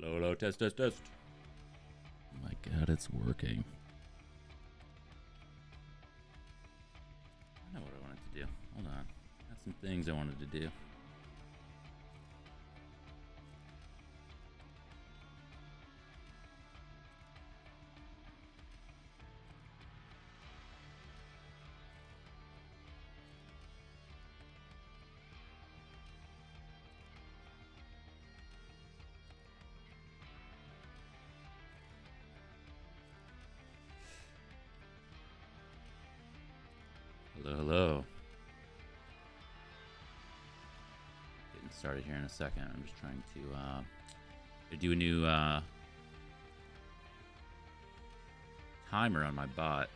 Hello, hello, test, test, test. Oh my god, it's working. I know what I wanted to do. Hold on. Got some things I wanted to do. Hello, hello. Getting started here in a second. I'm just trying to do a new timer on my bot.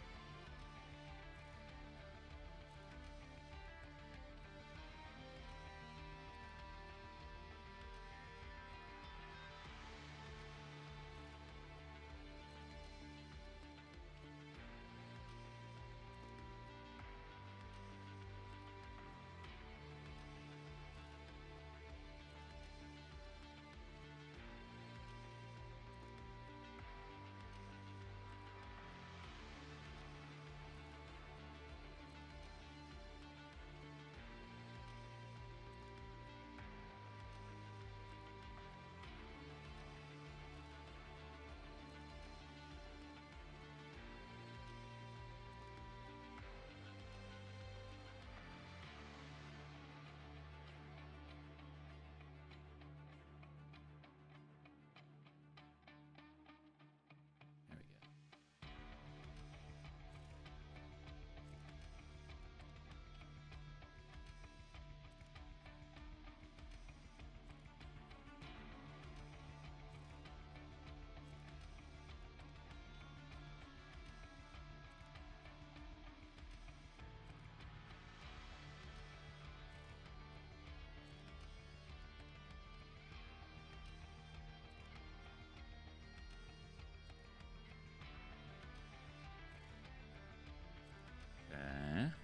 There we go. Okay.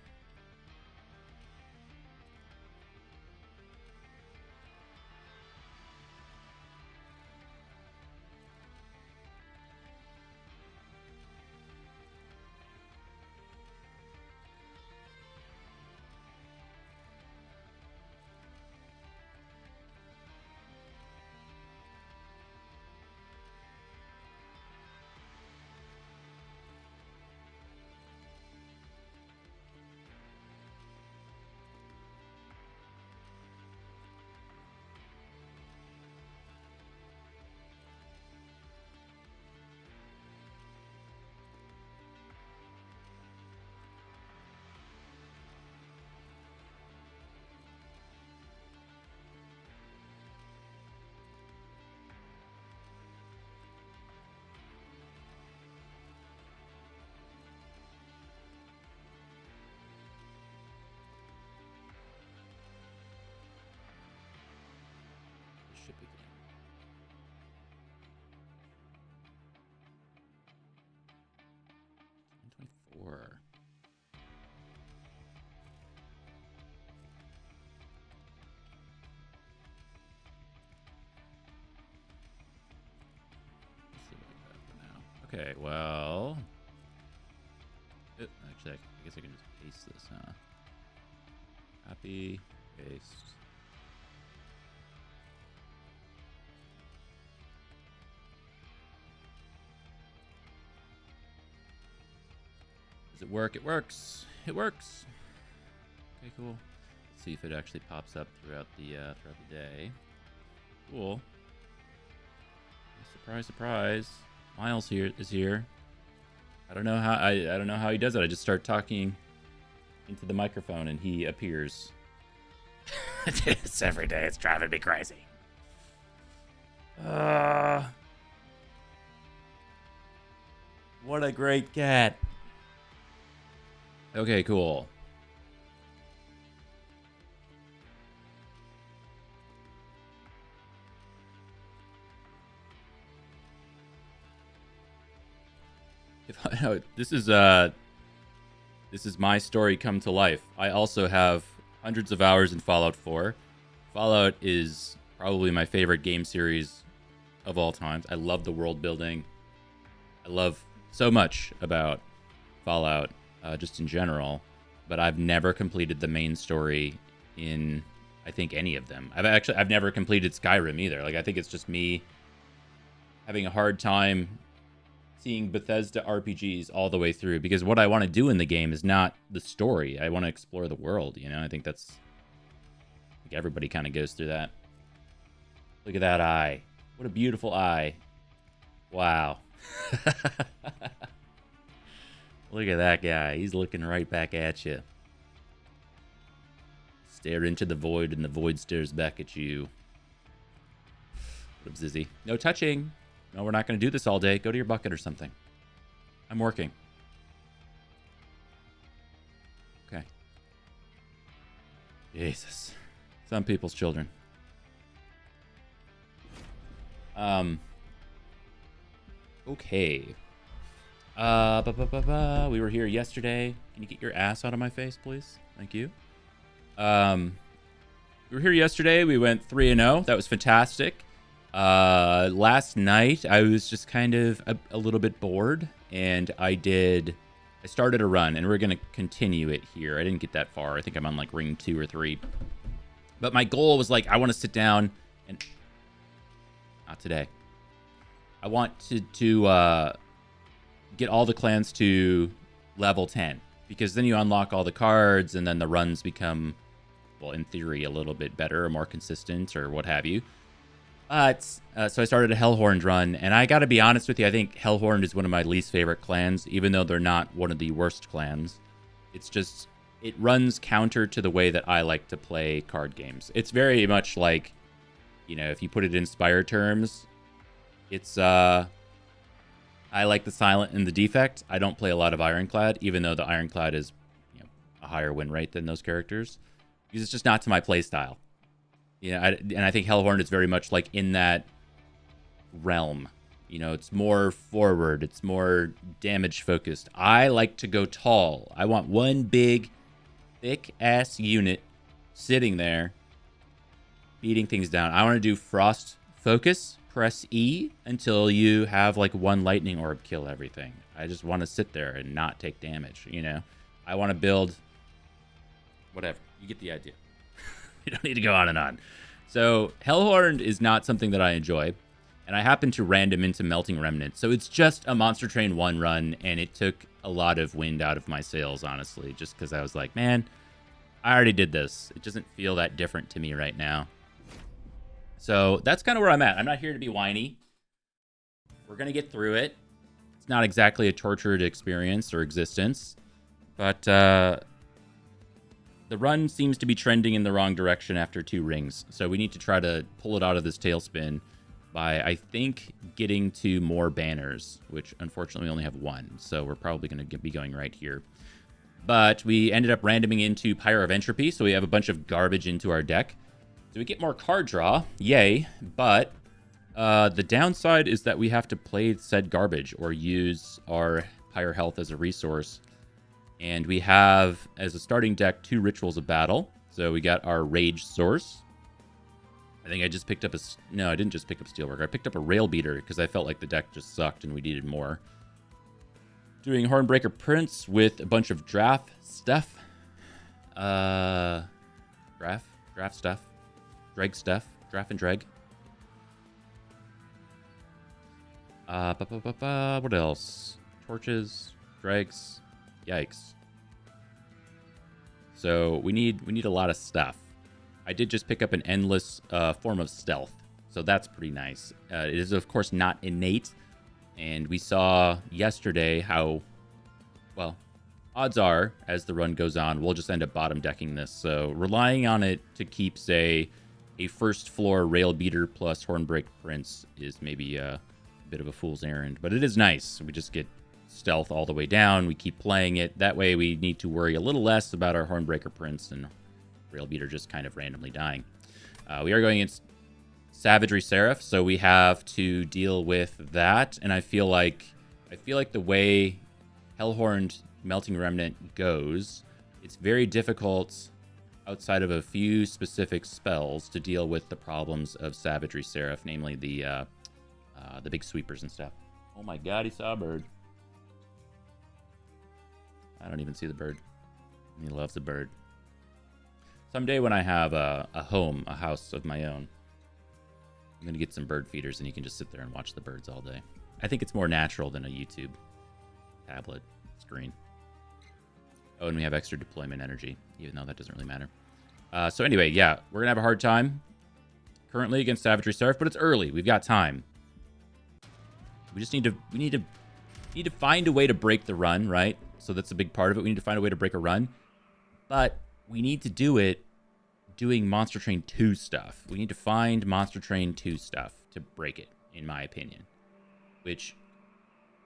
This should begin. 24. Let's see what I got for now. Okay, well. Actually, I guess I can just paste this, huh? Copy, paste. Does it work? It works. It works. Okay, cool. Let's see if it actually pops up throughout the day. Cool. Surprise, surprise. Miles here is here. I don't know how I don't know how he does it. I just start talking into the microphone and he appears. It's every day. It's driving me crazy. What a great cat. Okay, cool. This is my story come to life. I also have hundreds of hours in Fallout 4. Fallout is probably my favorite game series of all times. I love the world building. I love so much about Fallout, just in general. But I've never completed the main story in, I think, any of them. I've never completed Skyrim either. Like, I think it's just me having a hard time seeing Bethesda RPGs all the way through, because what I want to do in the game is not the story. I want to explore the world, you know? I think everybody kind of goes through that. Look at that eye. What a beautiful eye. Wow. Look at that guy. He's looking right back at you. Stare into the void, and the void stares back at you. What up, Zizzy? No touching. No, we're not going to do this all day. Go to your bucket or something. I'm working. Okay. Jesus. Some people's children. Okay. We were here yesterday. Can you get your ass out of my face, please? Thank you. We were here yesterday. We went 3-0. That was fantastic. Last night I was just kind of a little bit bored, and I started a run, and we're going to continue it here. I didn't get that far. I think I'm on like ring 2 or 3. But my goal was like, I want to sit down and not today. I want to get all the clans to level 10, because then you unlock all the cards, and then the runs become, well, in theory, a little bit better or more consistent or what have you. But so I started a Hellhorned run, and I got to be honest with you, I think Hellhorned is one of my least favorite clans, even though they're not one of the worst clans. It's just, it runs counter to the way that I like to play card games. It's very much like, you know, if you put it in Spire terms, it's, I like the Silent and the Defect. I don't play a lot of Ironclad, even though the Ironclad is, you know, a higher win rate than those characters, because it's just not to my play style. Yeah, and I think Hellhorn is very much like in that realm. You know, it's more forward. It's more damage focused. I like to go tall. I want one big, thick-ass unit sitting there beating things down. I want to do Frost Focus. Press E until you have like one lightning orb kill everything. I just want to sit there and not take damage, you know? I want to build whatever. You get the idea. You don't need to go on and on. So Hellhorned is not something that I enjoy, and I happen to random into Melting Remnant. So it's just a Monster Train 1 run, and it took a lot of wind out of my sails, honestly, just because I was like, man, I already did this. It doesn't feel that different to me right now. So that's kind of where I'm at. I'm not here to be whiny. We're going to get through it. It's not exactly a tortured experience or existence, but the run seems to be trending in the wrong direction after 2 rings. So we need to try to pull it out of this tailspin by, I think, getting to more banners, which unfortunately we only have 1. So we're probably going to be going right here. But we ended up randoming into Pyre of Entropy, so we have a bunch of garbage into our deck. So we get more card draw, yay, but the downside is that we have to play said garbage or use our Pyre health as a resource. And we have, as a starting deck, 2 Rituals of Battle. So we got our Rage Source. I think I just picked up no, I didn't just pick up Steelworker. I picked up a Rail Beater because I felt like the deck just sucked and we needed more. Doing Hornbreaker Prince with a bunch of draft stuff. Draft stuff. Dreg stuff. Draft and Dreg. What else? Torches. Dregs. Yikes. So we need a lot of stuff. I did just pick up an endless form of stealth, so that's pretty nice. It is of course not innate, and we saw yesterday how, well, odds are as the run goes on we'll just end up bottom decking this. So relying on it to keep, say, a first floor Rail Beater plus Hornbreak Prince is maybe a bit of a fool's errand, but it is nice. We just get stealth all the way down. We keep playing it. That way we need to worry a little less about our Hornbreaker Prince and Rail Beater just kind of randomly dying. We are going against Savagery Seraph, so we have to deal with that. And I feel like the way Hellhorned Melting Remnant goes, it's very difficult outside of a few specific spells to deal with the problems of Savagery Seraph, namely the the big sweepers and stuff. Oh my god, he saw a bird. I don't even see the bird. He loves the bird. Someday when I have a home, a house of my own, I'm going to get some bird feeders and you can just sit there and watch the birds all day. I think it's more natural than a YouTube tablet screen. Oh, and we have extra deployment energy, even though that doesn't really matter. So anyway, yeah, we're going to have a hard time currently against Savagery Surf, but it's early. We've got time. We just need to find a way to break the run, right? So that's a big part of it. We need to find a way to break a run. But we need to do it doing Monster Train 2 stuff. We need to find Monster Train 2 stuff to break it, in my opinion. Which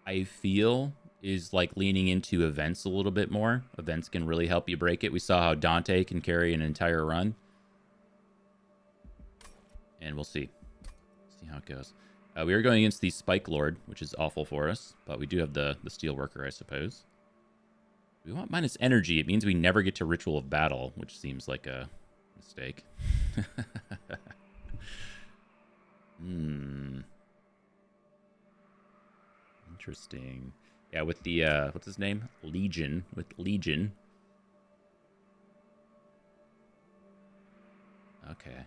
I feel is like leaning into events a little bit more. Events can really help you break it. We saw how Dante can carry an entire run. And we'll see. See how it goes. We are going against the Spike Lord, which is awful for us. But we do have the Steel Worker, I suppose. We want minus energy. It means we never get to Ritual of Battle, which seems like a mistake. Interesting. Yeah, with the, what's his name? Legion. With Legion. Okay.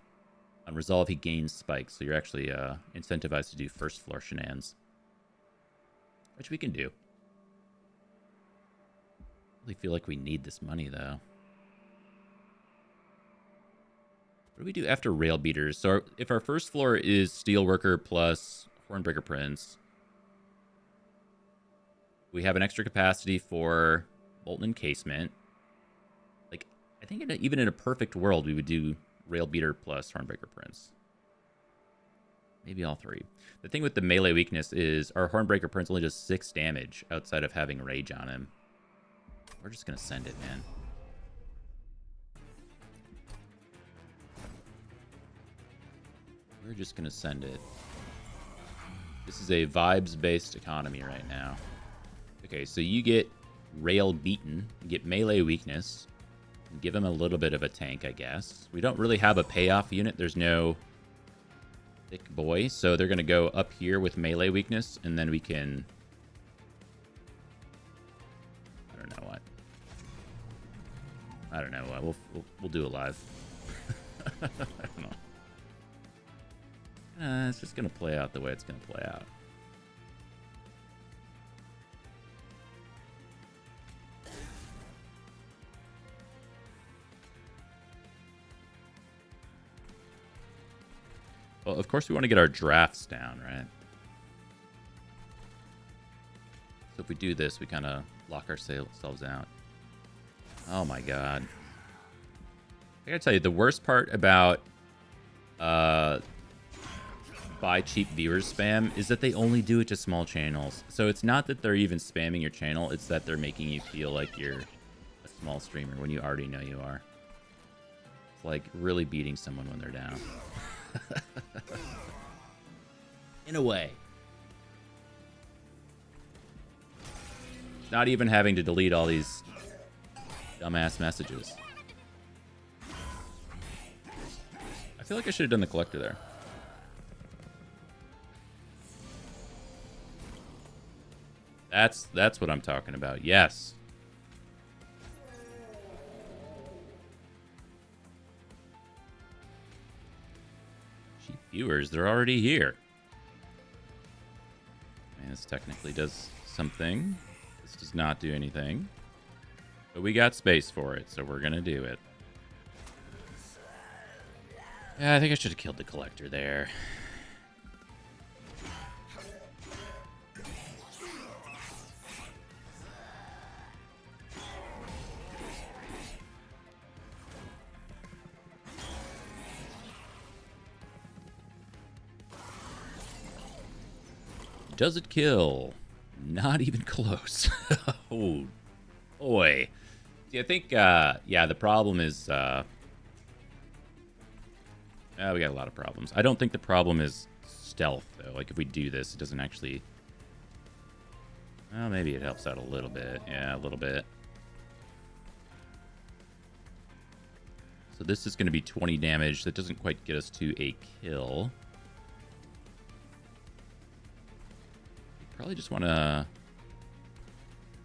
On Resolve, he gains spikes, so you're actually incentivized to do first floor shenanigans. Which we can do. I really feel like we need this money, though. What do we do after Rail Beaters? So if our first floor is Steelworker plus Hornbreaker Prince, we have an extra capacity for Molten Encasement. Like, I think even in a perfect world, we would do Rail Beater plus Hornbreaker Prince. Maybe all three. The thing with the melee weakness is our Hornbreaker Prince only does 6 damage outside of having Rage on him. We're just going to send it, man. We're just going to send it. This is a vibes-based economy right now. Okay, so you get Rail Beaten, you get melee weakness, and give him a little bit of a tank, I guess. We don't really have a payoff unit. There's no thick boy, so they're going to go up here with melee weakness, and then we can... I don't know what. We'll do it live. I don't know. It's just gonna play out the way it's gonna play out. Well, of course we want to get our drafts down, right? So if we do this, we kind of lock ourselves out. Oh my god. I gotta tell you, the worst part about buy cheap viewers spam is that they only do it to small channels. So it's not that they're even spamming your channel, it's that they're making you feel like you're a small streamer when you already know you are. It's like really beating someone when they're down. In a way. Not even having to delete all these dumbass messages. I feel like I should have done the collector there. That's what I'm talking about. Yes. Cheap viewers, they're already here. And this technically does something. This does not do anything. But we got space for it, so we're gonna do it. Yeah, I think I should have killed the collector there. Does it kill? Not even close. Oh, boy. See, I think, yeah, the problem is, we got a lot of problems. I don't think the problem is stealth, though. Like, if we do this, it doesn't actually... Well, maybe it helps out a little bit. Yeah, a little bit. So this is going to be 20 damage. That doesn't quite get us to a kill. Probably just want to...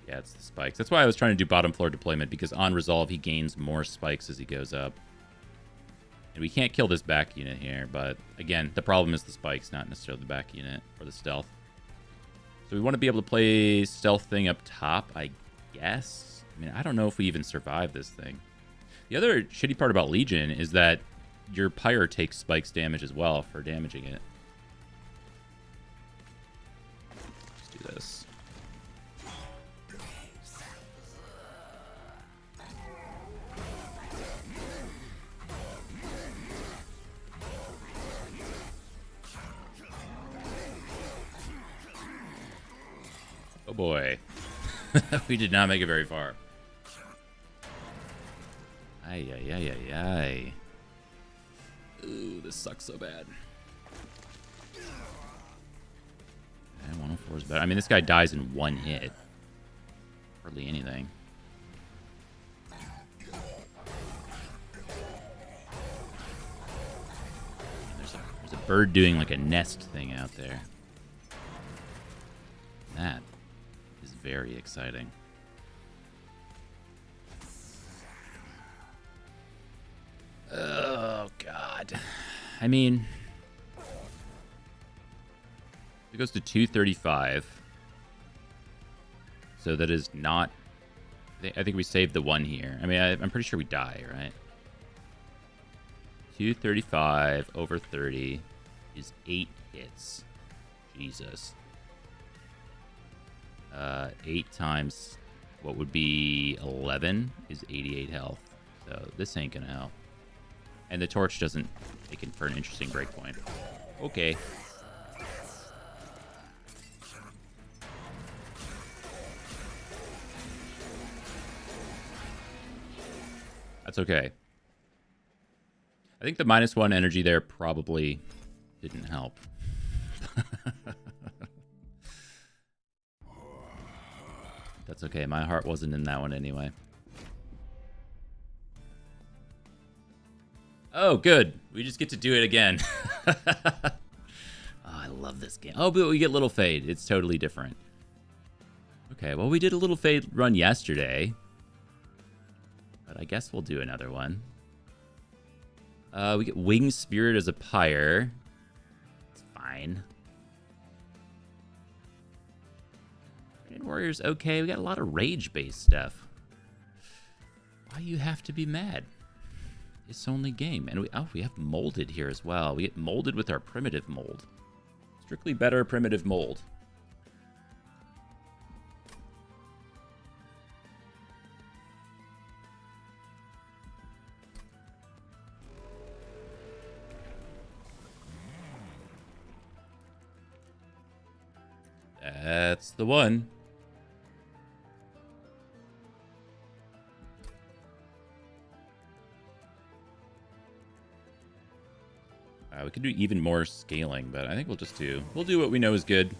Yeah, it's the spikes. That's why I was trying to do bottom floor deployment, because on resolve, he gains more spikes as he goes up. And we can't kill this back unit here, but again, the problem is the spikes, not necessarily the back unit or the stealth. So we want to be able to play stealth thing up top, I guess. I mean, I don't know if we even survive this thing. The other shitty part about Legion is that your Pyre takes spikes damage as well for damaging it. Let's do this. Oh boy. We did not make it very far. Ay, ay, ay, ay, ay. Ooh, this sucks so bad. Okay, 104 is better. I mean, this guy dies in one hit. Hardly anything. There's a bird doing like a nest thing out there. That is very exciting. Oh, God. I mean, it goes to 235. So that is not... I think we saved the one here. I mean, I'm pretty sure we die, right? 235 over 30 is 8 hits. Jesus. 8 times what would be 11 is 88 health. So this ain't gonna help. And the torch doesn't make it for an interesting breakpoint. Okay. That's okay. I think the -1 energy there probably didn't help. That's okay. My heart wasn't in that one anyway. Oh, good. We just get to do it again. Oh, I love this game. Oh, but we get Little Fade. It's totally different. Okay, well, we did a Little Fade run yesterday. But I guess we'll do another one. We get Winged Spirit as a Pyre. It's fine. Branded Warrior's okay. We got a lot of rage-based stuff. Why you have to be mad? It's only game. And we have molded here as well. We get molded with our primitive mold. Strictly better primitive mold. That's the one. We could do even more scaling, but I think we'll do what we know is good.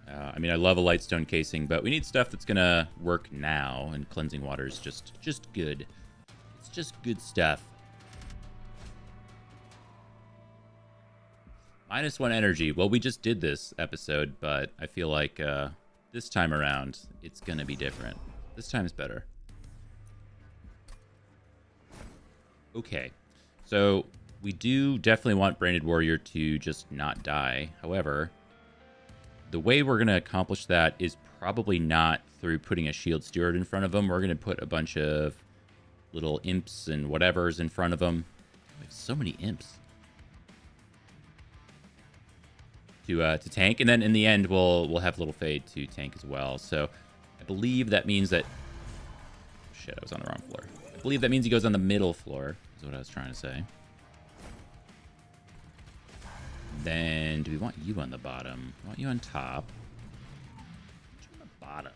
I mean, I love a Lightstone casing, but we need stuff that's gonna work now, and Cleansing Water is just good. It's just good stuff. -1 energy. Well, we just did this episode, but I feel like this time around, it's gonna be different. This time is better. Okay, so we do definitely want Branded Warrior to just not die. However, the way we're going to accomplish that is probably not through putting a Shield Steward in front of him. We're going to put a bunch of little imps and whatever's in front of him. We have so many imps. To tank, and then in the end, we'll have Little Fade to tank as well. So I believe that means that... Shit, I was on the wrong floor. I believe that means he goes on the middle floor, is what I was trying to say. Then, do we want you on the bottom? I want you on top. On the bottom.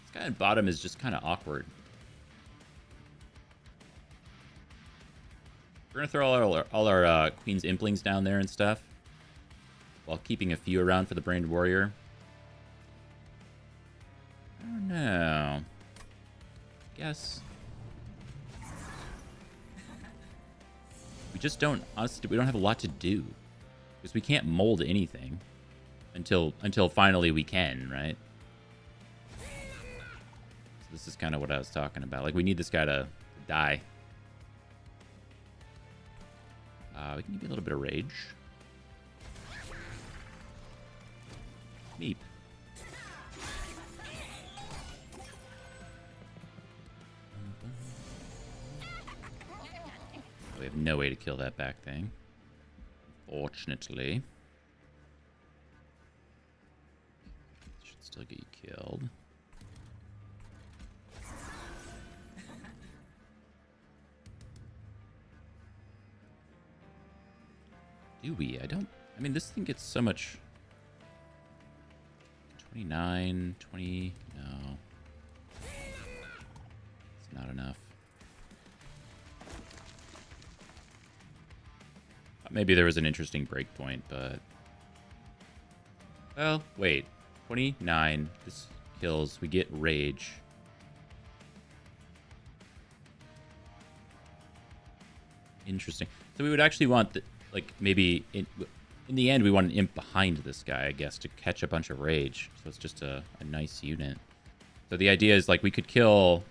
This guy on bottom is just kind of awkward. We're going to throw all our Queen's Implings down there and stuff, while keeping a few around for the Branded Warrior. I don't know. Guess. just don't, honestly, we don't have a lot to do. Because we can't mold anything until finally we can, right? So this is kind of what I was talking about. Like, we need this guy to die. We can give you a little bit of rage. Meep. We have no way to kill that back thing. Fortunately. Should still get you killed. Do we? I mean, this thing gets so much. 29, 20. No. It's not enough. Maybe there was an interesting breakpoint, but... Well, wait. 29. This kills. We get rage. Interesting. So we would actually want, like, maybe... In the end, we want an imp behind this guy, I guess, to catch a bunch of rage. So it's just a nice unit. So the idea is, like, we could kill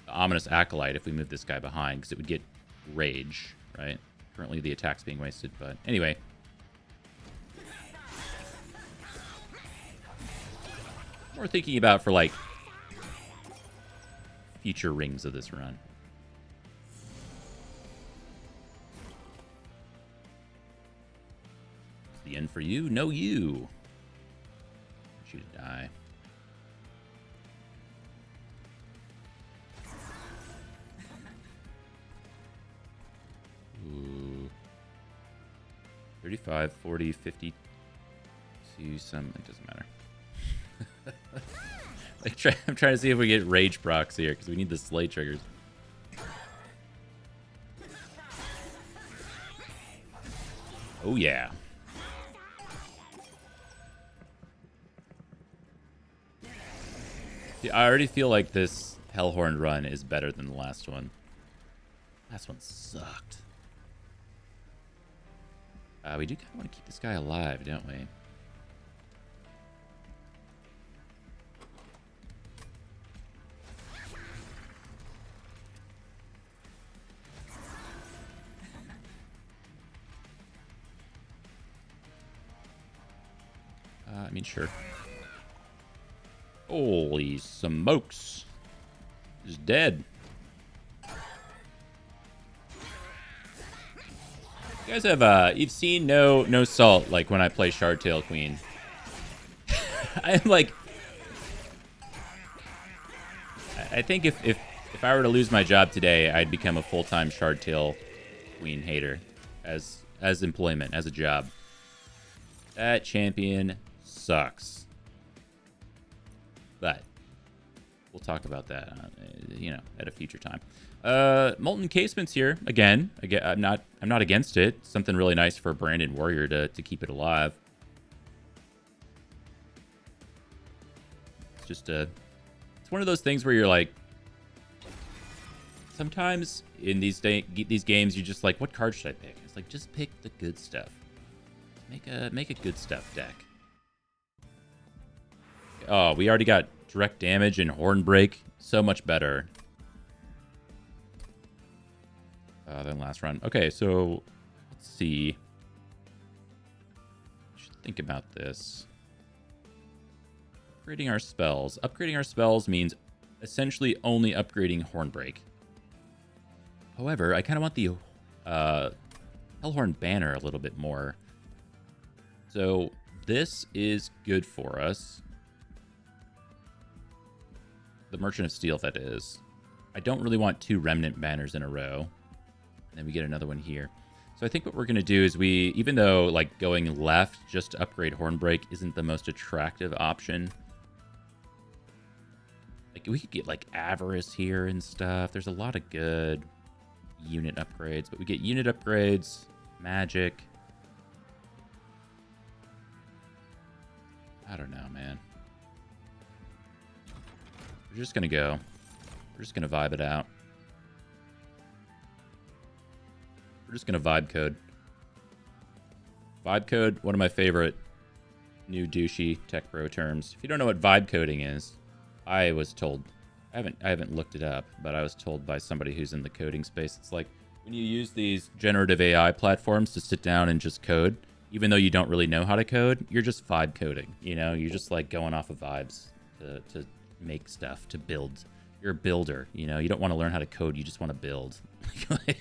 the Ominous Acolyte if we move this guy behind, because it would get rage, right? Currently, the attack's being wasted, but anyway. More thinking about for, like, future rings of this run. Is the end for you? No, you. I want you to die. Ooh. 35, 40, 50 to some. It doesn't matter. I'm trying to see if we get rage procs here because we need the slay triggers. Oh, yeah. See, I already feel like this Hellhorn run is better than the last one. Last one sucked. We do kind of want to keep this guy alive, don't we? I mean, sure. Holy smokes. He's dead. You guys have, you've seen no salt, like, when I play Shardtail Queen. I'm like... I think if I were to lose my job today, I'd become a full-time Shardtail Queen hater. As employment, as a job. That champion sucks. But we'll talk about that, at a future time. Molten Casements here again. I'm not against it. Something really nice for Branded Warrior to keep it alive. It's just it's one of those things where you're like, sometimes in these games you're just like, what card should I pick? It's like, just pick the good stuff. Make a good stuff deck. Oh, we already got direct damage and horn break. So much better than last run. Okay, so let's see. I should think about this. Upgrading our spells. Upgrading our spells means essentially only upgrading Hornbreak. However, I kind of want the Hellhorn Banner a little bit more. So this is good for us. The Merchant of Steel, that is. I don't really want 2 Remnant Banners in a row. And then we get another one here. So I think what we're going to do is even though, like, going left just to upgrade Hornbreak isn't the most attractive option. Like, we could get, like, Avarice here and stuff. There's a lot of good unit upgrades. But we get unit upgrades, magic. I don't know, man. We're just going to go. We're just going to vibe it out. We're We're just gonna vibe code. Vibe code, one of my favorite new douchey tech bro terms. If you don't know what vibe coding is, I was told. I haven't looked it up, but I was told by somebody who's in the coding space. It's like when you use these generative AI platforms to sit down and just code, even though you don't really know how to code, you're just vibe coding. You know, you're just like going off of vibes to make stuff, to build. You're a builder. You know, you don't want to learn how to code. You just want to build. Okay.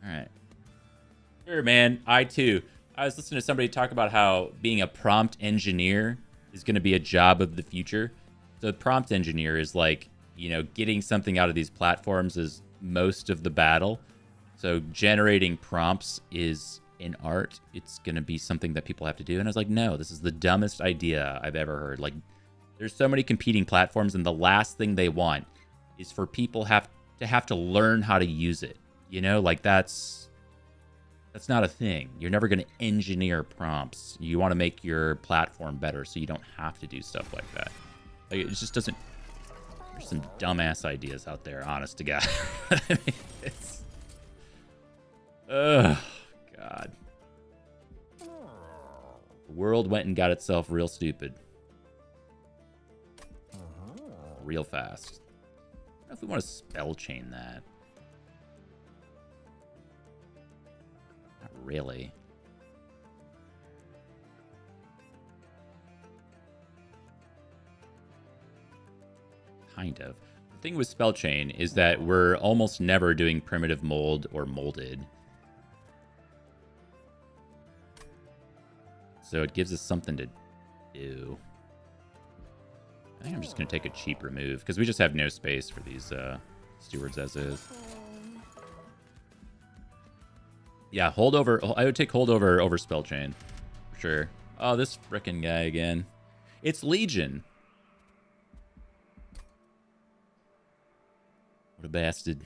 All right. Sure, man. I was listening to somebody talk about how being a prompt engineer is going to be a job of the future. So prompt engineer is like, you know, getting something out of these platforms is most of the battle. So generating prompts is an art. It's going to be something that people have to do. And I was like, no, this is the dumbest idea I've ever heard. Like, there's so many competing platforms, and the last thing they want is for people have to learn how to use it. You know, like that's not a thing. You're never going to engineer prompts. You want to make your platform better so you don't have to do stuff like that. Like, it just doesn't. There's some dumbass ideas out there, honest to God. I mean, it's. Ugh, God. The world went and got itself real stupid. Real fast. I don't know if we want to spell chain that. Not really. Kind of. The thing with spell chain is that we're almost never doing primitive mold or molded. So it gives us something to do. I think I'm just going to take a cheap remove because we just have no space for these stewards as is. Yeah, hold over. I would take hold over spell chain for sure. Oh, this frickin' guy again. It's Legion. What a bastard.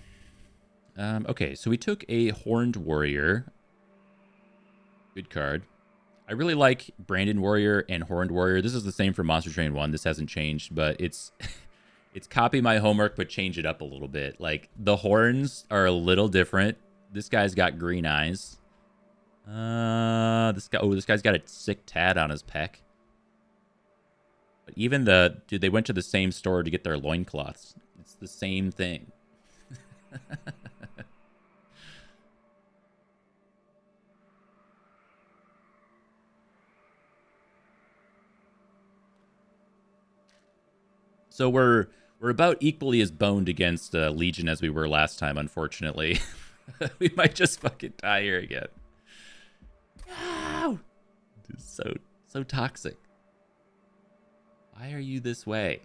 Okay, so we took a Horned Warrior. Good card. I really like Branded Warrior and Horned Warrior. This is the same for Monster Train 1. This hasn't changed, but it's copy my homework, but change it up a little bit. Like, the horns are a little different. This guy's got green eyes. This guy's got a sick tat on his pec. But even dude, they went to the same store to get their loincloths. It's the same thing. So we're about equally as boned against Legion as we were last time, unfortunately. We might just fucking die here again. No! It's so toxic. Why are you this way?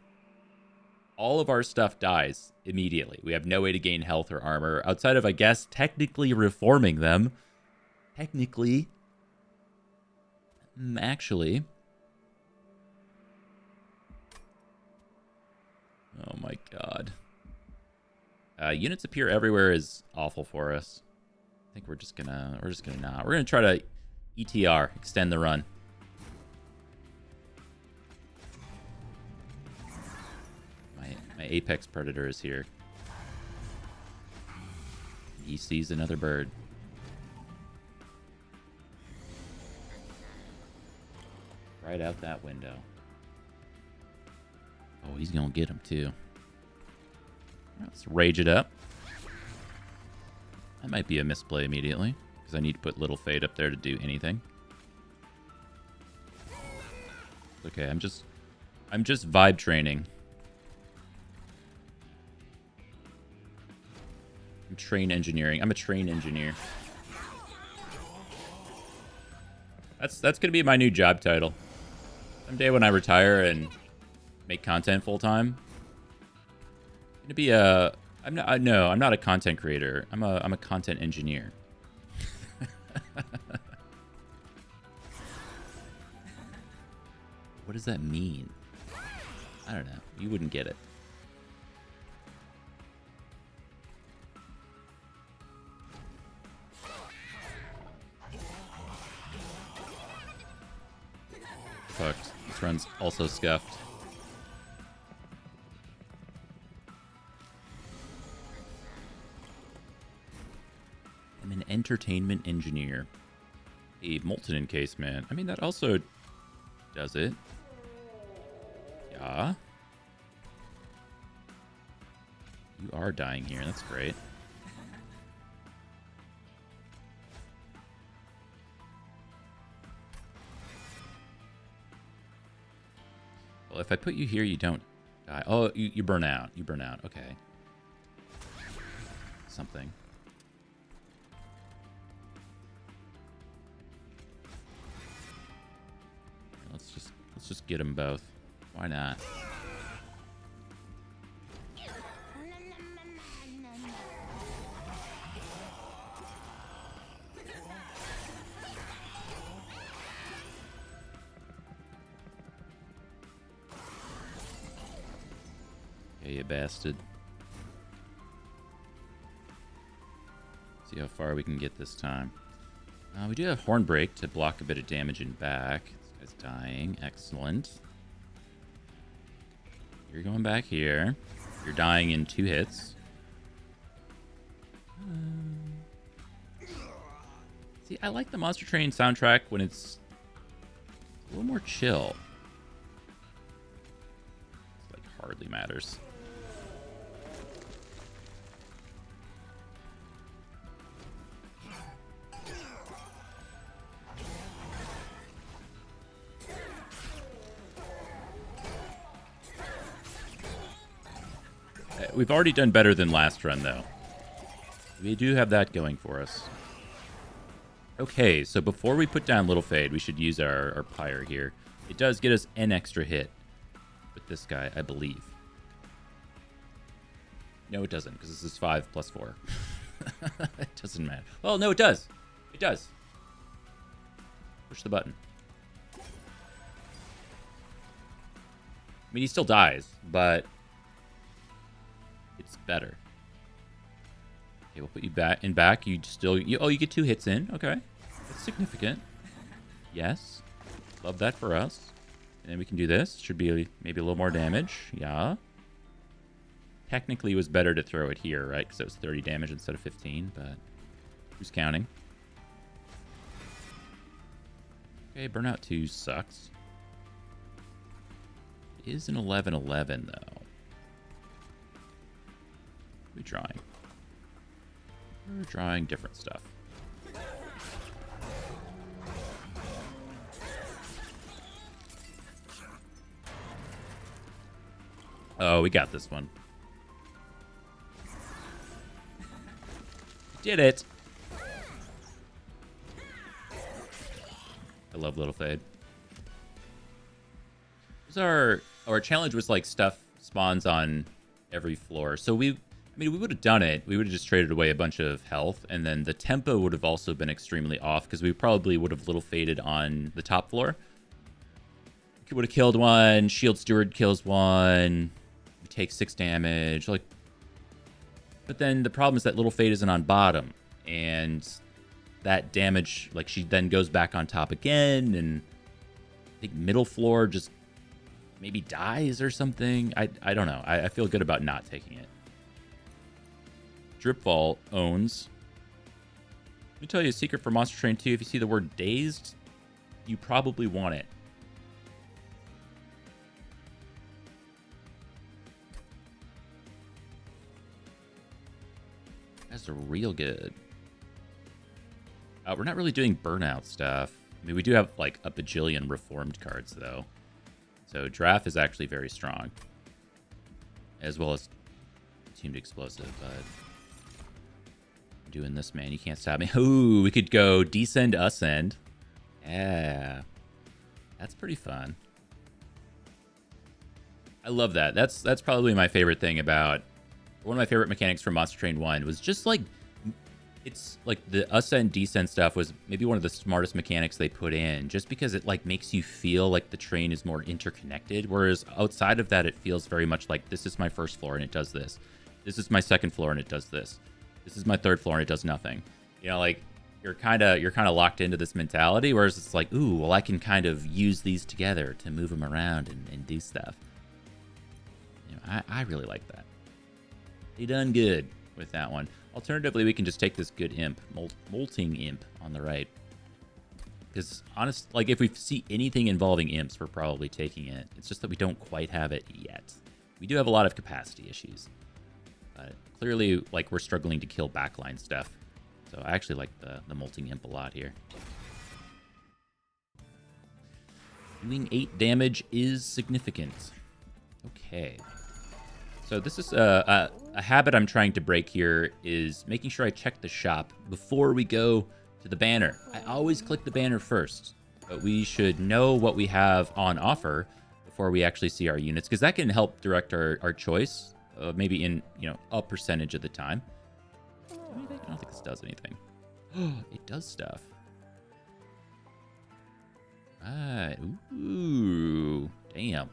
All of our stuff dies immediately. We have no way to gain health or armor outside of, I guess, technically reforming them. Technically. Actually. Oh my god. Units appear everywhere is awful for us. I think we're just gonna not. We're gonna try to ETR, extend the run. My Apex Predator is here. He sees another bird. Right out that window. Oh, he's gonna get him too. Let's rage it up. That might be a misplay immediately, because I need to put Little Fade up there to do anything. Okay, I'm just vibe training. I'm train engineering. I'm a train engineer. That's gonna be my new job title. Someday when I retire and make content full time, I'm gonna be a. I'm not a content creator. I'm a content engineer. What does that mean? I don't know. You wouldn't get it. Fucked. This run's also scuffed. Entertainment Engineer. A Molten Encasement. I mean, that also does it. Yeah. You are dying here. That's great. Well, if I put you here, you don't die. Oh, you burn out. You burn out. Okay. Something. Let's just get them both. Why not? Yeah, you bastard. See how far we can get this time. We do have Hornbreak to block a bit of damage in back. This guy's dying. Excellent. You're going back here. You're dying in 2 hits. See, I like the Monster Train soundtrack when it's a little more chill. It's like hardly matters. We've already done better than last run, though. We do have that going for us. Okay, so before we put down Little Fade, we should use our Pyre here. It does get us an extra hit with this guy, I believe. No, it doesn't, because this is 5 plus 4. It doesn't matter. Well, no, it does. It does. Push the button. I mean, he still dies, but it's better. Okay, we'll put you back in back. You still... you get 2 hits in. Okay. That's significant. Yes. Love that for us. And then we can do this. Should be maybe a little more damage. Yeah. Technically, it was better to throw it here, right? Because it was 30 damage instead of 15, but who's counting? Okay, Burnout 2 sucks. It is an 11-11, though. We're drawing. We're drawing different stuff. Oh, we got this one. Did it. I love Little Fade. Our challenge was like stuff spawns on every floor. So we would have done it. We would have just traded away a bunch of health, and then the tempo would have also been extremely off because we probably would have Little Faded on the top floor. We would have killed one. Shield Steward kills one. We take 6 damage. But then the problem is that Little Fade isn't on bottom, and that damage, like, she then goes back on top again, and I think middle floor just maybe dies or something. I don't know. I feel good about not taking it. Dripfall owns. Let me tell you a secret for Monster Train 2. If you see the word dazed, you probably want it. That's real good. We're not really doing burnout stuff. I mean, we do have like a bajillion reformed cards, though. So Draft is actually very strong. As well as Tuned Explosive, but... doing this, man. You can't stop me. Ooh, we could go Descend, Ascend. Yeah. That's pretty fun. I love that. That's probably my favorite thing about... one of my favorite mechanics from Monster Train 1 was just like... it's like the Ascend, Descend stuff was maybe one of the smartest mechanics they put in, just because it like makes you feel like the train is more interconnected, whereas outside of that, it feels very much like this is my first floor and it does this. This is my second floor and it does this. This is my third floor and it does nothing. You know, like you're kind of locked into this mentality, whereas it's like, ooh, well, I can kind of use these together to move them around and do stuff. You know, I really like that. They done good with that one. Alternatively, we can just take this good imp, molting imp on the right. Because honest, like if we see anything involving imps, we're probably taking it. It's just that we don't quite have it yet. We do have a lot of capacity issues, but clearly, like we're struggling to kill backline stuff. So I actually like the molting imp a lot here. Doing 8 damage is significant. Okay. So this is a habit I'm trying to break here is making sure I check the shop before we go to the banner. I always click the banner first, but we should know what we have on offer before we actually see our units, because that can help direct our choice, maybe in, a percentage of the time. I don't think this does anything. It does stuff. Right. Ooh. Damn.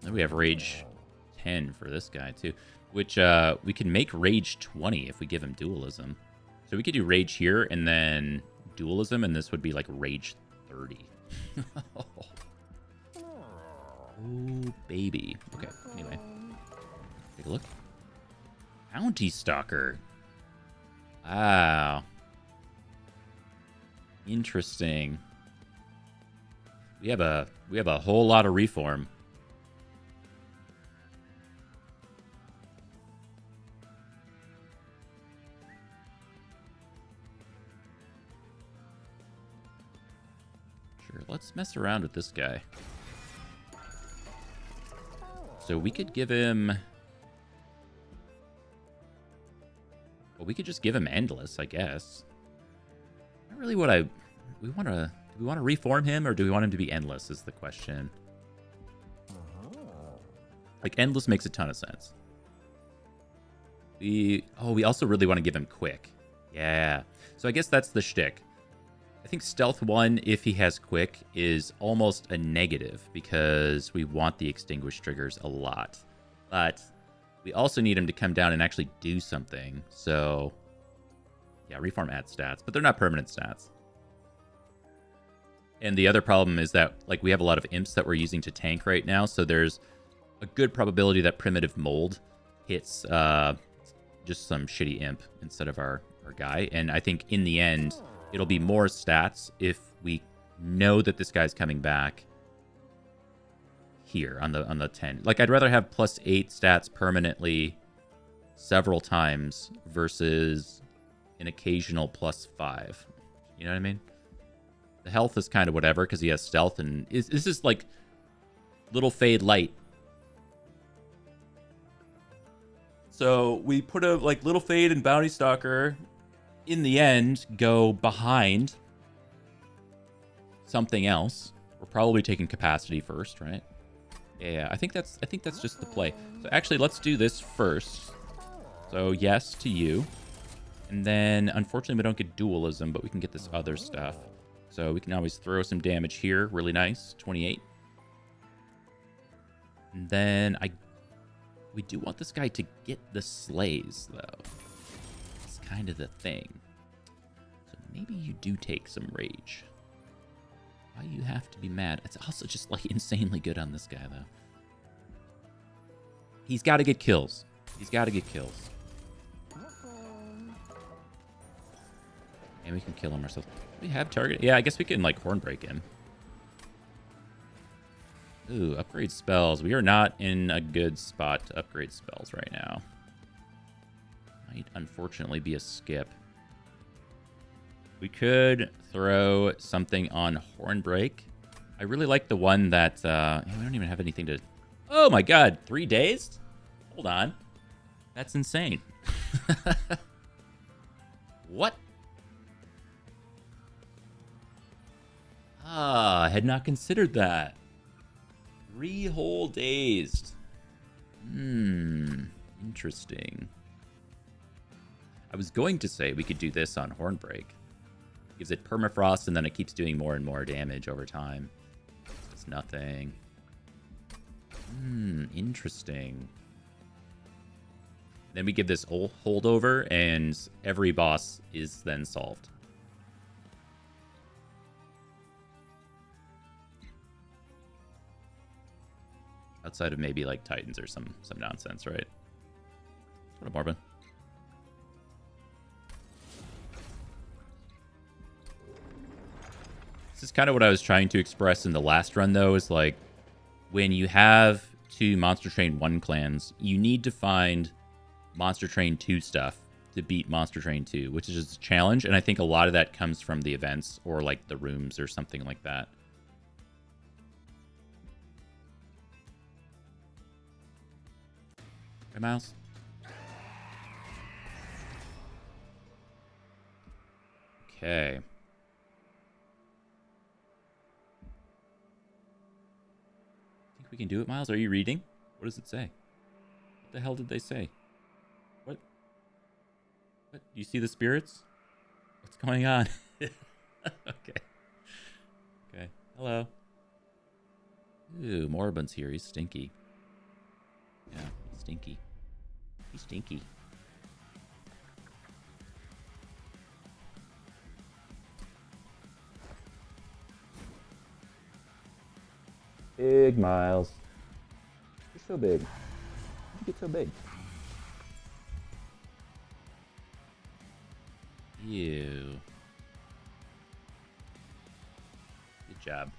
Then we have Rage 10 for this guy, too. Which we can make Rage 20 if we give him Dualism. So we could do Rage here and then Dualism, and this would be like Rage 30. Oh, baby. Okay, anyway. Take a look. Bounty Stalker. Wow. Interesting. We have a whole lot of reform. Sure, let's mess around with this guy. So we could give him... Well, we could just give him Endless, I guess. Not really what do we want to reform him, or do we want him to be Endless is the question. Like, Endless makes a ton of sense. We also really want to give him Quick. Yeah. So I guess that's the shtick. I think Stealth 1, if he has Quick, is almost a negative because we want the Extinguish triggers a lot. But we also need him to come down and actually do something. So, yeah, Reform adds stats, but they're not permanent stats. And the other problem is that, like, we have a lot of imps that we're using to tank right now, so there's a good probability that Primitive Mold hits just some shitty imp instead of our guy. And I think in the end, it'll be more stats if we know that this guy's coming back here on the 10. Like, I'd rather have +8 stats permanently several times versus an occasional +5. You know what I mean? The health is kind of whatever because he has stealth, and this is like Little Fade Light. So we put a Little Fade and Bounty Stalker in the end go behind something else. We're probably taking capacity first, right? Yeah, I think that's just the play. So actually, let's do this first. So yes to you. And then, unfortunately, we don't get Dualism, but we can get this other stuff. So we can always throw some damage here. Really nice. 28. And then we do want this guy to get the slays, though. It's kind of the thing. So maybe you do take some rage. Why you have to be mad? It's also just like insanely good on this guy, though. He's got to get kills. He's got to get kills. And we can kill him ourselves. Do we have target? Yeah, I guess we can like horn break him. Ooh, upgrade spells. We are not in a good spot to upgrade spells right now. Might unfortunately be a skip. We could throw something on Hornbreak. I really like the one that... we don't even have anything to... Oh my god, 3 days? Hold on. That's insane. What? I had not considered that. 3 whole days. Interesting. I was going to say we could do this on Hornbreak. Gives it permafrost, and then it keeps doing more and more damage over time. It's nothing. Interesting. Then we give this holdover, and every boss is then solved. Outside of maybe like Titans or some nonsense, right? What a Morbin. This is kind of what I was trying to express in the last run, though, is like when you have 2 Monster Train 1 clans, you need to find Monster Train 2 stuff to beat Monster Train 2, which is just a challenge. And I think a lot of that comes from the events or like the rooms or something like that. Hey, Miles. Okay. Think we can do it, Miles? Are you reading? What does it say? What the hell did they say? What? What? Do you see the spirits? What's going on? Okay. Okay. Hello. Ooh, Moribund's here. He's stinky. Yeah, he's stinky. He's stinky. Big Miles. You're so big. How'd you get so big? Ew. Good job.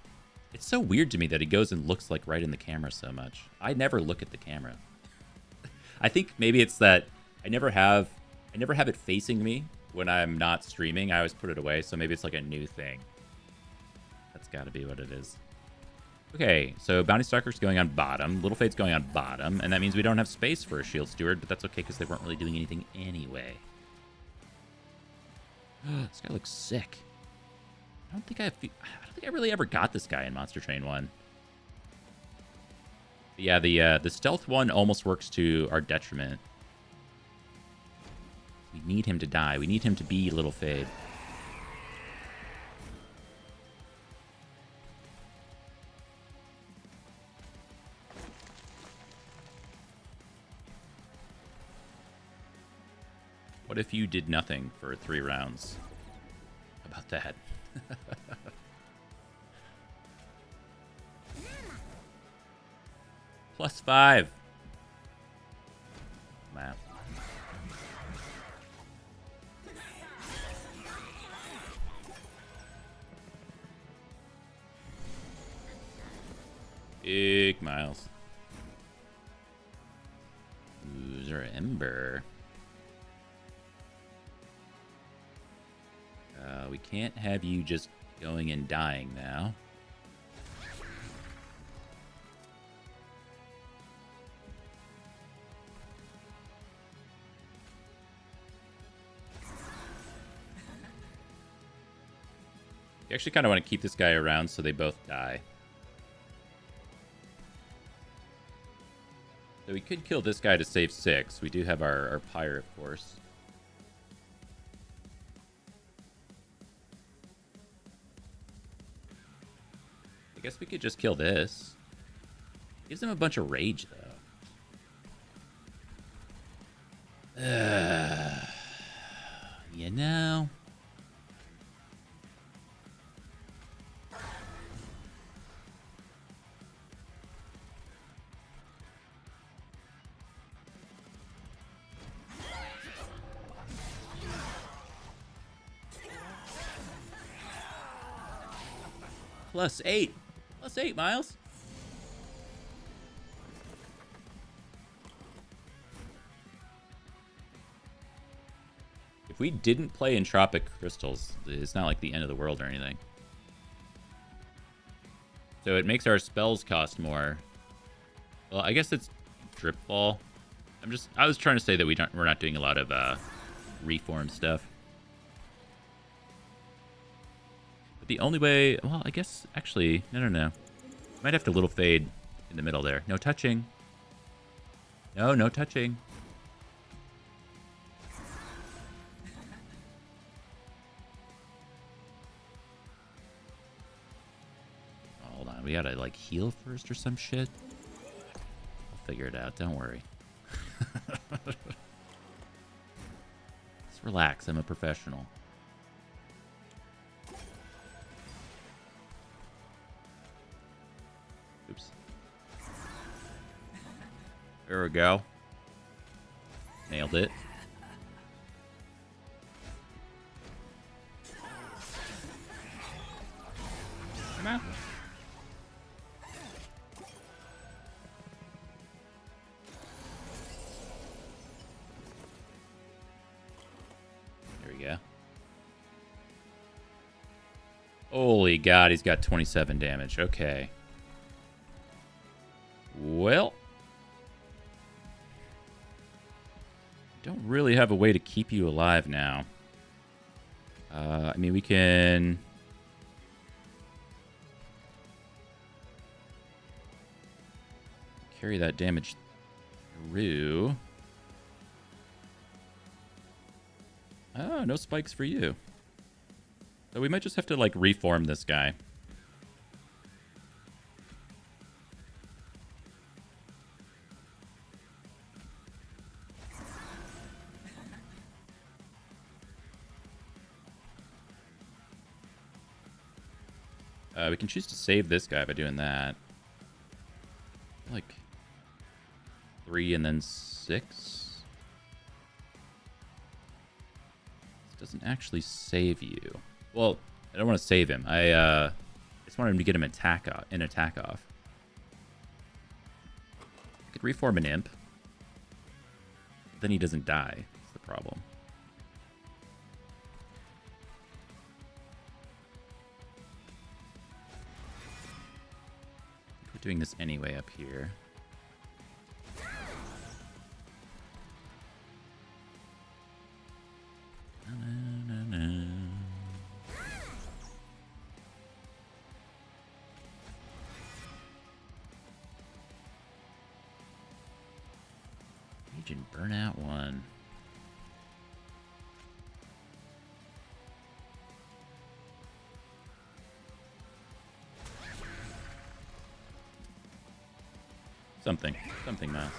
It's so weird to me that he goes and looks like right in the camera so much. I never look at the camera. I think maybe it's that I never have it facing me when I'm not streaming. I always put it away, so maybe it's like a new thing. That's got to be what it is. Okay, so Bounty Stalker's going on bottom. Little Fade's going on bottom, and that means we don't have space for a Shield Steward, but that's okay because they weren't really doing anything anyway. This guy looks sick. I don't think I really ever got this guy in Monster Train 1. But yeah, the stealth one almost works to our detriment. We need him to die. We need him to be Little Fade. What if you did nothing for 3 rounds? How about that? +5. Math. Big Miles. Ooh, is there an Ember? We can't have you just going and dying now. You actually kind of want to keep this guy around so they both die. So we could kill this guy to save 6. We do have our Pyre, of course. I guess we could just kill this. Gives him a bunch of rage, though. You know. +8. +8, Miles. If we didn't play Entropic Crystals, it's not like the end of the world or anything. So it makes our spells cost more. Well, I guess it's Drip Ball. I was trying to say that we're not doing a lot of reform stuff. But the only way, well, I guess actually, no. Might have to Little Fade in the middle there. No touching. No touching. Hold on, we gotta like heal first or some shit. I'll figure it out, don't worry. Let's relax, I'm a professional. Oops. There we go. Nailed it. Come on. There we go. Holy God, he's got 27 damage. Okay. Well. Don't really have a way to keep you alive now. I mean, we can... carry that damage through. Oh, no spikes for you. So we might just have to, like, reform this guy. We can choose to save this guy by doing that. Like 3 and then 6. This doesn't actually save you. Well, I don't want to save him. I just want him to get him an attack off. I could reform an imp. Then he doesn't die. That's the problem. We're doing this anyway up here. Legion Burnout 1. Something nice.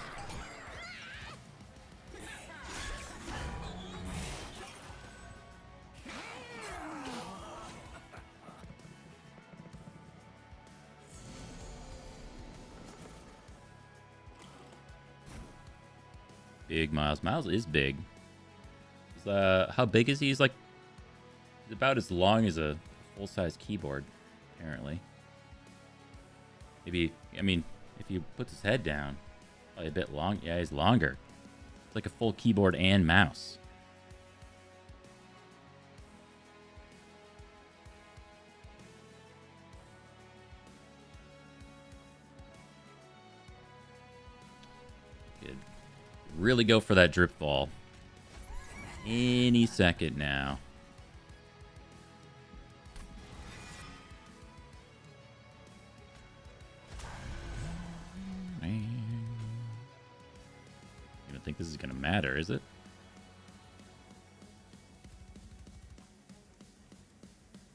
Big Miles. Miles is big. How big is he? He's like about as long as a full-size keyboard, apparently. Maybe, I mean, if he puts his head down, probably a bit long. Yeah, he's longer. It's like a full keyboard and mouse. Could really go for that drip ball any second now. I don't think this is gonna matter, is it?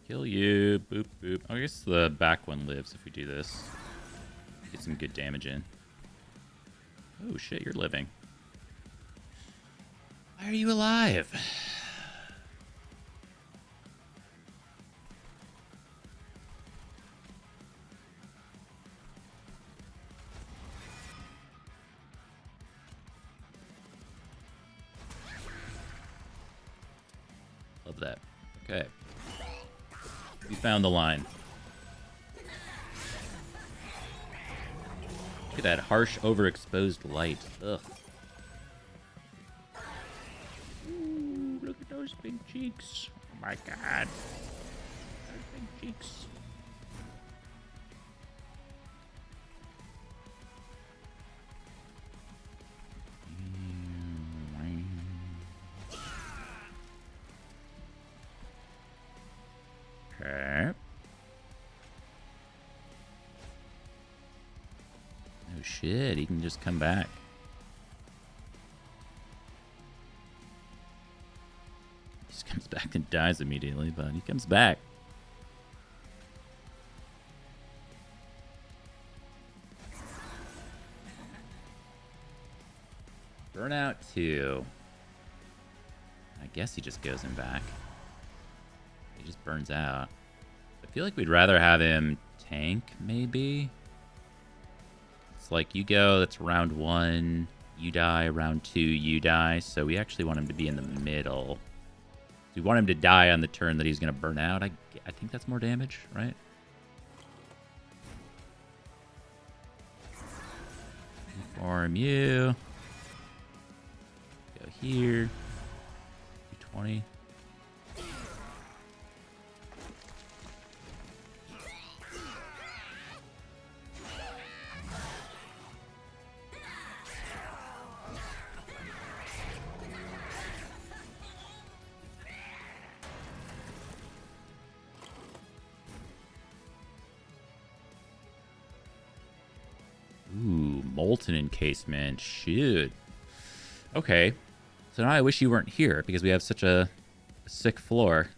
Kill you. Boop, boop. I guess the back one lives if we do this. Get some good damage in. Oh shit, you're living. Why are you alive? Love that. Okay. We found the line. Look at that harsh, overexposed light. Ugh. Ooh, look at those big cheeks. Oh my god. Those big cheeks. Okay. Oh shit, he can just come back. He just comes back and dies immediately, but he comes back. Burnout 2. I guess he just goes in back. He just burns out. I feel like we'd rather have him tank, maybe. it's like you go, that's round 1, you die, round 2, you die. So we actually want him to be in the middle. We want him to die on the turn that he's going to burn out. I think that's more damage, right? Inform you. Go here. 220. Ooh, Molten Encasement. Shoot. Okay. So now I wish you weren't here because we have such a sick floor.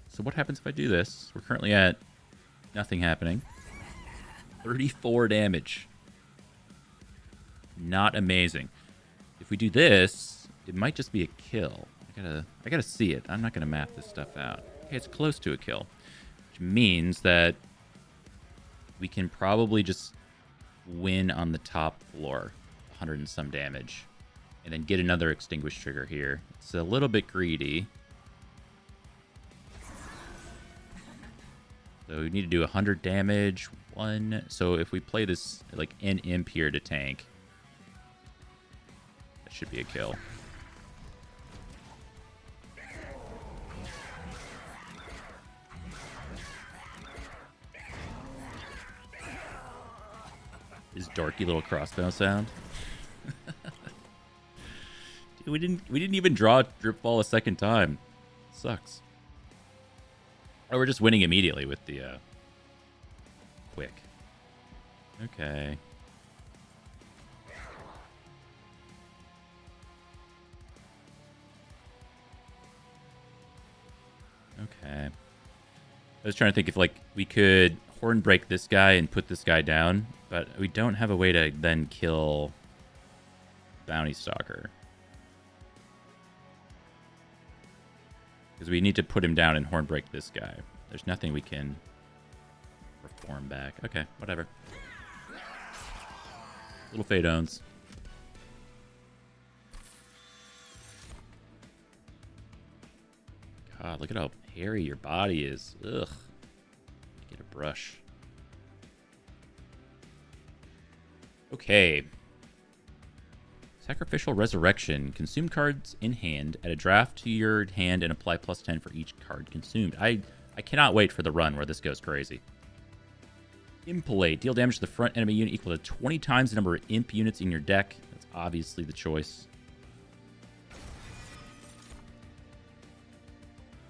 So what happens if I do this? We're currently at nothing happening. 34 damage. Not amazing. If we do this, it might just be a kill. I gotta see it. I'm not gonna map this stuff out. Okay, it's close to a kill. Which means that we can probably just win on the top floor, 100 and some damage, and then get another extinguish trigger here. It's a little bit greedy. So we need to do 100 damage, 1. So if we play this like an imp here to tank, that should be a kill. His dorky little crossbow sound. Dude, we didn't even draw Dripfall a second time. Sucks. Or we're just winning immediately with the quick. Okay. Okay. I was trying to think if like we could horn break this guy and put this guy down, but we don't have a way to then kill Bounty Stalker. Because we need to put him down and horn break this guy. There's nothing we can reform back. Okay, whatever. Little Fadones. God, look at how hairy your body is. Ugh. Get a brush. Okay. Sacrificial Resurrection. Consume cards in hand. Add a draft to your hand and apply +10 for each card consumed. I cannot wait for the run where this goes crazy. Impalate. Deal damage to the front enemy unit equal to 20 times the number of imp units in your deck. That's obviously the choice.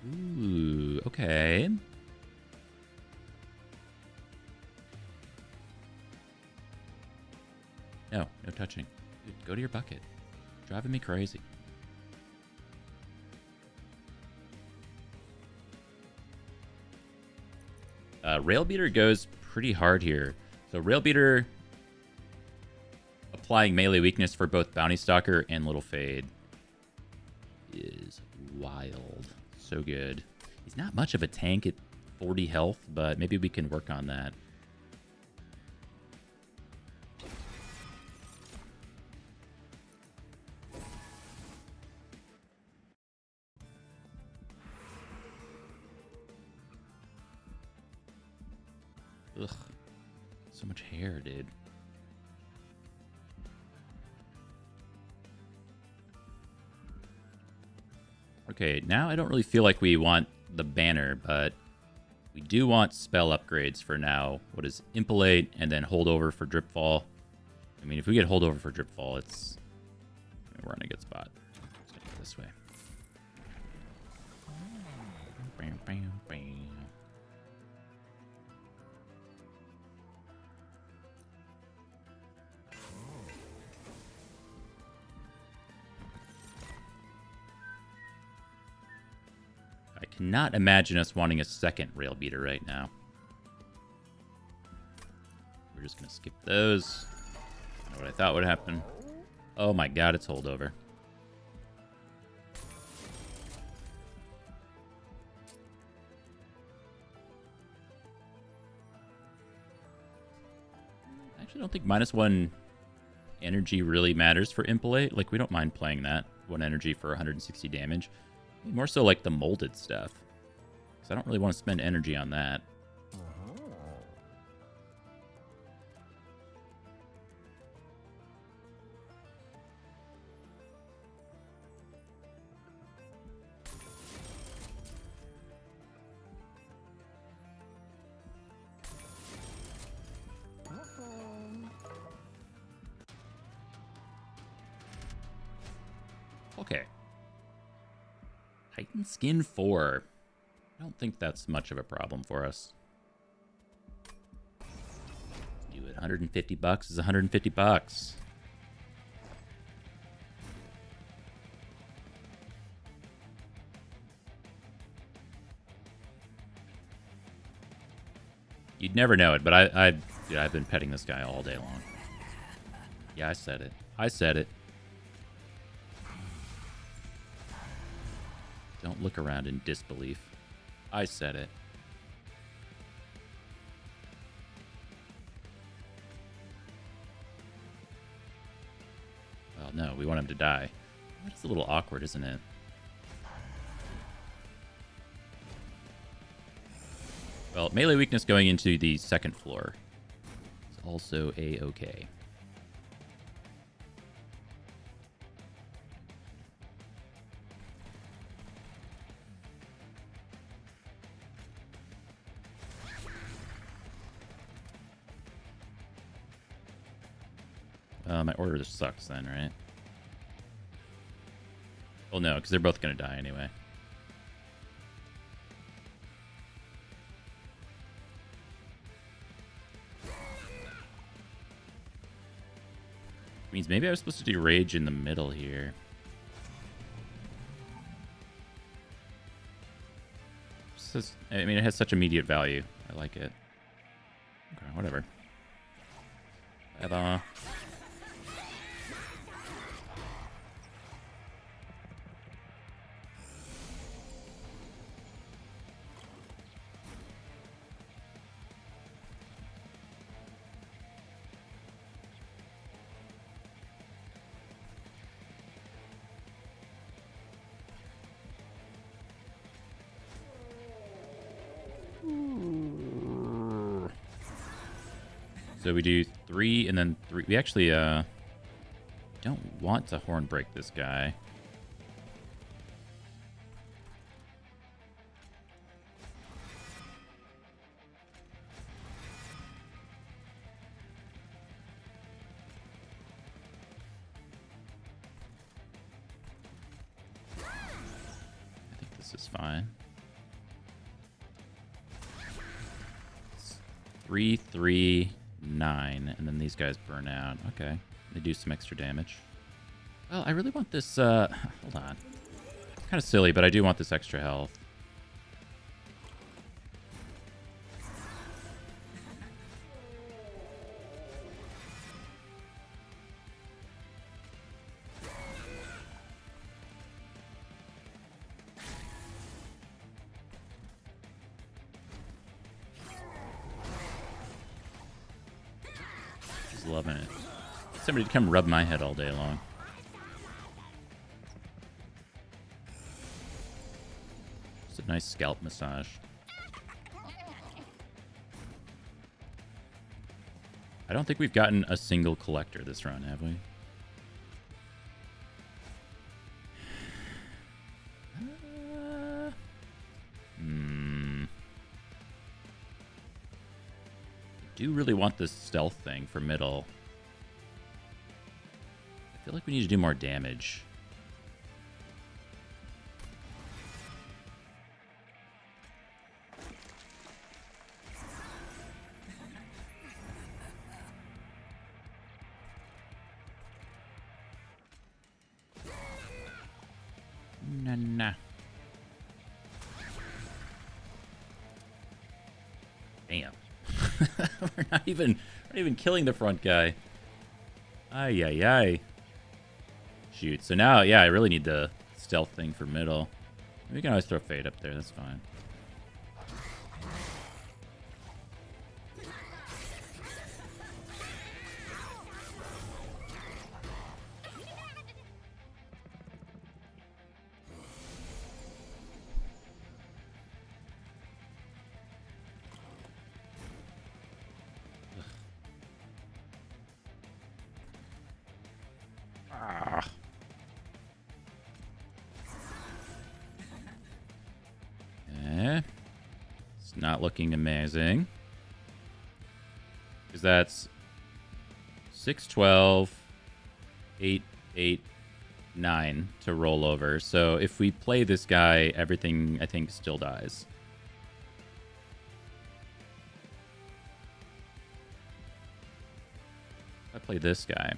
Ooh, okay. No touching. Dude, go to your bucket. Driving me crazy. Railbeater goes pretty hard here. So Railbeater applying melee weakness for both Bounty Stalker and Little Fade is wild. So good. He's not much of a tank at 40 health, but maybe we can work on that. Ugh. So much hair, dude. Okay, now I don't really feel like we want the banner, but we do want spell upgrades for now. What is Impalate and then Holdover for Dripfall? I mean, if we get Holdover for Dripfall, it's... I mean, we're in a good spot. Let's go this way. Bam, bam, bam. I cannot imagine us wanting a second Railbeater right now. We're just going to skip those. I know what I thought would happen. Oh my god, it's Holdover. Actually, I don't think -1 energy really matters for Impelate. Like, we don't mind playing that. 1 energy for 160 damage. More so like the molded stuff. Because I don't really want to spend energy on that. Okay. Titan Skin 4. I don't think that's much of a problem for us. Do it. $150 is $150. You'd never know it, but I've been petting this guy all day long. Yeah, I said it. I said it. Don't look around in disbelief. I said it. Well, no, we want him to die. That's a little awkward, isn't it? Well, melee weakness going into the second floor is also a-okay. My order just sucks then, right? Well, no, because they're both going to die anyway. Means maybe I was supposed to do Rage in the middle here. I mean, it has such immediate value. I like it. Okay, whatever. Bye-bye. So we do 3 and then 3. We actually don't want to horn break this guy. I think this is fine. 3, 3, 9, and then these guys burn out. Okay, they do some extra damage. Well, I really want this. Hold on. It's kind of silly, but I do want this extra health. Loving it. Somebody to come rub my head all day long. It's a nice scalp massage. I don't think we've gotten a single collector this run, have we? I do really want this stealth thing for middle. I feel like we need to do more damage. Nah. Damn. We're not even killing the front guy. Ay. Shoot. So now, yeah, I really need the stealth thing for middle. We can always throw Fade up there. That's fine. It's not looking amazing. Because that's 6, 12, 8, 8, 9 to roll over. So if we play this guy, everything, I think, still dies. If I play this guy,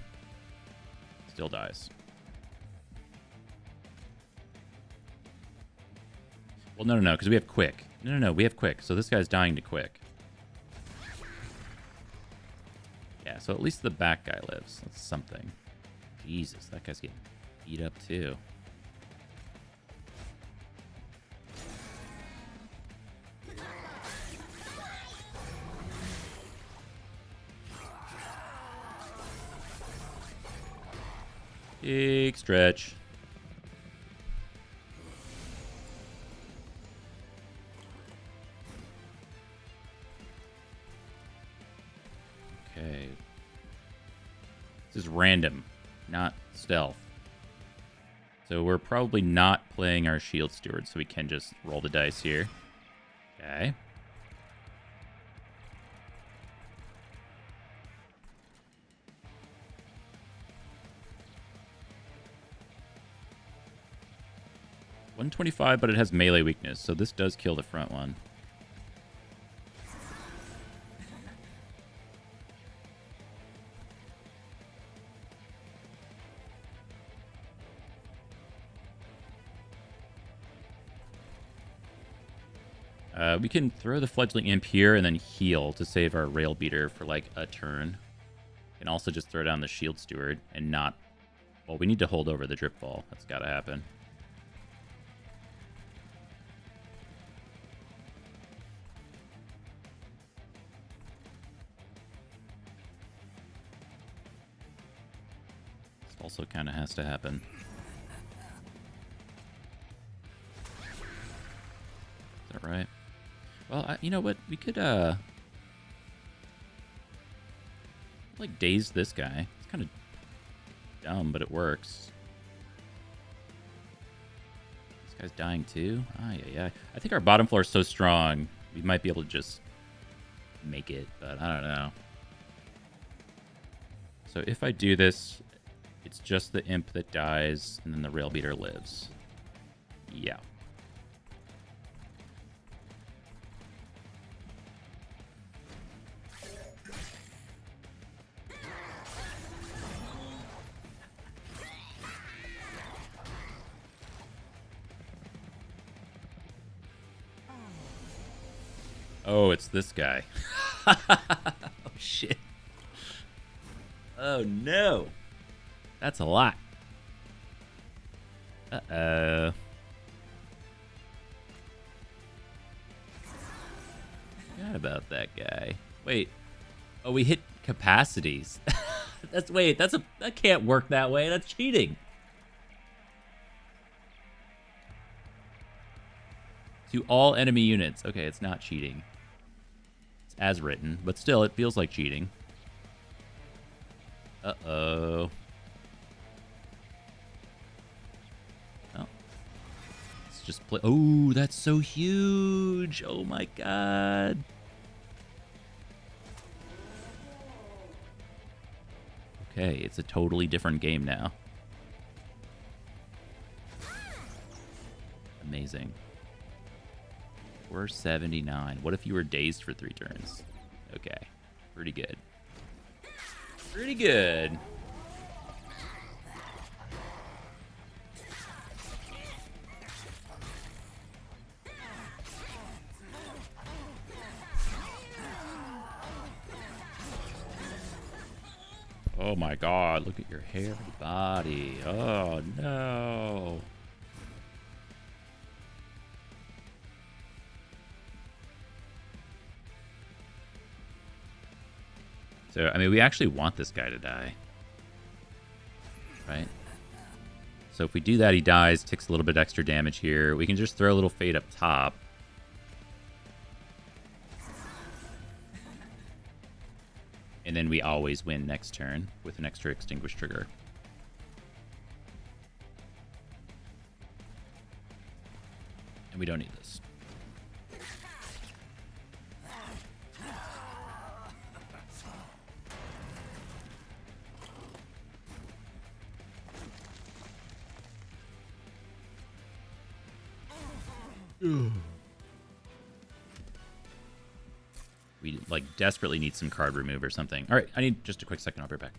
still dies. Well, no, because we have quick. No, we have quick. So this guy's dying to quick. Yeah, so at least the back guy lives. That's something. Jesus, that guy's getting beat up too. Big stretch. Okay. This is random, not stealth. So we're probably not playing our shield steward, so we can just roll the dice here. Okay. $125, but it has melee weakness, so this does kill the front one. We can throw the fledgling imp here and then heal to save our rail beater for like a turn. And also just throw down the shield steward and not... Well, we need to hold over the drip fall. That's got to happen. This also kind of has to happen. Is that right? Well, you know what? We could, like, daze this guy. It's kind of dumb, but it works. This guy's dying too? Yeah. I think our bottom floor is so strong, we might be able to just make it, but I don't know. So if I do this, it's just the imp that dies, and then the rail beater lives. Yeah. Oh, it's this guy. Oh, shit. Oh, no. That's a lot. Uh-oh. Forgot about that guy. Wait. Oh, we hit capacities. That can't work that way. That's cheating. To all enemy units. Okay, it's not cheating. It's as written, but still, it feels like cheating. Uh-oh. Oh. Let's just play. Oh, that's so huge. Oh, my God. Okay, it's a totally different game now. Amazing. 479. What if you were dazed for 3 turns? Okay. Pretty good. Pretty good. Oh my God, look at your hairy body. Oh no. So, I mean, we actually want this guy to die. Right? So if we do that, he dies, takes a little bit extra damage here. We can just throw a little fade up top. And then we always win next turn with an extra extinguish trigger. And we don't need this. We, like, desperately need some card remove or something. All right, I need just a quick second. I'll be right back.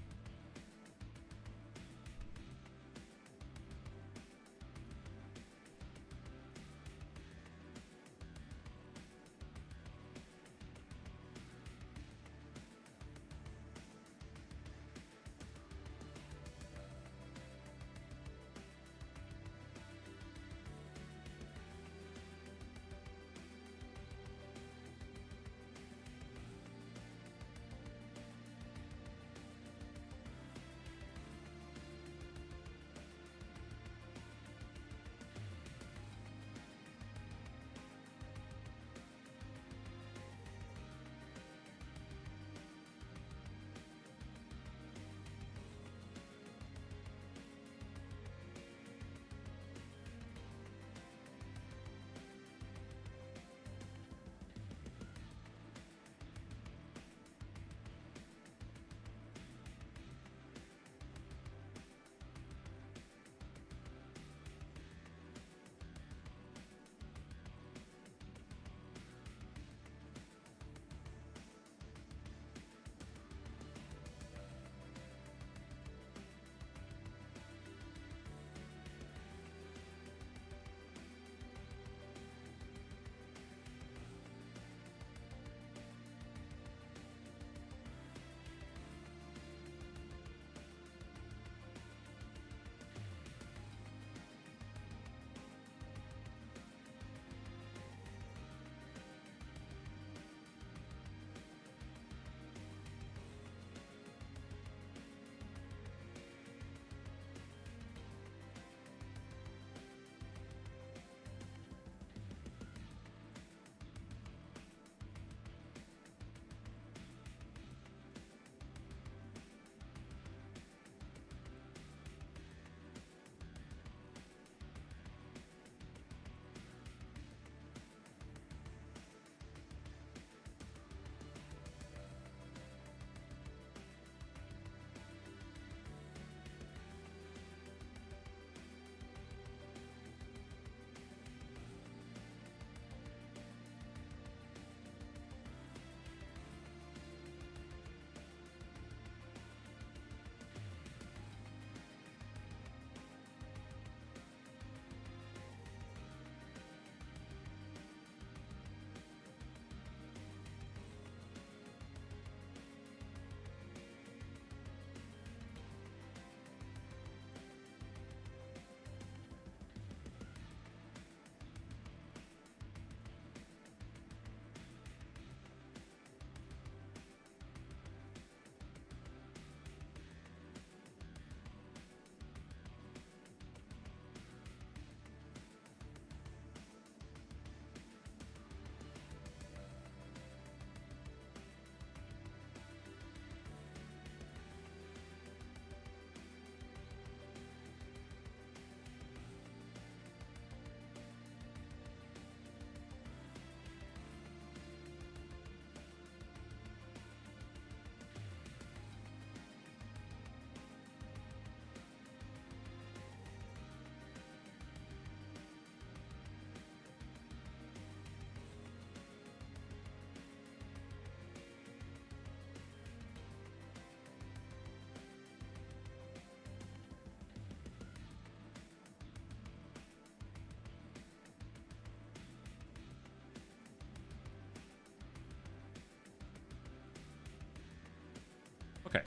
Okay.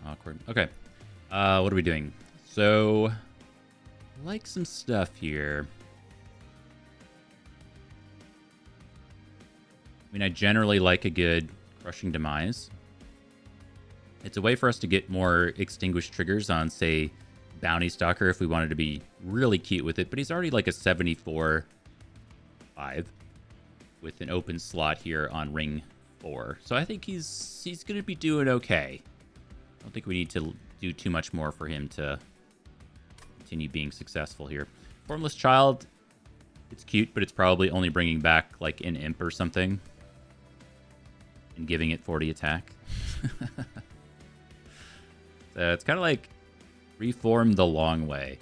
Awkward. Okay. What are we doing? So, like some stuff here. I mean, I generally like a good Crushing Demise. It's a way for us to get more extinguished triggers on, say, Bounty Stalker if we wanted to be really cute with it. But he's already like a 74-5 with an open slot here on Ring 4. So I think he's going to be doing okay. I don't think we need to do too much more for him to continue being successful here. Formless Child, it's cute, but it's probably only bringing back like an imp or something and giving it 40 attack. So it's kind of like Reform the long way.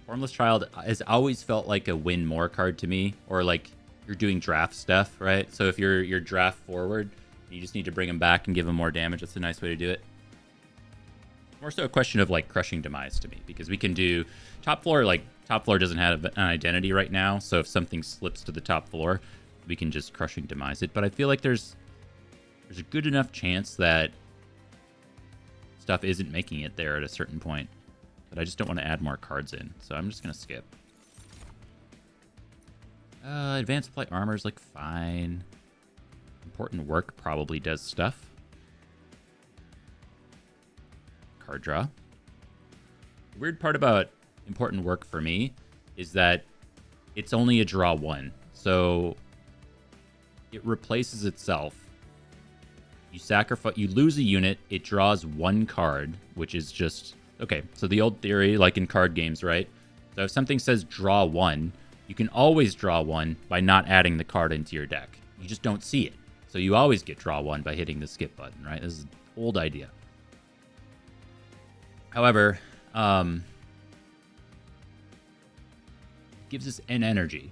Formless Child has always felt like a win more card to me, or like you're doing draft stuff, right? So if you're draft forward, you just need to bring him back and give him more damage. That's a nice way to do it. More so a question of like Crushing Demise to me, because we can do top floor. Like top floor doesn't have an identity right now, so if something slips to the top floor, we can just Crushing Demise it. But I feel like there's a good enough chance that stuff isn't making it there at a certain point, but I just don't want to add more cards in, so I'm just gonna skip. Advanced Apply Armor is like fine. Important Work probably does stuff. Card draw. The weird part about Important Work for me is that it's only a draw 1. So it replaces itself. You sacrifice, you lose a unit, it draws 1 card, which is just okay. So the old theory, like in card games, right? So if something says draw 1, you can always draw 1 by not adding the card into your deck. You just don't see it. So you always get draw 1 by hitting the skip button, right? This is an old idea. However, gives us an energy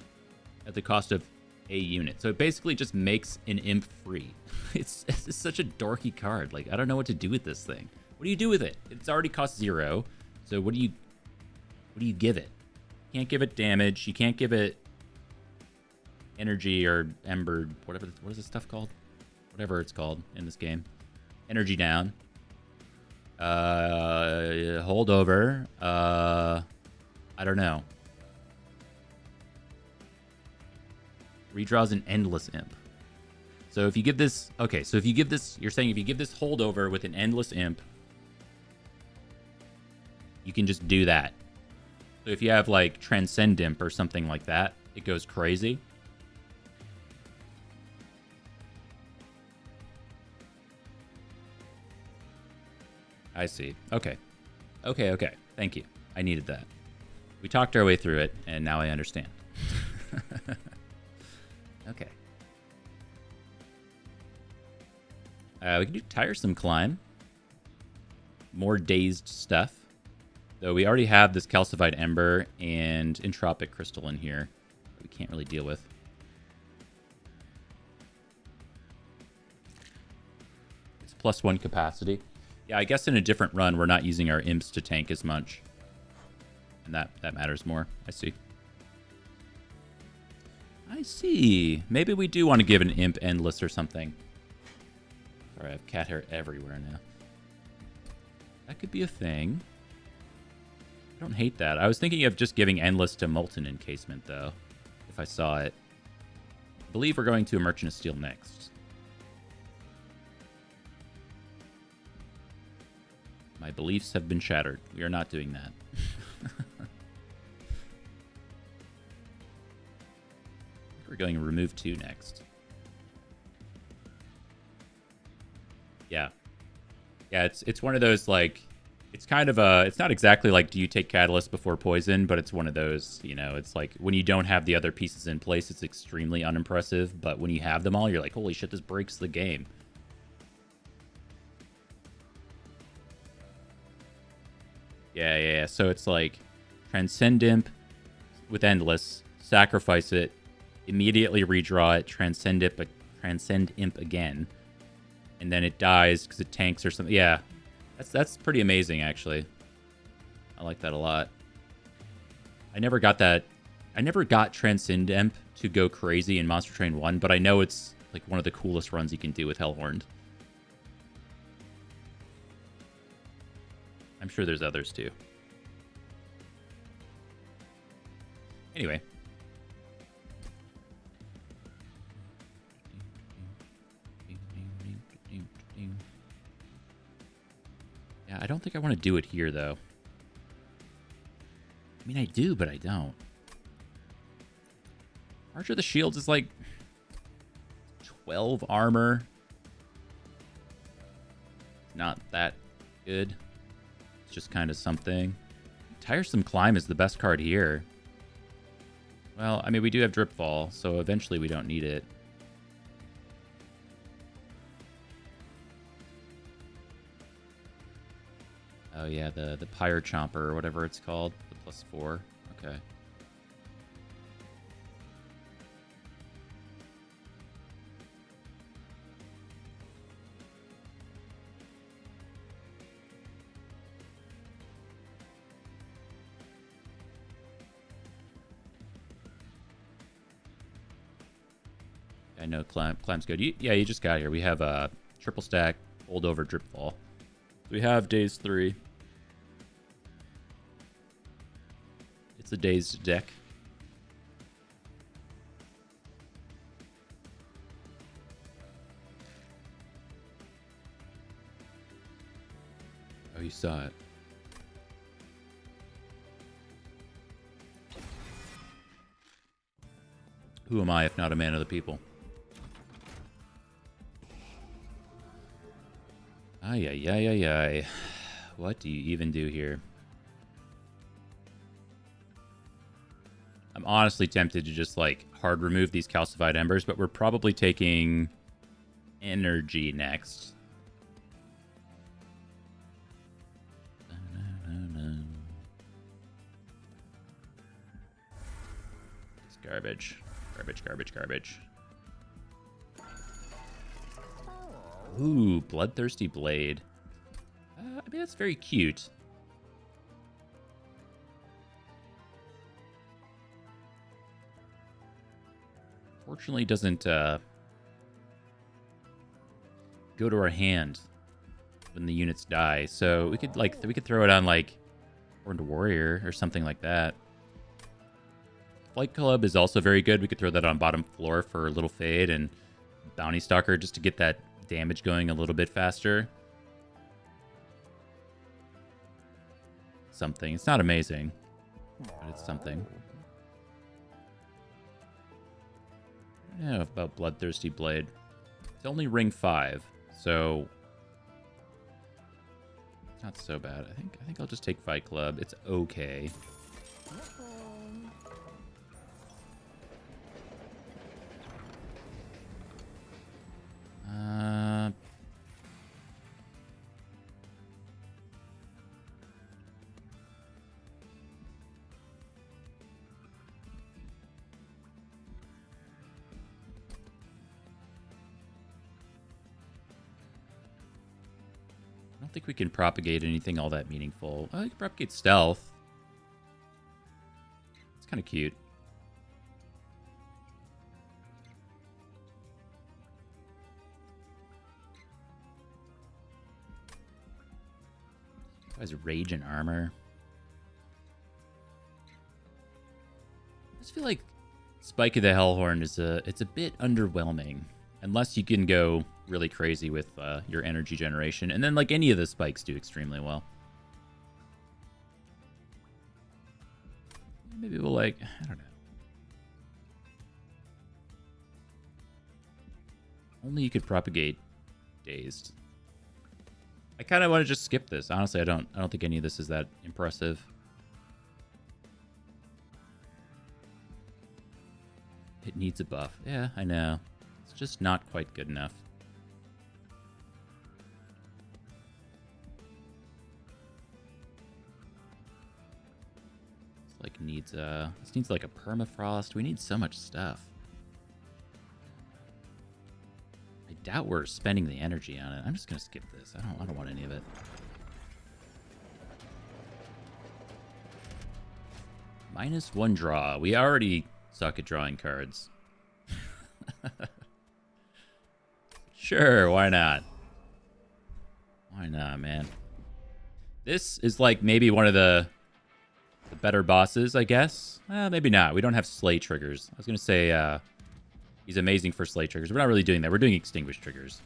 at the cost of a unit. So it basically just makes an imp free. It's such a dorky card. Like, I don't know what to do with this thing. What do you do with it? It's already cost 0. So what do you give it? You can't give it damage. You can't give it energy or ember, whatever. What is this stuff called? Whatever it's called in this game. Energy down. Hold over. I don't know. Redraws an endless imp. So if you give this, okay, so if you give this, you're saying if you give this holdover with an endless imp, you can just do that. So if you have like Transcend Imp or something like that, it goes crazy. I see. Okay. Okay. Thank you. I needed that. We talked our way through it, and now I understand. Okay. We can do Tiresome Climb. More dazed stuff. Though we already have this Calcified Ember and Entropic Crystal in here that we can't really deal with. It's +1 capacity. Yeah, I guess in a different run, we're not using our imps to tank as much. And that matters more. I see. I see. Maybe we do want to give an imp endless or something. Sorry, I have cat hair everywhere now. That could be a thing. I don't hate that. I was thinking of just giving endless to Molten Encasement, though, if I saw it. I believe we're going to a Merchant of Steel next. My beliefs have been shattered. We are not doing that. We're going to remove 2 next. Yeah. Yeah, it's one of those, like, it's kind of a, it's not exactly like, do you take Catalyst before Poison, but it's one of those, you know, it's like, when you don't have the other pieces in place, it's extremely unimpressive, but when you have them all, you're like, holy shit, this breaks the game. Yeah. So it's like, Transcend Imp with Endless, sacrifice it, immediately redraw it, Transcend Imp again, and then it dies because it tanks or something. Yeah, that's pretty amazing, actually. I like that a lot. I never got that. I never got Transcend Imp to go crazy in Monster Train 1, but I know it's like one of the coolest runs you can do with Hellhorned. I'm sure there's others too. Anyway. Yeah, I don't think I want to do it here, though. I mean, I do, but I don't. Archer of the Shields is like 12 armor. Not that good. It's just kind of something. Tiresome Climb is the best card here. Well, I mean, we do have Dripfall, so eventually we don't need it. Oh yeah, the Pyre Chomper or whatever it's called. The +4. Okay. I know Climb's good. Yeah, you just got here. We have a triple stack, holdover, Dripfall. We have days 3. It's a dazed deck. Oh, you saw it. Who am I if not a man of the people? Ay, ay, ay, ay, ay. What do you even do here? I'm honestly tempted to just, like, hard remove these calcified embers, but we're probably taking energy next. It's garbage. Garbage, garbage, garbage. Ooh, Bloodthirsty Blade. I mean, that's very cute. Fortunately, doesn't go to our hand when the units die. So we could throw it on like Horned Warrior or something like that. Flight Club is also very good. We could throw that on bottom floor for a little fade, and Bounty Stalker just to get that damage going a little bit faster. Something. It's not amazing, but it's something. Yeah, about Bloodthirsty Blade. It's only ring 5, so it's not so bad. I think I'll just take Fight Club. It's okay. I don't think we can propagate anything all that meaningful. I can propagate Stealth. It's kind of cute. Has Rage and Armor. I just feel like Spike of the Hellhorn is it's a bit underwhelming. Unless you can go really crazy with your energy generation. And then, like, any of the spikes do extremely well. Maybe we'll, like, I don't know. Only you could propagate Dazed. I kind of want to just skip this. Honestly, I don't think any of this is that impressive. It needs a buff. Yeah, I know. It's just not quite good enough. It's like needs this needs like a permafrost. We need so much stuff. I doubt we're spending the energy on it. I'm just gonna skip this. I don't want any of it. -1 draw. We already suck at drawing cards. Sure, why not? Why not, man? This is like maybe one of the better bosses, I guess. Maybe not. We don't have Slay triggers. I was gonna say he's amazing for Slay triggers. We're not really doing that. We're doing Extinguish triggers.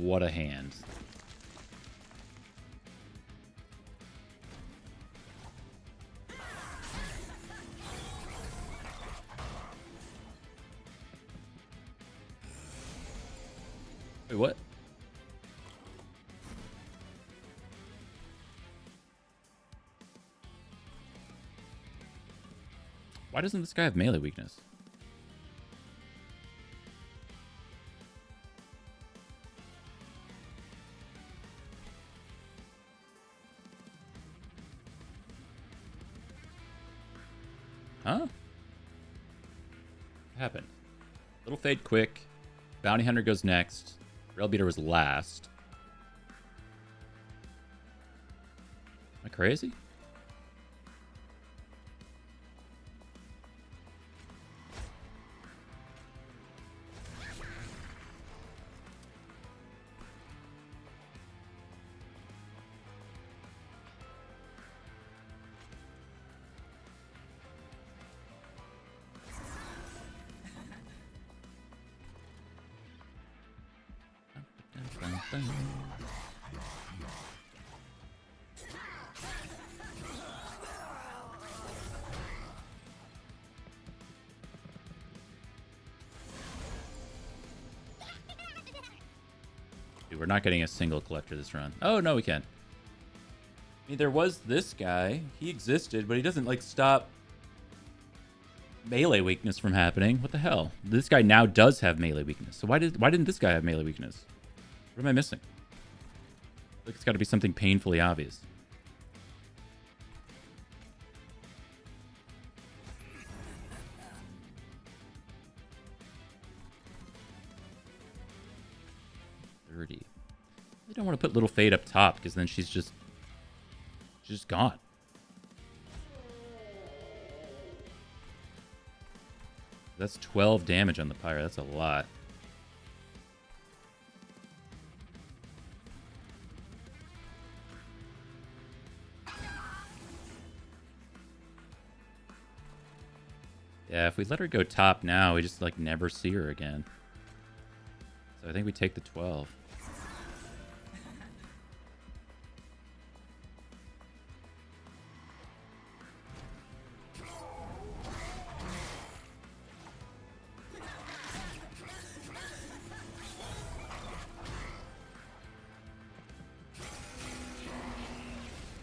What a hand. Wait, what? Why doesn't this guy have melee weakness? Huh? What happened? Little fade quick. Bounty Hunter goes next. Rail Beater was last. Am I crazy? Dude, we're not getting a single collector this run. Oh, no, we can. I mean, there was this guy. He existed, but he doesn't, like, stop melee weakness from happening. What the hell? This guy now does have melee weakness. So why didn't this guy have melee weakness? What am I missing? Like, it's got to be something painfully obvious. I don't want to put Little Fade up top because then she's just gone. That's 12 damage on the Pyre. That's a lot. Yeah, if we let her go top now, we just like never see her again. So I think we take the 12.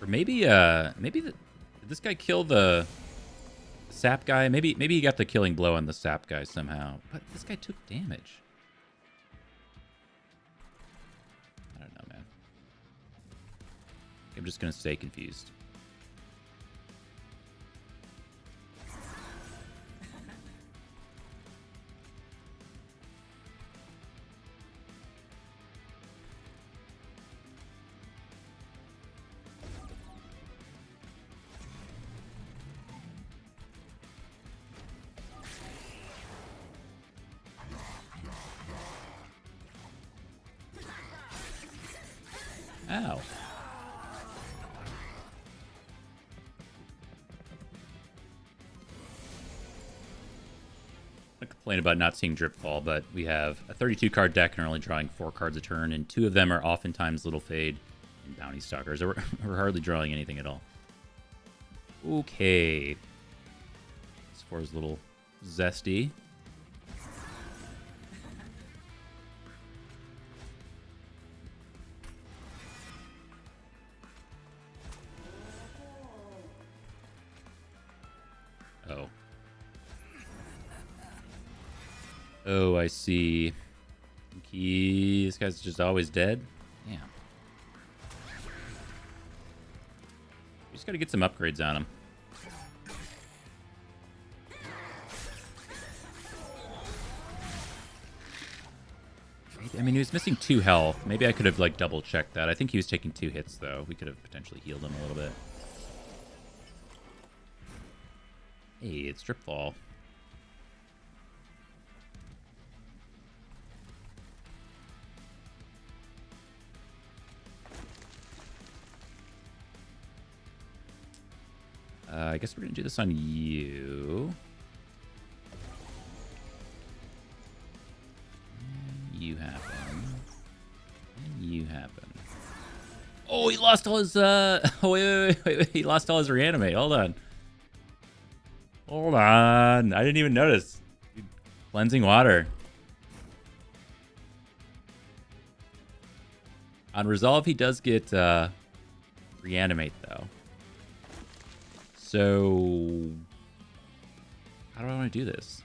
Or maybe did this guy kill the sap guy? Maybe he got the killing blow on the sap guy somehow. But this guy took damage. I don't know, man. I'm just gonna stay confused. Ow. I complain about not seeing Drip Fall, but we have a 32 card deck and are only drawing 4 cards a turn, and 2 of them are oftentimes Little Fade and Bounty Stalkers. So we're hardly drawing anything at all. Okay. This 4 is a little zesty. Oh. Oh, I see. This guy's just always dead? Damn. We just gotta get some upgrades on him. I mean, he was missing 2 health. Maybe I could have, like, double-checked that. I think he was taking 2 hits, though. We could have potentially healed him a little bit. Hey, it's Drip Fall. I guess we're going to do this on you. And you have him. Oh, he lost all his, oh, wait. He lost all his reanimate. Hold on. Hold on. I didn't even notice. Cleansing water. On resolve, he does get, reanimate, though. So, how do I want to do this?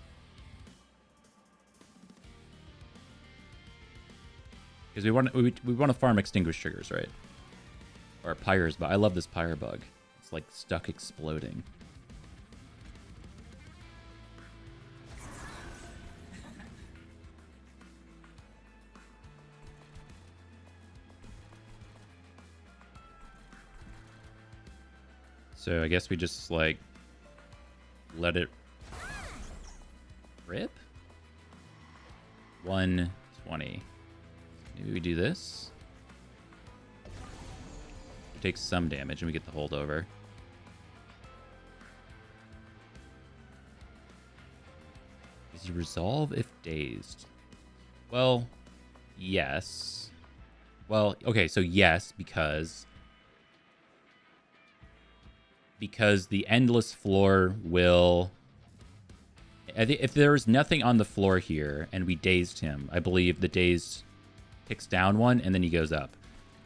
Because we want to farm extinguished triggers, right? Or pyres, but I love this pyre bug. It's like stuck exploding. So I guess we just like let it rip. 120. Maybe we do this. It takes some damage and we get the holdover. Does he resolve if dazed? Well, yes. Well, okay, so yes, because the endless floor will... If there was nothing on the floor here and we dazed him, I believe the daze ticks down one and then he goes up.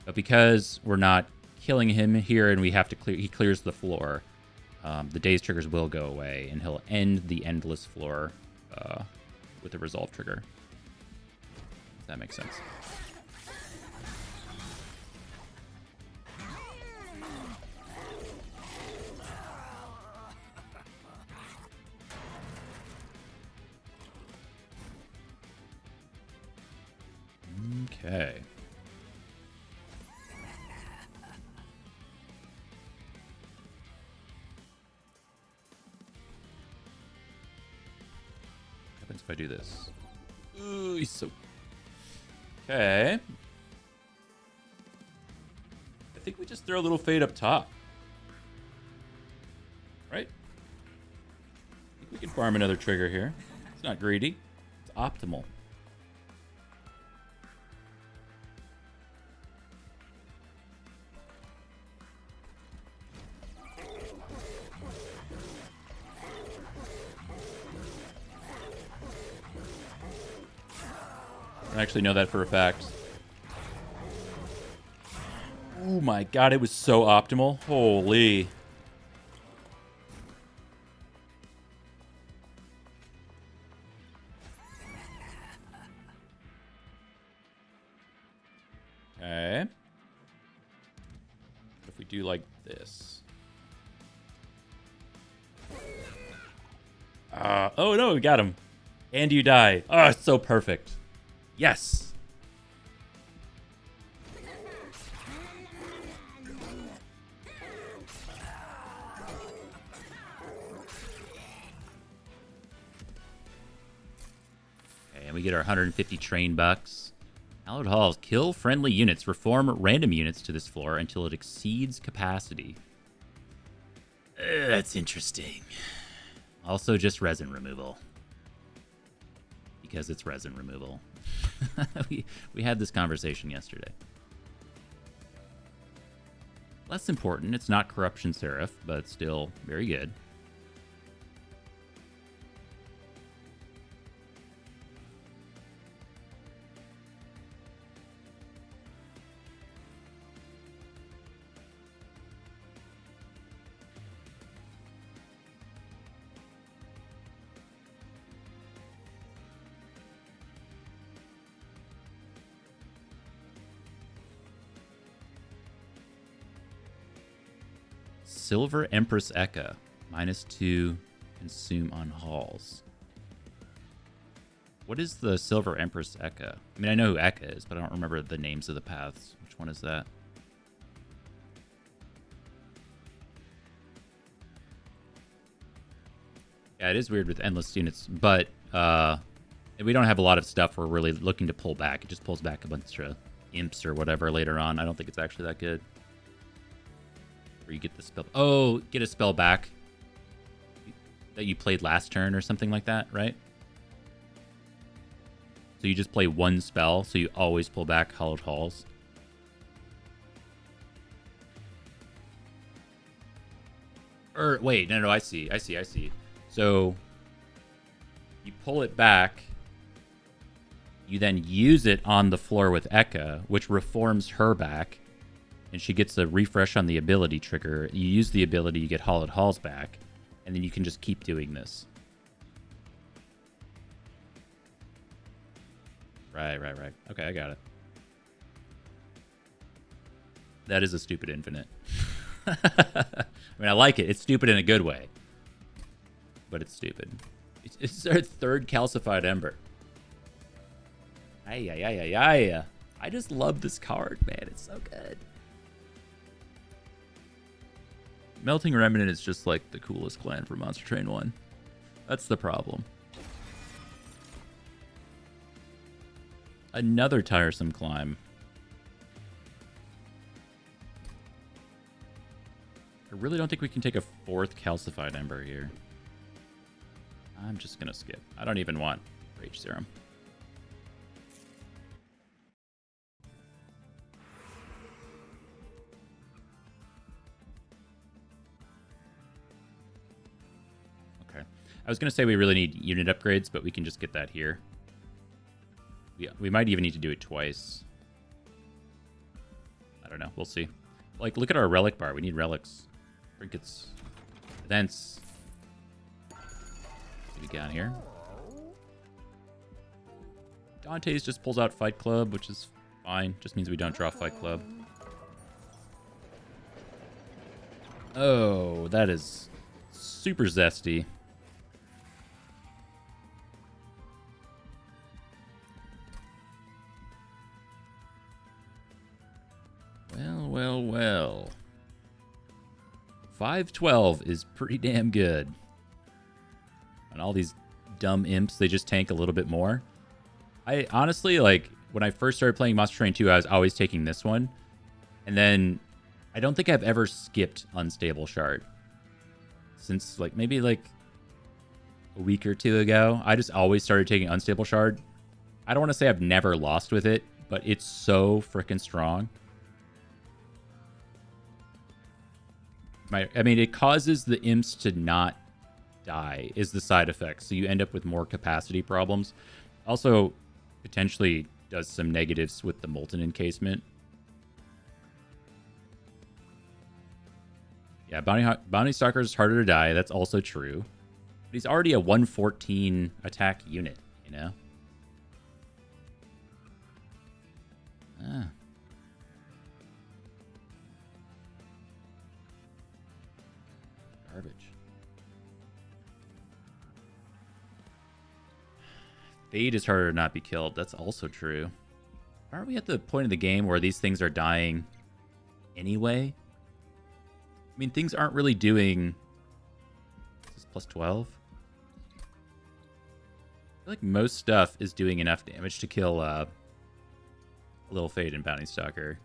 But because we're not killing him here and we have to clear, he clears the floor, the daze triggers will go away and he'll end the endless floor with the resolve trigger. If that makes sense. Okay. What happens if I do this? Ooh, he's so... Okay. I think we just throw a little fade up top. Right? I think we can farm another trigger here. It's not greedy. It's optimal. I actually know that for a fact. Oh my god, it was so optimal. Holy. Okay. What if we do like this? Oh no, we got him. And you die. Oh, it's so perfect. Yes. Okay, and we get our 150 train bucks. Hallowed Halls. Kill friendly units. Reform random units to this floor until it exceeds capacity. That's interesting. Also just resin removal. Because it's resin removal. we had this conversation yesterday. Less important. It's not Corruption Seraph, but still very good. Silver Empress Eka. -2 consume on halls. What is the Silver Empress Eka? I mean, I know who Eka is, but I don't remember the names of the paths. Which one is that? Yeah, it is weird with endless units, but we don't have a lot of stuff we're really looking to pull back. It just pulls back a bunch of imps or whatever later on. I don't think it's actually that good. Where you get the spell. Oh, get a spell back that you played last turn or something like that, right? So you just play one spell, so you always pull back Hallowed Halls. Or wait, no, I see. So you pull it back. You then use it on the floor with Eka, which reforms her back, and she gets a refresh on the ability trigger. You use the ability, you get Hollowed Halls back, and then you can just keep doing this. Right. Okay, I got it. That is a stupid infinite. I mean, I like it. It's stupid in a good way. But it's stupid. It's our third calcified ember. Ay. I just love this card, man. It's so good. Melting Remnant is just like the coolest clan for Monster Train 1. That's the problem. Another tiresome climb. I really don't think we can take a fourth calcified ember here. I'm just going to skip. I don't even want Rage Serum. Okay. I was going to say we really need unit upgrades, but we can just get that here. We might even need to do it twice. I don't know. We'll see. Like, look at our relic bar. We need relics. Trinkets. Events. What do we got here? Dante's just pulls out Fight Club, which is fine. Just means we don't draw Fight Club. Oh, that is super zesty. Well. 512 is pretty damn good. And all these dumb imps, they just tank a little bit more. I honestly, like, when I first started playing Monster Train 2, I was always taking this one. And then I don't think I've ever skipped Unstable Shard. Since, like, maybe, like, a week or two ago. I just always started taking Unstable Shard. I don't want to say I've never lost with it, but it's so freaking strong. I mean, it causes the imps to not die is the side effect. So you end up with more capacity problems. Also, potentially does some negatives with the Molten Encasement. Yeah, Bounty Stalker is harder to die. That's also true. But he's already a 114 attack unit, you know? Garbage. Fade is harder to not be killed. That's also true. Aren't we at the point of the game where these things are dying anyway? I mean, things aren't really doing... Is this plus 12? I feel like most stuff is doing enough damage to kill Little Fade and Bounty Stalker.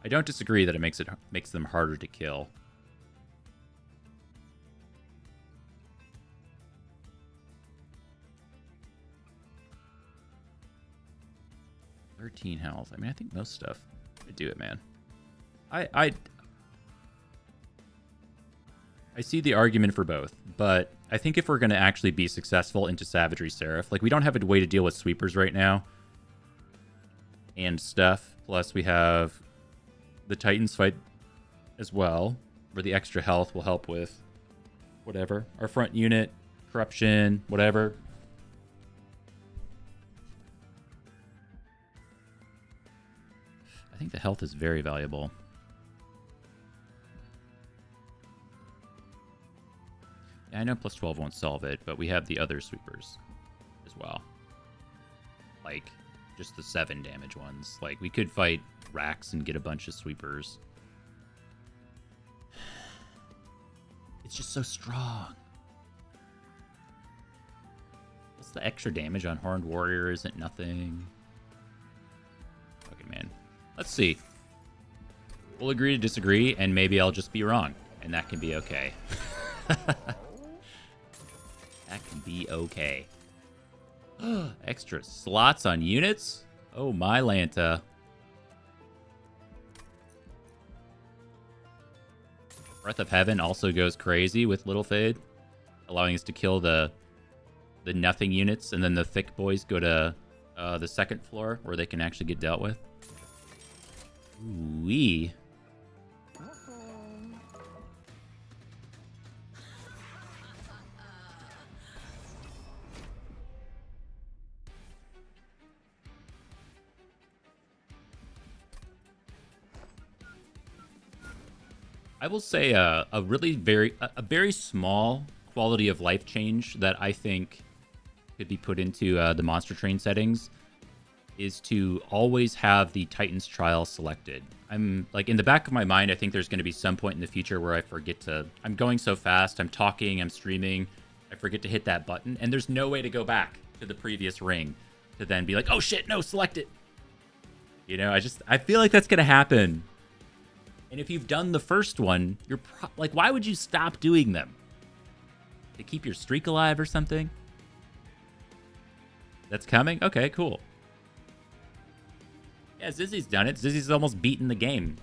I don't disagree that it makes them harder to kill. $13 health. I mean, I think most stuff would do it, man. I see the argument for both, but I think if we're going to actually be successful into Savagery Seraph, like, we don't have a way to deal with sweepers right now and stuff. Plus, we have the Titans fight as well, where the extra health will help with whatever. Our front unit, corruption, whatever. I think the health is very valuable. Yeah, I know plus 12 won't solve it, but we have the other sweepers as well. Like, just the 7 damage ones. Like, we could fight Rax and get a bunch of sweepers. It's just so strong. What's the extra damage on Horned Warrior? Isn't nothing. Okay, man. Let's see. We'll agree to disagree, and maybe I'll just be wrong. And that can be okay. That can be okay. Extra slots on units? Oh, my Lanta. Breath of Heaven also goes crazy with Little Fade, allowing us to kill the nothing units, and then the thick boys go to the second floor where they can actually get dealt with. Ooh-wee. I will say a really very small quality of life change that I think could be put into the monster train settings is to always have the Titan's Trial selected. I'm like in the back of my mind, I think there's going to be some point in the future where I forget to. I'm going so fast, I'm talking, I'm streaming, I forget to hit that button, and there's no way to go back to the previous ring to then be like, oh shit, no, select it. You know, I feel like that's going to happen. And if you've done the first one, you're like, why would you stop doing them? To keep your streak alive or something? That's coming? Okay, cool. Yeah, Zizzy's done it. Zizzy's almost beaten the game.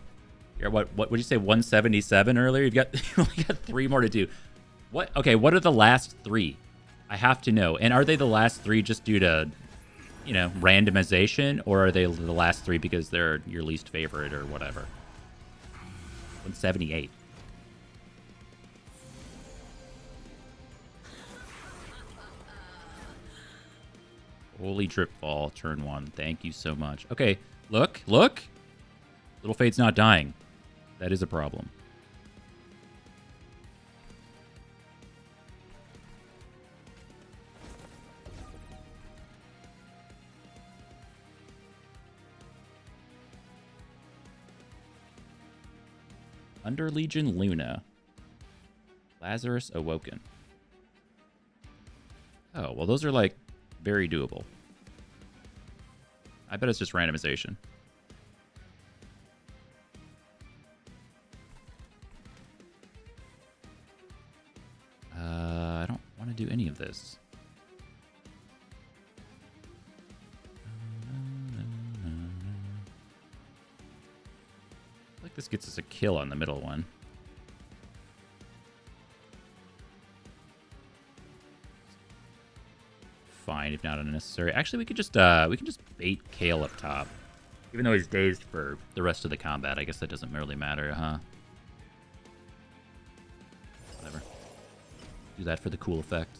You're what would you say, 177 earlier? You only got 3 more to do. What? Okay, what are the last 3? I have to know. And are they the last 3 just due to, you know, randomization? Or are they the last 3 because they're your least favorite or whatever? 178. Holy Drip Fall, turn 1. Thank you so much. Okay, look. Little Fade's not dying. That is a problem. Under Legion Luna. Lazarus Awoken. Oh, well, those are, like, very doable. I bet it's just randomization. I don't want to do any of this. I like this gets us a kill on the middle one. Fine, if not unnecessary. Actually, we could just bait Kale up top. Even though he's dazed for the rest of the combat, I guess that doesn't really matter, huh? Whatever. Do that for the cool effect.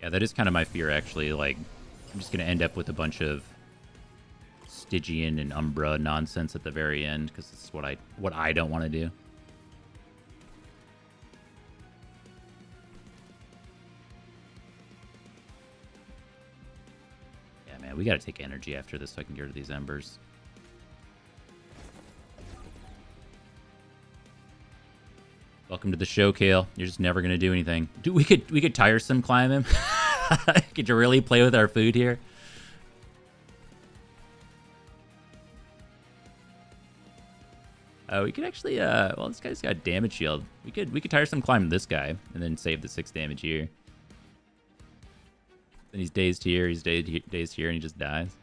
Yeah, that is kind of my fear, actually. Like, I'm just going to end up with a bunch of Stygian and Umbra nonsense at the very end, because it's what I don't want to do. Yeah, man, we got to take energy after this so I can get rid of these embers. Welcome to the show, Kale. You're just never gonna do anything. Dude, we could tiresome climb him. Could you really play with our food here? We could actually well, this guy's got damage shield. We could tiresome climb this guy and then save the 6 damage here. Then he's dazed here, he's dazed here, and he just dies.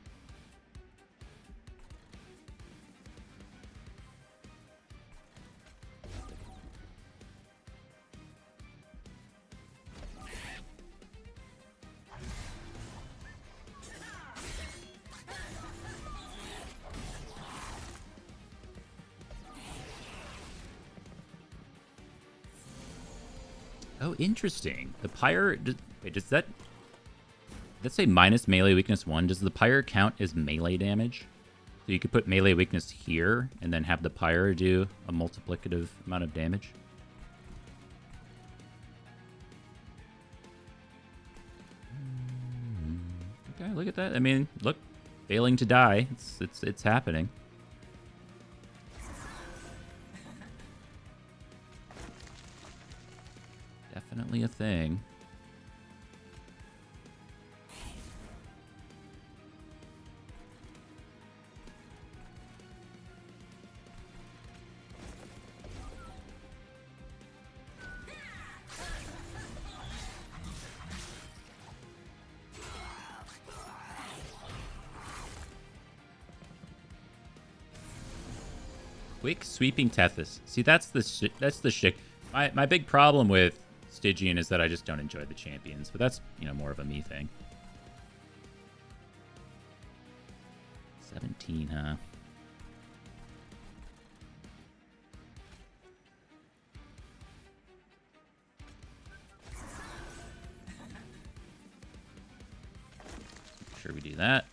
Oh, interesting. The Pyre... Wait, does that... Let's say minus melee weakness 1. Does the Pyre count as melee damage? So you could put melee weakness here, and then have the Pyre do a multiplicative amount of damage? Okay, look at that. I mean, look. Failing to die. It's happening. Definitely a thing. Quick sweeping Tethys. See, that's the shit. My big problem with Stygian is that I just don't enjoy the champions, but that's, you know, more of a me thing. 17, huh? Sure we do that.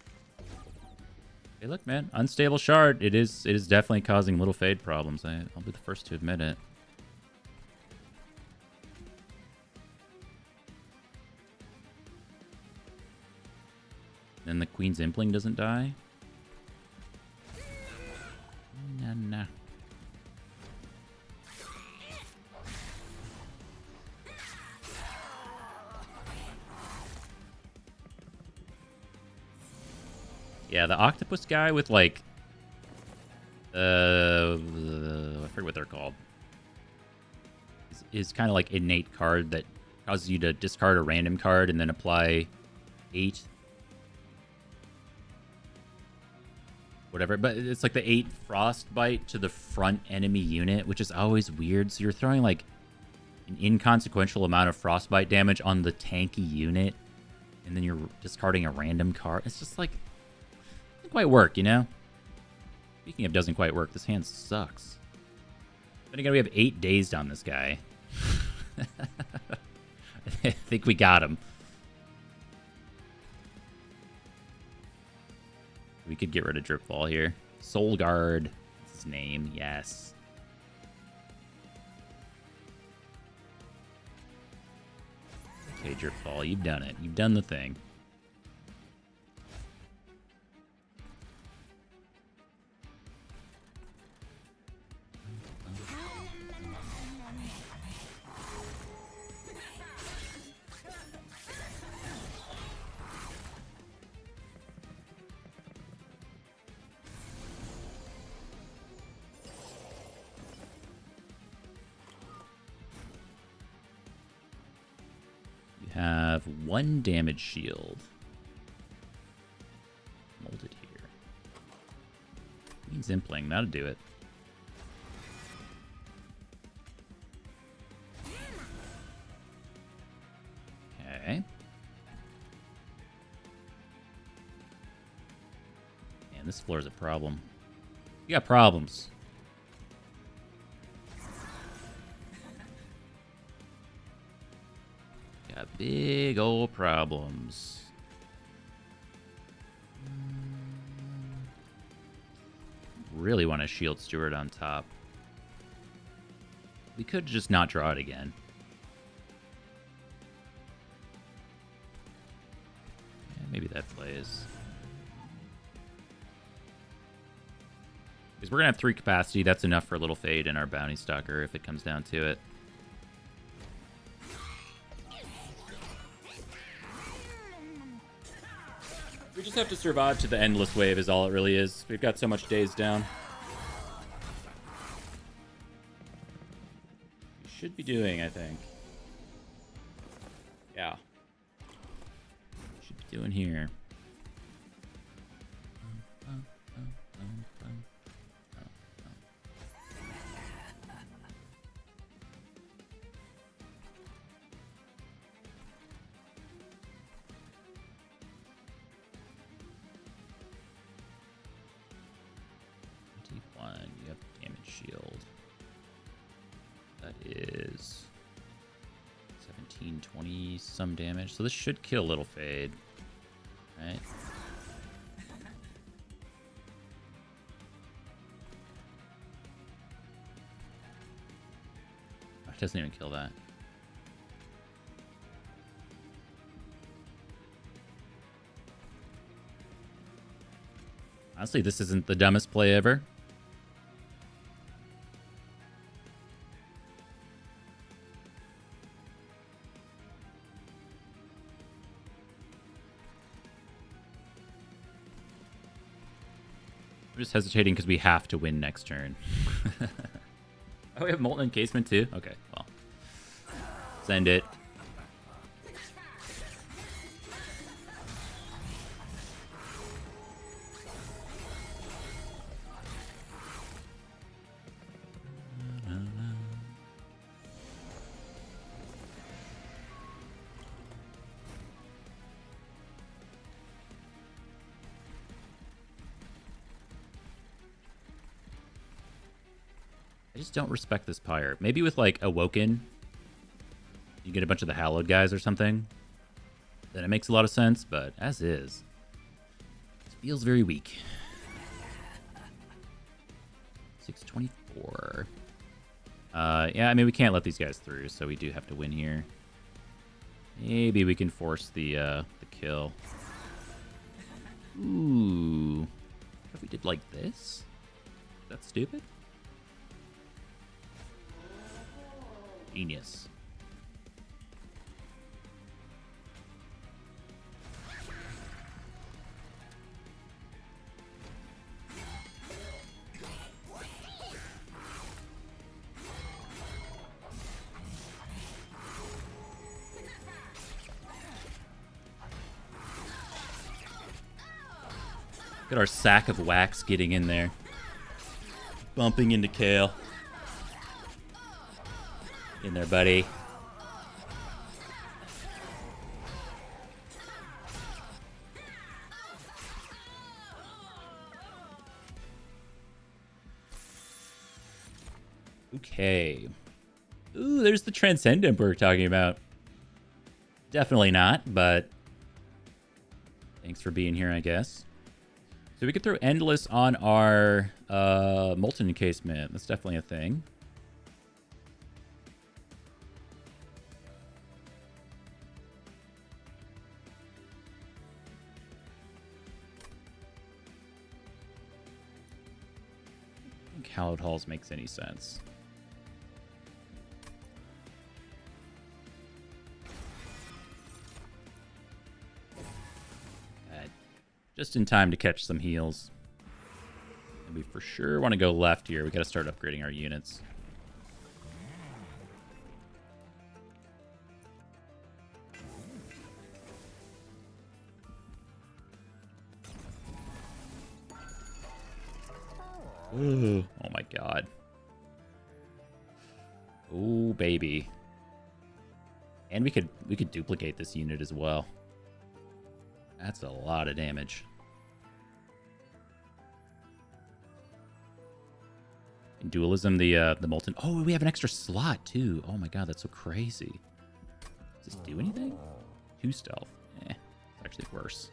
Hey, look, man, unstable shard. It is definitely causing little fade problems. I'll be the first to admit it. Then the Queen's Impling doesn't die. Nah. Yeah, the octopus guy with like, I forget what they're called. Is kind of like innate card that causes you to discard a random card and then apply 8. Whatever, but it's like the 8 frostbite to the front enemy unit, which is always weird. So you're throwing like an inconsequential amount of frostbite damage on the tanky unit, and then you're discarding a random card. It's just like, it doesn't quite work, you know? Speaking of doesn't quite work, this hand sucks. Then again, we have 8 dazed on this guy. I think we got him. We could get rid of Dripfall here. Soul Guard. That's his name. Yes. Okay, Dripfall. You've done it. You've done the thing. Have 1 damage shield. Molded here. Queen's Impling, that'll do it. Okay. Man, this floor is a problem. You got problems. Got big old problems. Really want a Shield Steward on top. We could just not draw it again. Yeah, maybe that plays. Because we're going to have 3 capacity. That's enough for a little fade in our Bounty Stalker if it comes down to it. We just have to survive to the endless wave is all it really is. We've got so much days down. We should be doing, I think. Yeah. Should be doing here. You have damage shield. That is 17, 20 some damage. So this should kill Little Fade, right? Oh, it doesn't even kill that. Honestly, this isn't the dumbest play ever. I'm just hesitating because we have to win next turn. Oh, we have Molten Encasement too? Okay, well. Send it. I just don't respect this Pyre. Maybe with, like, Awoken, you get a bunch of the Hallowed guys or something, then it makes a lot of sense, but as is, it feels very weak. 624. Yeah, I mean, we can't let these guys through, so we do have to win here. Maybe we can force the kill. Ooh. What if we did like this? Is that stupid? Genius. Look at our sack of wax getting in there. Bumping into Kale. In there, buddy. Okay. Ooh, there's the Transcendent we were talking about. Definitely not, but thanks for being here, I guess. So we could throw Endless on our Molten Encasement. That's definitely a thing. I don't think Hallowed Halls makes any sense. Just in time to catch some heals. And we for sure want to go left here. We got to start upgrading our units. Ooh, oh my god. Oh baby. And we could duplicate this unit as well. That's a lot of damage. In Dualism, the Molten... Oh, we have an extra slot, too. Oh my god, that's so crazy. Does this do anything? 2 stealth. It's actually worse.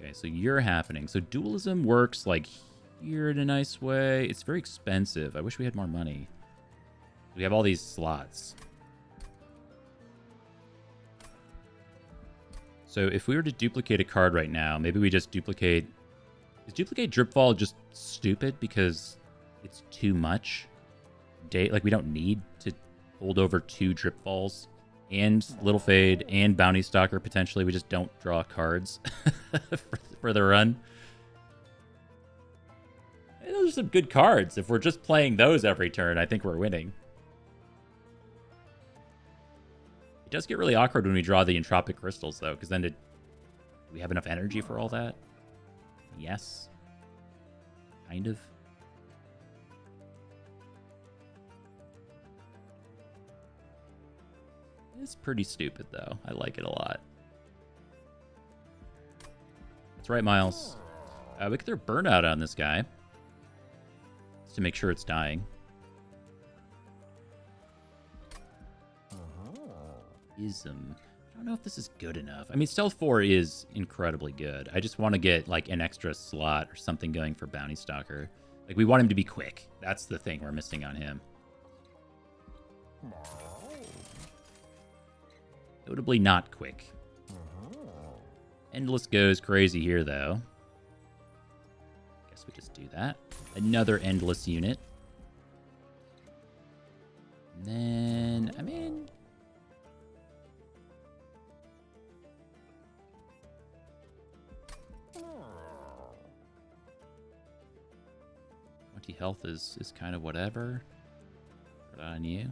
Okay, so you're happening. So Dualism works, like, here in a nice way. It's very expensive. I wish we had more money. We have all these slots. So if we were to duplicate a card right now, maybe we just duplicate... Is duplicate Dripfall just stupid because it's too much? Like, we don't need to hold over 2 Dripfalls and Little Fade and Bounty Stalker, potentially. We just don't draw cards for the run. And those are some good cards. If we're just playing those every turn, I think we're winning. It does get really awkward when we draw the Entropic Crystals, though, because then do we have enough energy for all that? Yes. Kind of. It's pretty stupid, though. I like it a lot. That's right, Miles. We could throw Burnout on this guy. Just to make sure it's dying. Ism. I don't know if this is good enough. I mean, Stealth 4 is incredibly good. I just want to get, like, an extra slot or something going for Bounty Stalker. Like, we want him to be quick. That's the thing we're missing on him. Notably not quick. Endless goes crazy here, though. Guess we just do that. Another Endless unit. And then, I mean... health is kind of whatever. Put on you.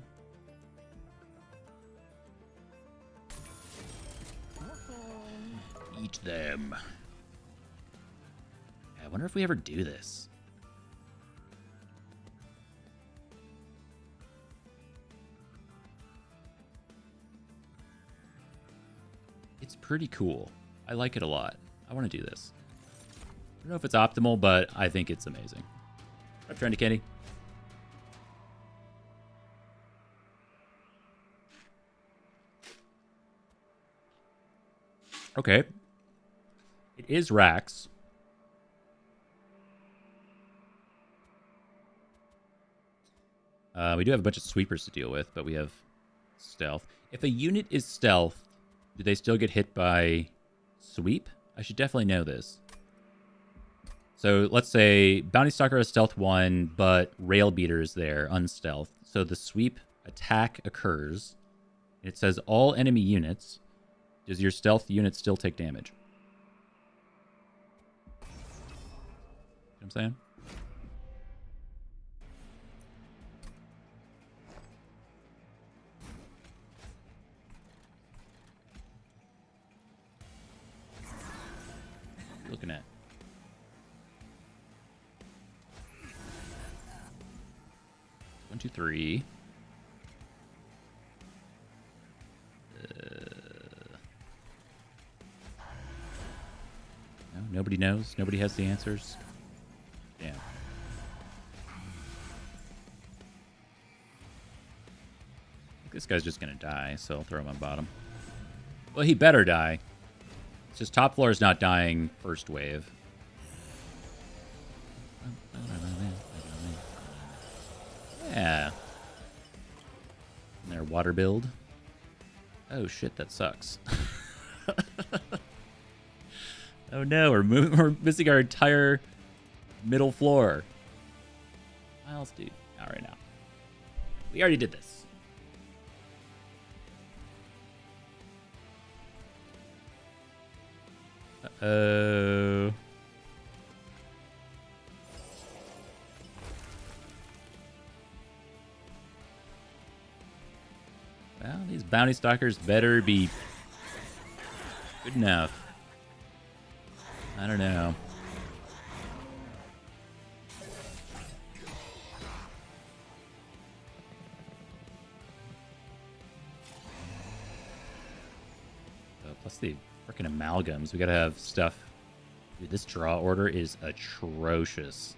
Eat them. I wonder if we ever do this. It's pretty cool. I like it a lot. I want to do this. don't know if it's optimal, but I think it's amazing. I'm trying to Kenny. Okay. It is Rax. We do have a bunch of sweepers to deal with, but we have stealth. If a unit is stealth, do they still get hit by sweep? I should definitely know this. So let's say Bounty Stalker is stealth 1, but Rail Beater is there, unstealth. So the sweep attack occurs. It says all enemy units. Does your stealth unit still take damage? You know what I'm saying? What are you looking at? One, two, three. No, nobody knows. Nobody has the answers. Damn. This guy's just gonna die, so I'll throw him on bottom. Well, he better die. It's just top floor is not dying first wave. Yeah. And their water build. Oh shit, that sucks. Oh no, we're missing our entire middle floor. Miles, dude. All right now. We already did this. Uh-oh. Well, these bounty stalkers better be good enough. I don't know. Plus the freaking amalgams. We gotta have stuff. Dude, this draw order is atrocious.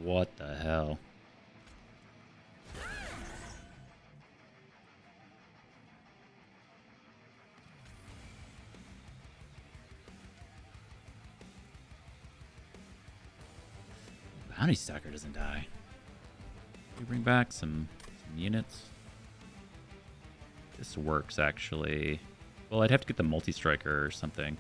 What the hell? Bounty Stalker doesn't die. Can we bring back some units? This works, actually. Well, I'd have to get the multi-striker or something.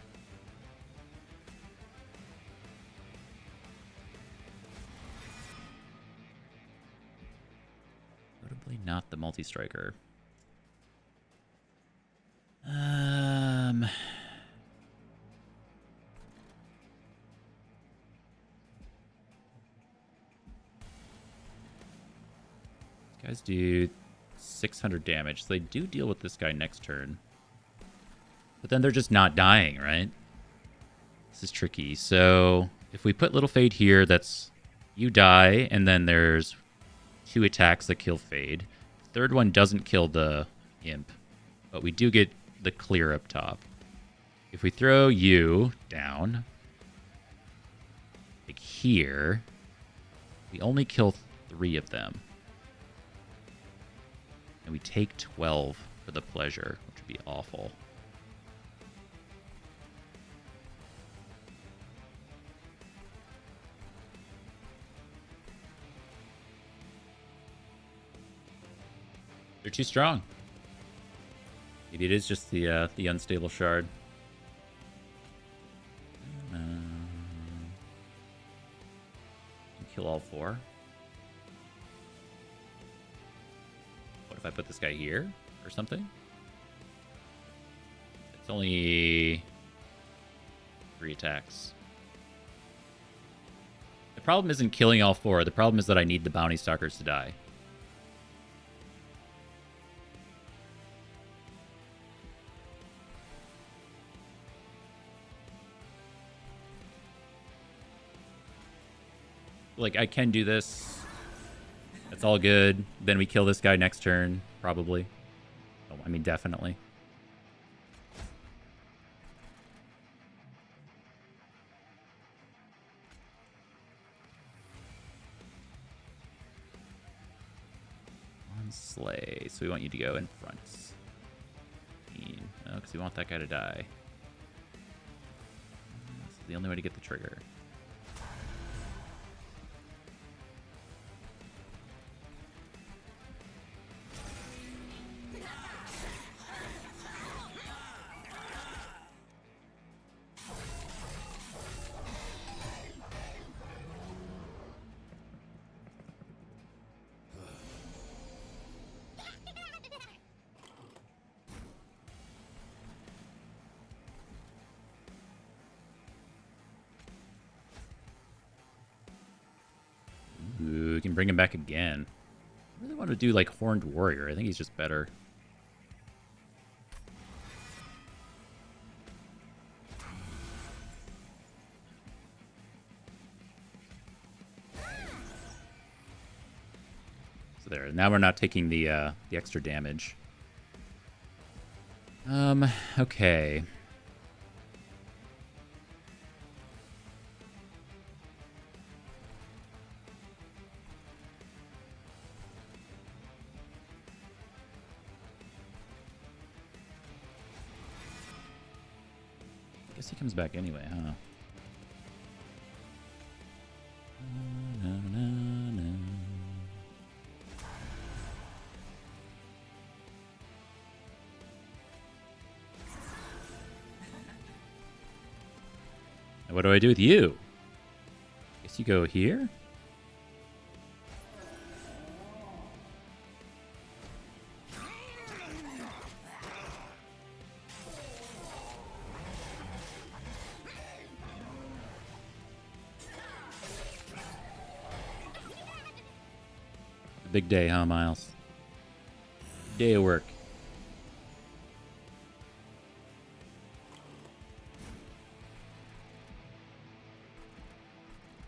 Notably not the multi-striker. Guys do 600 damage, so they do deal with this guy next turn. But then they're just not dying, right? This is tricky. So if we put Little Fade here, that's you die, and then there's 2 attacks that kill Fade. The third one doesn't kill the Imp, but we do get the clear up top. If we throw you down, like here, we only kill 3 of them. And we take 12 for the pleasure, which would be awful. They're too strong. Maybe it is just the unstable shard. Kill all 4. What if I put this guy here or something? It's only 3 attacks. The problem isn't killing all 4. The problem is that I need the bounty stalkers to die. Like, I can do this. That's all good. Then we kill this guy next turn, probably. Oh, I mean, definitely. Slay. So we want you to go in front. No, because we want that guy to die. This is the only way to get the trigger. Ooh, we can bring him back again. I really want to do like Horned Warrior. I think he's just better. So there. Now we're not taking the extra damage. Okay. Guess he comes back anyway, huh? Now what do I do with you? Guess you go here? Big day, huh, Miles? Day of work.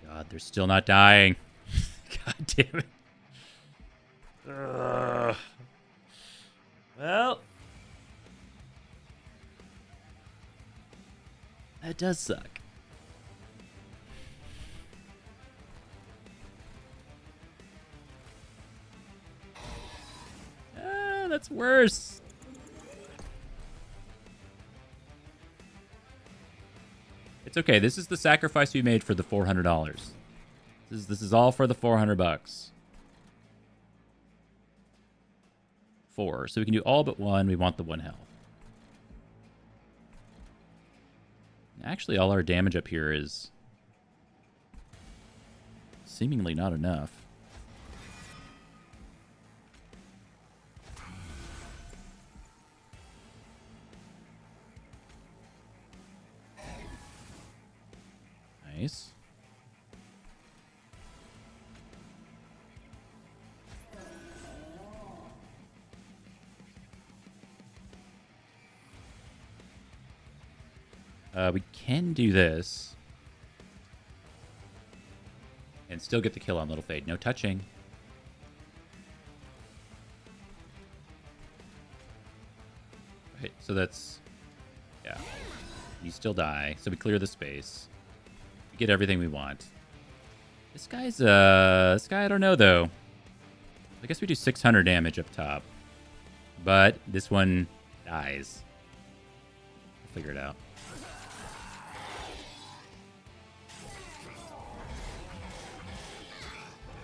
God, they're still not dying. God damn it. Well, that does suck. That's worse. It's okay. This is the sacrifice we made for the $400. This is all for the $400. 4. So we can do all but 1. We want the 1 health. Actually, all our damage up here is seemingly not enough. Nice. We can do this and still get the kill on Little Fade. No touching. Right, so that's... yeah. You still die, so we clear the space. We get everything we want. This guy's, this guy, I don't know, though. I guess we do 600 damage up top. But this one dies. I'll figure it out.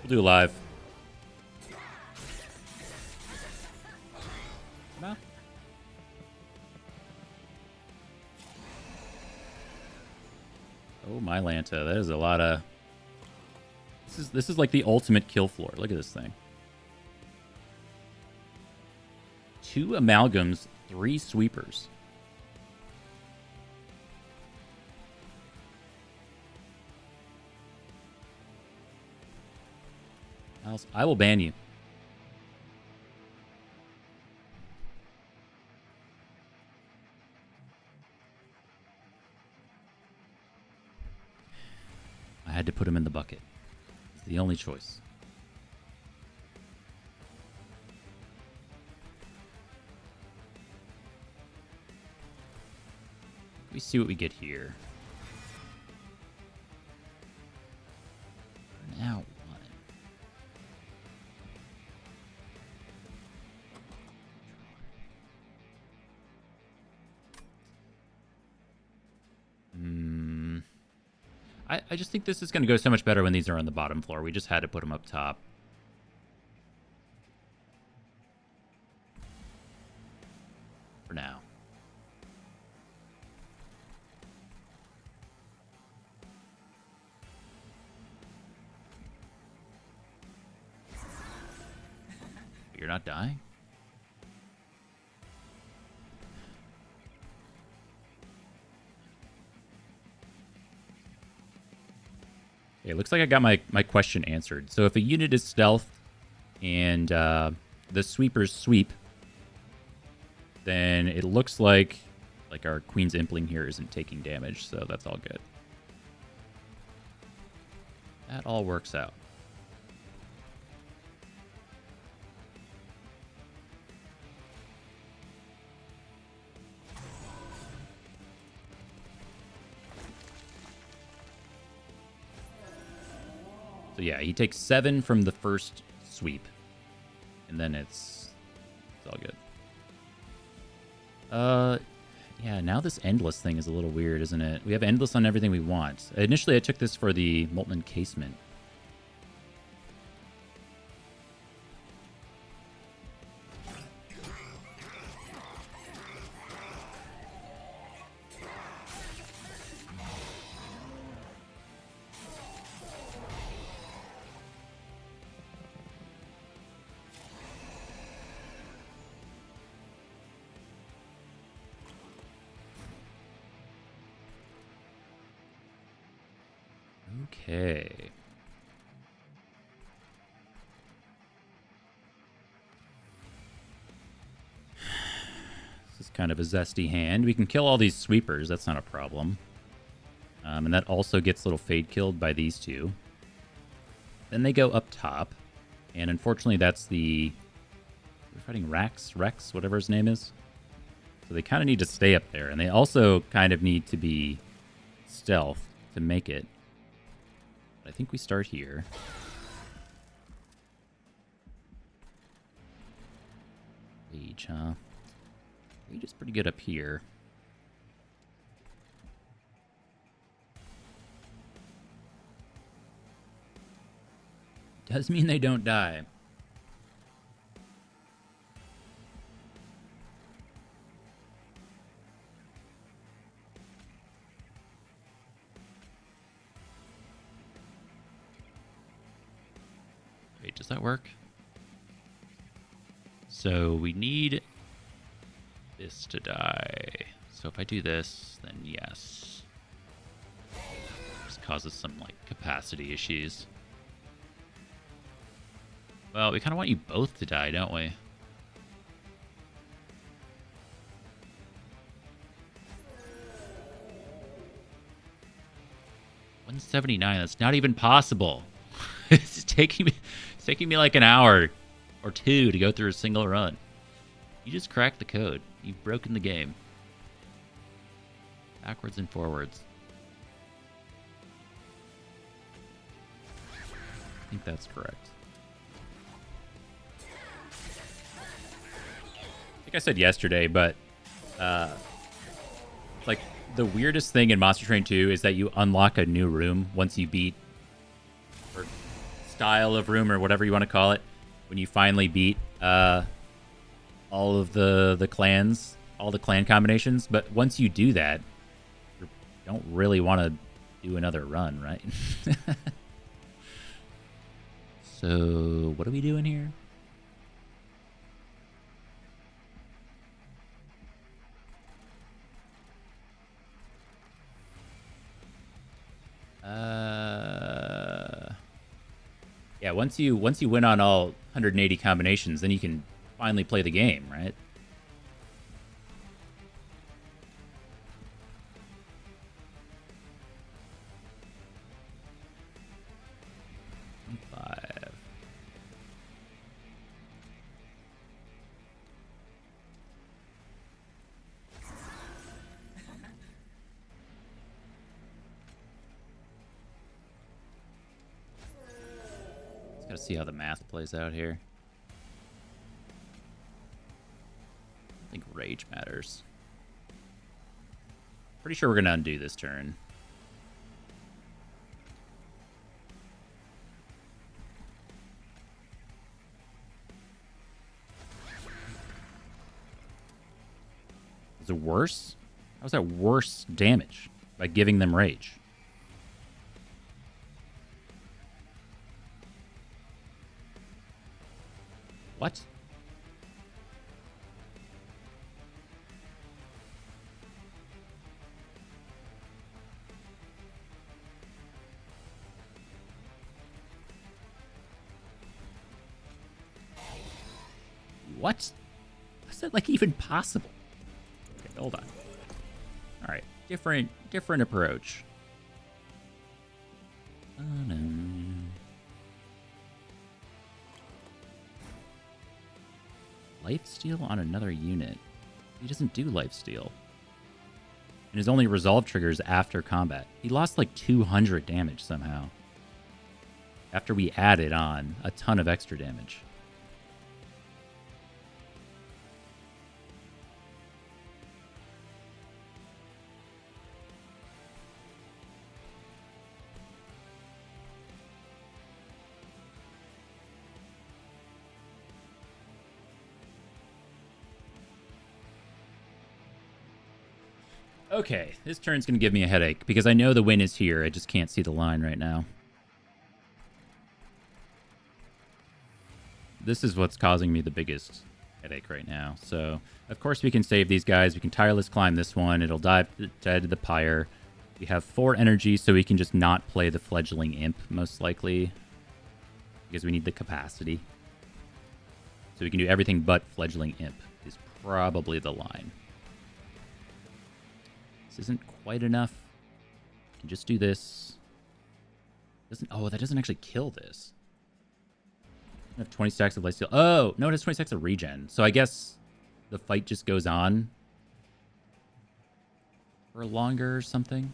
We'll do live. No. Oh, my Lanta. That is a lot of... This is like the ultimate kill floor. Look at this thing. 2 amalgams, 3 sweepers. I will ban you. I had to put him in the bucket. It's the only choice. We see what we get here. Now one. I just think this is going to go so much better when these are on the bottom floor. We just had to put them up top. For now. You're not dying? Okay, looks like I got my question answered. So if a unit is stealth and the sweepers sweep, then it looks like our Queen's Impling here isn't taking damage, so that's all good. That all works out. So yeah, he takes 7 from the first sweep. And then it's all good. Yeah, now this endless thing is a little weird, isn't it? We have endless on everything we want. Initially, I took this for the Molten Encasement. Okay. This is kind of a zesty hand. We can kill all these sweepers. That's not a problem. And that also gets little fade killed by these two. Then they go up top. And unfortunately, that's the... We're fighting Rex, whatever his name is. So they kind of need to stay up there. And they also kind of need to be stealth to make it. I think we start here. Age, huh? Age is pretty good up here. Does mean they don't die. Wait, does that work? So we need this to die. So if I do this, then yes. This causes some, like, capacity issues. Well, we kind of want you both to die, don't we? $179, that's not even possible. It's taking me like an hour or two to go through a single run. You just cracked the code. You've broken the game. Backwards and forwards. I think that's correct. I think I said yesterday, but like the weirdest thing in Monster Train 2 is that you unlock a new room once you beat, or style of room, or whatever you want to call it, when you finally beat all of the clans, all the clan combinations. But once you do that, you don't really want to do another run, right? So what are we doing here? Yeah, once you win on all 180 combinations, then you can finally play the game, right? Five. Gotta see how the math plays out here. I think rage matters. Pretty sure we're gonna undo this turn. Is it worse? How's that worse damage? By giving them rage. What? What? How's that like even possible? Okay, hold on. All right, different approach. Oh, no. Lifesteal on another unit. He doesn't do lifesteal. And his only resolve triggers after combat. He lost like 200 damage somehow. After we added on a ton of extra damage. Okay, this turn's going to give me a headache because I know the win is here. I just can't see the line right now. This is what's causing me the biggest headache right now. So, of course, we can save these guys. We can tireless climb this one. It'll die to the pyre. We have 4 energy, so we can just not play the fledgling imp, most likely. Because we need the capacity. So we can do everything but fledgling imp is probably the line. Isn't quite enough. Can just do this. That doesn't actually kill this. I have 20 stacks of lifesteal. Oh, no, it has 20 stacks of regen. So I guess the fight just goes on for longer or something.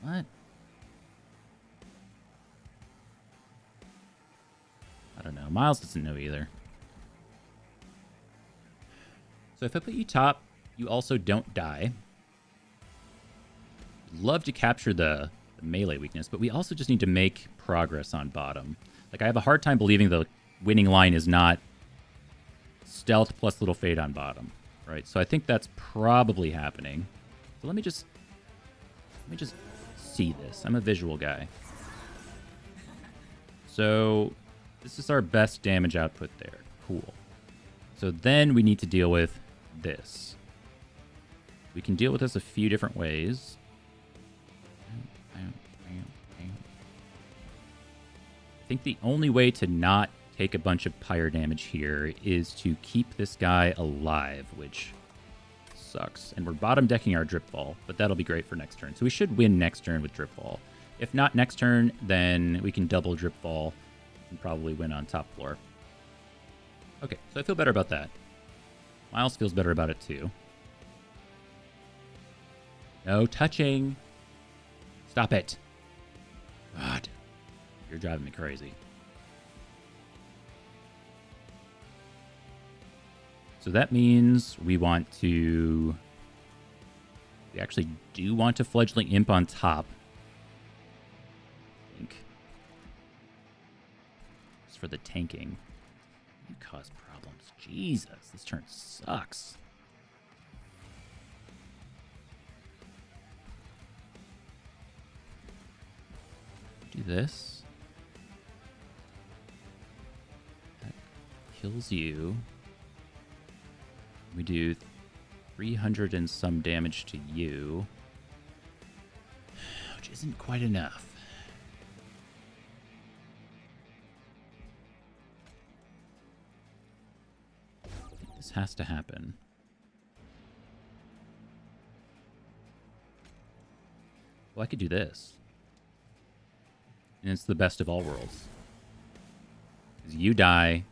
What? I don't know. Miles doesn't know either. So if I put you top, you also don't die. Love to capture the melee weakness, but we also just need to make progress on bottom. Like, I have a hard time believing the winning line is not stealth plus little fade on bottom, right? So I think that's probably happening. So let me just see this. I'm a visual guy. So this is our best damage output there. Cool. So then we need to deal with this. We can deal with this a few different ways. I think the only way to not take a bunch of pyre damage here is to keep this guy alive, which sucks. And we're bottom decking our drip ball, but that'll be great for next turn. So we should win next turn with drip ball. If not next turn, then we can double drip ball and probably win on top floor. Okay, so I feel better about that. Miles feels better about it too. No touching. Stop it. God. You're driving me crazy. So that means we actually do want to fledgling imp on top. I think. Just for the tanking. You cause problems. Jesus, this turn sucks. Do this. That kills you. We do 300 and some damage to you, which isn't quite enough. This has to happen. Well, I could do this. And it's the best of all worlds. Because you die.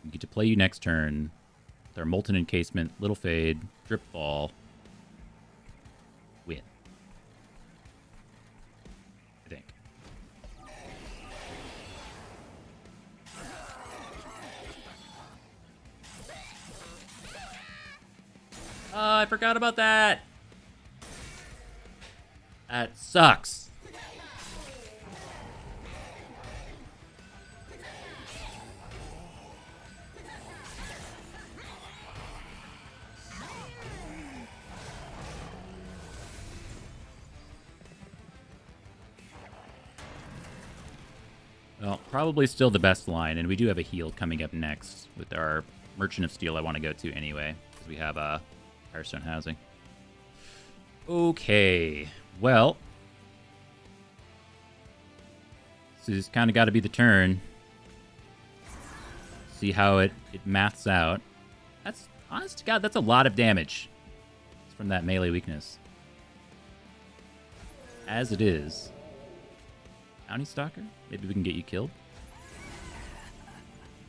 We get to play you next turn. With our Molten Encasement, Little Fade, Drip Ball. Win. I think. Oh, I forgot about that. That sucks. probably still the best line, and we do have a heal coming up next with our Merchant of Steel I want to go to anyway, because we have Firestone Housing. Okay, well, this has kind of got to be the turn. See how it maths out. That's, honest to God, that's a lot of damage from that melee weakness. As it is. Bounty Stalker? Maybe we can get you killed?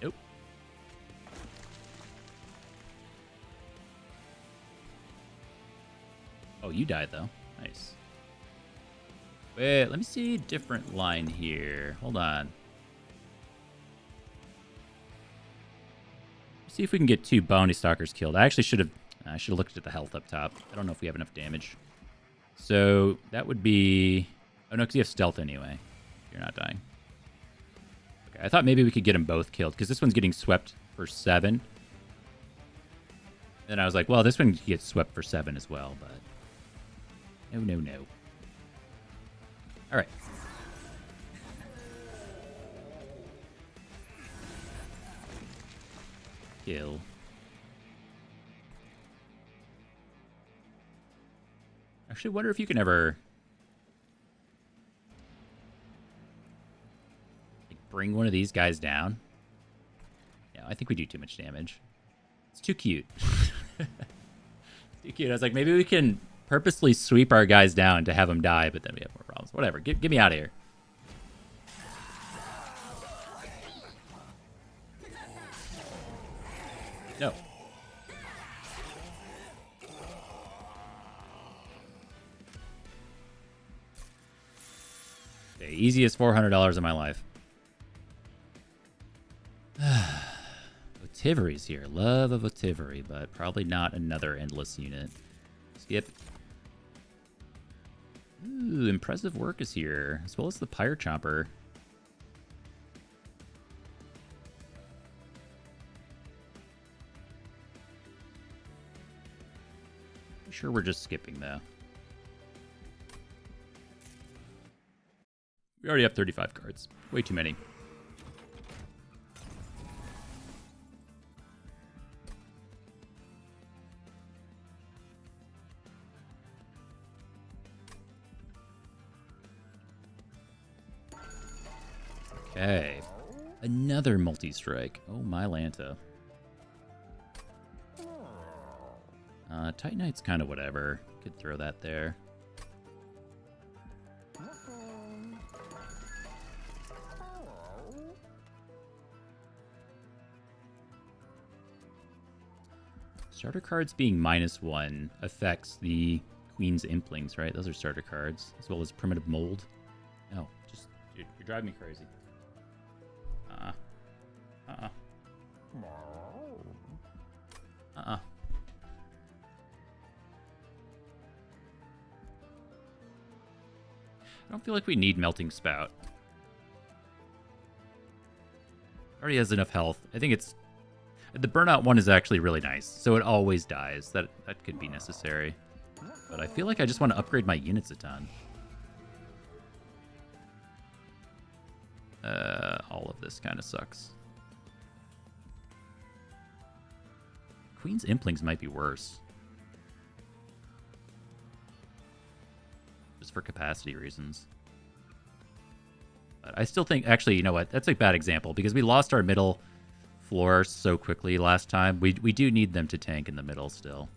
Nope. Oh, you died, though. Nice. Wait, let me see a different line here. Hold on. See if we can get 2 Bounty Stalkers killed. I actually should have looked at the health up top. I don't know if we have enough damage. So that would be... Oh, no, because you have stealth anyway. You're not dying. Okay, I thought maybe we could get them both killed, because this one's getting swept for 7. Then I was like, well, this one gets swept for 7 as well, but... No, no, no. All right. Kill. Actually, wonder if you can ever... bring one of these guys down. Yeah, I think we do too much damage. It's too cute. Too cute. I was like, maybe we can purposely sweep our guys down to have them die, but then we have more problems. Whatever. Get me out of here. No. The easiest $400 of my life. Otivary's here. Love of Otivary, but probably not another endless unit. Skip. Ooh, impressive work is here, as well as the Pyre Chomper. I'm sure we're just skipping, though. We already have 35 cards. Way too many. Okay. Another multi-strike. Oh, my Lanta. Titanite's kind of whatever. Could throw that there. Starter cards being -1 affects the Queen's Implings, right? Those are starter cards, as well as Primitive Mold. No, just, you're driving me crazy. I don't feel like we need Melting Spout. Already has enough health. I think it's... The Burnout one is actually really nice, so it always dies. That could be necessary. But I feel like I just want to upgrade my units a ton. All of this kind of sucks. Queen's Implings might be worse. Just for capacity reasons. But I still think, actually, you know what? That's a bad example, because we lost our middle floor so quickly last time. We do need them to tank in the middle still.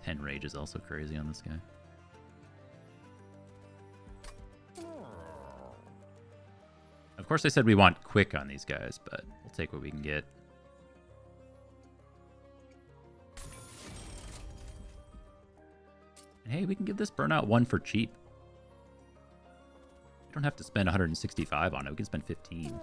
Pen Rage is also crazy on this guy. Of course, I said we want quick on these guys, but we'll take what we can get. And hey, we can give this Burnout 1 for cheap. We don't have to spend 165 on it. We can spend 15.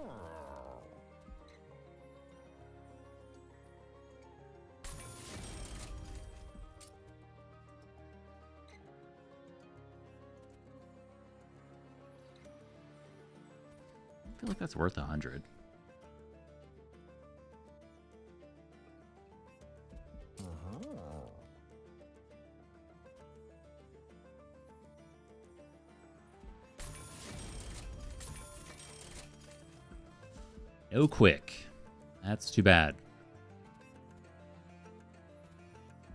I feel like that's worth 100. No quick. That's too bad.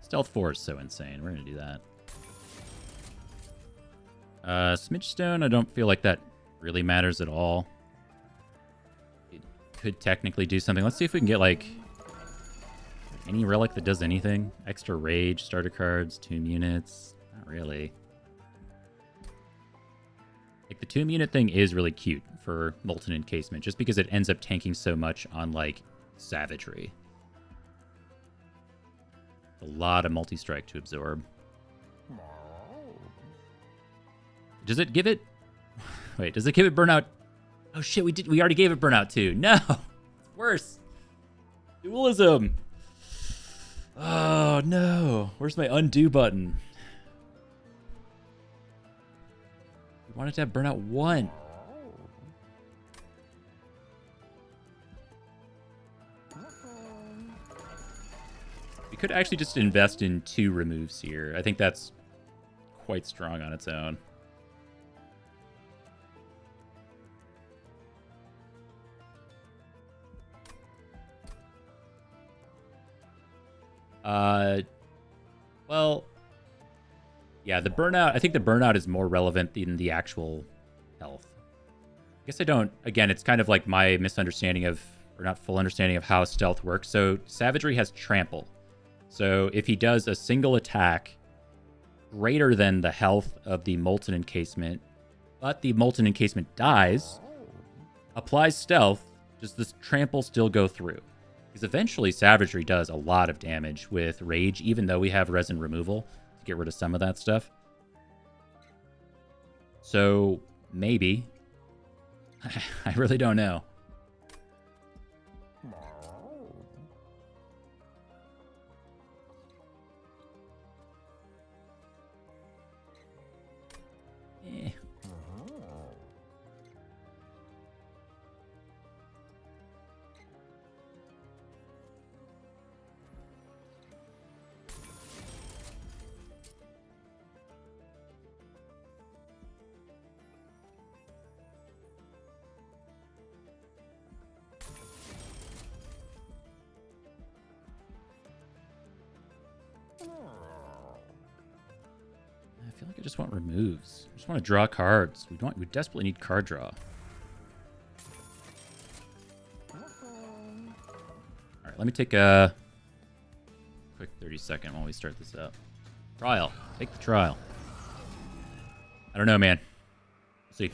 Stealth 4 is so insane. We're going to do that. Smidge Stone, I don't feel like that really matters at all. It could technically do something. Let's see if we can get, like, any relic that does anything. Extra Rage, starter cards, Tomb units. Not really. Like, the Tomb unit thing is really cute for Molten Encasement, just because it ends up tanking so much on, like, Savagery. A lot of multi-strike to absorb. Does it give it... Wait, does it give it Burnout? Oh shit, we already gave it Burnout too. No! It's worse. Dualism! Oh no. Where's my undo button? We wanted to have Burnout 1. We could actually just invest in 2 removes here. I think that's quite strong on its own. Well, yeah, the Burnout, I think the Burnout is more relevant than the actual health. I guess I don't, again, it's kind of like my misunderstanding of, or not full understanding of how stealth works. So Savagery has Trample. So if he does a single attack greater than the health of the Molten Encasement, but the Molten Encasement dies, applies Stealth, does this Trample still go through? Because eventually Savagery does a lot of damage with Rage, even though we have Resin Removal to get rid of some of that stuff. So, maybe. I really don't know. Eh. I feel like I just want removes. I just want to draw cards. We desperately need card draw. Alright, let me take a quick 30-second while we start this up. Trial. Take the trial. I don't know, man. We'll see.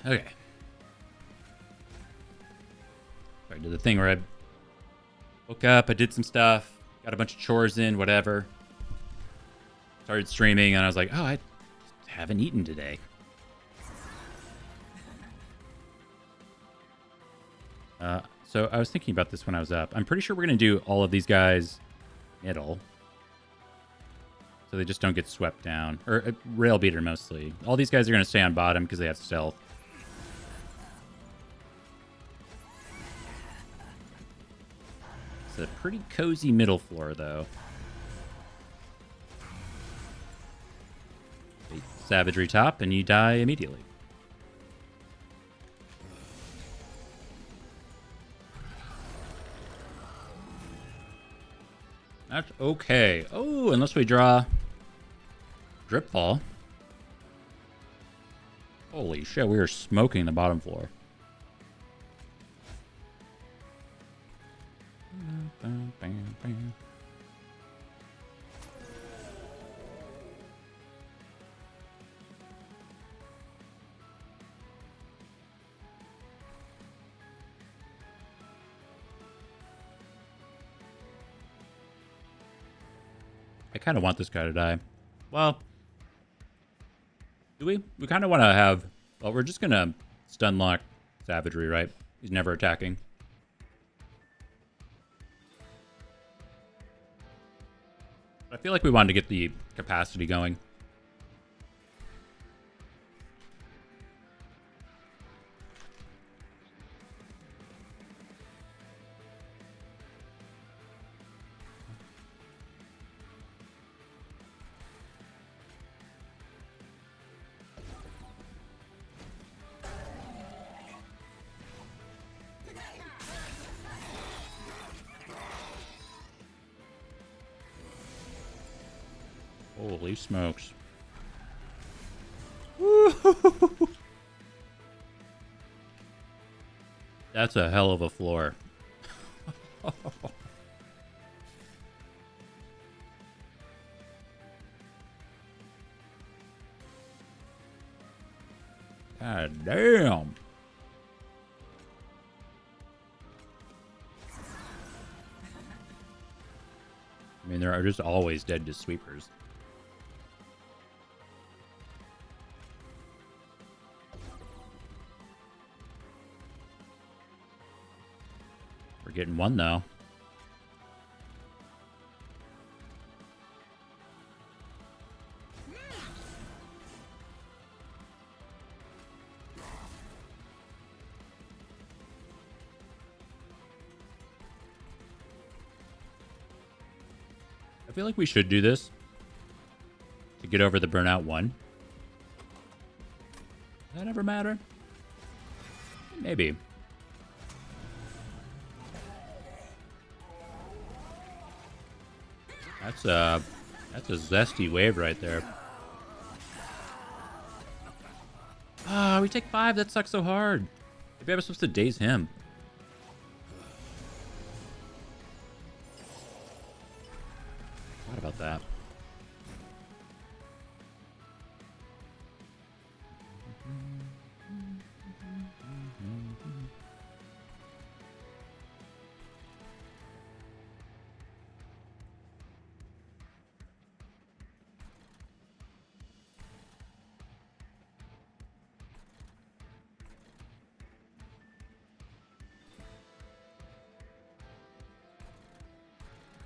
Okay. So I did the thing where I woke up, I did some stuff, got a bunch of chores in, whatever. Started streaming, and I was like, oh, I haven't eaten today. So I was thinking about this when I was up. I'm pretty sure we're going to do all of these guys middle. So they just don't get swept down. Or rail beater mostly. All these guys are going to stay on bottom because they have stealth. It's a pretty cozy middle floor, though. Savagery top, and you die immediately. That's okay. Oh, unless we draw Drip Fall. Holy shit, we are smoking the bottom floor. I kind of want this guy to die. Well, do we? We kind of want to have... Well, we're just going to stun lock Savagery, right? He's never attacking. I feel like we wanted to get the capacity going. Holy smokes. That's a hell of a floor. God damn. I mean, there are just always dead to sweepers. We're getting one, though. I feel like we should do this to get over the burnout one. Does that ever matter? Maybe. That's a zesty wave right there. Ah, we take 5. That sucks so hard. Maybe I was supposed to daze him. What about that?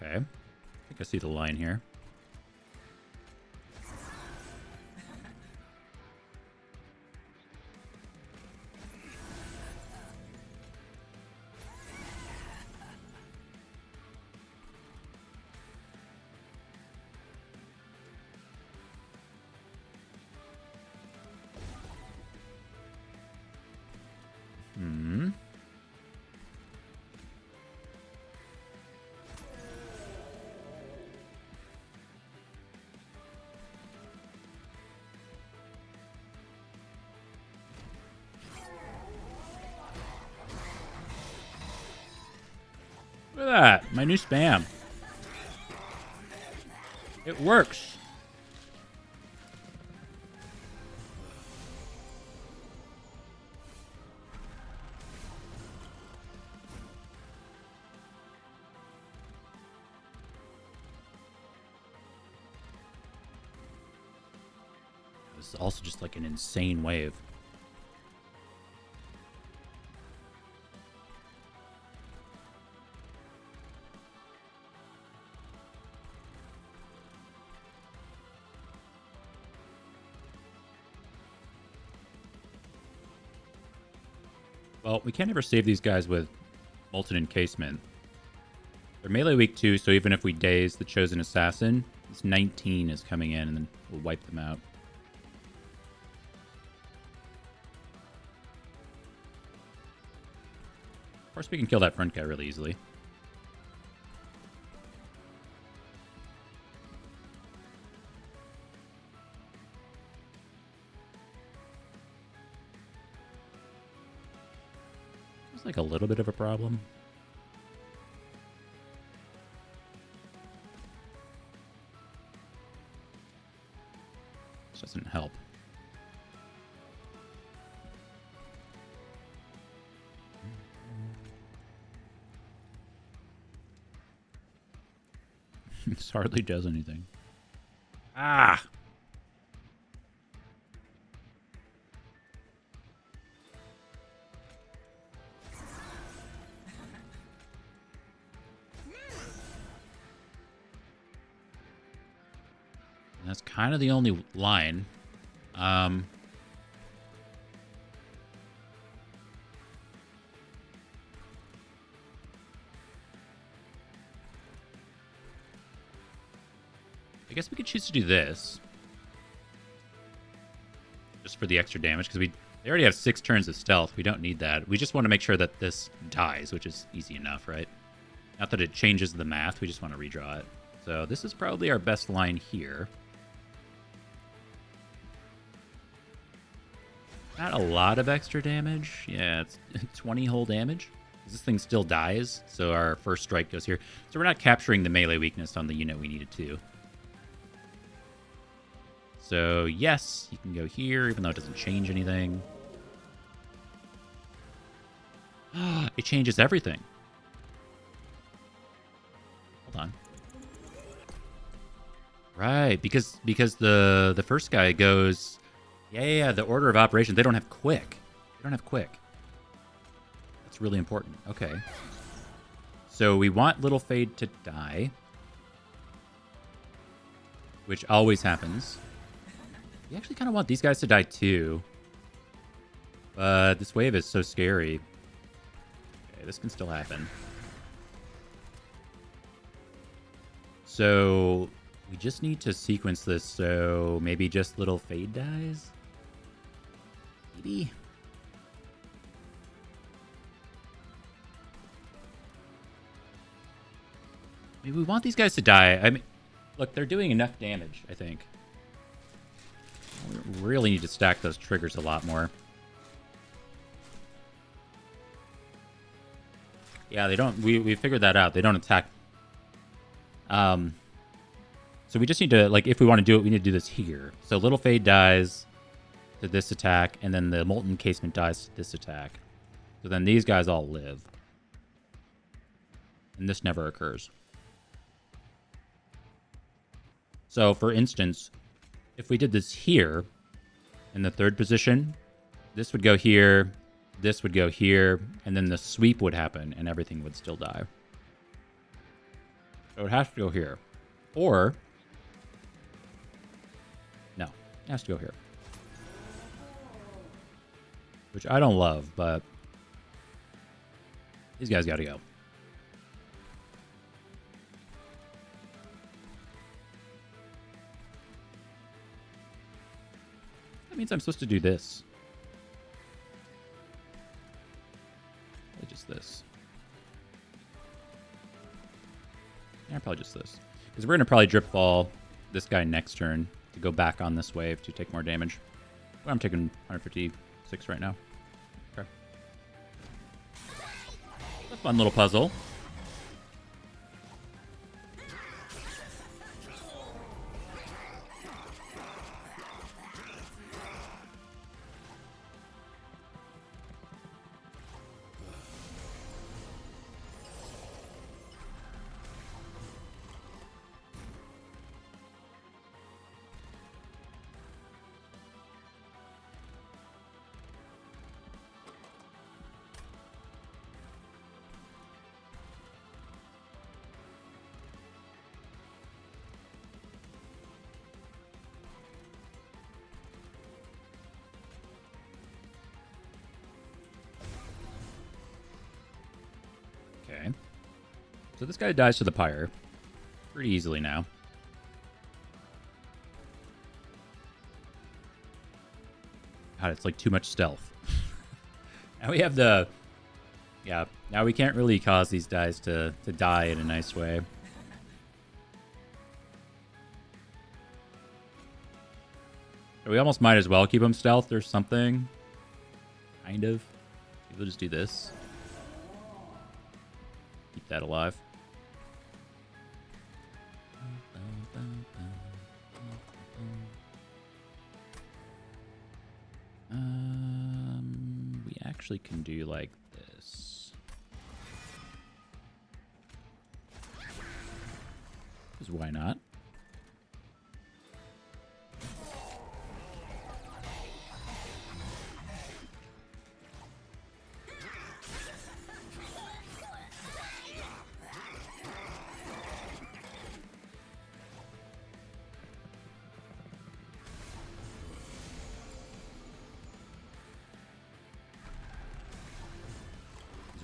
Okay. I think I see the line here. Look at that. My new spam. It works. This is also just like an insane wave. Well, we can't ever save these guys with Molten Encasement. They're melee weak too, so even if we daze the Chosen Assassin, this 19 is coming in and then we'll wipe them out. Of course, we can kill that front guy really easily. It's like a little bit of a problem. This doesn't help. This hardly does anything. Ah! And that's kind of the only line. I guess we could choose to do this. Just for the extra damage, because they already have 6 turns of stealth. We don't need that. We just want to make sure that this dies, which is easy enough, right? Not that it changes the math, we just want to redraw it. So this is probably our best line here. Not a lot of extra damage. Yeah, it's 20 whole damage. This thing still dies, so our first strike goes here. So we're not capturing the melee weakness on the unit we needed to. So yes, you can go here, even though it doesn't change anything. It changes everything. Hold on. Right, because the first guy goes, yeah, the order of operations. They don't have quick. They don't have quick. That's really important. Okay. So we want Little Fade to die, which always happens. We actually kind of want these guys to die too. But this wave is so scary. Okay, this can still happen. So we just need to sequence this so maybe just Little Fade dies? Maybe? Maybe we want these guys to die. I mean, look, they're doing enough damage, I think. We really need to stack those triggers a lot more. Yeah, they don't... We figured that out. They don't attack. So we just need to... Like, if we want to do it, we need to do this here. So Little Fade dies to this attack, and then the Molten Casement dies to this attack. So then these guys all live. And this never occurs. So, for instance... If we did this here, in the third position, this would go here, this would go here, and then the sweep would happen, and everything would still die. So it has to go here. Or, no, it has to go here. Which I don't love, but these guys gotta go. That means I'm supposed to do this. Probably just this. Yeah, probably just this. Because we're going to probably drip ball this guy next turn to go back on this wave to take more damage. Well, I'm taking 156 right now. Okay. A fun little puzzle. So this guy dies to the pyre pretty easily now. God, it's like too much stealth. Now we have the... Yeah, now we can't really cause these guys to die in a nice way. We almost might as well keep them stealth or something. Kind of. Maybe we'll just do this. Keep that alive. We actually can do like this. Because why not?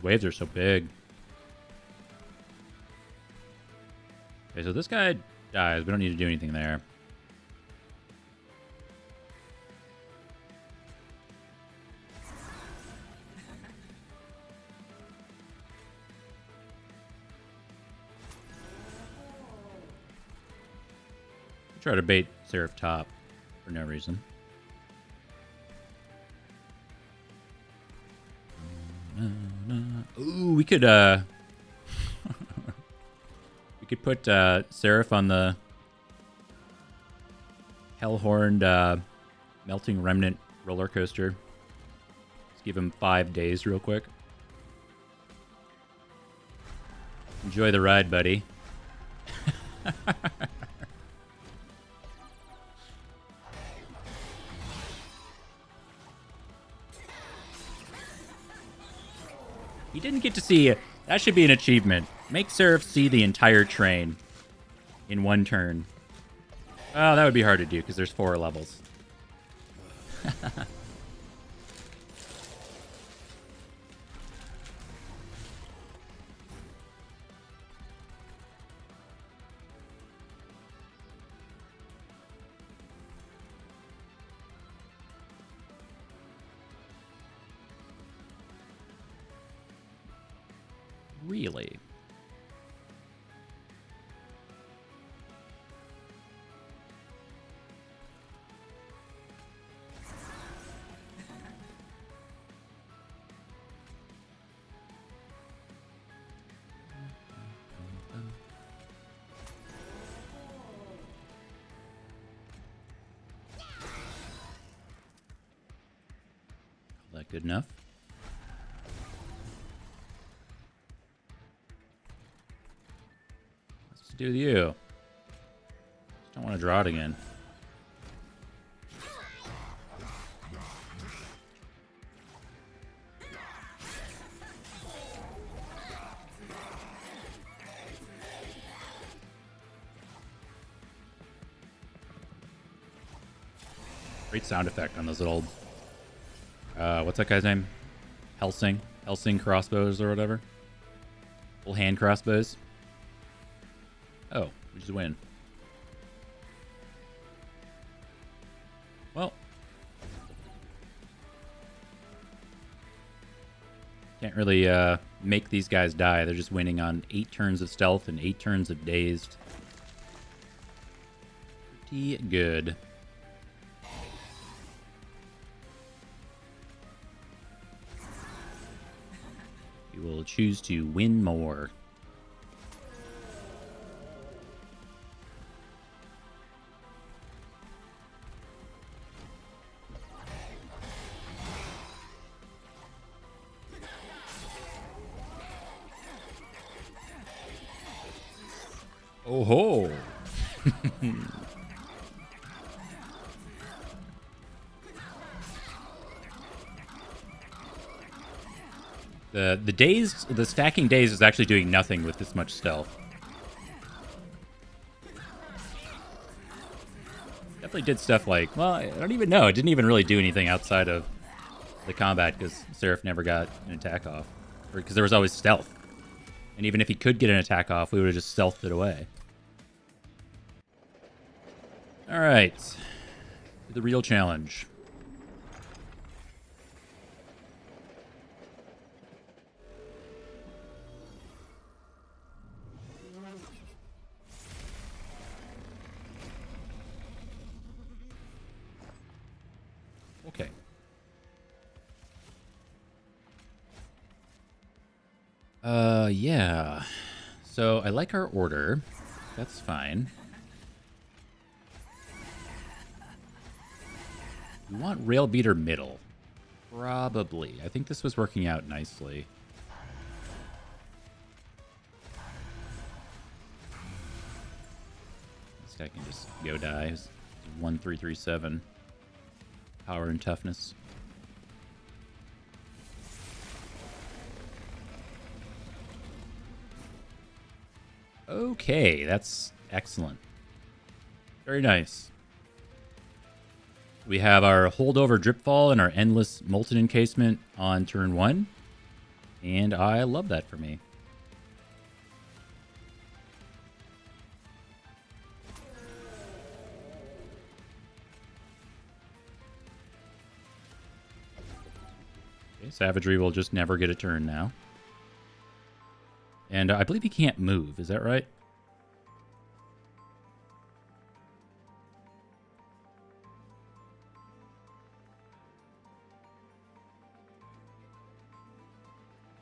Waves are so big. Okay, so this guy dies. We don't need to do anything there. Try to bait Seraph top for no reason. Ooh, we could we could put Seraph on the Hellhorned Melting Remnant roller coaster. Let's give him 5 days real quick. Enjoy the ride, buddy. He didn't get to see it. That should be an achievement. Make Seraph see the entire train in one turn. Oh, that would be hard to do because there's 4 levels. Really? That good enough? What's to do with you? Just don't want to draw it again. Great sound effect on those little... what's that guy's name? Helsing crossbows or whatever. Little hand crossbows. Oh, we just win. Well. Can't really make these guys die. They're just winning on 8 turns of stealth and 8 turns of dazed. Pretty good. We will choose to win more. Oh ho! The stacking days is actually doing nothing with this much stealth. Definitely did stuff like, well, I don't even know. It didn't even really do anything outside of the combat because Seraph never got an attack off, or because there was always stealth. And even if he could get an attack off, we would have just stealthed it away. All right. The real challenge. Okay. Yeah. So I like our order. That's fine. We want Rail Beater middle. Probably. I think this was working out nicely. This guy can just go die. He's 1337. Power and toughness. Okay, that's excellent. Very nice. We have our holdover Dripfall and our endless Molten Encasement on turn 1. And I love that for me. Okay, Savagery will just never get a turn now. And I believe he can't move. Is that right?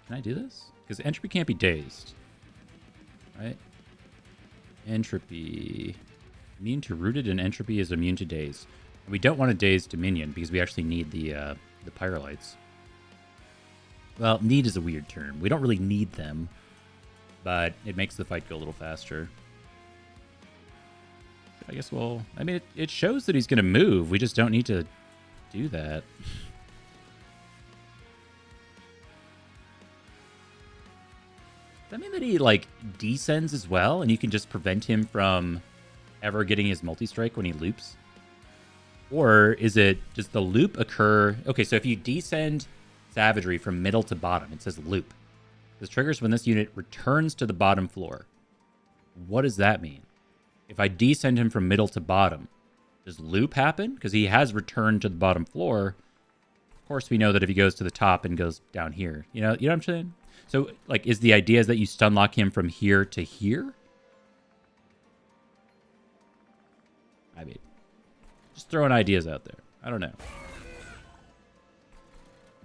Can I do this? Because Entropy can't be dazed. Right? Entropy. Immune to Rooted, and Entropy is immune to Daze. And we don't want a Dazed Dominion because we actually need the Pyrolytes. Well, need is a weird term. We don't really need them, but it makes the fight go a little faster. I guess we'll... I mean, it shows that he's going to move. We just don't need to do that. Does that mean that he, like, descends as well, and you can just prevent him from ever getting his multi-strike when he loops? Or is it, does the loop occur... Okay, so if you descend Savagery from middle to bottom, it says loop. This triggers when this unit returns to the bottom floor. What does that mean? If I descend him from middle to bottom, does loop happen? Because he has returned to the bottom floor. Of course, we know that if he goes to the top and goes down here, you know what I'm saying? So, like, is the idea is that you stun lock him from here to here? I mean, just throwing ideas out there. I don't know.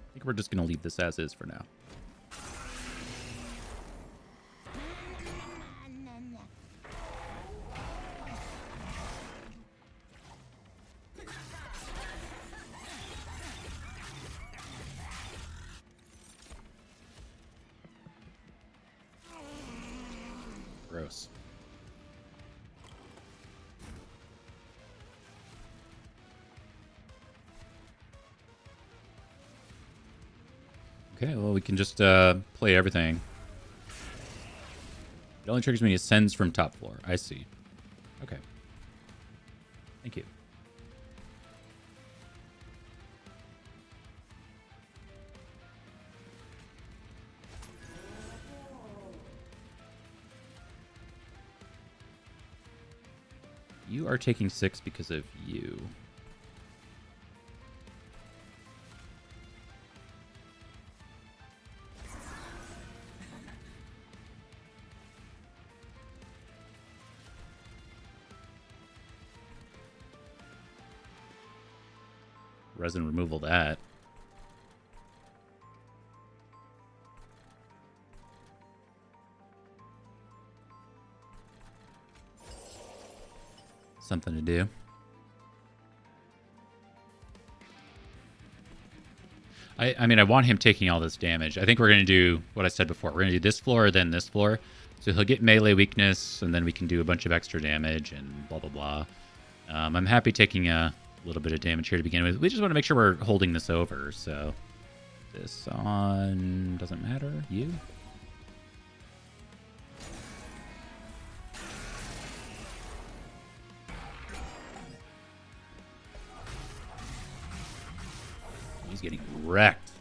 I think we're just going to leave this as is for now. Gross. Okay, well, we can just play everything. It only triggers when he ascends from top floor. I see. Okay. Thank you. You are taking 6 because of you. Resin removal that. Something to do. I mean, I want him taking all this damage. I think we're going to do what I said before. We're going to do this floor, then this floor. So he'll get melee weakness, and then we can do a bunch of extra damage and blah, blah, blah. I'm happy taking a little bit of damage here to begin with. We just want to make sure we're holding this over. So this on... doesn't matter. You? He's getting wrecked.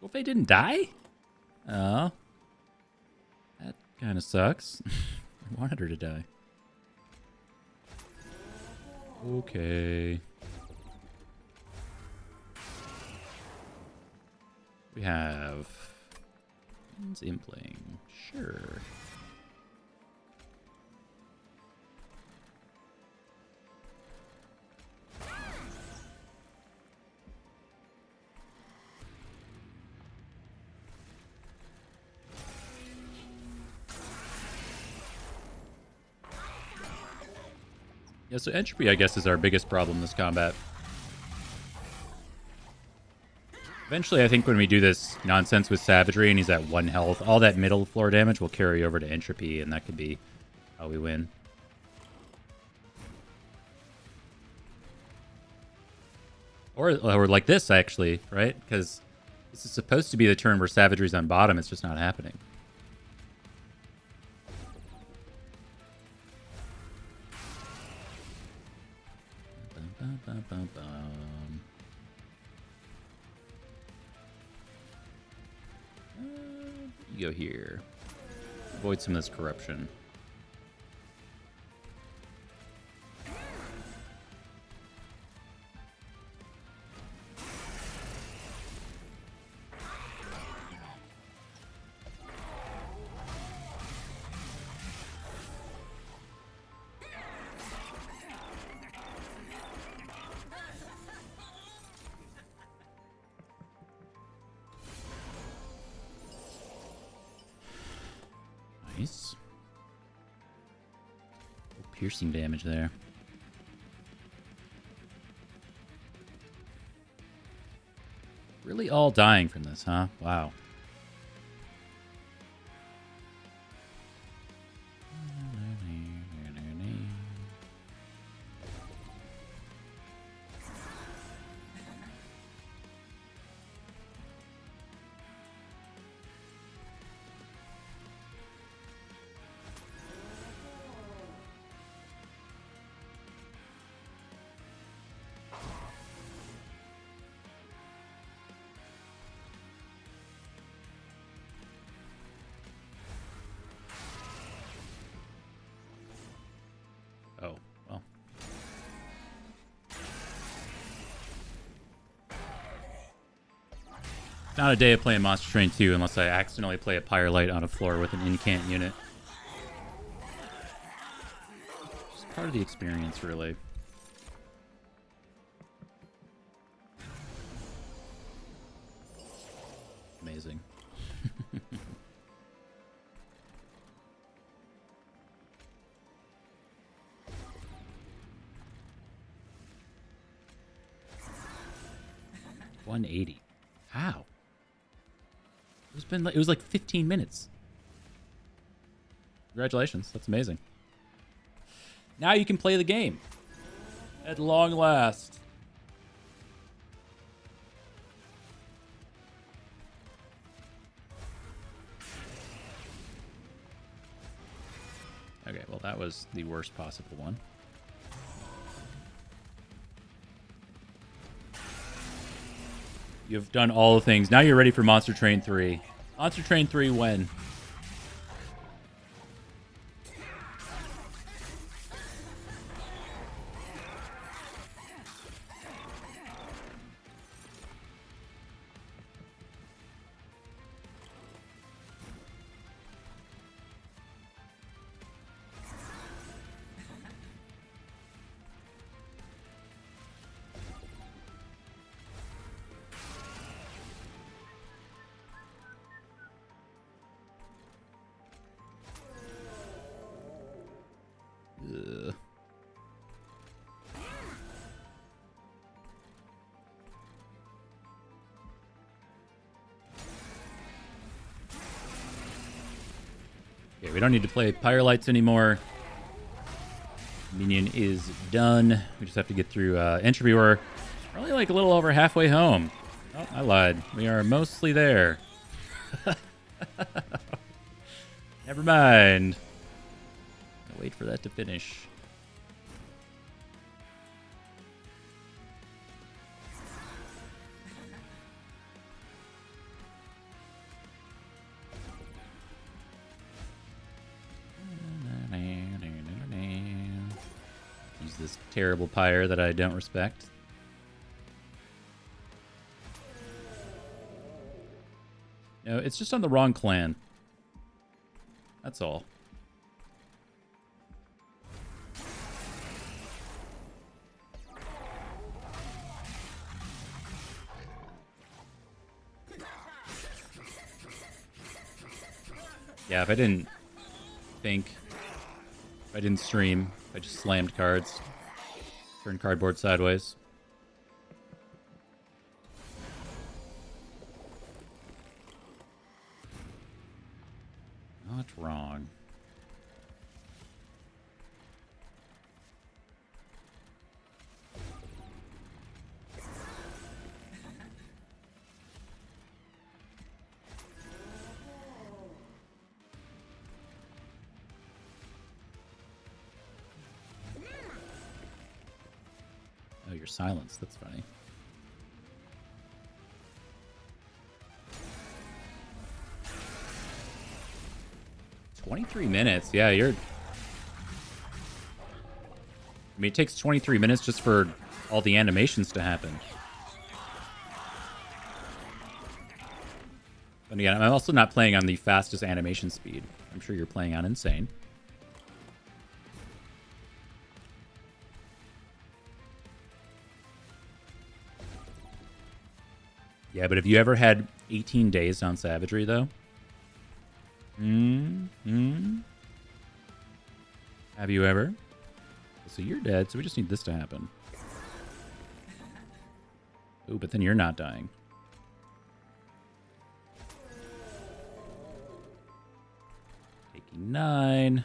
Wolfei didn't die? Oh. That kind of sucks. I wanted her to die. Okay. We have... Impling. Sure. Yeah, so entropy, I guess, is our biggest problem in this combat. Eventually, I think when we do this nonsense with Savagery and he's at 1 health, all that middle floor damage will carry over to entropy, and that could be how we win. Or like this, actually, right? Because this is supposed to be the turn where Savagery's on bottom. It's just not happening. Bum, bum, bum, bum. You go here. Avoid some of this corruption. Nice. Piercing damage there. Really all dying from this, huh? Wow. Oh, well. Not a day of playing Monster Train 2 unless I accidentally play a Pyrelite on a floor with an incant unit. It's part of the experience, really. Amazing. $180. How? It was like 15 minutes. Congratulations. That's amazing. Now you can play the game. At long last. Okay, well that was the worst possible one. You've done all the things. Now you're ready for Monster Train 3. Monster Train 3 when? Ugh. Okay, we don't need to play Pyrelites anymore. Minion is done. We just have to get through Entropy. We're probably like a little over halfway home. Oh, I lied. We are mostly there. Never mind. I'll wait for that to finish. this terrible pyre that I don't respect. No, it's just on the wrong clan. That's all. Yeah, if I didn't think, if I didn't stream, I just slammed cards. Turned cardboard sideways. Not wrong. Oh, you're silenced. That's funny. $23. Yeah, you're... I mean, it takes 23 minutes just for all the animations to happen. But again, I'm also not playing on the fastest animation speed. I'm sure you're playing on Insane. Yeah, but have you ever had 18 days on Savagery, though? Have you ever? So you're dead, so we just need this to happen. Ooh, but then you're not dying. Taking 9.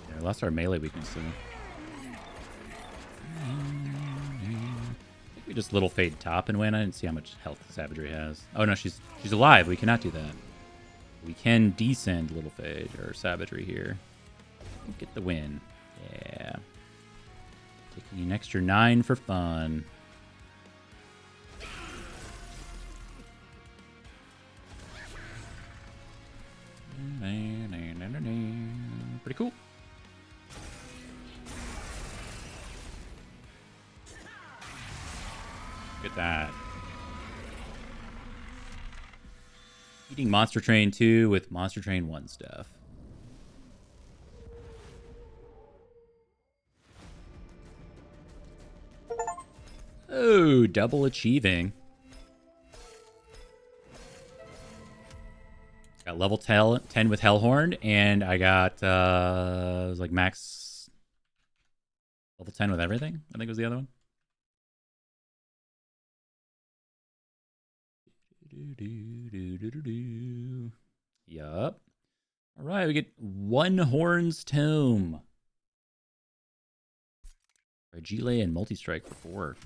Yeah, we lost our melee weakness, so... We just little fade top and win. I didn't see how much health Savagery has. Oh no, she's alive. We cannot do that. We can descend little fade or Savagery here. Get the win. Yeah. Taking an extra 9 for fun. Pretty cool. Look at that. Eating Monster Train 2 with Monster Train 1 stuff. Oh, double achieving. Got level 10 with Hellhorn, and I got, it was like max level 10 with everything, I think was the other one. Yup. All right, we get One Horn's Tome. Regile and Multi-Strike for 4.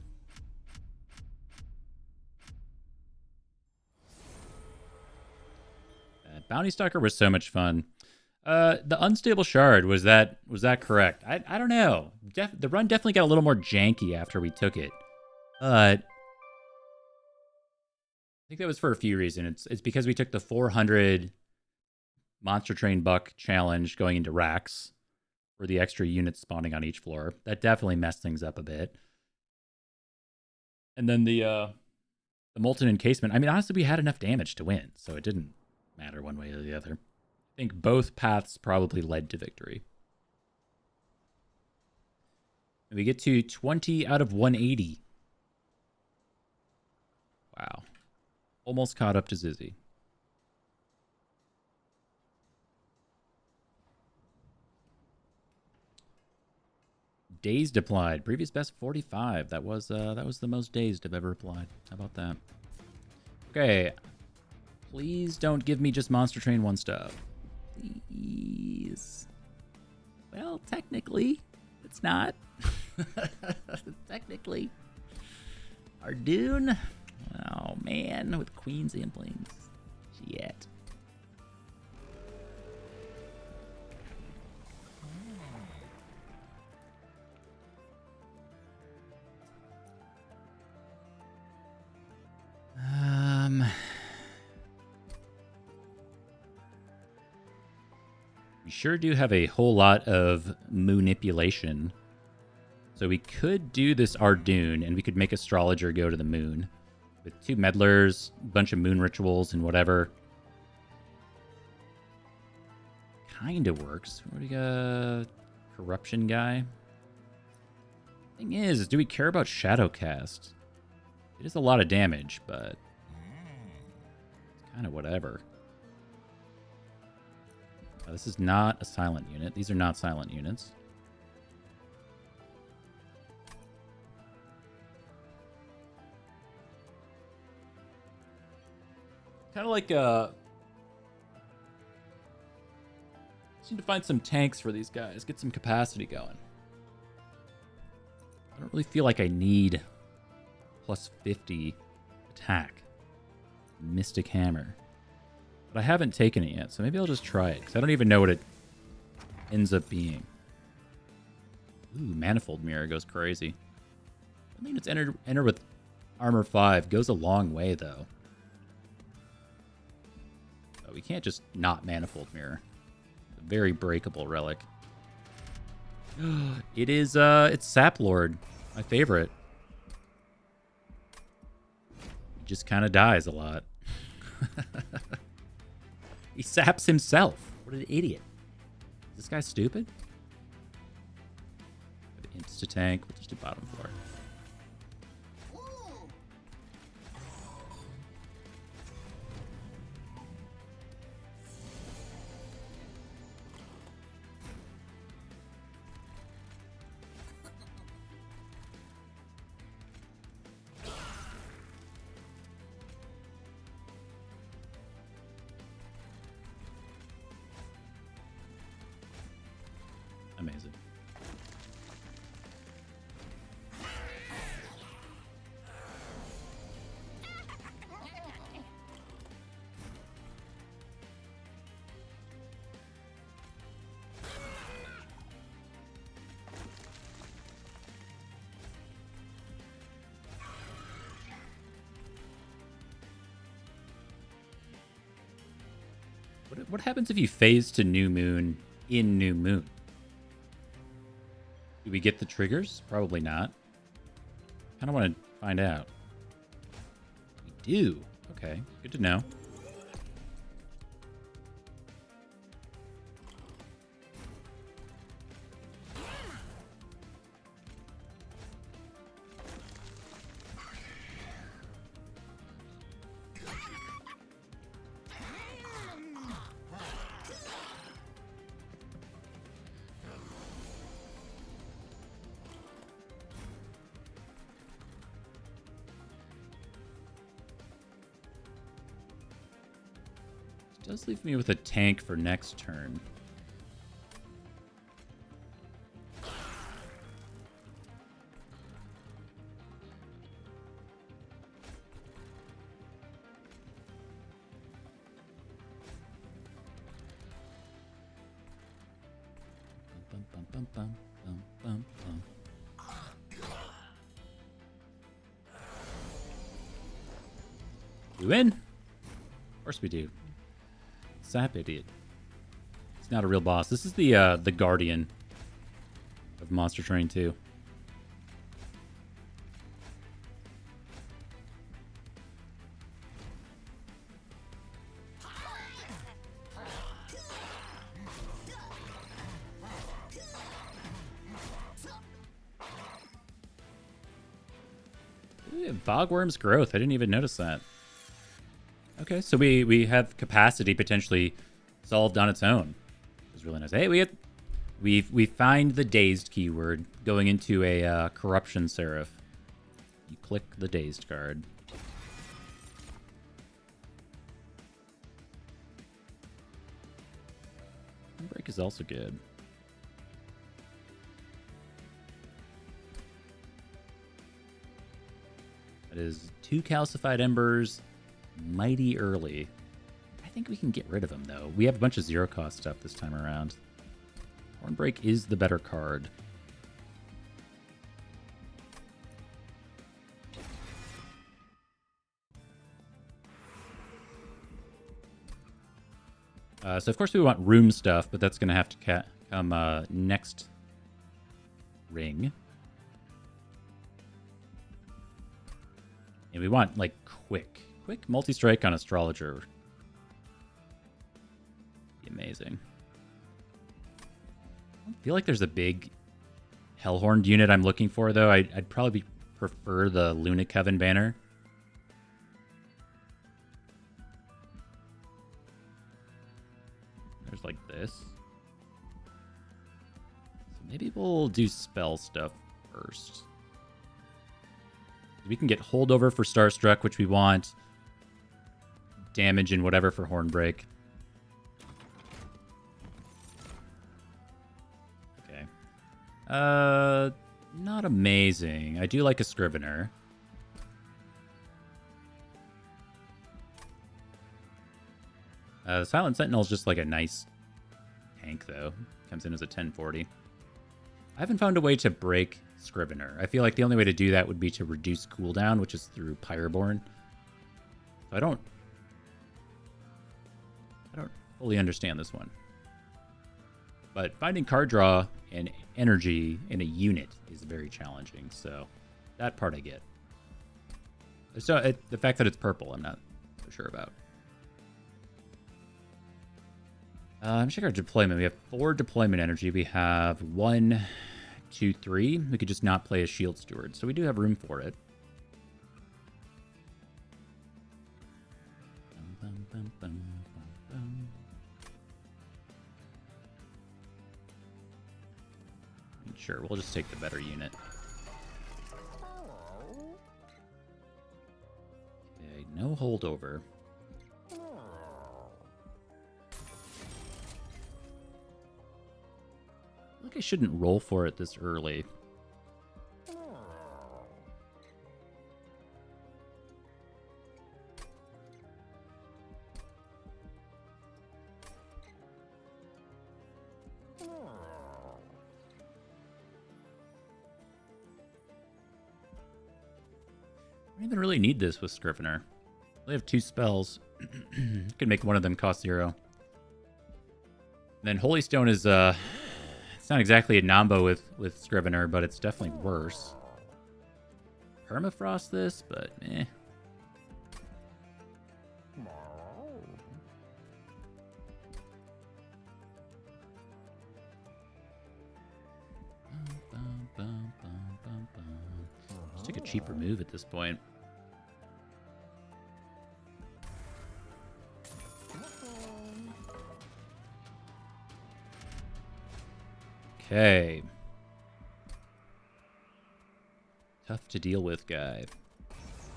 Bounty Stalker was so much fun. The Unstable Shard, was that correct? I don't know. The run definitely got a little more janky after we took it. But I think that was for a few reasons. It's because we took the 400 Monster Train Buck challenge going into racks for the extra units spawning on each floor. That definitely messed things up a bit. And then the Molten Encasement. I mean, honestly, we had enough damage to win, so it didn't matter one way or the other. I think both paths probably led to victory. And we get to 20 out of 180. Wow. Almost caught up to Zizzy. Dazed applied. Previous best 45. That was the most dazed I've ever applied. How about that? Okay. Please don't give me just Monster Train 1 stuff. Please. Well, technically, it's not. Technically. Ardoon. Oh, man. With Queen's Implings. Shit. We sure do have a whole lot of manipulation. So we could do this Ardoon, and we could make Astrologer go to the moon. With 2 meddlers, a bunch of moon rituals, and whatever. Kinda works. What do we got? Corruption guy. Thing is, do we care about Shadowcast? It is a lot of damage, but it's kind of whatever. This is not a silent unit. These are not silent units. Kind of like just need to find some tanks for these guys. Get some capacity going. I don't really feel like I need plus 50 attack. Mystic Hammer. But I haven't taken it yet, so maybe I'll just try it, because I don't even know what it ends up being. Ooh, Manifold Mirror goes crazy. I mean, it's enter with Armor 5. Goes a long way, though. But we can't just not Manifold Mirror. It's a very breakable relic. It is, it's Saplord. My favorite. He just kind of dies a lot. He saps himself. What an idiot. Is this guy stupid? Insta-tank. We'll just do bottom floor. Amazing. What happens if you phase to New Moon in New Moon? Do we get the triggers? Probably not. Kind of want to find out. We do. Okay, good to know. Does leave me with a tank for next turn. Bum, bum, bum, bum, bum, bum, bum. We win? Of course we do. Sap idiot. It's not a real boss. This is the Guardian of Monster Train 2. Ooh, Bogworm's Growth. I didn't even notice that. Okay, so we have capacity potentially solved on its own. It's really nice. Hey, we find the dazed keyword going into a corruption seraph. You click the dazed card. Break is also good. That is 2 calcified embers. Mighty early. I think we can get rid of him, though. We have a bunch of zero-cost stuff this time around. Hornbreak is the better card. So of course we want room stuff, but that's going to have to come next ring. And we want, like, quick multi-strike on Astrologer. Be amazing. I don't feel like there's a big Hellhorned unit I'm looking for, though. I'd probably prefer the Luna Coven banner. There's like this. So maybe we'll do spell stuff first. We can get Holdover for Starstruck, which we want. Damage and whatever for Hornbreak. Okay. Not amazing. I do like a Scrivener. Silent Sentinel is just like a nice tank, though. Comes in as a 1040. I haven't found a way to break Scrivener. I feel like the only way to do that would be to reduce cooldown, which is through Pyroborn. So I don't fully understand this one. But finding card draw and energy in a unit is very challenging, so that part I get. So the fact that it's purple, I'm not so sure about. Check our deployment. We have 4 deployment energy. We have 1, 2, 3. We could just not play a Shield Steward, so we do have room for it. Sure, we'll just take the better unit. Okay, no holdover. I think I shouldn't roll for it this early. I don't even really need this with Scrivener. I have 2 spells. Could make one of them cost 0. And then Holy Stone is it's not exactly a Nambo with Scrivener, but it's definitely worse. Permafrost this, but eh. Just take a cheaper move at this point. Okay. Tough to deal with, guy.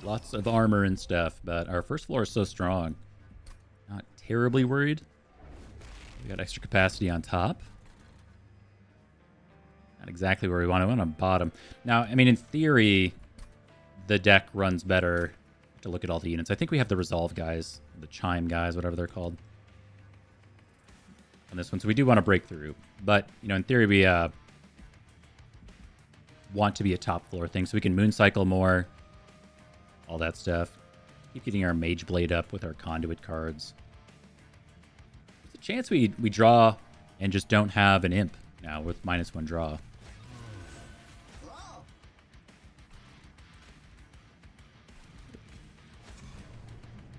Lots of armor and stuff, but our first floor is so strong. Not terribly worried. We got extra capacity on top. Not exactly where we want to win on bottom. Now, I mean, in theory, the deck runs better to look at all the units. I think we have the Resolve guys, the Chime guys, whatever they're called, on this one. So we do want to break through. But, you know, in theory, we want to be a top floor thing. So we can moon cycle more. All that stuff. Keep getting our Mage Blade up with our Conduit cards. There's a chance we draw and just don't have an Imp now with -1 draw.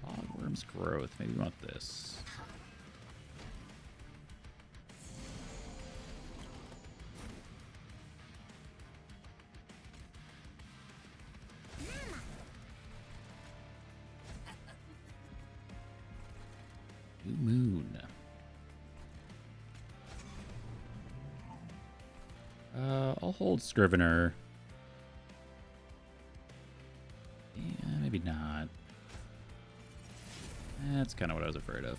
Bogworm's Growth. Maybe we want this. New Moon. I'll hold Scrivener. Yeah, maybe not. That's kind of what I was afraid of.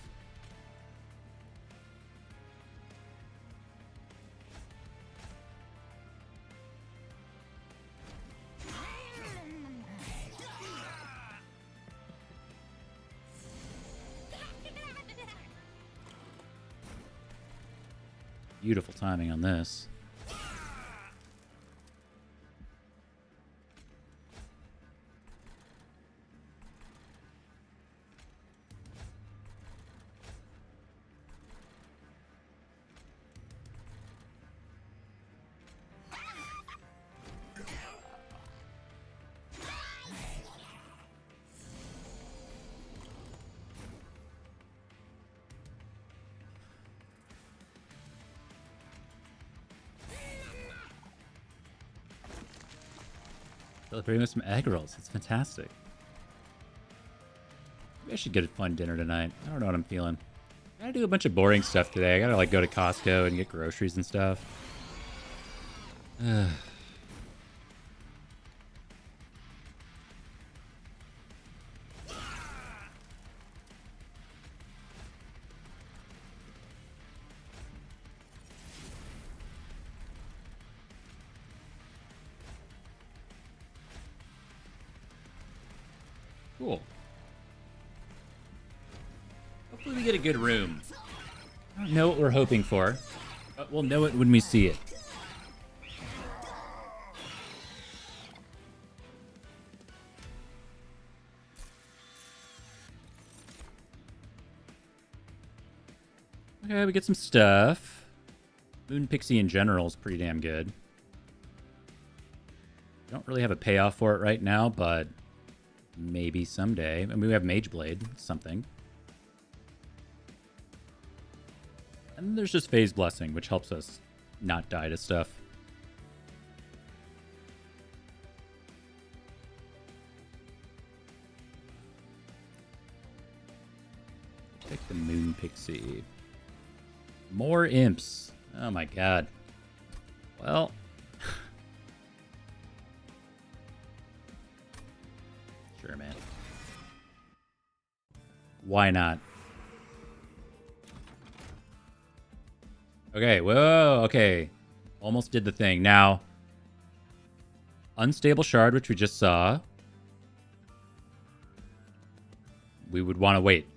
Beautiful timing on this. Celebrating with some egg rolls. It's fantastic. Maybe I should get a fun dinner tonight. I don't know what I'm feeling. I gotta do a bunch of boring stuff today. I gotta like go to Costco and get groceries and stuff. Cool. Hopefully we get a good room. I don't know what we're hoping for, but we'll know it when we see it. Okay, we get some stuff. Moon Pixie in general is pretty damn good. Don't really have a payoff for it right now, but maybe someday. I mean, we have Mage Blade, something. And there's just Phase Blessing, which helps us not die to stuff. Take the Moon Pixie. More imps. Oh my god. Well. Sure, man. Why not? Okay, whoa, okay. Almost did the thing. Now, Unstable Shard, which we just saw. We would want to wait.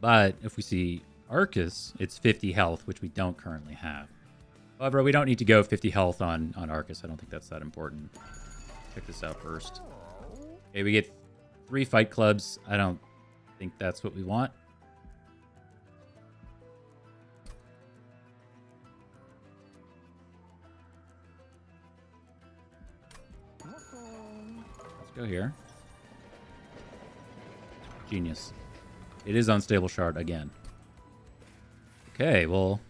But if we see Arcus, it's 50 health, which we don't currently have. However, we don't need to go 50 health on Arcus. I don't think that's that important. Check this out first. Okay, we get 3 fight clubs. I don't think that's what we want. Let's go here. Genius. It is Unstable Shard again. Okay, well,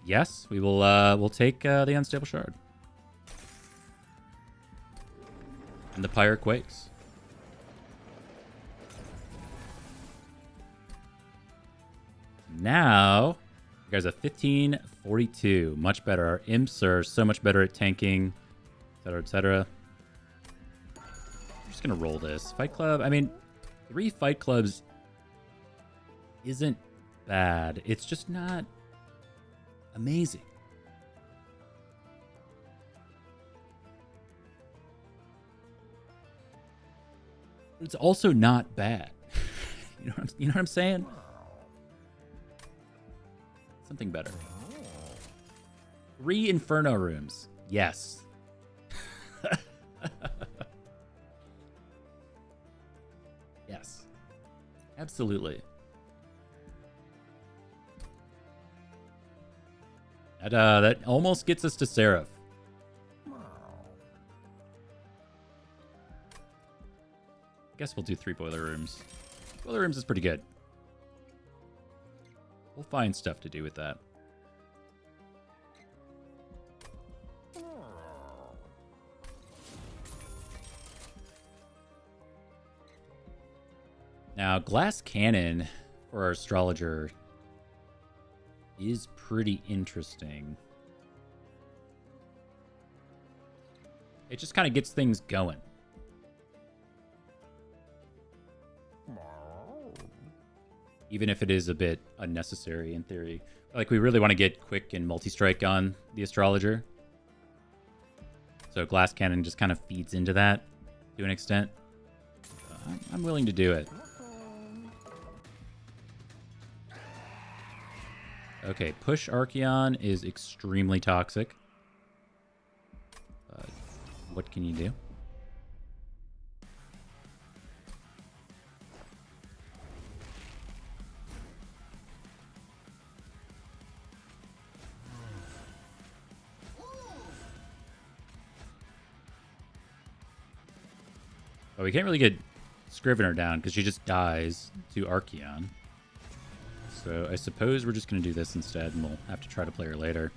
yes, we will. We'll take the Unstable Shard and the Pyre Quakes. Now, you guys have 1542. Much better. Our imps are so much better at tanking, etc., etc. I'm just gonna roll this Fight Club. I mean, 3 Fight Clubs isn't bad. It's just not amazing. It's also not bad. You know what I'm saying? Something better. 3 Inferno rooms. Yes. Yes. Absolutely. That almost gets us to Seraph. Guess we'll do 3 boiler rooms. Boiler rooms is pretty good. We'll find stuff to do with that. Now, Glass Cannon for our Astrologer is pretty interesting. It just kind of gets things going. Even if it is a bit unnecessary in theory. Like, we really want to get quick and multi-strike on the Astrologer. So Glass Cannon just kind of feeds into that to an extent. I'm willing to do it. Okay, Push Archeon is extremely toxic. What can you do? But we can't really get Scrivener down because she just dies to Archeon. So I suppose we're just going to do this instead, and we'll have to try to play her later.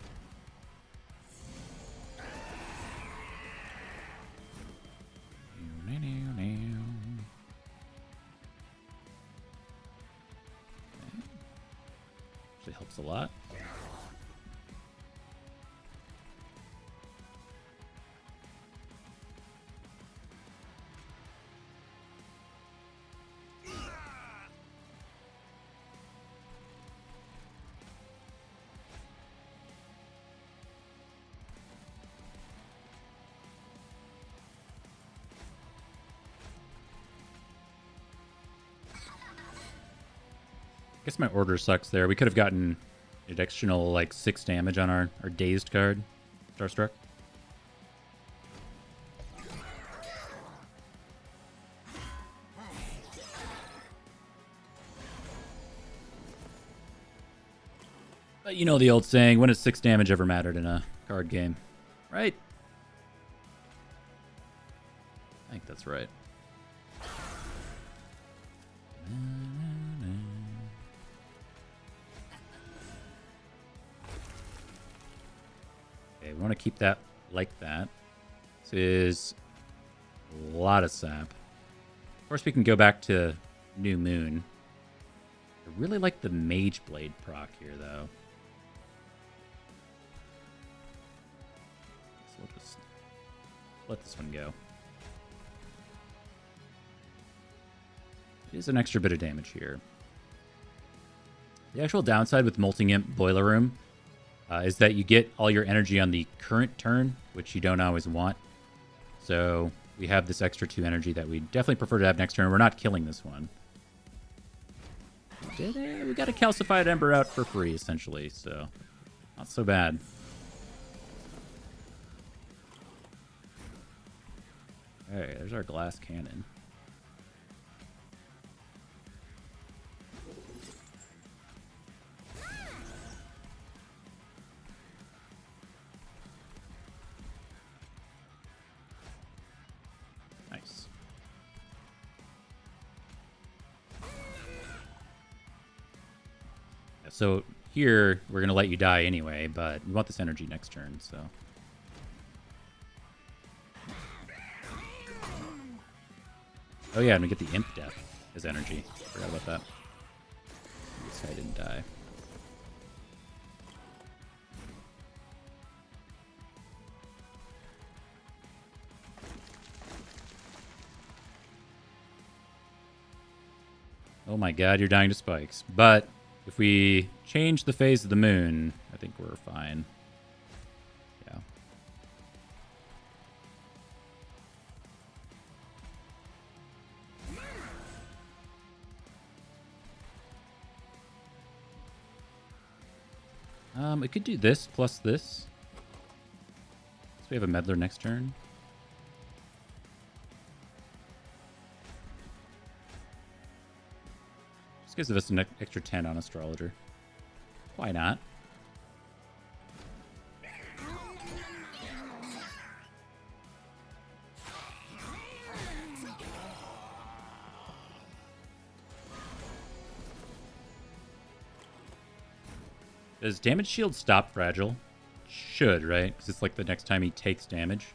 guess my order sucks there. We could have gotten an additional like 6 damage on our dazed card, Starstruck. But you know the old saying, when has 6 damage ever mattered in a card game? Right? I think that's right. Okay, we want to keep that like that. This is a lot of sap. Of course, we can go back to New Moon. I really like the Mage Blade proc here, though. So we'll just let this one go. It is an extra bit of damage here. The actual downside with Molting Imp Boiler Room is that you get all your energy on the current turn, which you don't always want. So we have this extra 2 energy that we definitely prefer to have next turn. We're not killing this one. We got a Calcified Ember out for free, essentially, so not so bad. Alright, there's our Glass Cannon. Nice. So here, we're going to let you die anyway, but we want this energy next turn, so... Oh yeah, and we get the Imp Death as energy. Forgot about that. This guy didn't die. Oh my god, you're dying to spikes. But if we change the phase of the moon, I think we're fine. Yeah. We could do this plus this. So we have a Meddler next turn. This gives us an extra 10 on Astrologer. Why not? Does Damage Shield stop Fragile? Should, right? Because it's like the next time he takes damage.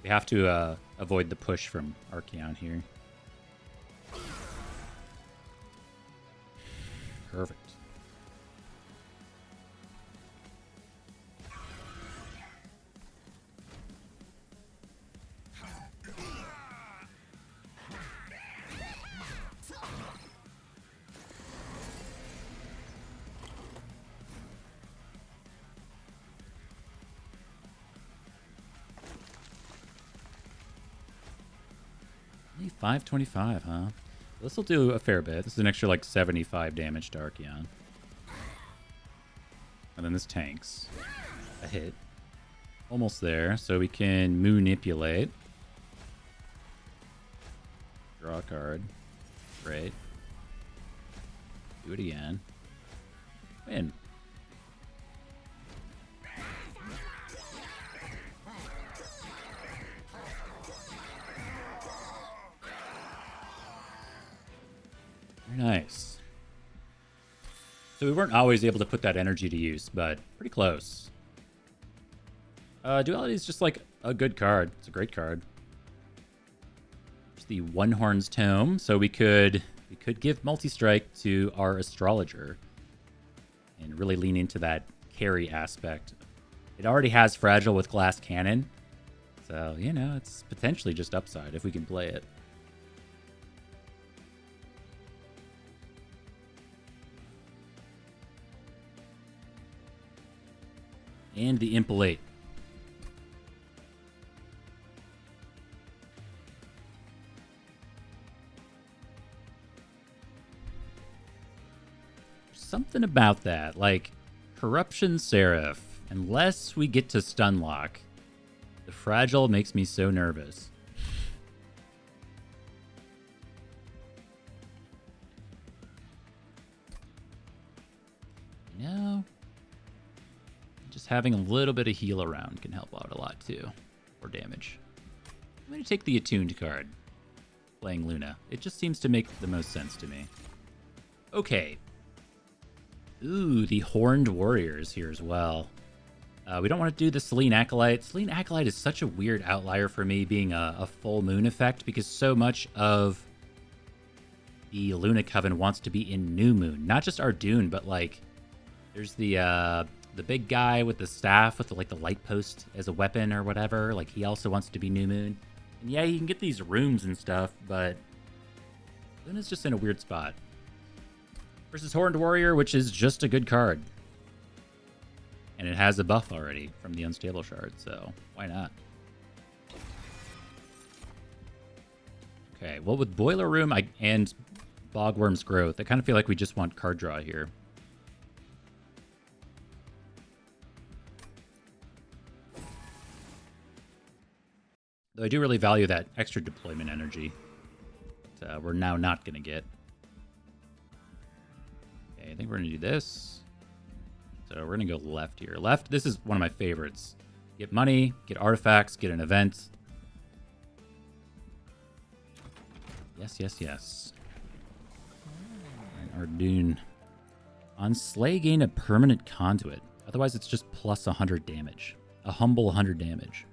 We have to avoid the push from Archeon here. Perfect. Only 525, huh? This will do a fair bit. This is an extra like 75 damage to Archeon. And then this tanks a hit. Almost there, so we can manipulate. Draw a card. Great. Do it again. Win. Very nice. So we weren't always able to put that energy to use, but pretty close. Duality is just like a good card. It's a great card. There's the One Horn's Tome, so we could give multi-strike to our Astrologer and really lean into that carry aspect It already has Fragile with Glass Cannon. So, you know, it's potentially just upside if we can play it. And the Impalate. Something about that, like Corruption Seraph. Unless we get to Stunlock, the Fragile makes me so nervous. You know, just having a little bit of heal around can help out a lot too, or damage. I'm going to take the Attuned card, playing Luna. It just seems to make the most sense to me. Okay. Ooh, the Horned Warriors here as well. We don't want to do the Selene Acolyte. Selene Acolyte is such a weird outlier for me, being a full moon effect, because so much of the Luna Coven wants to be in New Moon. Not just Ardun, but like there's the big guy with the staff with the light post as a weapon or whatever. Like he also wants to be New Moon. And yeah, you can get these rooms and stuff, but Luna's just in a weird spot. Versus Horned Warrior, which is just a good card. And it has a buff already from the Unstable Shard, so why not? Okay, well with Boiler Room and Bogworm's Growth, I kind of feel like we just want card draw here. Though I do really value that extra deployment energy that we're now not going to get. Okay, I think we're going to do this. So we're going to go left here. Left, this is one of my favorites. Get money, get artifacts, get an event. Yes, yes, yes. All right, Ardun. On Slay, gain a permanent conduit. Otherwise, it's just plus 100 damage. A humble 100 damage.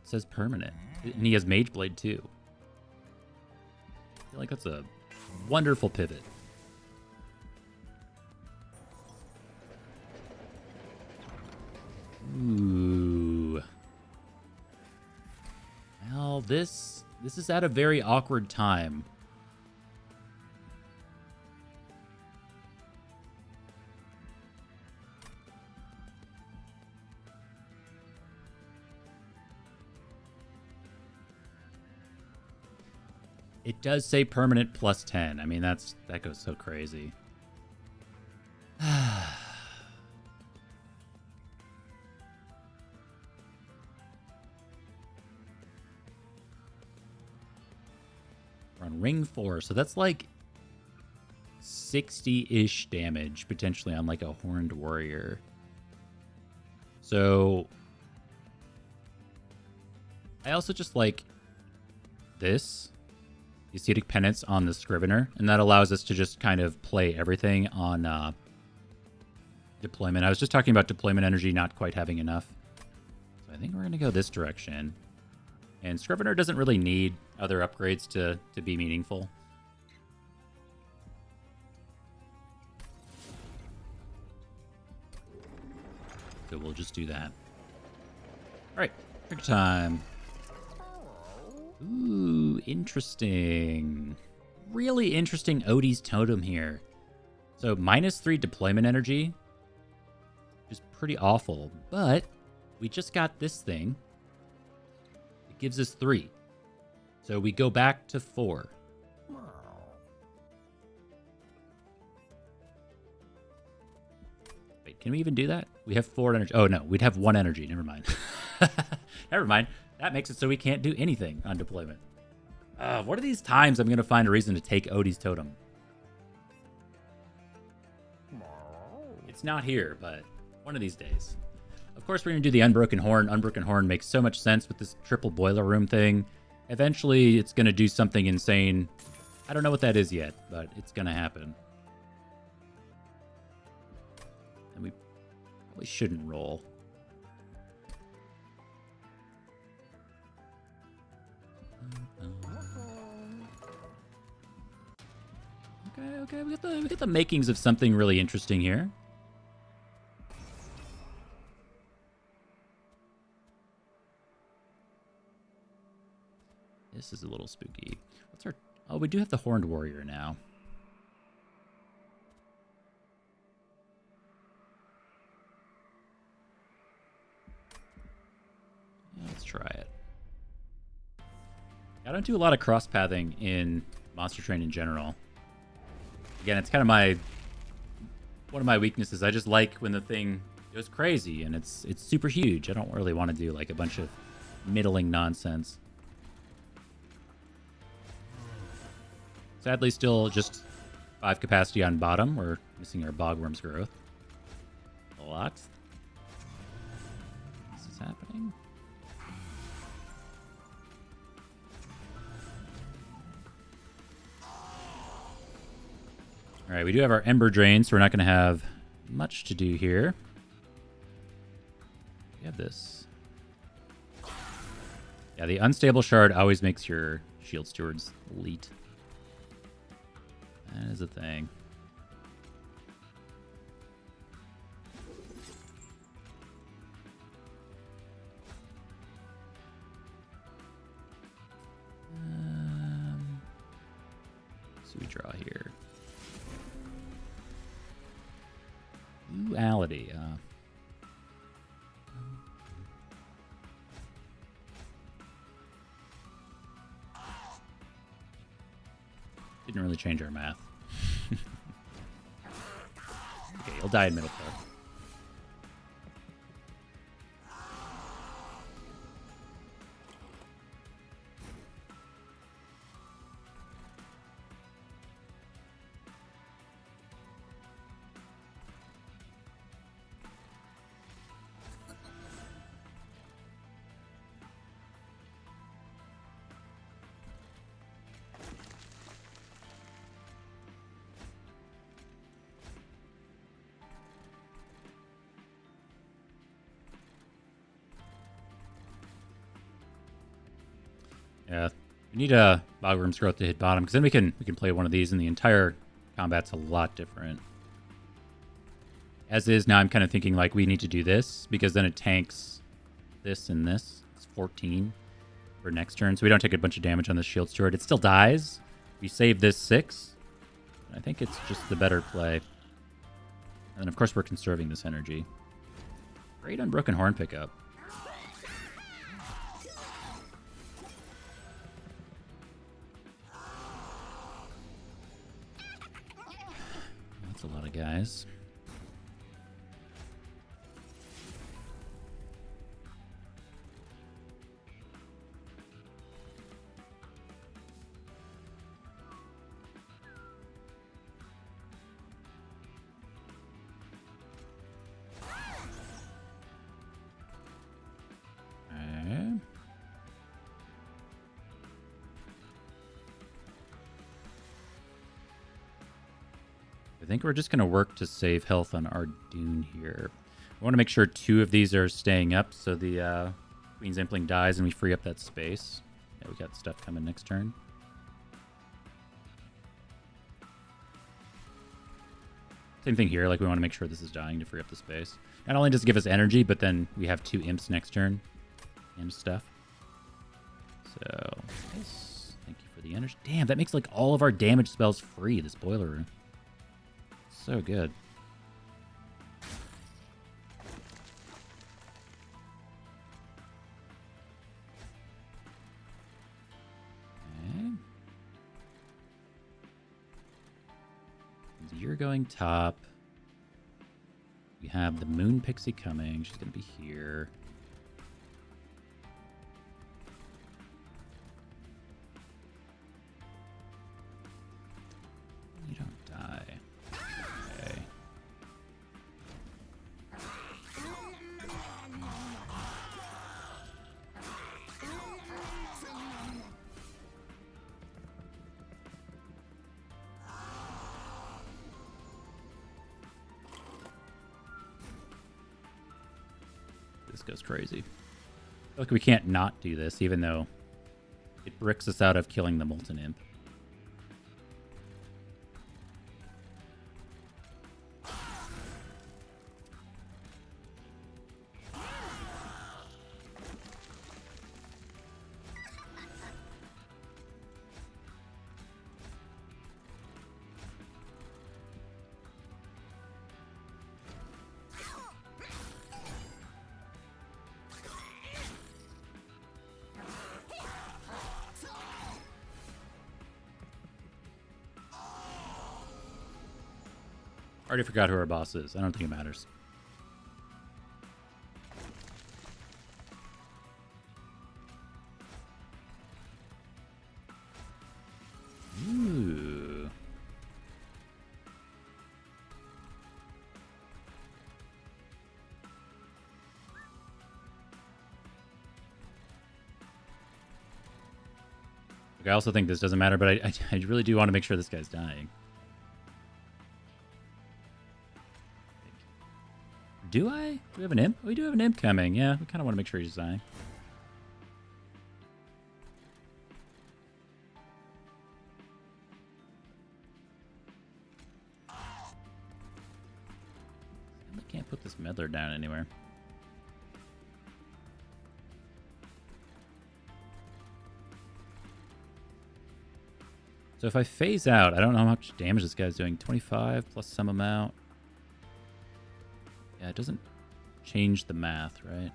It says permanent. And he has Mage Blade too. I feel like that's a wonderful pivot. Ooh. Well, this is at a very awkward time. It does say permanent plus 10. I mean, that goes so crazy. We're on ring 4, so that's like 60-ish damage potentially on like a Horned Warrior. So I also just like this. The Ascetic Penance on the Scrivener, and that allows us to just kind of play everything on deployment. I was just talking about deployment energy not quite having enough. So I think we're going to go this direction. And Scrivener doesn't really need other upgrades to be meaningful. So we'll just do that. All right, pick time. Ooh, interesting. Really interesting Odie's Totem here. So -3 deployment energy, which is pretty awful. But we just got this thing. It gives us 3. So we go back to 4. Wait, can we even do that? We have 4 energy. Oh, no, we'd have 1 energy. Never mind. Never mind. That makes it so we can't do anything on deployment. What are these times I'm going to find a reason to take Odie's Totem? It's not here, but one of these days. Of course, we're going to do the Unbroken Horn. Unbroken Horn makes so much sense with this triple Boiler Room thing. Eventually, it's going to do something insane. I don't know what that is yet, but it's going to happen. And we probably shouldn't roll. the makings of something really interesting here. This is a little spooky. What's our... Oh, we do have the Horned Warrior now. Let's try it. I don't do a lot of cross-pathing in Monster Train in general. Again, it's kind of one of my weaknesses. I just like when the thing goes crazy and it's super huge. I don't really want to do like a bunch of middling nonsense. Sadly, still just 5 capacity on bottom. We're missing our Bogworm's growth. A lot. This is happening. All right, we do have our Ember Drain, so we're not going to have much to do here. We have this. Yeah, the Unstable Shard always makes your Shield Stewards elite. That is a thing. So we draw here. Duality. Didn't really change our math. Okay, he'll die in middle part. Yeah, we need a Bogworm's Growth to hit bottom, because then we can play one of these and the entire combat's a lot different. As is, now I'm kind of thinking like we need to do this, because then it tanks this and this. It's 14 for next turn, so we don't take a bunch of damage on the Shield Steward. It still dies. We save this 6. I think it's just the better play. And of course we're conserving this energy. Great Unbroken Horn pickup. That's a lot of guys. I think we're just going to work to save health on our Dune here. I want to make sure 2 of these are staying up so the Queen's Impling dies and we free up that space. Yeah, we got stuff coming next turn. Same thing here, like we want to make sure this is dying to free up the space. Not only does it give us energy, but then we have 2 imps next turn and stuff. So, yes, thank you for the energy. Damn, that makes like all of our damage spells free, this Boiler Room. So good. Okay. You're going top. We have the Moon Pixie coming. She's going to be here. You don't die. Okay. This goes crazy. Look, we can't not do this, even though it bricks us out of killing the Molten Imp. Already forgot who our boss is. I don't think it matters. Ooh. Look, I also think this doesn't matter, but I really do want to make sure this guy's dying. Do I? Do we have an imp? We do have an imp coming. Yeah, we kind of want to make sure he's dying. I can't put this meddler down anywhere. So if I phase out, I don't know how much damage this guy's doing. 25 plus some amount. Yeah, it doesn't change the math, right?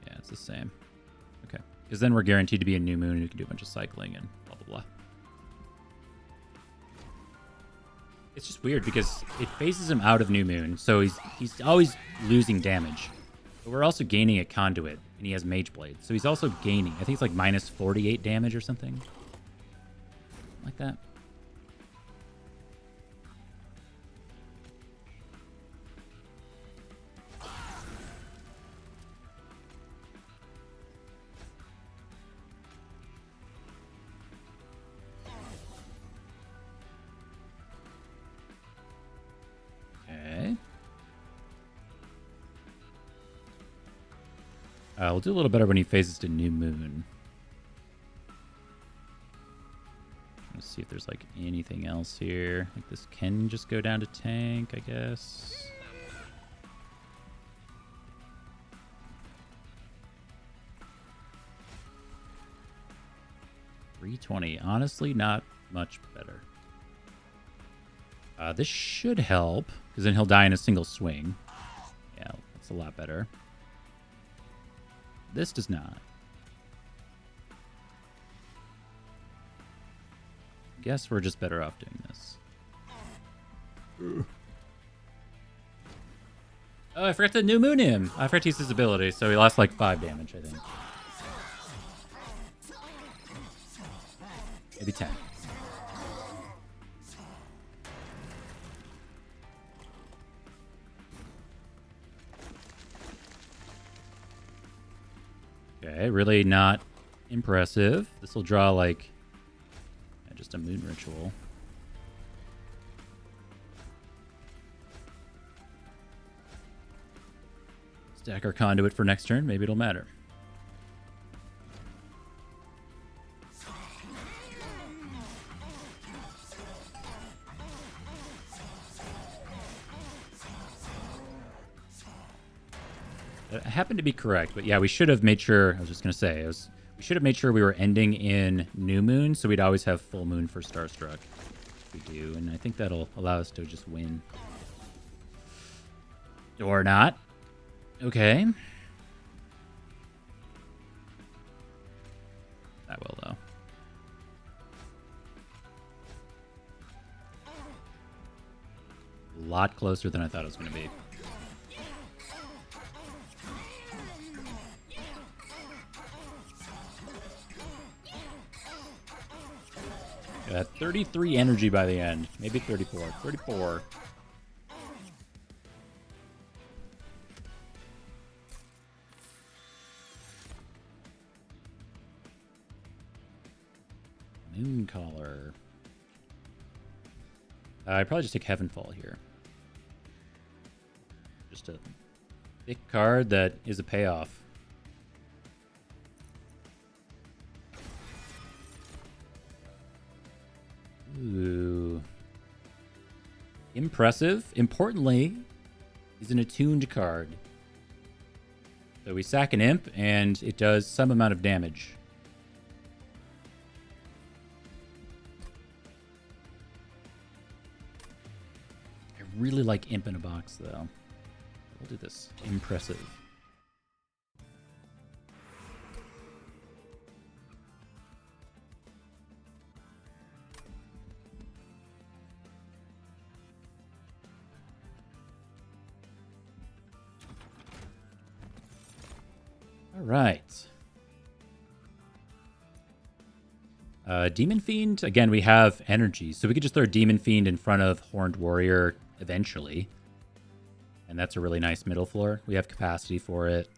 Yeah, it's the same. Okay. Because then we're guaranteed to be a new moon and we can do a bunch of cycling and blah, blah, blah. It's just weird because it phases him out of new moon, so he's always losing damage. But we're also gaining a conduit, and he has mage blade. So he's also gaining. I think it's like minus 48 damage or something. Like that. Okay. We'll do a little better when he phases to new moon. Let's see if there's like anything else here. Like this can just go down to tank, I guess. $320. Honestly, not much better. This should help, because then he'll die in a single swing. Yeah, that's a lot better. This does not. Guess we're just better off doing this. Oh, I forgot to new moon him. I forgot to use his ability, so he lost like 5 damage, I think. Maybe 10. Okay, really not impressive. This will draw like just a moon ritual. Stack our conduit for next turn. Maybe it'll matter. I happen to be correct, but yeah, we should have made sure. I was just gonna say, we should have made sure we were ending in new moon, so we'd always have full moon for Starstruck. We do, and I think that'll allow us to just win. Or not. Okay. That will, though. A lot closer than I thought it was going to be. 33 energy by the end. Maybe 34. 34. Mooncaller. I'd probably just take Heavenfall here. Just a thick card that is a payoff. Ooh. Impressive. Importantly, he's an attuned card. So we sack an imp, and it does some amount of damage. I really like imp in a box, though. We'll do this. Impressive. All right. Demon Fiend, again, we have energy, so we could just throw Demon Fiend in front of Horned Warrior eventually. And that's a really nice middle floor. We have capacity for it.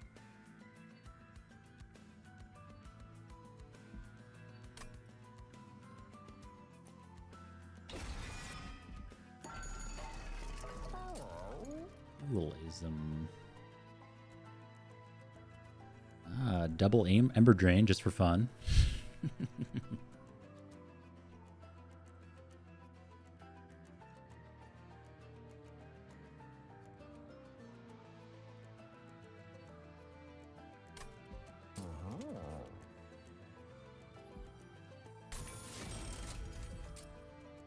Dualism. Double aim Ember Drain just for fun.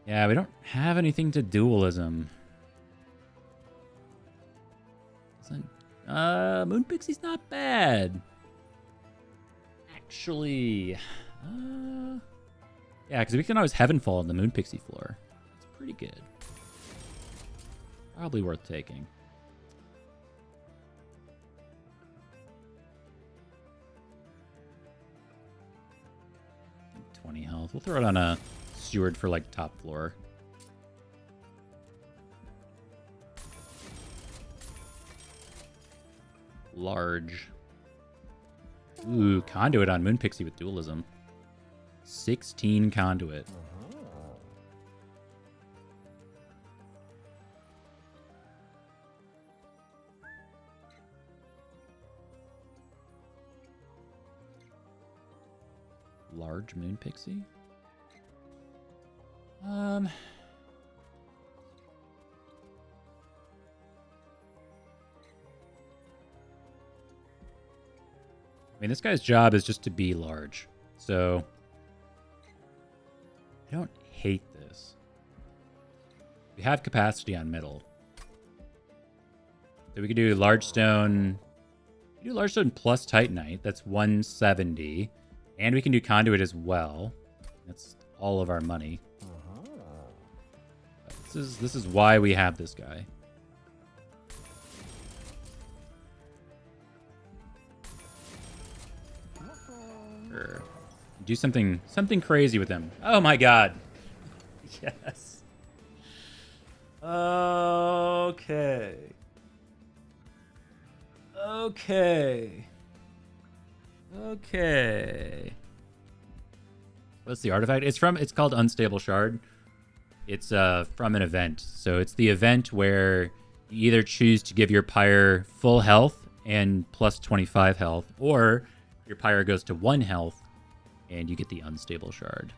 Yeah, we don't have anything to dualism. Moon Pixie's not bad. Actually, yeah, because we can always Heavenfall on the Moon Pixie floor. It's pretty good. Probably worth taking. $20 health. We'll throw it on a Steward for like top floor. Large. Ooh, Conduit on Moon Pixie with dualism. 16 Conduit. Large Moon Pixie? I mean, this guy's job is just to be large. So, I don't hate this. We have capacity on middle. So we could do large stone. We can do large stone plus Titanite. That's 170. And we can do conduit as well. That's all of our money. This is why we have this guy. Sure. Do something crazy with him. Oh my god. Yes. Okay. Okay. Okay. What's the artifact? It's called Unstable Shard. It's from an event. So it's the event where you either choose to give your pyre full health and plus 25 health, or your pyre goes to 1 health and you get the Unstable Shard.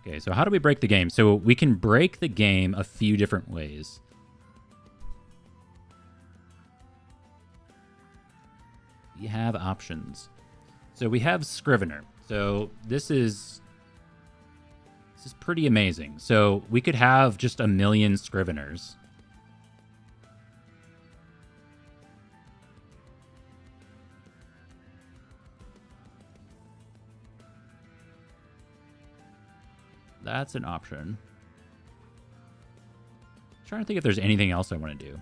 Okay, so how do we break the game? So we can break the game a few different ways. We have options. So we have Scrivener. So this is pretty amazing. So we could have just 1 million Scriveners. That's an option. I'm trying to think if there's anything else I want to do.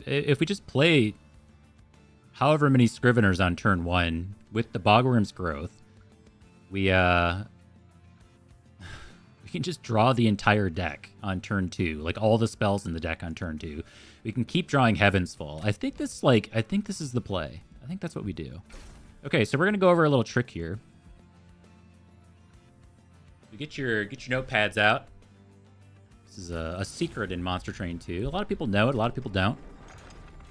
If we just play however many Scriveners on turn 1 with the Bogworm's Growth, we can just draw the entire deck on turn 2, like all the spells in the deck on turn 2. We can keep drawing Heaven's Fall. I think this is the play. I think that's what we do. Okay, so we're gonna go over a little trick here. You get your notepads out. This is a secret in Monster Train 2. A lot of people know it, a lot of people don't.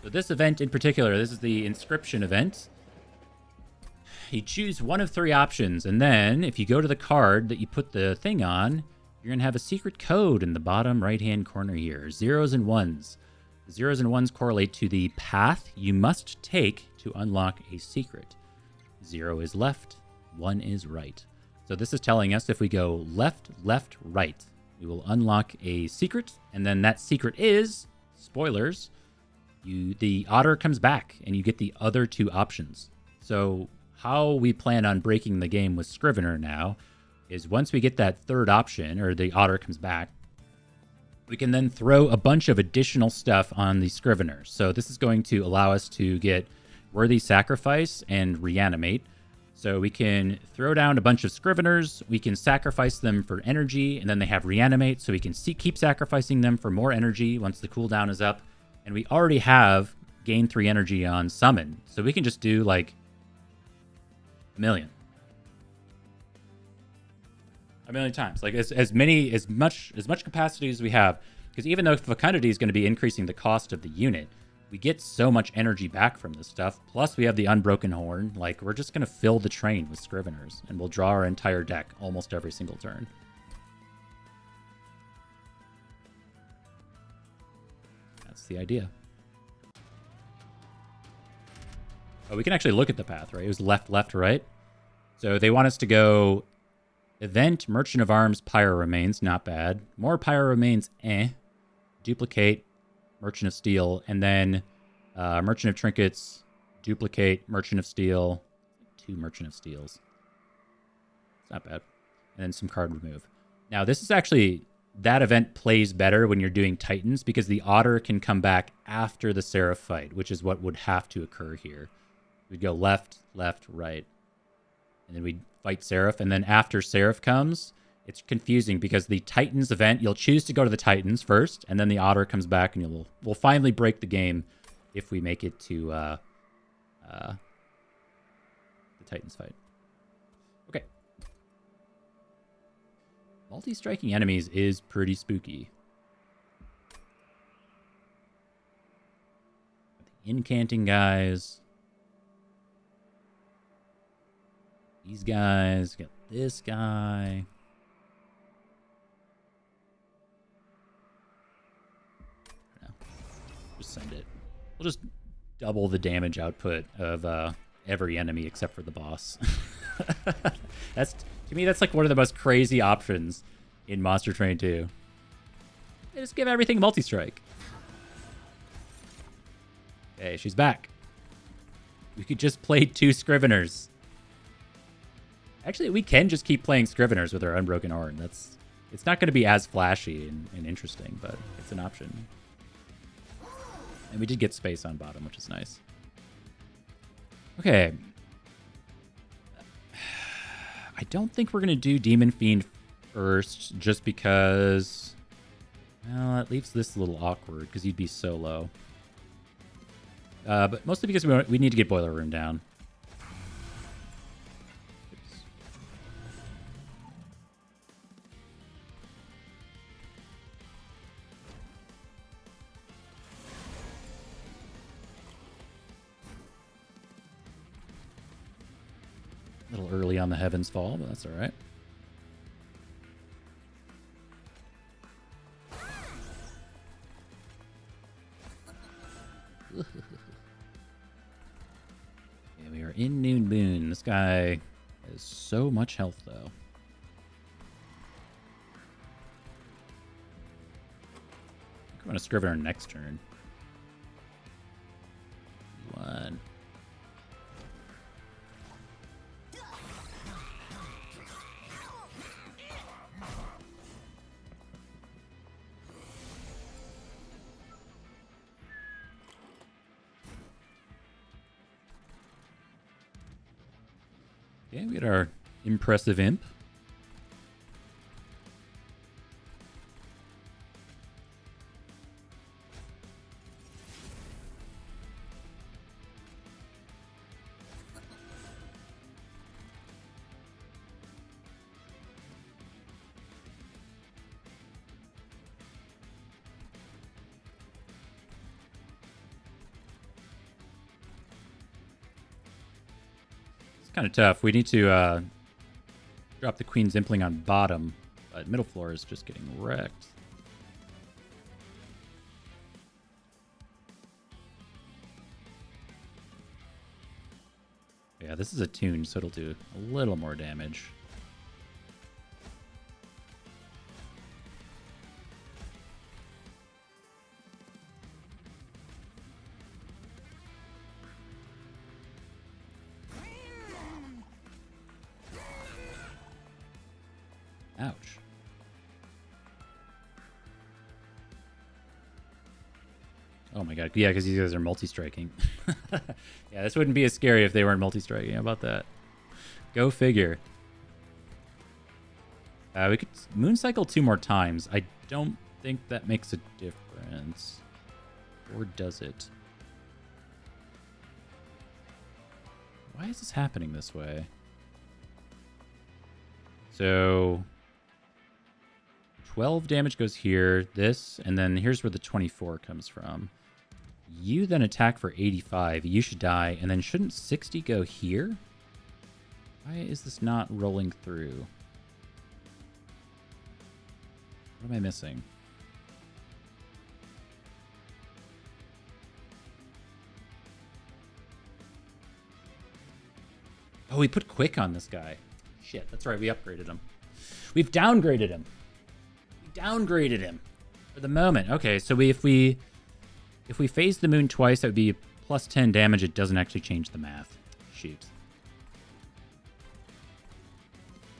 So this event in particular, this is the Inscription event. You choose one of 3 options, and then if you go to the card that you put the thing on, you're going to have a secret code in the bottom right-hand corner here. 0s and 1s. The 0s and 1s correlate to the path you must take to unlock a secret. 0 is left, 1 is right. So this is telling us if we go left, left, right, we will unlock a secret, and then that secret is, spoilers, the otter comes back and you get the other 2 options. So how we plan on breaking the game with Scrivener now is once we get that 3rd option, or the otter comes back, we can then throw a bunch of additional stuff on the Scriveners. So this is going to allow us to get Worthy Sacrifice and Reanimate. So we can throw down a bunch of Scriveners, we can sacrifice them for energy, and then they have Reanimate, so we can keep sacrificing them for more energy once the cooldown is up. And we already have gain 3 energy on Summon, so we can just do like a million times, like as much capacity as we have, because even though Fecundity is going to be increasing the cost of the unit, we get so much energy back from this stuff. Plus we have the Unbroken Horn. Like, we're just going to fill the train with Scriveners, and we'll draw our entire deck almost every single turn. That's the idea. Oh, we can actually look at the path, right? It was left, left, right. So they want us to go Event, Merchant of Arms, Pyro Remains, not bad. More Pyro Remains, Duplicate, Merchant of Steel, and then Merchant of Trinkets, Duplicate, Merchant of Steel, 2 Merchant of Steels. It's not bad. And then some card remove. Now, this is actually, that event plays better when you're doing Titans, because the Otter can come back after the Seraph fight, which is what would have to occur here. We'd go left, left, right. And then we'd fight Seraph, and then after Seraph comes, it's confusing because the Titans event, you'll choose to go to the Titans first, and then the Otter comes back, and we'll finally break the game if we make it to the Titans fight. Okay. Multi-striking enemies is pretty spooky. The incanting guys. These guys, got this guy. No, just send it. We'll just double the damage output of every enemy except for the boss. To me, that's like one of the most crazy options in Monster Train 2. They just give everything multi-strike. Okay, she's back. We could just play 2 Scriveners. Actually, we can just keep playing Scriveners with our Unbroken Horn. It's not going to be as flashy and interesting, but it's an option. And we did get space on bottom, which is nice. Okay. I don't think we're going to do Demon Fiend first, just because... Well, that leaves this a little awkward, because he'd be so low. But mostly because we need to get Boiler Room down. A little early on the Heaven's Fall, but that's all right. Yeah, we are in Noon Moon. This guy has so much health, though. I'm going to Scrivener next turn. 1. Okay, we got our Impressive Imp. Kind of tough. We need to drop the Queen's Impling on bottom, but middle floor is just getting wrecked. Yeah, this is a tune, so it'll do a little more damage. Ouch. Oh my god. Yeah, because these guys are multi-striking. Yeah, this wouldn't be as scary if they weren't multi-striking. How about that? Go figure. We could moon cycle 2 more times. I don't think that makes a difference. Or does it? Why is this happening this way? So 12 damage goes here, this, and then here's where the 24 comes from. You then attack for 85. You should die, and then shouldn't 60 go here? Why is this not rolling through? What am I missing? Oh, we put quick on this guy. Shit, that's right. We upgraded him. We've downgraded him. We downgraded him for the moment. Okay, so if we phase the moon twice, that would be plus 10 damage. It doesn't actually change the math. Shoot.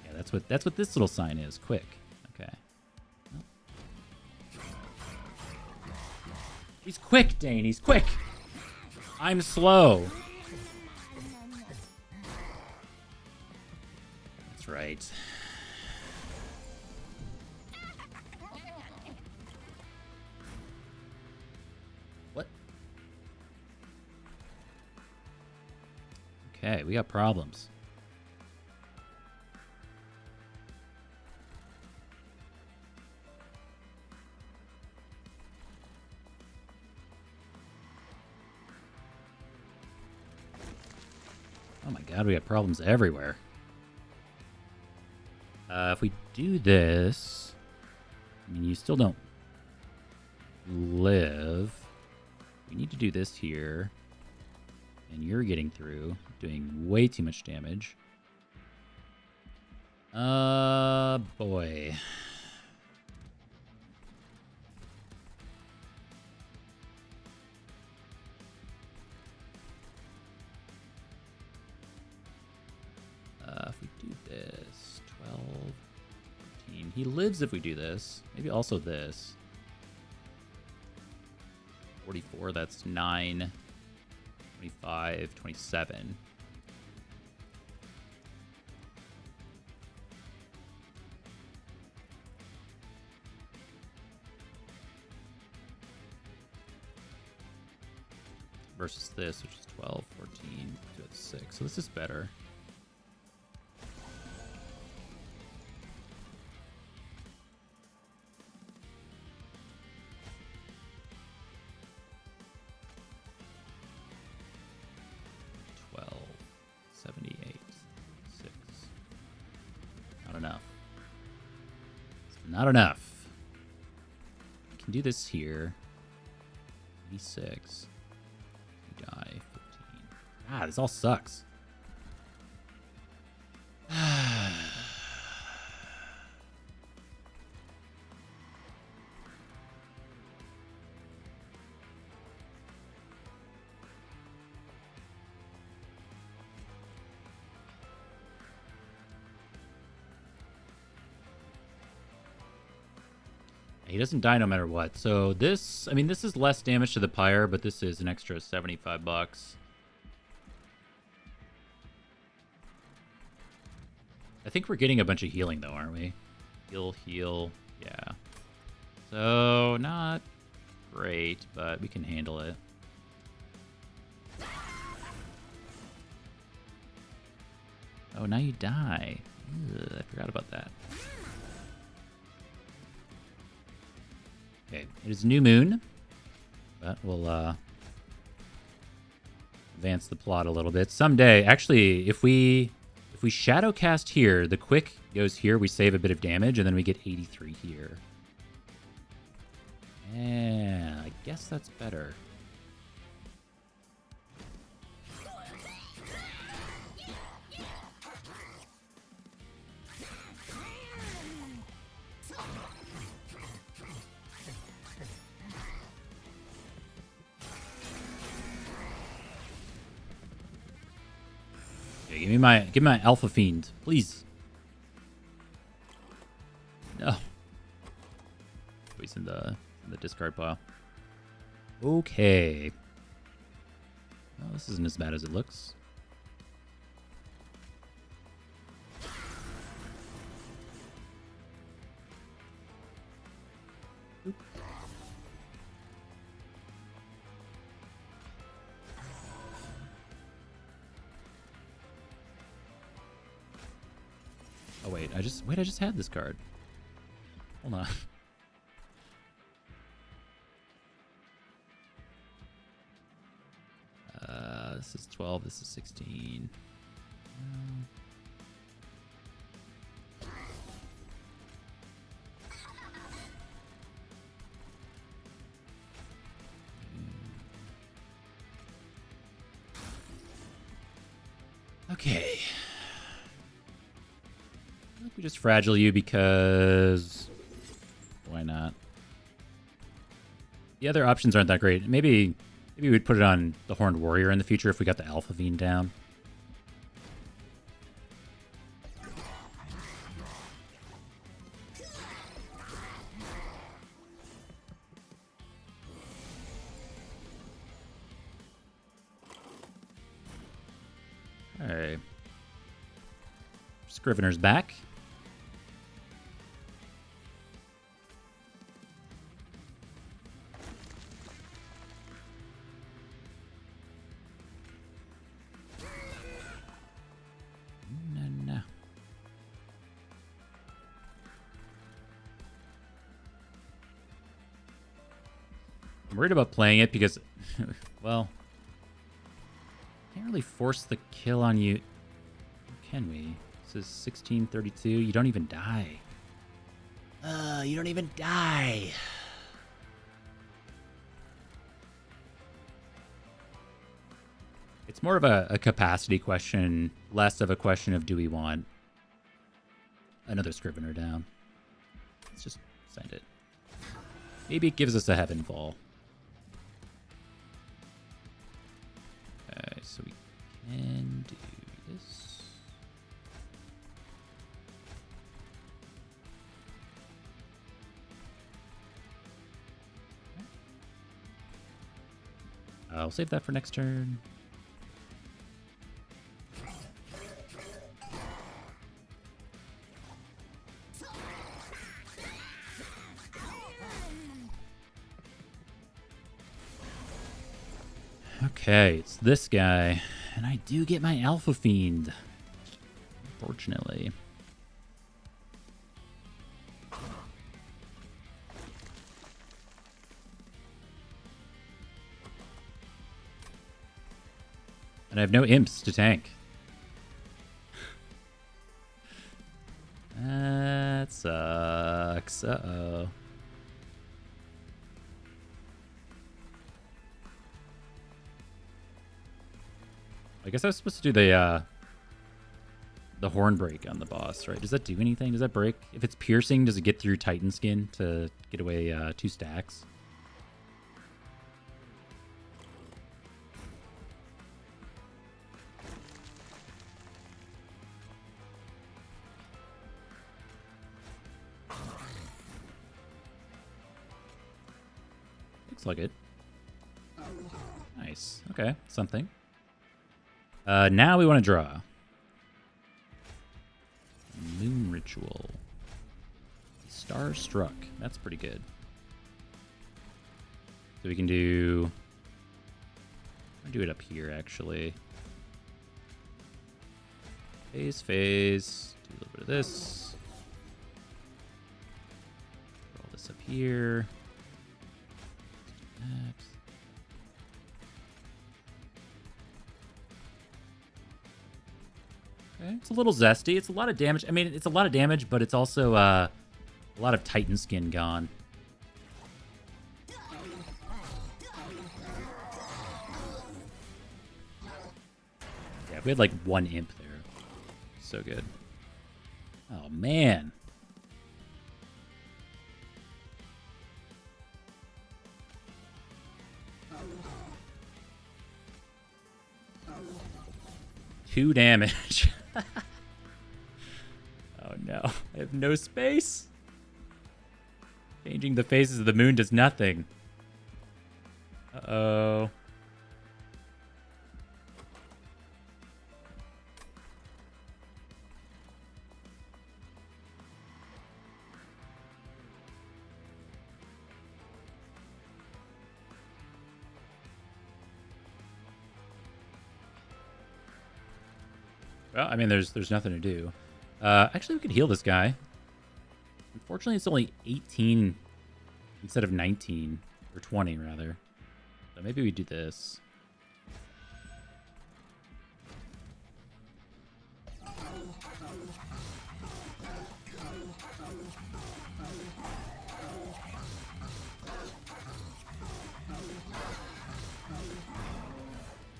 Yeah, that's what this little sign is. Quick. Okay. He's quick, Dane. He's quick. I'm slow. That's right. What? Okay, we got problems. Oh my god, we got problems everywhere. If we do this, I mean, you still don't live. We need to do this here. And you're getting through, doing way too much damage. Boy. If we do this, 12, 14. He lives if we do this. Maybe also this. 44, that's 9, 25, 27. Versus this, which is 12, 14, so it's 6. So this is better. Not enough. I can do this here. 86. You die. 15. God, this all sucks. He doesn't die no matter what. So this, I mean, this is less damage to the pyre, but this is an extra $75. I think we're getting a bunch of healing though, aren't we? Heal, heal, yeah. So not great, but we can handle it. Oh, now you die. Ugh, I forgot about that. Okay, it is new moon, but we'll advance the plot a little bit. Someday, actually, if we shadow cast here, the quick goes here, we save a bit of damage, and then we get 83 here. Yeah, I guess that's better. Give me my Alpha Fiend, please. No. Oh, he's in the discard pile. Okay. Well, this isn't as bad as it looks. Oop. Oh wait, I just had this card. Hold on. This is 12, this is 16. Okay. I think we just fragile you because why not? The other options aren't that great. Maybe we'd put it on the Horned Warrior in the future if we got the Alpha Fiend down. Alright. Scrivener's back. No. I'm worried about playing it because, well, can't really force the kill on you, can we? This is 1632. You don't even die. You don't even die. It's more of a capacity question, less of a question of do we want another Scrivener down. Let's just send it. Maybe it gives us a Heaven Fall. Okay, so we can do this. I'll save that for next turn. Okay, it's this guy. And I do get my Alpha Fiend. Unfortunately. And I have no imps to tank. That sucks. Uh-oh. I guess I was supposed to do the horn break on the boss, right? Does that do anything? Does that break? If it's piercing, does it get through Titan Skin to get away 2 stacks? Looks like it. Nice. Okay, something. Now we want to draw. Moon Ritual. Starstruck. That's pretty good. So we can do... I'll do it up here, actually. Phase. Do a little bit of this. Roll this up here. That. Okay, it's a little zesty. It's a lot of damage. I mean, it's a lot of damage, but it's also a lot of Titan Skin gone. Yeah, we had like 1 imp there. So good. Oh, man. Two damage. Oh no, I have no space. Changing the phases of the moon does nothing. Uh-oh. Well, I mean, there's nothing to do. Actually, we could heal this guy. Unfortunately, it's only 18 instead of 19. Or 20, rather. So maybe we do this.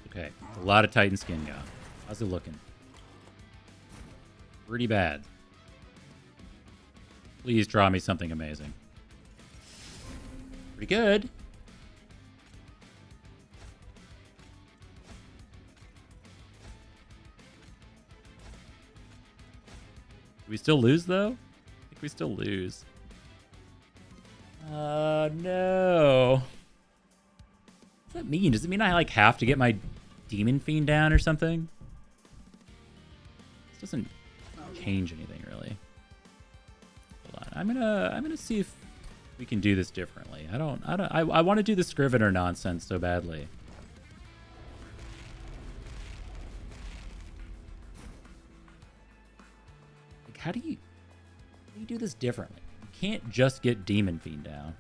Okay, a lot of Titan skin gone. How's it looking? Pretty bad. Please draw me something amazing. Pretty good. Do we still lose, though? I think we still lose. No. What does that mean? Does it mean I, like, have to get my Demon Fiend down or something? This doesn't change anything, really. Hold on. I'm gonna see if we can do this differently. I want to do the Scrivener nonsense so badly. Like, how do you do this differently? You can't just get Demon Fiend down.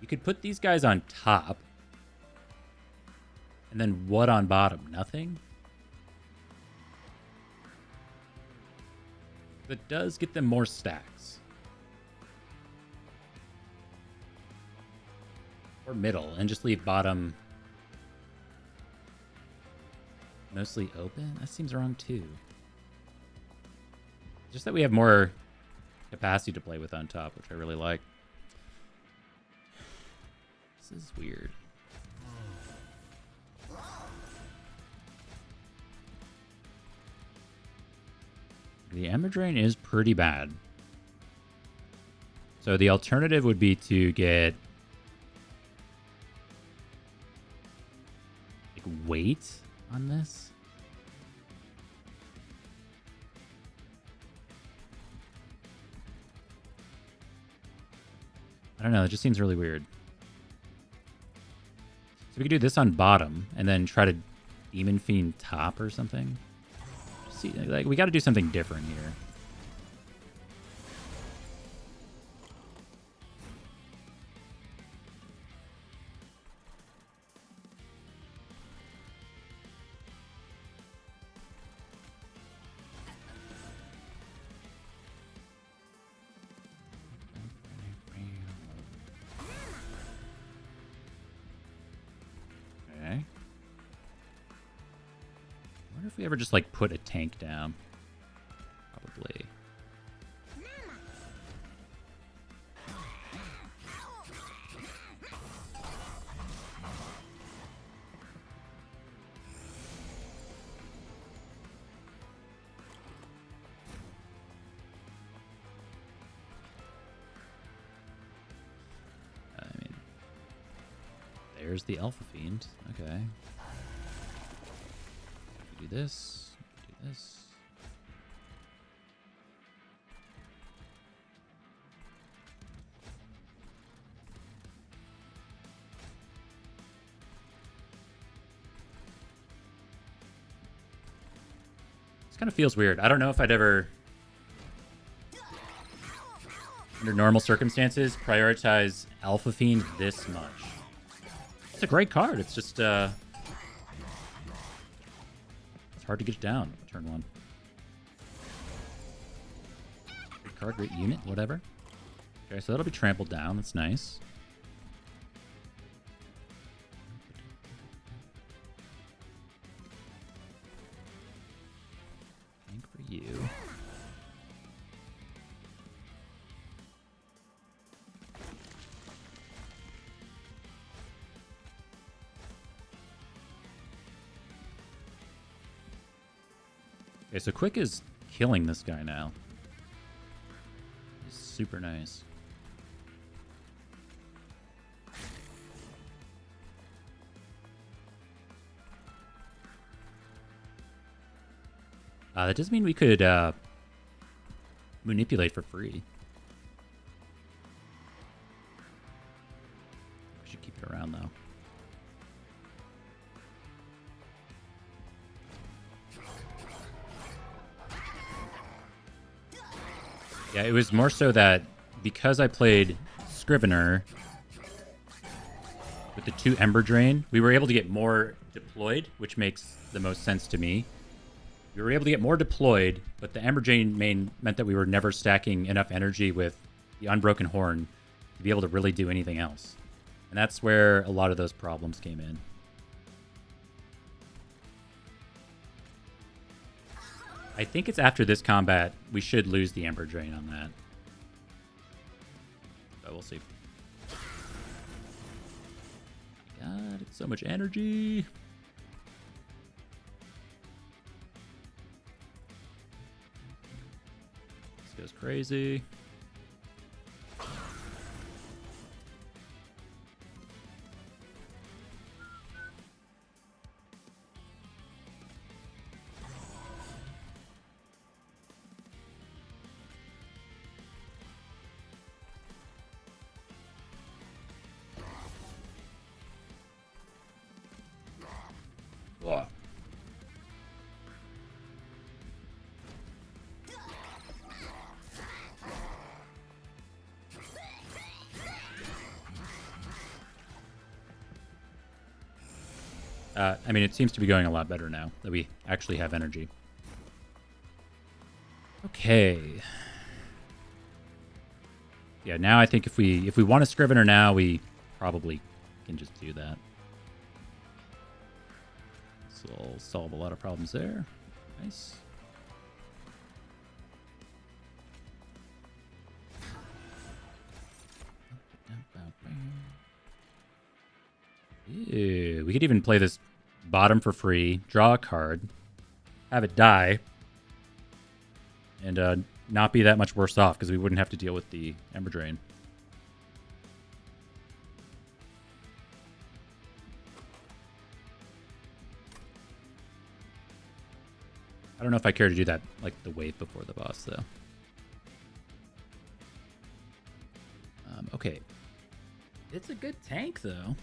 You could put these guys on top. And then what on bottom? Nothing? That does get them more stacks. Or middle, and just leave bottom mostly open? That seems wrong too. Just that we have more capacity to play with on top, which I really like. This is weird. The Ember Drain is pretty bad. So the alternative would be to get like weight on this. I don't know, it just seems really weird. So we could do this on bottom and then try to Demon Fiend top or something. See, like, we got to do something different here. Okay. I wonder if we ever just, like, put a tank down. Probably. I mean, there's the Alpha Fiend. Okay. Do this. Do this. This kind of feels weird. I don't know if I'd ever, under normal circumstances, prioritize Alpha Fiend this much. It's a great card. It's just, it's hard to get it down, turn one. Great card, great unit, whatever. Okay, so that'll be trampled down. That's nice. Thank for you. Okay, so Quick is killing this guy now. He's super nice. That does mean we could manipulate for free. We should keep it around, though. Yeah, it was more so that because I played Scrivener with the 2 Ember Drain, we were able to get more deployed, which makes the most sense to me. We were able to get more deployed, but the Ember Drain meant that we were never stacking enough energy with the Unbroken Horn to be able to really do anything else. And that's where a lot of those problems came in. I think it's after this combat, we should lose the Ember Drain on that. But we'll see. God, it's so much energy. This goes crazy. Ugh. I mean, it seems to be going a lot better now that we actually have energy. Okay. Yeah, now I think if we want a Scrivener now, we probably can just do that. So we'll solve a lot of problems there. Nice. Ew, we could even play this bottom for free, draw a card, have it die, and not be that much worse off because we wouldn't have to deal with the Ember Drain. I don't know if I care to do that like the wave before the boss, though. Okay. It's a good tank, though.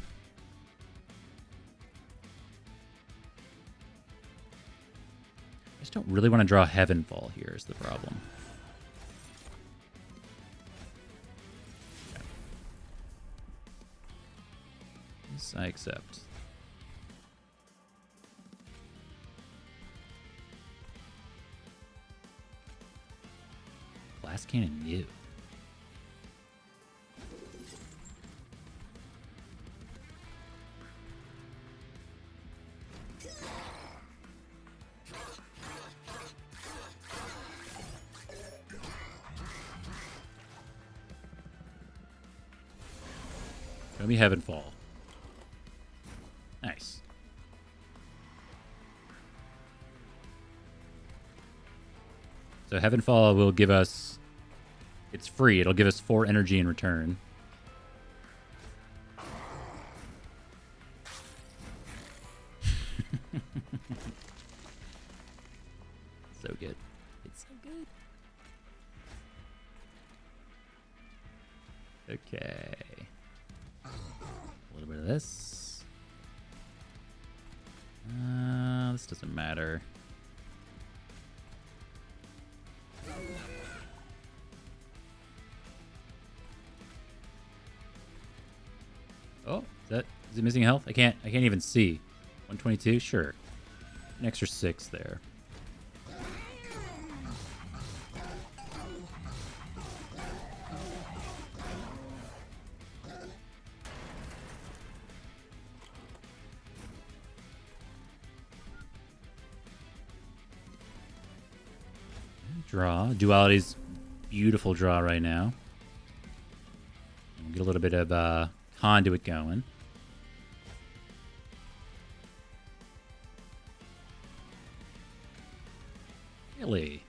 I just don't really want to draw Heavenfall here is the problem. Okay. This I accept. Glass Cannon new. Show me Heavenfall. Nice. So Heavenfall will give us... It's free. It'll give us 4 energy in return. So good. It's so good. Okay. A little bit of this. This doesn't matter. Oh, is it missing health? I can't even see. 122? Sure. An extra 6 there. Draw. Duality's beautiful draw right now. We'll get a little bit of conduit going. Really?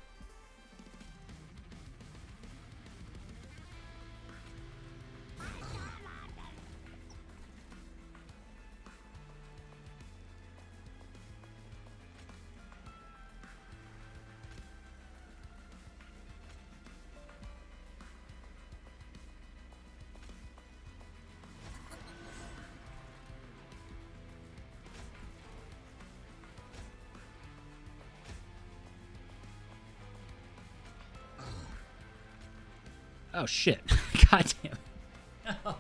Oh, shit. God damn. No.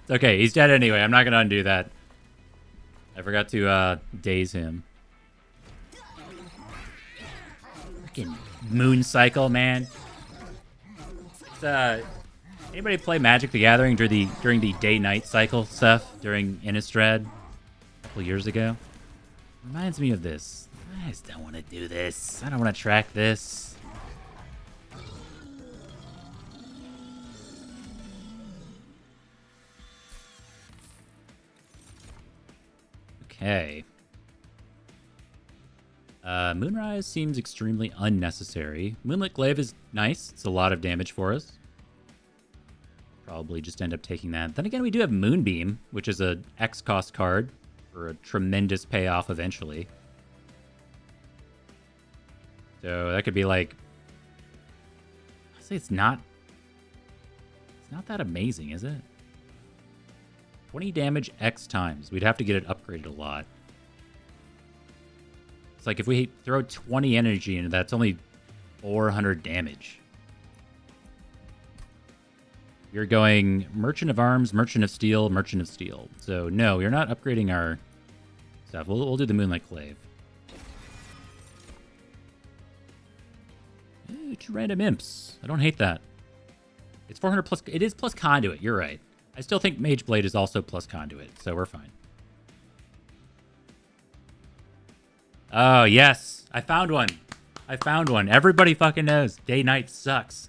It's okay. He's dead anyway. I'm not going to undo that. I forgot to daze him. Freaking moon cycle, man. Anybody play Magic the Gathering during the day-night cycle stuff during Innistrad a couple years ago? Reminds me of this. I just don't want to do this. I don't want to track this. Okay. Moonrise seems extremely unnecessary. Moonlit Glaive is nice. It's a lot of damage for us. Probably just end up taking that. Then again, we do have Moonbeam, which is a X cost card for a tremendous payoff eventually. So that could be like, I'd say it's not that amazing, is it? 20 damage X times. We'd have to get it upgraded a lot. It's like if we throw 20 energy into that, it's only 400 damage. You're going Merchant of Arms, Merchant of Steel, Merchant of Steel. So no, you're not upgrading our stuff. We'll do the Moonlight Glaive. Ooh, 2 random imps. I don't hate that. It's 400 plus. It is plus Conduit. You're right. I still think Mage Blade is also plus Conduit, so we're fine. Oh, yes. I found one. I found one. Everybody fucking knows. Day-Night sucks.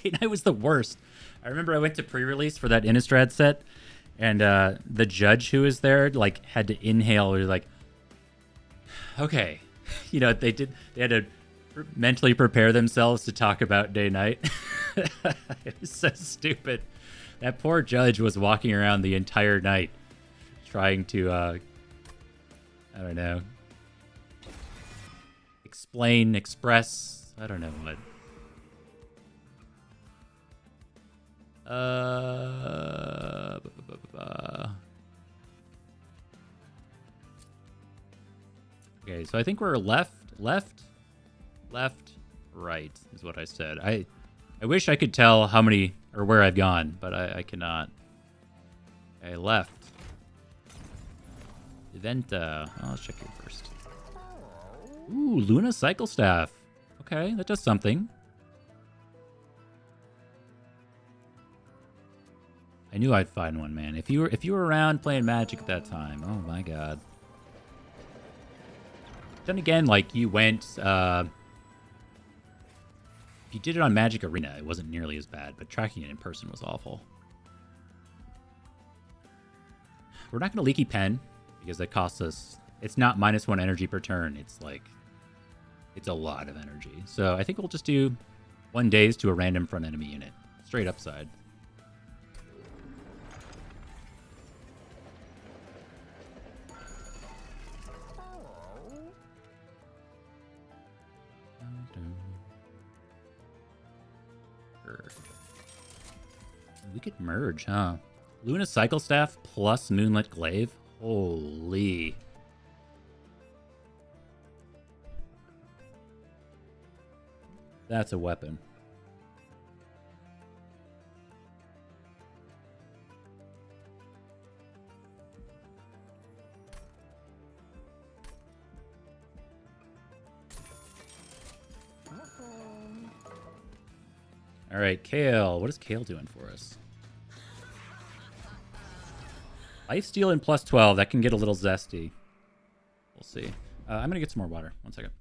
Day-Night was the worst. I remember I went to pre-release for that Innistrad set, and the judge who was there like had to inhale. He was like, okay. You know, they had to mentally prepare themselves to talk about Day-Night. It was so stupid. That poor judge was walking around the entire night trying to, I don't know, express, I don't know what. Okay, so I think we're left, right is what I said. I wish I could tell how many or where I've gone, but I cannot. Okay, left. Event, let's check here first. Ooh, Luna Cycle Staff. Okay, that does something. I knew I'd find one, man. If you were around playing Magic at that time, oh my god. Then again, like you went, if you did it on Magic Arena, it wasn't nearly as bad, but tracking it in person was awful. We're not going to Leaky Pen, because that costs us... It's not -1 energy per turn. It's like... It's a lot of energy. So I think we'll just do 1 daze to a random front enemy unit. Straight upside. We could merge, huh? Luna Cycle Staff plus Moonlit Glaive? Holy. That's a weapon. All right, Kale. What is Kale doing for us? Lifesteal and plus 12. That can get a little zesty. We'll see. I'm going to get some more water. 1 second.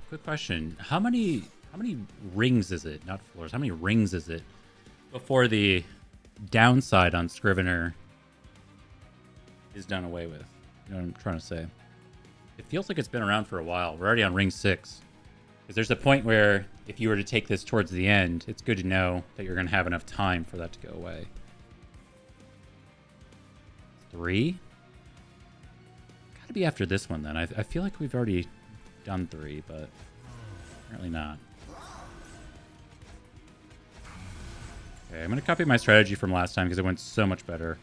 Quick question. How many rings is it? Not floors. How many rings is it before the downside on Scrivener is done away with? You know what I'm trying to say? It feels like it's been around for a while. We're already on ring 6. Because there's a point where if you were to take this towards the end, it's good to know that you're going to have enough time for that to go away. 3? Gotta be after this one then. I feel like we've already done 3, but apparently not. Okay, I'm going to copy my strategy from last time because it went so much better.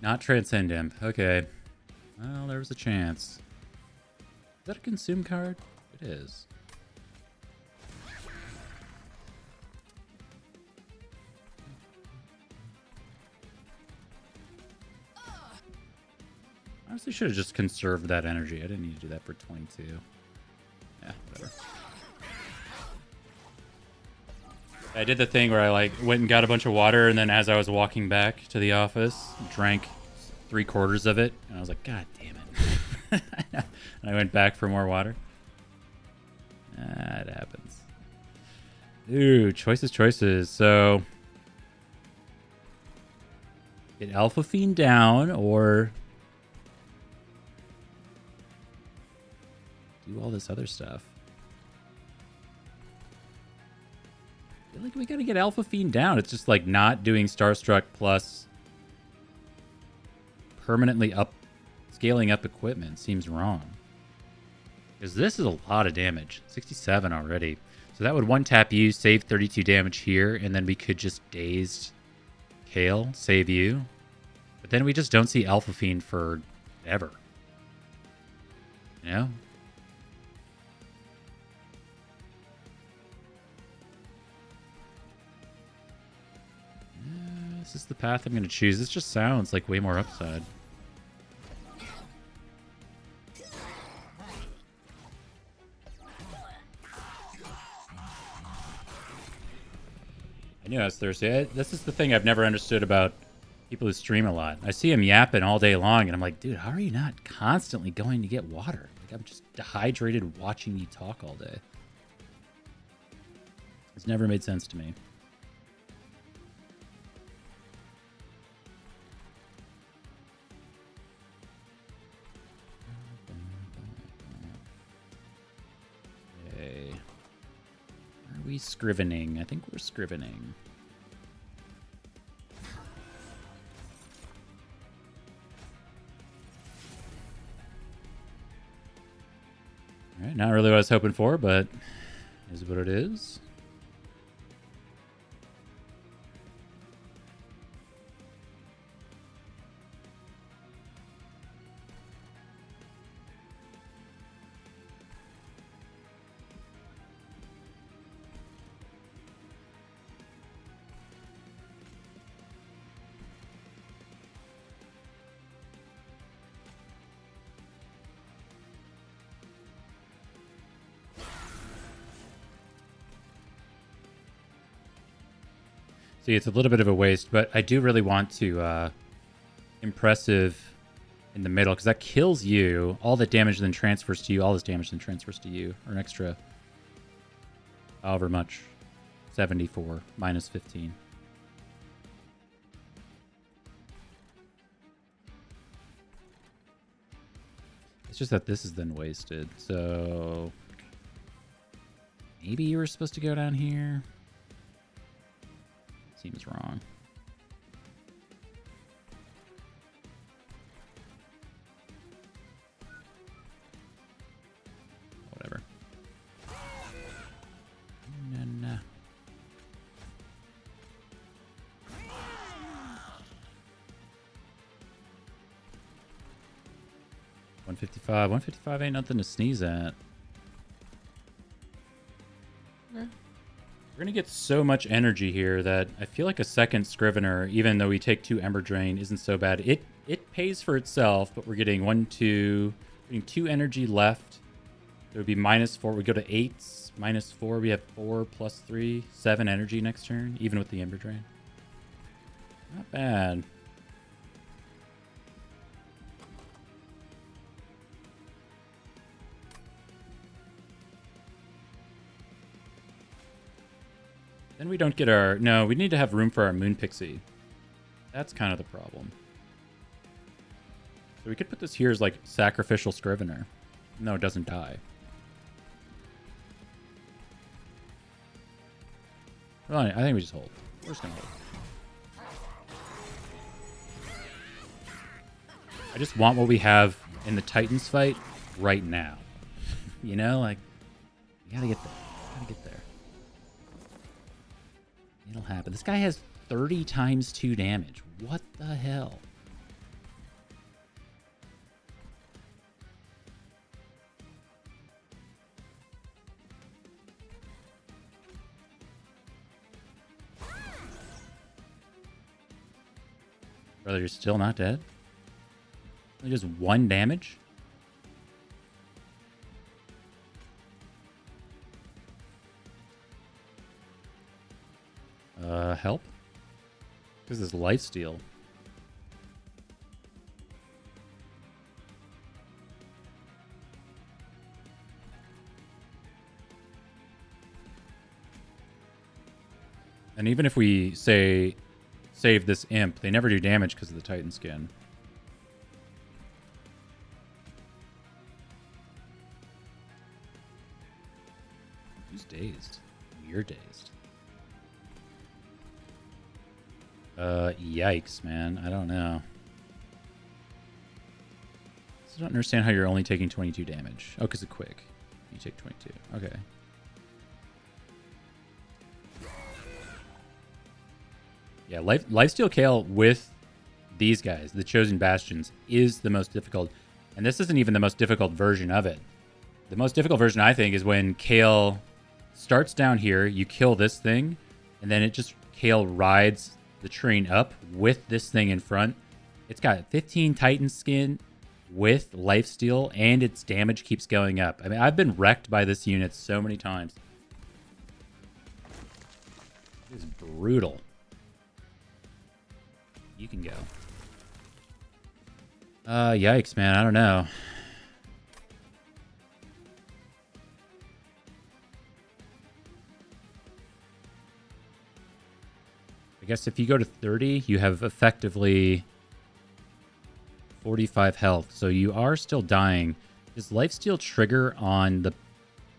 Not Transcend Imp. Okay. Well, there was a chance. Is that a consume card? It is. Honestly, should have just conserved that energy. I didn't need to do that for 22. Yeah, whatever. I did the thing where I like went and got a bunch of water, and then as I was walking back to the office, drank 3/4 of it, and I was like, God damn it. And I went back for more water. It happens. Ooh, choices. So, get Alpha Fiend down, or do all this other stuff. I feel like we gotta get Alpha Fiend down. It's just like not doing Starstruck plus permanently scaling up equipment seems wrong. Because this is a lot of damage. 67 already. So that would one tap you, save 32 damage here, and then we could just Dazed Kale, save you. But then we just don't see Alpha Fiend for ever. You know? This is the path I'm going to choose. This just sounds like way more upside. I knew I was thirsty. This is the thing I've never understood about people who stream a lot. I see them yapping all day long, and I'm like, dude, how are you not constantly going to get water? Like, I'm just dehydrated watching you talk all day. It's never made sense to me. Okay. Are we scrivening? I think we're scrivening. Alright, not really what I was hoping for, but is what it is. See, it's a little bit of a waste, but I do really want to impressive in the middle, because that kills you. All that damage then transfers to you. All this damage then transfers to you. Or an extra however much. 74 minus 15. It's just that this is then wasted. So maybe you were supposed to go down here. Seems wrong. Whatever. Nah. 155. 155 ain't nothing to sneeze at. We're going to get so much energy here that I feel like a second Scrivener, even though we take 2 Ember Drain, isn't so bad. It pays for itself, but we're getting 2 energy left. So it would be -4. We go to 8s, -4. We have 4 + 3, 7 energy next turn, even with the Ember Drain. Not bad. Then we don't get our... No, we need to have room for our Moon Pixie. That's kind of the problem. So we could put this here as like Sacrificial Scrivener. No, it doesn't die. Well, I think we just hold. We're just going to hold. I just want what we have in the Titans fight right now. You know, like, we gotta get there. Gotta get there. It'll happen. This guy has 30 times 2 damage. What the hell? Brother, you're still not dead? Only just 1 damage? Help? This is lifesteal. And even if we say save this imp, they never do damage because of the Titan skin. Who's dazed? You're dazed. Yikes, man. I don't know. I don't understand how you're only taking 22 damage. Oh, because it's quick. You take 22. Okay. Yeah, Lifesteal Kayle with these guys, the Chosen Bastions, is the most difficult. And this isn't even the most difficult version of it. The most difficult version, I think, is when Kayle starts down here, you kill this thing, and then it just, Kayle rides the train up with this thing in front. It's got 15 Titan skin with lifesteal, and its damage keeps going up. I mean, I've been wrecked by this unit so many times. It's brutal. You can go. Yikes, man. I don't know. I guess if you go to 30, you have effectively 45 health. So you are still dying. Does lifesteal trigger on the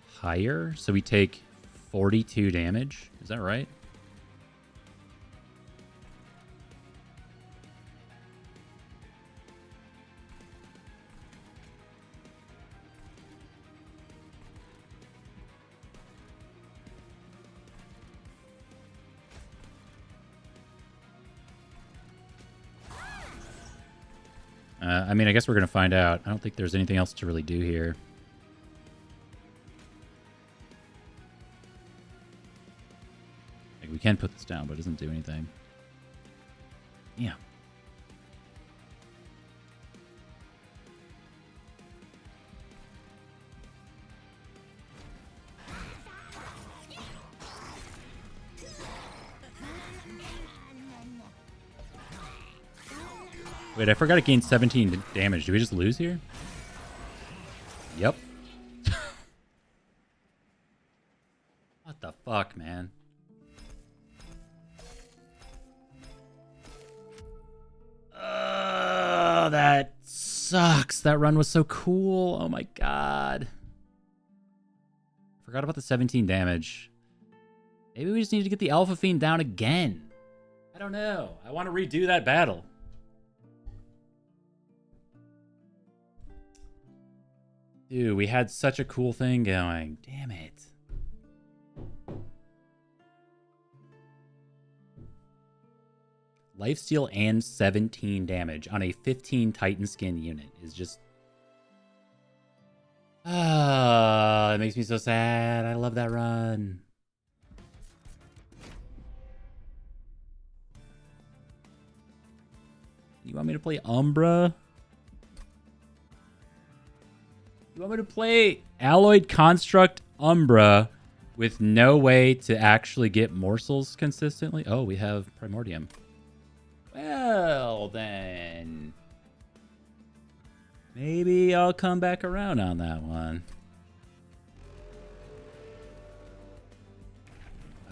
higher? So we take 42 damage. Is that right? I mean, I guess we're going to find out. I don't think there's anything else to really do here. Like, we can put this down, but it doesn't do anything. Yeah. Wait, I forgot it gained 17 damage. Do we just lose here? Yep. What the fuck, man? Oh, that sucks. That run was so cool. Oh my god. Forgot about the 17 damage. Maybe we just need to get the Alpha Fiend down again. I don't know. I want to redo that battle. Dude, we had such a cool thing going. Damn it. Lifesteal and 17 damage on a 15 Titan skin unit is just Ah, it makes me so sad. I love that run. You want me to play Umbra? You want me to play Alloyed Construct Umbra with no way to actually get morsels consistently? Oh, we have Primordium. Well, then. Maybe I'll come back around on that one.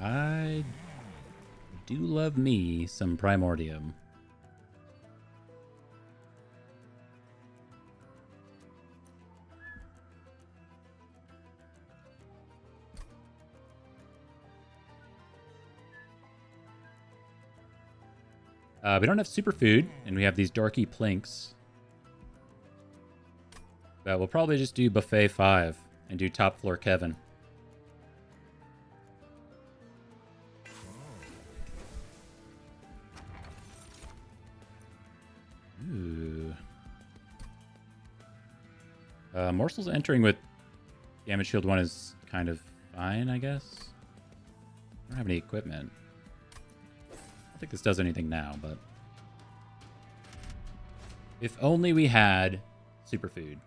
I do love me some Primordium. We don't have superfood, and we have these dorky plinks. But we'll probably just do Buffet 5 and do Top Floor Kevin. Ooh. Morsels entering with Damage Shield 1 is kind of fine, I guess. I don't have any equipment. I don't think this does anything now, but... If only we had superfood.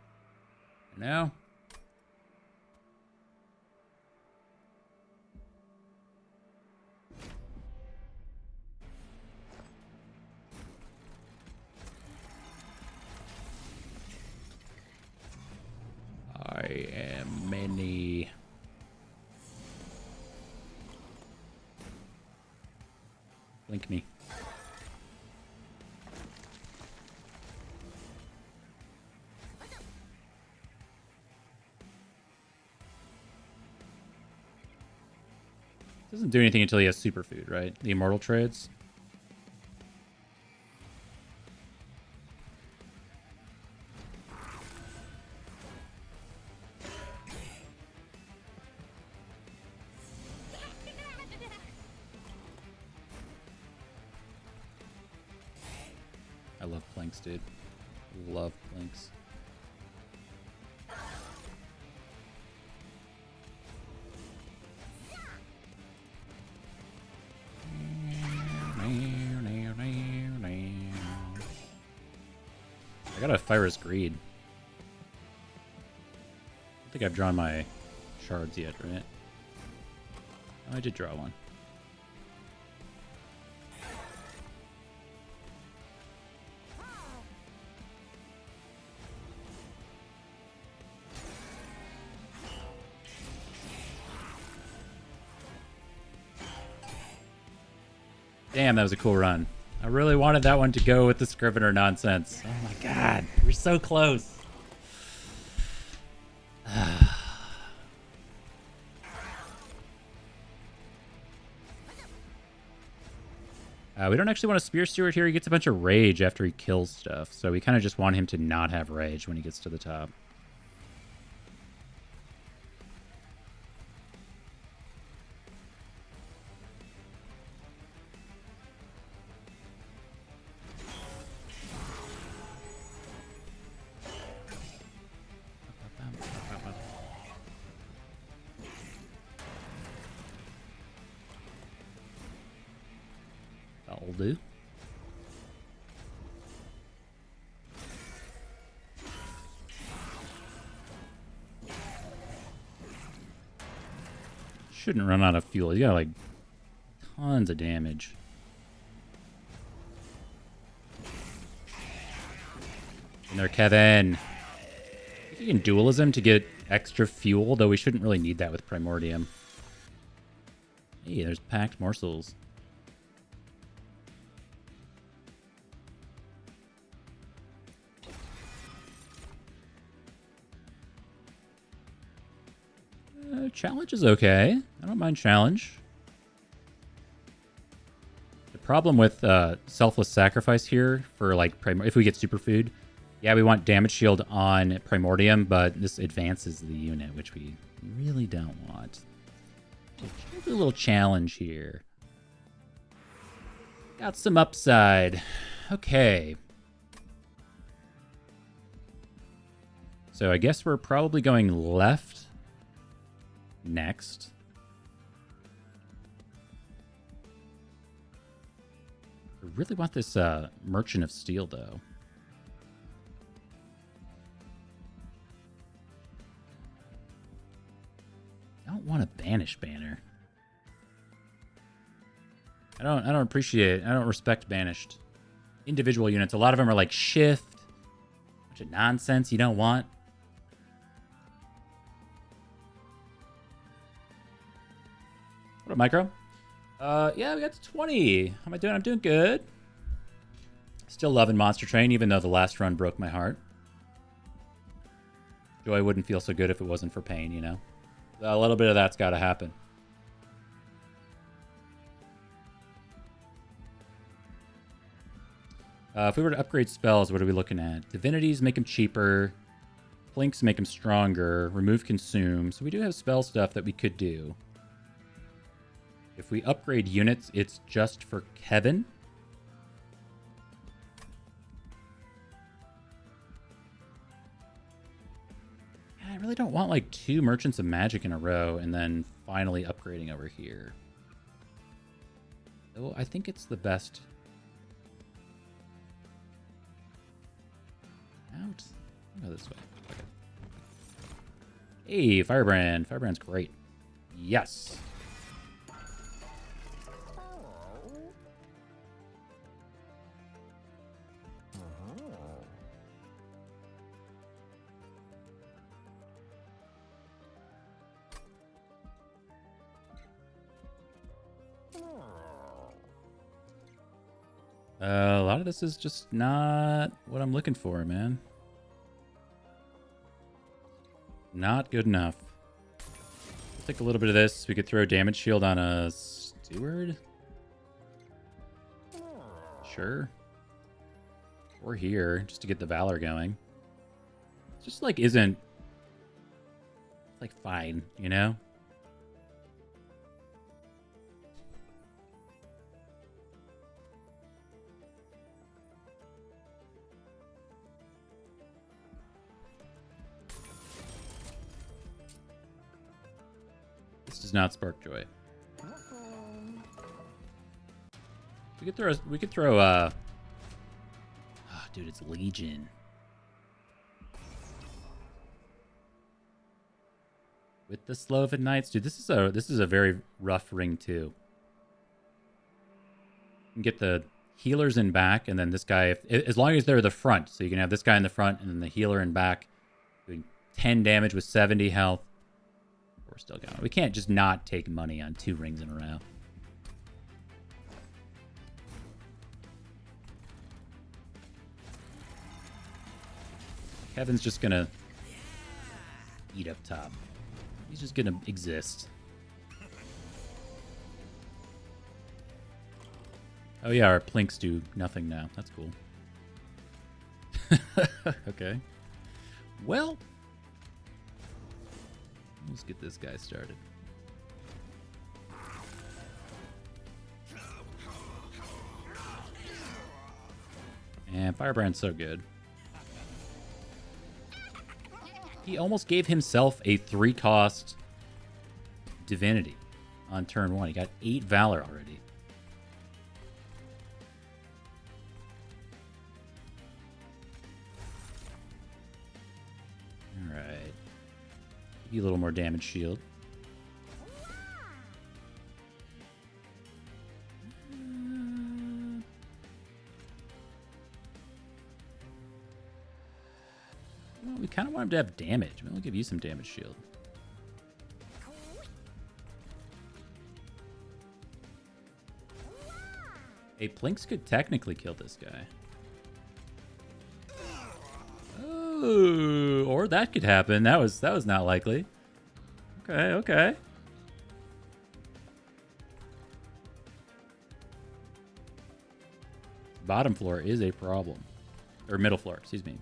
You know? I am many. Blink me. Doesn't do anything until he has superfood, right? The immortal trades. I love planks, dude. Love planks. I got a Fyrus Greed. I don't think I've drawn my shards yet, right? Oh, I did draw one. Damn, that was a cool run. I really wanted that one to go with the Scrivener nonsense. Oh my god, we're so close. We don't actually want a Spear Steward here. He gets a bunch of rage after he kills stuff. So we kind of just want him to not have rage when he gets to the top. That'll do. Shouldn't run out of fuel. He's got like tons of damage. In there, Kevin. I think you can dualism to get extra fuel, though we shouldn't really need that with Primordium. Hey, there's packed morsels. Challenge is okay. I don't mind challenge. The problem with selfless sacrifice here for like if we get superfood, yeah, we want damage shield on Primordium, but this advances the unit, which we really don't want. Let's do a little challenge here. Got some upside. Okay. So I guess we're probably going left next. I really want this Merchant of Steel, though. I don't want a Banish banner. I don't respect banished individual units. A lot of them are like shift, bunch of nonsense you don't want. What up, Micro? Yeah, we got to 20. How am I doing? I'm doing good. Still loving Monster Train, even though the last run broke my heart. Joy wouldn't feel so good if it wasn't for pain, you know? A little bit of that's got to happen. If we were to upgrade spells, what are we looking at? Divinities make them cheaper. Plinks make them stronger. Remove consume. So we do have spell stuff that we could do. If we upgrade units, it's just for Kevin. I really don't want like 2 Merchants of Magic in a row and then finally upgrading over here. So I think it's the best. Out. I'll go this way. Okay. Hey, Firebrand. Firebrand's great. Yes. A lot of this is just not what I'm looking for, man. Not good enough. Let's take a little bit of this. We could throw damage shield on a steward. Sure. Or here, just to get the Valor going. It's just like isn't like fine, you know? Does not spark joy. We could throw oh, dude, it's Legion. With the Sloven Knights, dude, this is a very rough ring too. You can get the healers in back, and then this guy, as long as they're the front, so you can have this guy in the front and then the healer in back, doing 10 damage with 70 health. We're still going. We can't just not take money on 2 rings in a row. Kevin's just gonna eat up top. He's just gonna exist. Oh yeah, our plinks do nothing now. That's cool. Okay. Well, let's get this guy started. And Firebrand's so good. He almost gave himself a 3-cost divinity on turn 1. He got 8 Valor already. Alright. Give you a little more damage shield. We kind of want him to have damage. Maybe we'll give you some damage shield. Hey, Plinks could technically kill this guy. Oh, or that could happen. That was not likely. Okay, okay. Bottom floor is a problem. Or middle floor, excuse me.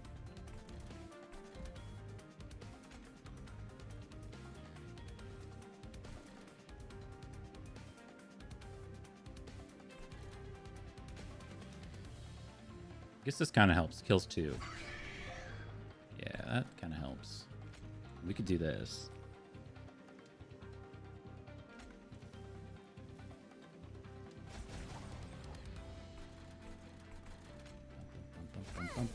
I guess this kind of helps. Kills 2. Yeah. That kind of helps. We could do this. One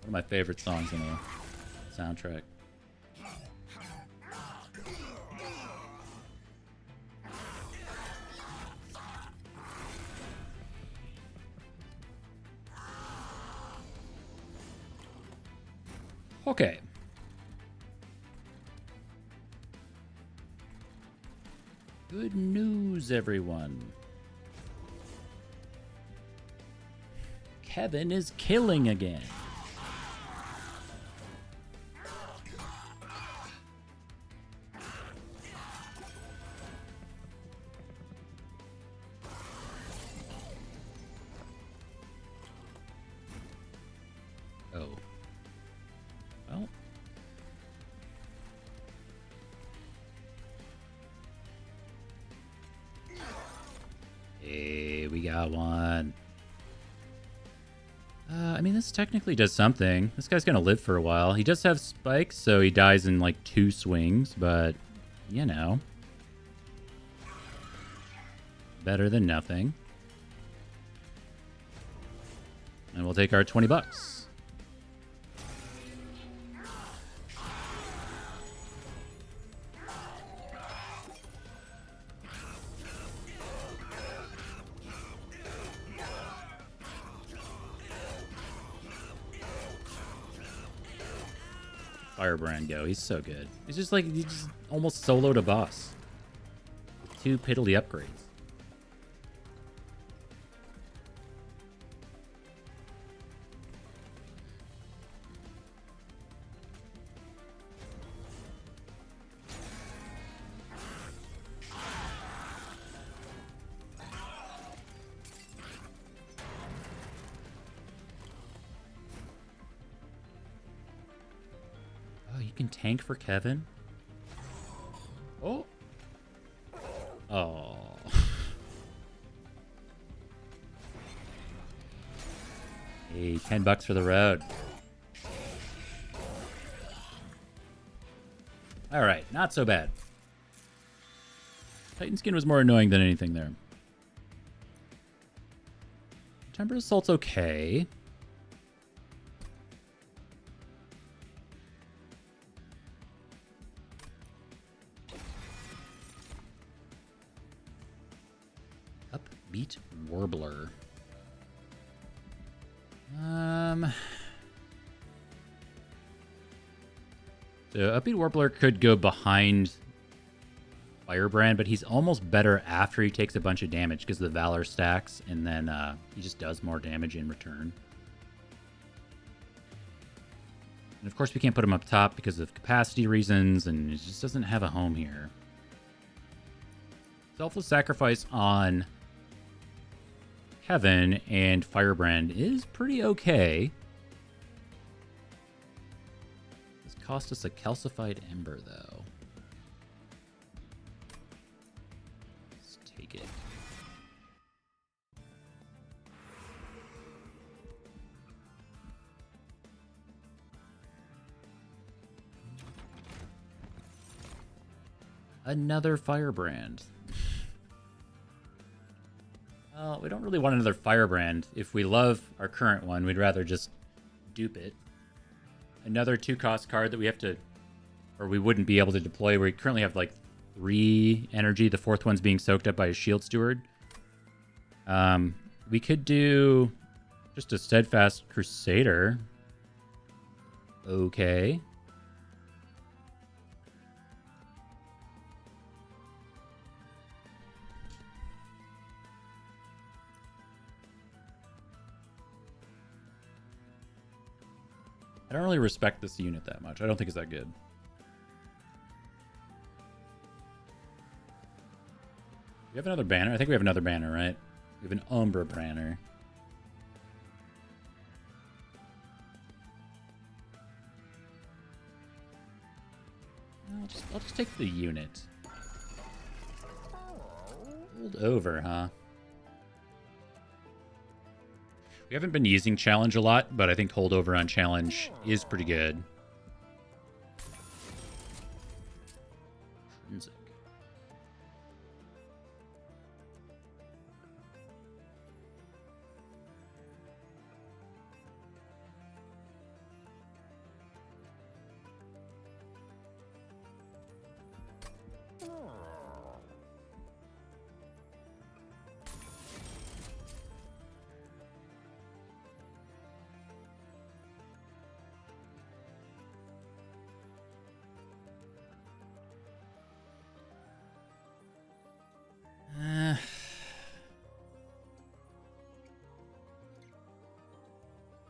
of my favorite songs in the soundtrack. Okay. Good news, everyone. Kevin is killing again. Oh. Well. Hey, we got one. I mean, this technically does something. This guy's gonna live for a while. He does have spikes, so he dies in like 2 swings, but, you know. Better than nothing. And we'll take our 20 bucks. Firebrand go. He's so good. He's just like, he just almost soloed a boss. With 2 piddly upgrades. You can tank for Kevin? Oh. Oh. Hey, 10 bucks for the road. All right, not so bad. Titan skin was more annoying than anything there. Temper Assault's okay. Upbeat Warbler. So Upbeat Warbler could go behind Firebrand, but he's almost better after he takes a bunch of damage because the Valor stacks, and then he just does more damage in return. And of course we can't put him up top because of capacity reasons, and it just doesn't have a home here. Selfless Sacrifice on Kevin and Firebrand is pretty okay. This cost us a Calcified Ember, though. Let's take it. Another Firebrand. Well, we don't really want another Firebrand. If we love our current one, we'd rather just dupe it. Another 2-cost card that we have to, or we wouldn't be able to deploy. We currently have like 3 energy. The 4th one's being soaked up by a Shield Steward. We could do just a Steadfast Crusader. Okay. I don't really respect this unit that much. I don't think it's that good. We have another banner? I think we have another banner, right? We have an Umbra banner. I'll just take the unit. Hold over, huh? We haven't been using challenge a lot, but I think holdover on challenge is pretty good. Intrinsic.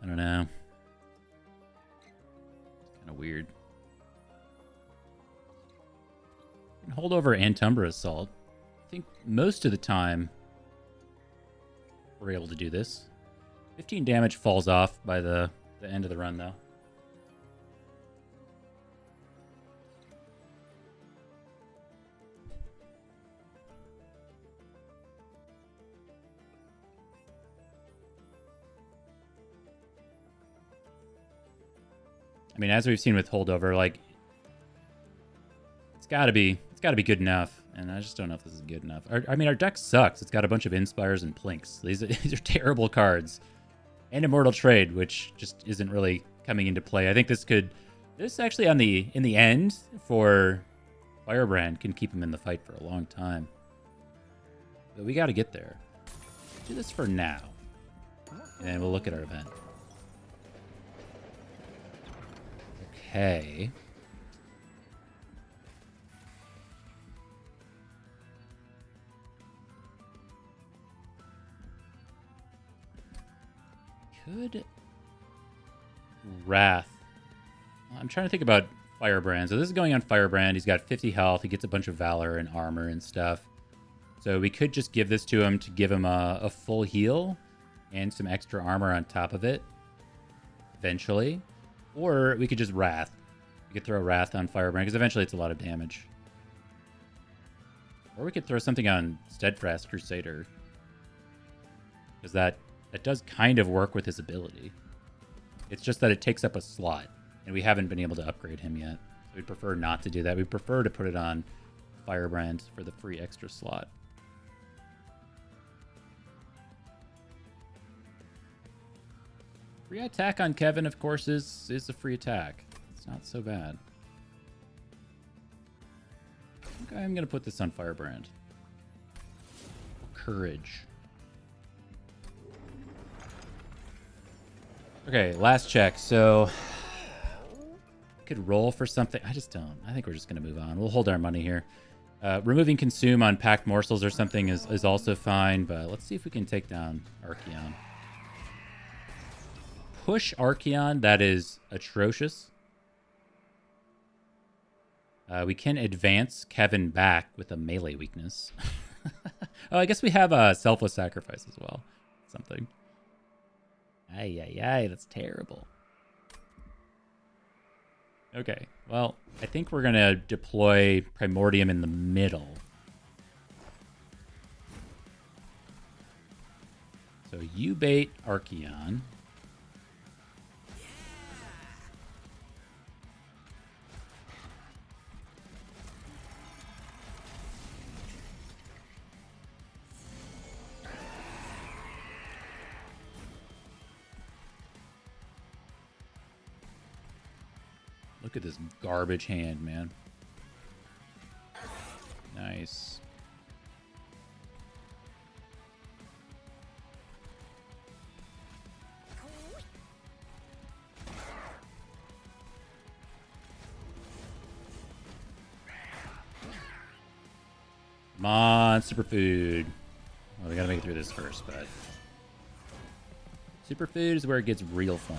I don't know. It's kind of weird. You can hold over Antumbra Assault. I think most of the time we're able to do this. 15 damage falls off by the end of the run, though. I mean, as we've seen with holdover, like it's gotta be good enough, and I just don't know if this is good enough. Our deck sucks. It's got a bunch of Inspires and Plinks. These are terrible cards, and Immortal Trade, which just isn't really coming into play. I think this actually in the end for Firebrand can keep him in the fight for a long time. But we got to get there. Let's do this for now, and we'll look at our event. Okay. Could Wrath. I'm trying to think about Firebrand. So this is going on Firebrand. He's got 50 health. He gets a bunch of Valor and armor and stuff. So we could just give this to him to give him a full heal and some extra armor on top of it eventually. Or we could just Wrath. We could throw Wrath on Firebrand because eventually it's a lot of damage. Or we could throw something on Steadfast Crusader, because that does kind of work with his ability. It's just that it takes up a slot, and we haven't been able to upgrade him yet. So we'd prefer not to do that. We'd prefer to put it on Firebrand for the free extra slot. Free attack on Kevin, of course, is a free attack. It's not so bad. Okay, I'm going to put this on Firebrand. Courage. Okay, last check. So I could roll for something. I just don't. I think we're just going to move on. We'll hold our money here. Removing Consume on Packed Morsels or something is also fine, but let's see if we can take down Archeon. Push Archeon, that is atrocious. We can advance Kevin back with a melee weakness. Oh, I guess we have a Selfless Sacrifice as well. Something. Ay, that's terrible. Okay, well, I think we're going to deploy Primordium in the middle. So you bait Archeon. Look at this garbage hand, man. Nice. Come on, Superfood. Well, we gotta make it through this first, but Superfood is where it gets real fun.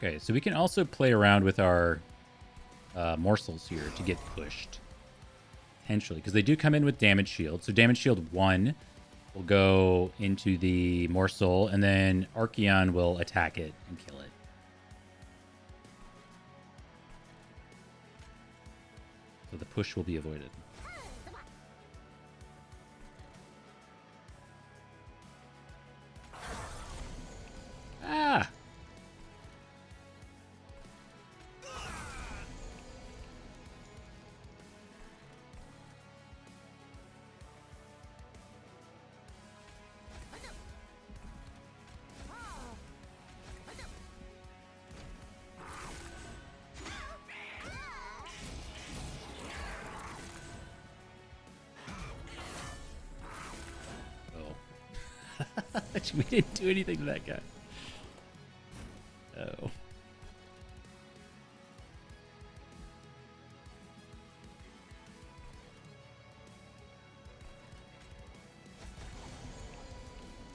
Okay, so we can also play around with our morsels here to get pushed. Potentially, because they do come in with damage shield. So damage shield 1 will go into the morsel, and then Archeon will attack it and kill it. So the push will be avoided. Ah! We didn't do anything to that guy. Oh.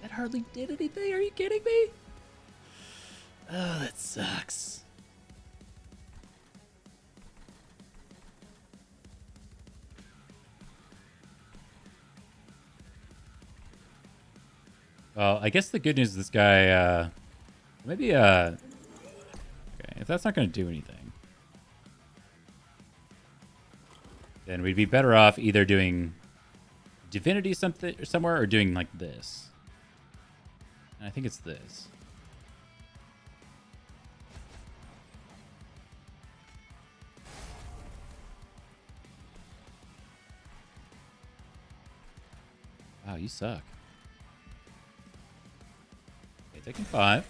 That hardly did anything. Are you kidding me? Oh, that sucks. Well, I guess the good news is this guy, maybe, okay, if that's not going to do anything, then we'd be better off either doing Divinity somewhere or doing like this. And I think it's this. Wow, you suck. Okay, taking 5.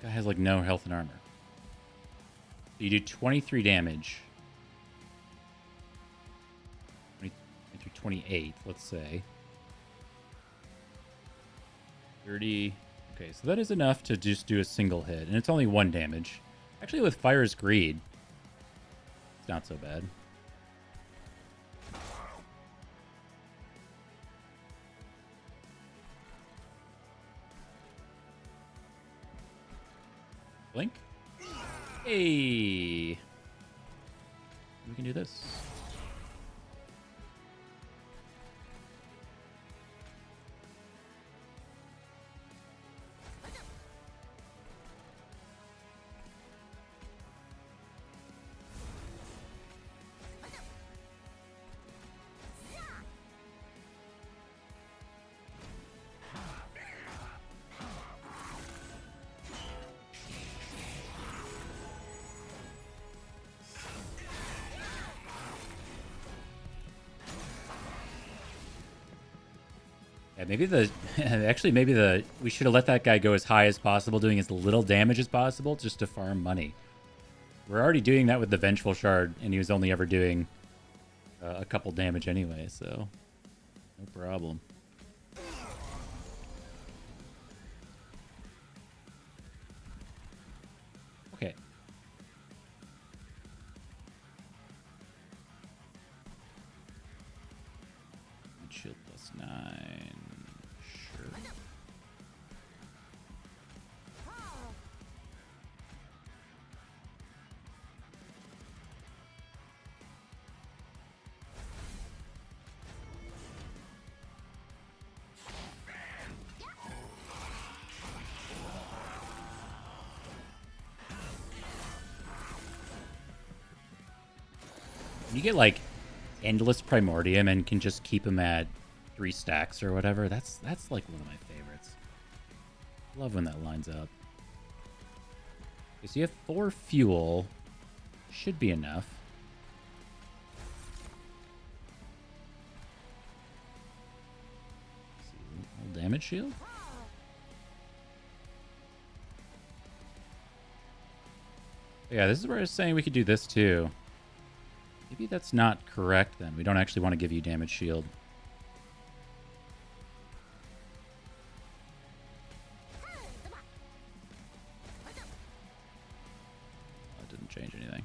Guy has like no health and armor. So you do 23 damage. 23, 28, let's say. 30. Okay, so that is enough to just do a single hit. And it's only 1 damage. Actually, with Fire's Greed, it's not so bad. Blink. Hey. We can do this. Yeah, maybe we should have let that guy go as high as possible, doing as little damage as possible just to farm money. We're already doing that with the Vengeful Shard, and he was only ever doing a couple damage anyway, so no problem. Okay. Shield +9. Sure. You get like endless Primordium and can just keep him at 3 stacks or whatever. That's like one of my favorites. Love when that lines up. Okay, so you have 4 fuel. Should be enough. Let's see, little damage shield. Yeah, this is where I was saying we could do this too. Maybe that's not correct then. We don't actually want to give you damage shield. That didn't change anything.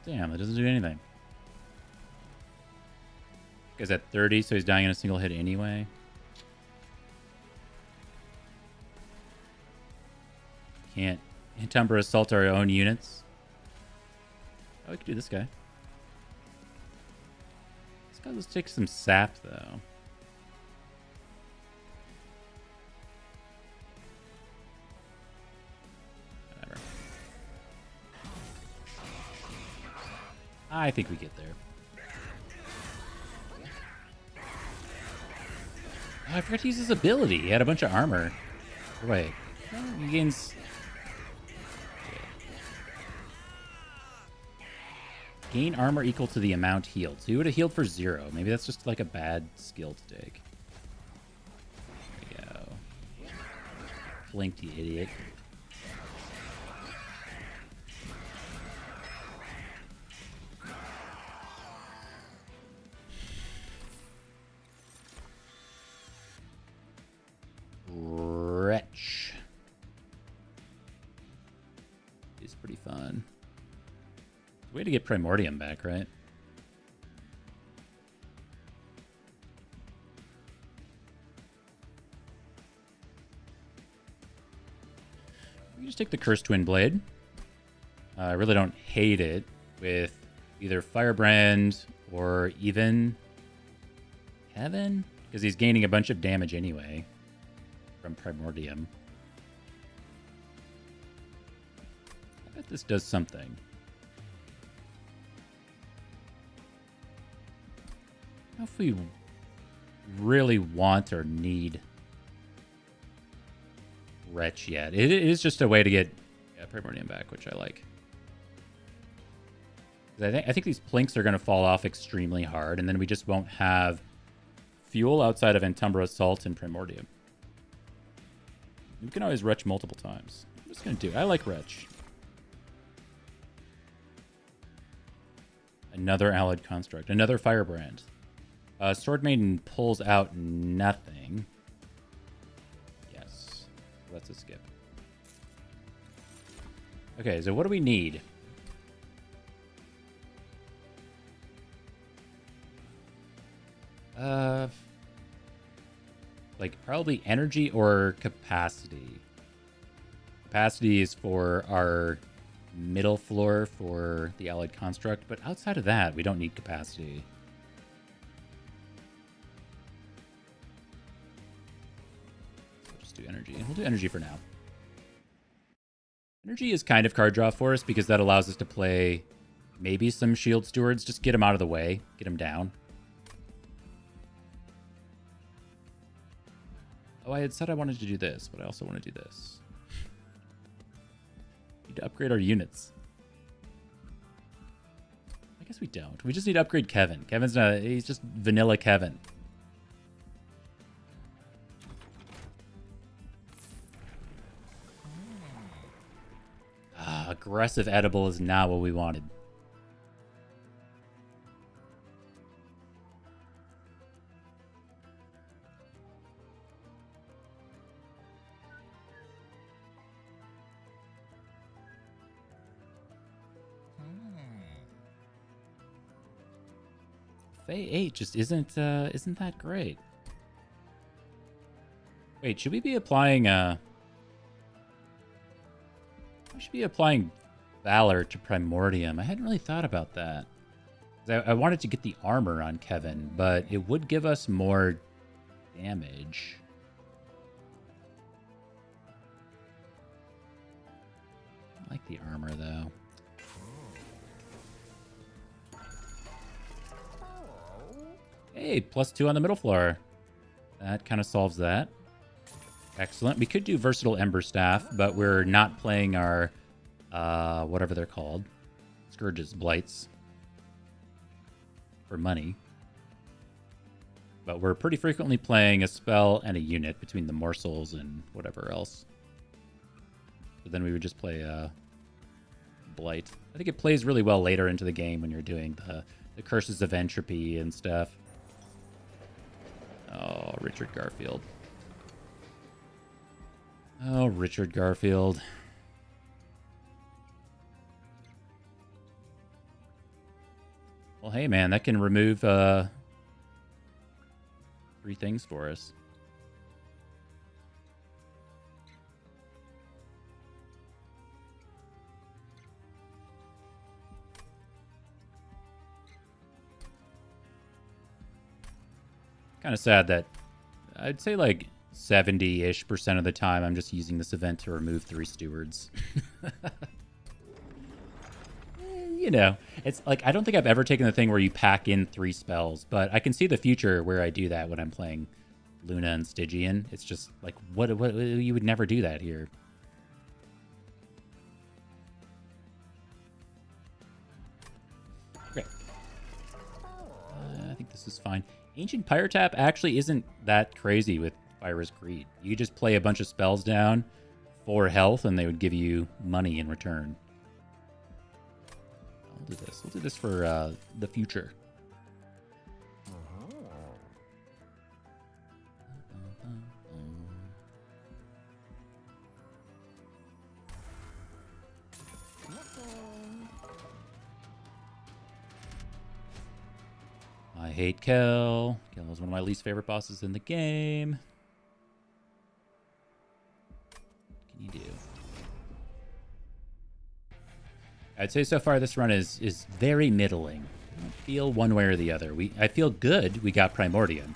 Damn, that doesn't do anything. Guy's at 30, so he's dying in a single hit anyway. Can't Entumber assault our own units. Oh, we could do this guy. This guy, let's take some sap, though. Whatever. I think we get there. Oh, I forgot to use his ability. He had a bunch of armor. Wait. He gains... Gain armor equal to the amount healed. So he would have healed for 0. Maybe that's just like a bad skill to take. There we go. Flinked, you idiot. Wretch. He's pretty fun. Way to get Primordium back, right? We just take the Cursed Twin Blade. I really don't hate it with either Firebrand or even Kevin, because he's gaining a bunch of damage anyway from Primordium. I bet this does something. I don't know if we really want or need Wretch yet. It is just a way to get Primordium back, which I like. I think these plinks are going to fall off extremely hard, and then we just won't have fuel outside of Entumber Assault and Primordium. We can always Wretch multiple times. I'm just going to do it. I like Wretch. Another Allied Construct. Another Firebrand. Sword Maiden pulls out nothing. Yes. That's a skip. Okay, so what do we need? Like probably energy or capacity. Capacity is for our middle floor for the Allied Construct, but outside of that, we don't need capacity. So we'll just do energy. We'll do energy for now. Energy is kind of card draw for us because that allows us to play maybe some Shield Stewards. Just get them out of the way. Get them down. Oh, I had said I wanted to do this, but I also want to do this. Need to upgrade our units. I guess we don't. We just need to upgrade Kevin. Kevin's not... He's just vanilla Kevin. Aggressive edible is not what we wanted. Fey 8 just isn't that great. Wait, should we be applying we should be applying Valor to Primordium. I hadn't really thought about that. I wanted to get the armor on Kevin, but it would give us more damage. I like the armor though. Hey, +2 on the middle floor. That kind of solves that. Excellent. We could do Versatile Ember Staff, but we're not playing our, whatever they're called. Scourges, Blights. For money. But we're pretty frequently playing a spell and a unit between the Morsels and whatever else. But then we would just play Blight. I think it plays really well later into the game when you're doing the Curses of Entropy and stuff. Oh, Richard Garfield. Oh, Richard Garfield. Well, hey, man, that can remove 3 things for us. Kind of sad that I'd say like 70-ish% of the time I'm just using this event to remove 3 stewards. You know, it's like I don't think I've ever taken the thing where you pack in 3 spells, but I can see the future where I do that when I'm playing Luna and Stygian. It's just like, what you would never do that here. Okay. I think this is fine. Ancient Pyre Tap actually isn't that crazy with Fyra's Greed. You just play a bunch of spells down for health, and they would give you money in return. We'll do this. We'll do this for the future. I hate Kel. Kel is one of my least favorite bosses in the game. What can you do? I'd say so far this run is very middling. I don't feel one way or the other. I feel good we got Primordium.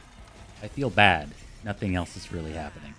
I feel bad. Nothing else is really happening.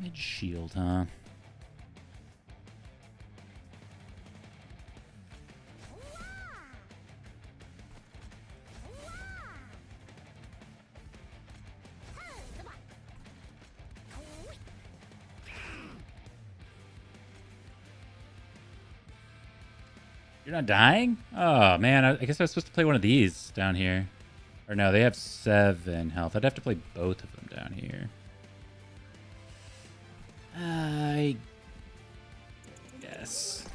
Damage shield, huh? You're not dying? Oh, man. I guess I was supposed to play one of these down here. Or no, they have 7 health. I'd have to play both of them down here. I guess.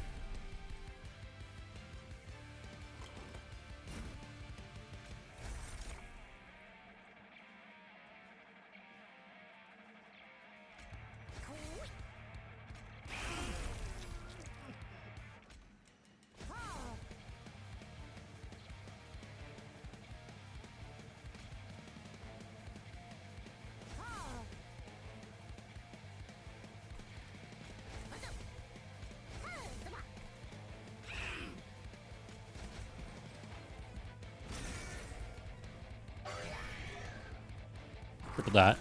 Triple dot.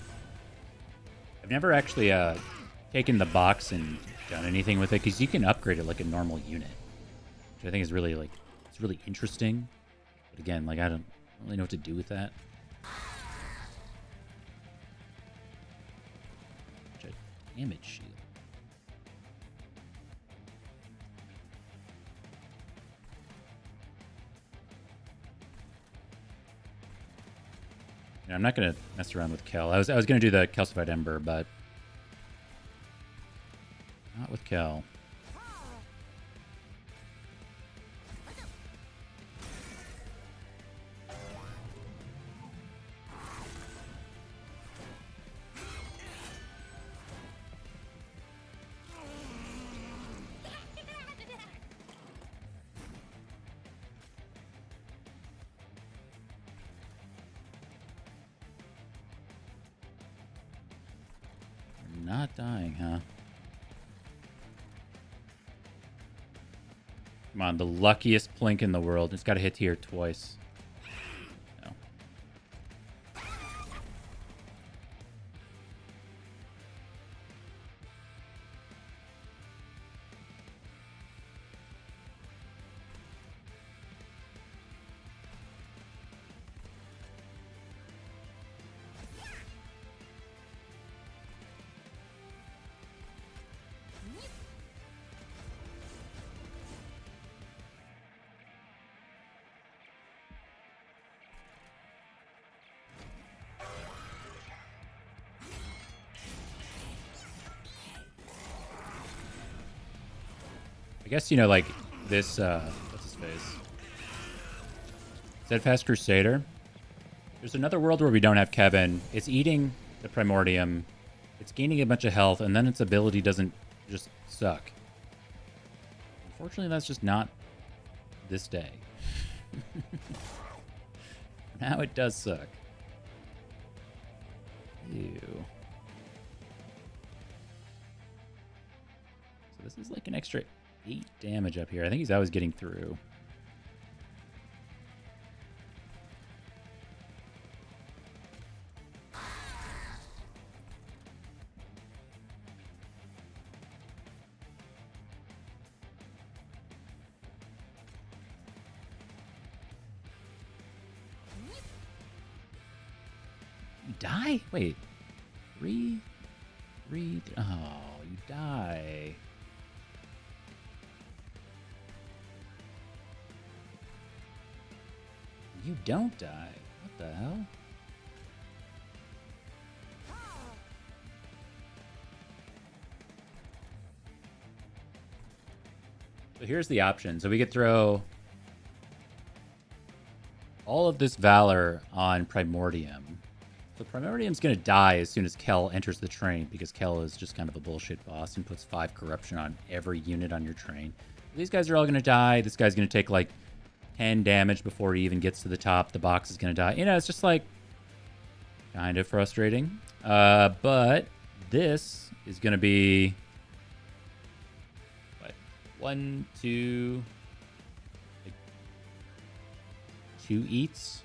I've never actually taken the box and done anything with it because you can upgrade it like a normal unit, which I think is really it's really interesting. But again, like I don't really know what to do with that. Damage shield. I'm not going to mess around with Kel. I was going to do the Calcified Ember, but not with Kel. Not dying, huh? Come on, the luckiest Plink in the world. It's got to hit here twice. No. guess, you know, like this, what's his face? Steadfast Crusader. There's another world where we don't have Kevin. It's eating the Primordium. It's gaining a bunch of health, and then its ability doesn't just suck. Unfortunately, that's just not this day. Now it does suck. Ew. So this is like an extra 8 damage up here. I think he's always getting through. You die? Wait. 3? Oh, you die. You don't die. What the hell? So here's the option. So we could throw all of this Valor on Primordium. So Primordium's going to die as soon as Kel enters the train, because Kel is just kind of a bullshit boss and puts 5 corruption on every unit on your train. These guys are all going to die. This guy's going to take like 10 damage before he even gets to the top. The box is going to die. You know, it's just like kind of frustrating. But this is going to be what? 1, 2, like 2 eats.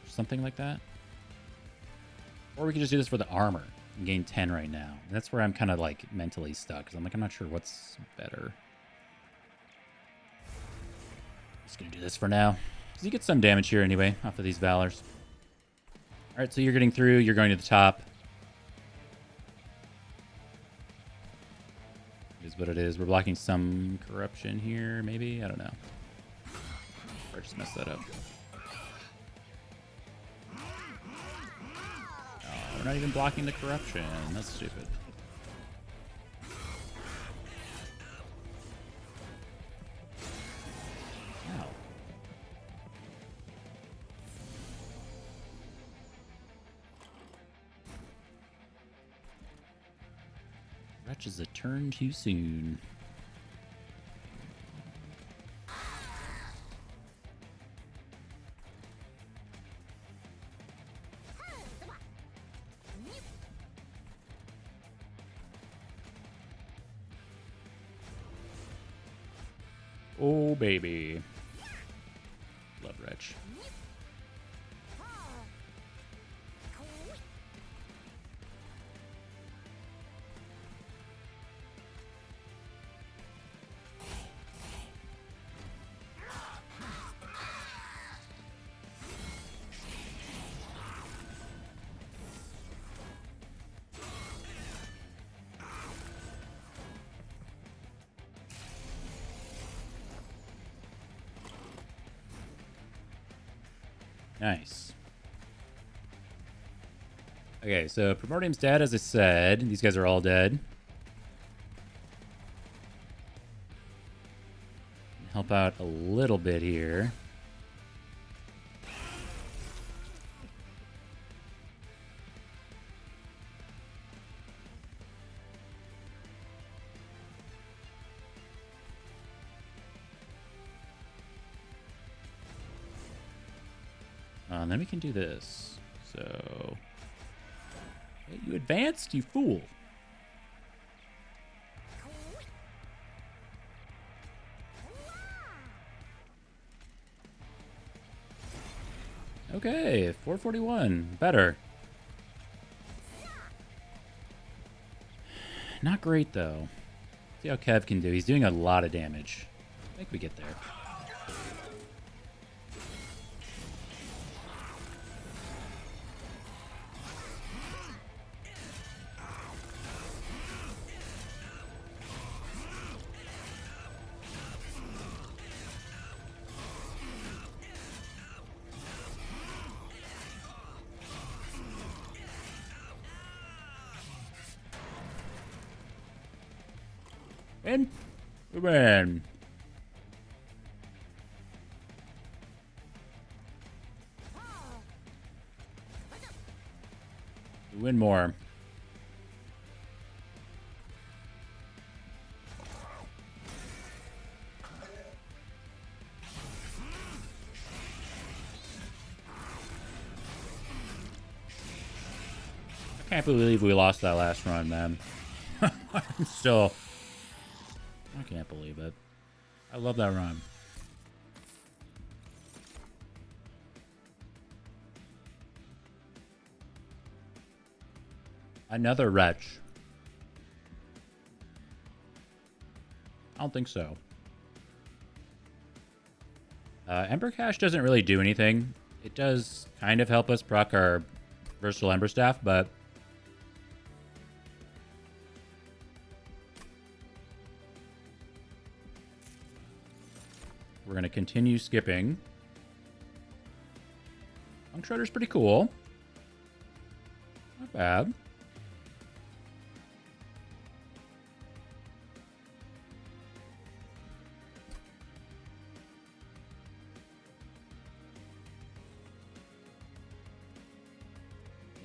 Something like that. Or we could just do this for the armor and gain 10 right now. And that's where I'm kind of like mentally stuck, because I'm like, I'm not sure what's better. Just gonna do this for now, because you get some damage here anyway off of these Valors. All right, so you're getting through. You're going to the top. It is what it is. We're blocking some corruption here, maybe. I don't know. Or just messed that up. We're not even blocking the corruption. That's stupid. Ow. Wretch is a turn too soon. Oh, baby. Love Wretch. Nice. Okay, so Primordium's dead, as I said. These guys are all dead. Help out a little bit here. And then we can do this. So, hey, you advanced, you fool. Okay, 441. Better. Not great, though. See how Kev can do. He's doing a lot of damage. I think we get there. win. We win. We win more. I can't believe we lost that last run, man. I'm still... I can't believe it. I love that run. Another wretch. I don't think so. Ember Cash doesn't really do anything. It does kind of help us proc our Versatile Ember Staff, but... we're going to continue skipping. Punk Shredder's pretty cool. Not bad.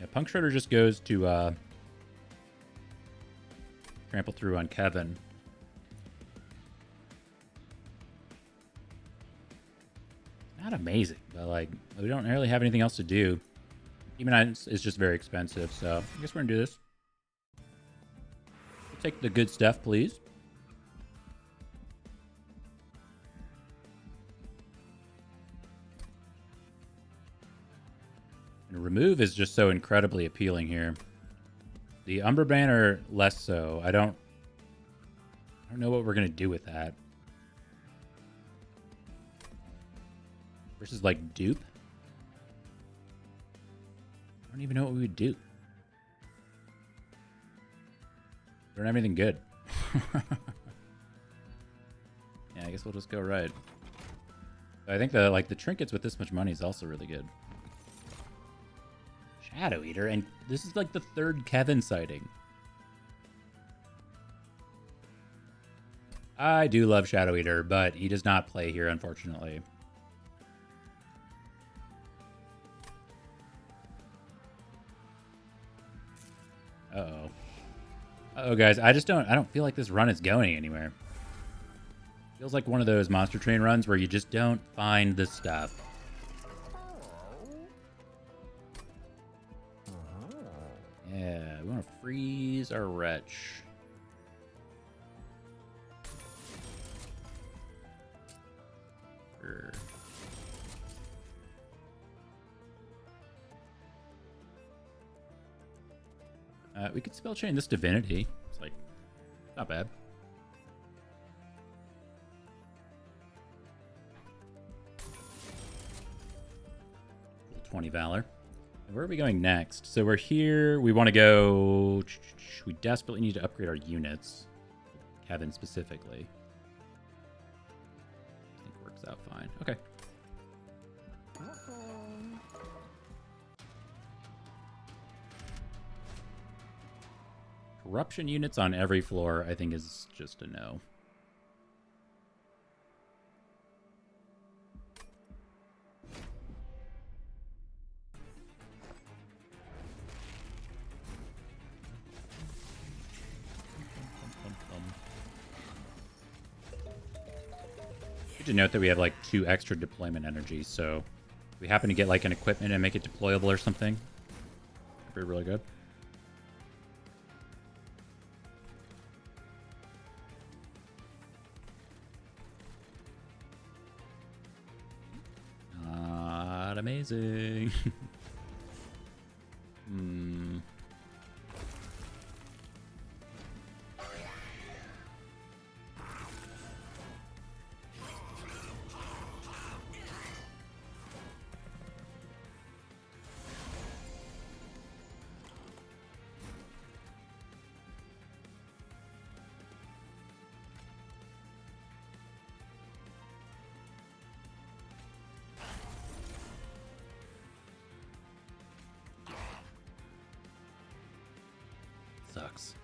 Yeah, Punk Shredder just goes to trample through on Kevin. Not amazing, but like we don't really have anything else to do. Demonize is just very expensive, so I guess we're gonna do this. We'll take the good stuff, please. And remove is just so incredibly appealing here. The Umber Banner less so. I don't know what we're gonna do with that. Versus like dupe. I don't even know what we would do. We don't have anything good. Yeah, I guess we'll just go right. I think the trinkets with this much money is also really good. Shadow Eater, and this is like the third Kevin sighting. I do love Shadow Eater, but he does not play here, unfortunately. Uh-oh. Uh-oh, guys. I don't feel like this run is going anywhere. Feels like one of those Monster Train runs where you just don't find the stuff. Yeah, we want to freeze our wretch. Sure. We could spell chain this divinity. It's like, not bad. 20 Valor. Where are we going next? So we're here. We want to go... We desperately need to upgrade our units. Kevin specifically. I think works out fine. Okay. Corruption units on every floor, I think, is just a no. Good to note that we have like 2 extra deployment energies, so if we happen to get like an equipment and make it deployable or something, that'd be really good. Not amazing. Sucks.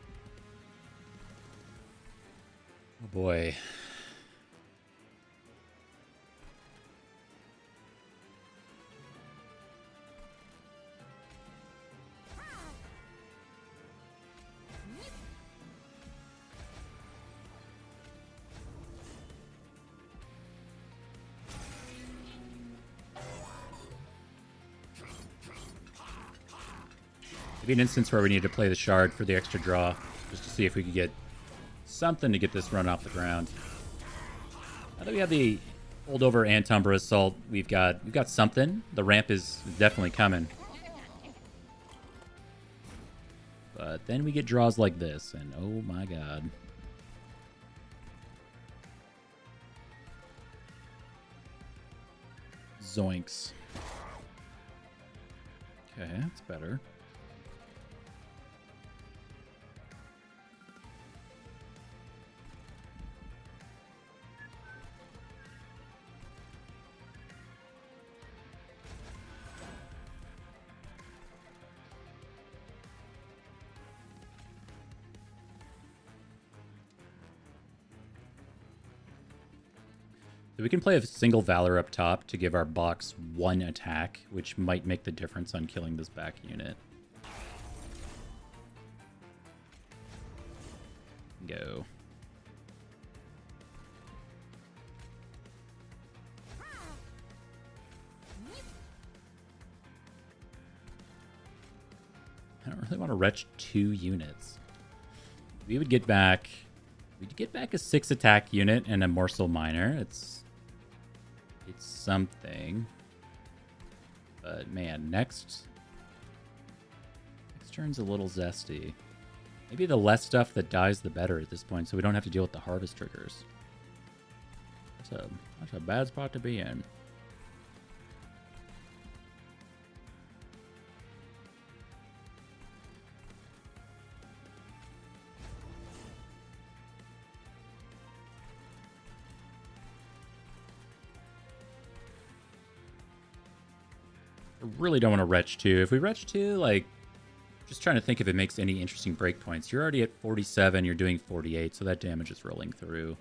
Oh boy. Maybe an instance where we need to play the shard for the extra draw, just to see if we could get something to get this run off the ground. Now that we have the holdover and Tumbra Assault, we've got something. The ramp is definitely coming. But then we get draws like this, and oh my god. Zoinks. Okay, that's better. So we can play a single Valor up top to give our box one attack, which might make the difference on killing this back unit. Go. I don't really want to retch 2 units. We would get back... We'd get back a 6 attack unit and a Morsel Miner. It's something. But man, next turn's a little zesty. Maybe the less stuff that dies, the better at this point, so we don't have to deal with the harvest triggers. That's a bad spot to be in. I really don't want to retch 2. If we retch 2, like, just trying to think if it makes any interesting breakpoints. You're already at 47, you're doing 48, so that damage is rolling through.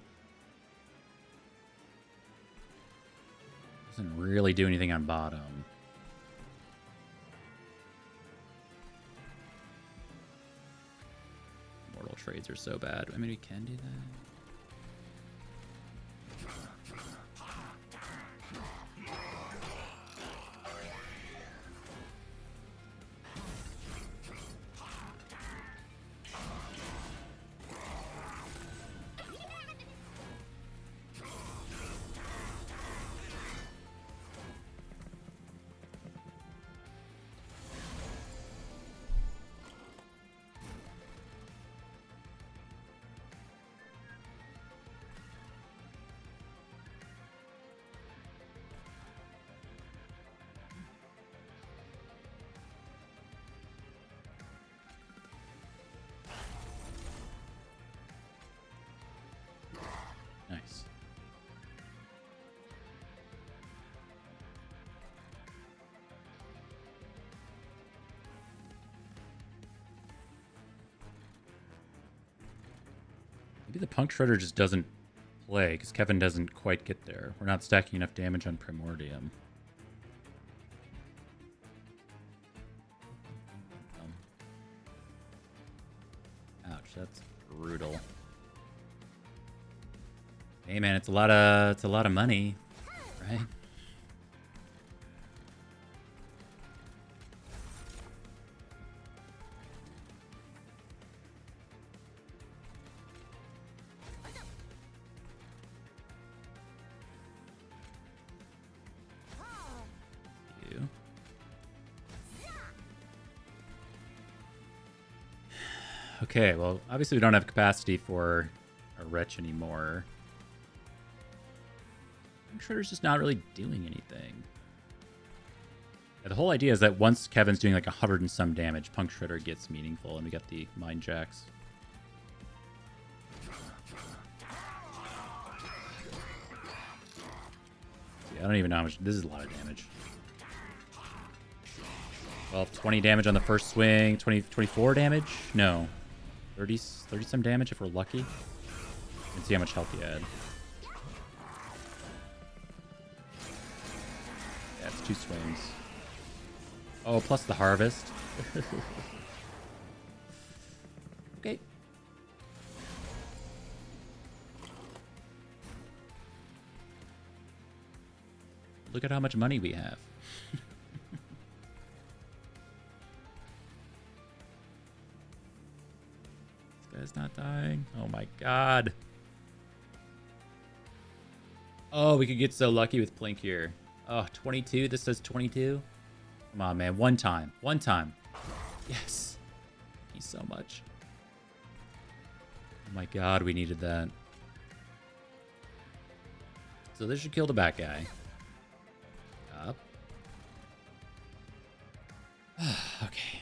Doesn't really do anything on bottom. Mortal trades are so bad. I mean, we can do that. Nice. Maybe the Punk Shredder just doesn't play because Kevin doesn't quite get there. We're not stacking enough damage on Primordium. Ouch, that's brutal. Hey man, it's a lot of money, right? You. Okay, well, obviously we don't have capacity for a Wretch anymore. Shredder's just not really doing anything. Yeah, the whole idea is that once Kevin's doing like 100 and some damage, Punk Shredder gets meaningful, and we got the Mind Jacks. Yeah, I don't even know how much. This is a lot of damage. Well, 20 damage on the first swing, 24 damage? No. 30 some damage if we're lucky. And see how much health you had. Yeah, it's 2 swings. Oh, plus the harvest. Okay. Look at how much money we have. This guy's not dying. Oh my god. Oh, we could get so lucky with Plink here. Oh, 22. This says 22. Come on, man. One time. One time. Yes. Thank you so much. Oh my god, we needed that. So this should kill the bat guy. Up. Okay.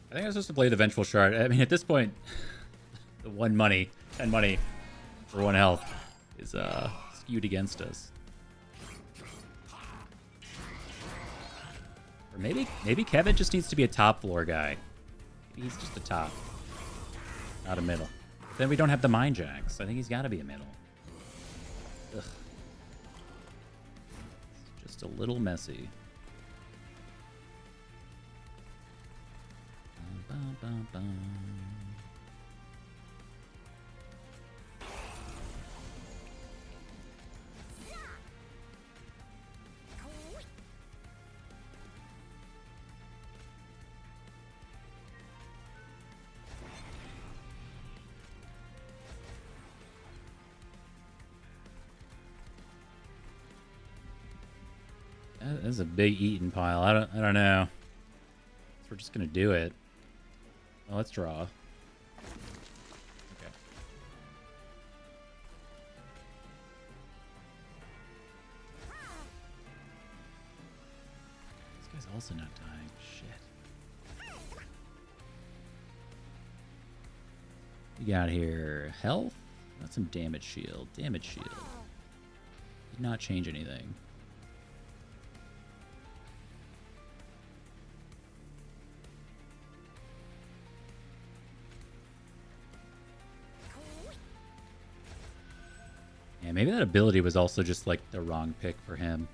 I think I was supposed to play the Vengeful Shard. I mean, at this point, the 10 money for 1 health is skewed against us. Or maybe Kevin just needs to be a top floor guy. Maybe he's just a top, not a middle. But then we don't have the Mind Jacks. I think he's got to be a middle. Ugh. It's just a little messy. Bum, bum, bum. That is a big eating pile. I don't know. So we're just gonna do it. Well, let's draw. Okay. This guy's also not dying. Shit. We got here health. Got some damage shield. Damage shield. Did not change anything. Yeah, maybe that ability was also just like the wrong pick for him.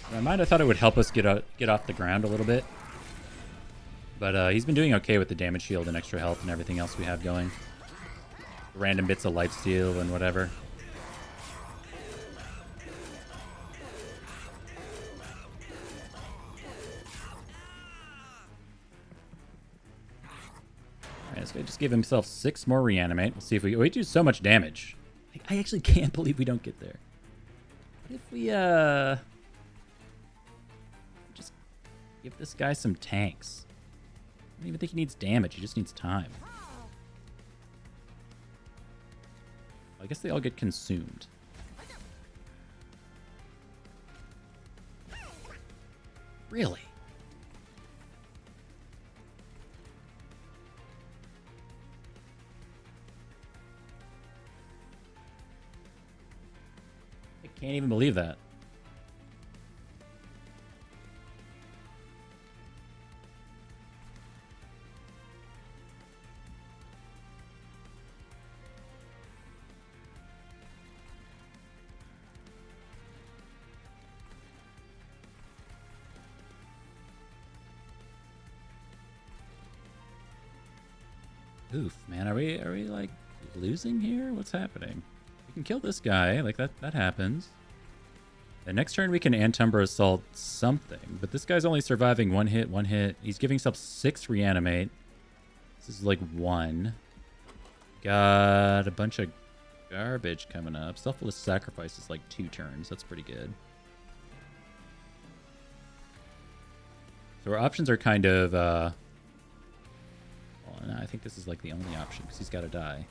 In my mind, I thought it would help us get off the ground a little bit. But he's been doing okay with the damage shield and extra health and everything else we have going. Random bits of lifesteal and whatever. This guy just gave himself 6 more reanimate. We'll see if we do so much damage. I actually can't believe we don't get there. What if we just give this guy some tanks? I don't even think he needs damage. He just needs time. I guess they all get consumed. Really? Can't even believe that. Oof, man, are we like losing here? What's happening? We can kill this guy, like that happens. The next turn we can Antumbra Assault something, but this guy's only surviving one hit. He's giving himself 6 reanimate. This is like 1. Got a bunch of Garbage coming up. Selfless Sacrifice is like 2 turns. That's pretty good. So our options are kind of... well, no, I think this is like the only option because he's got to die.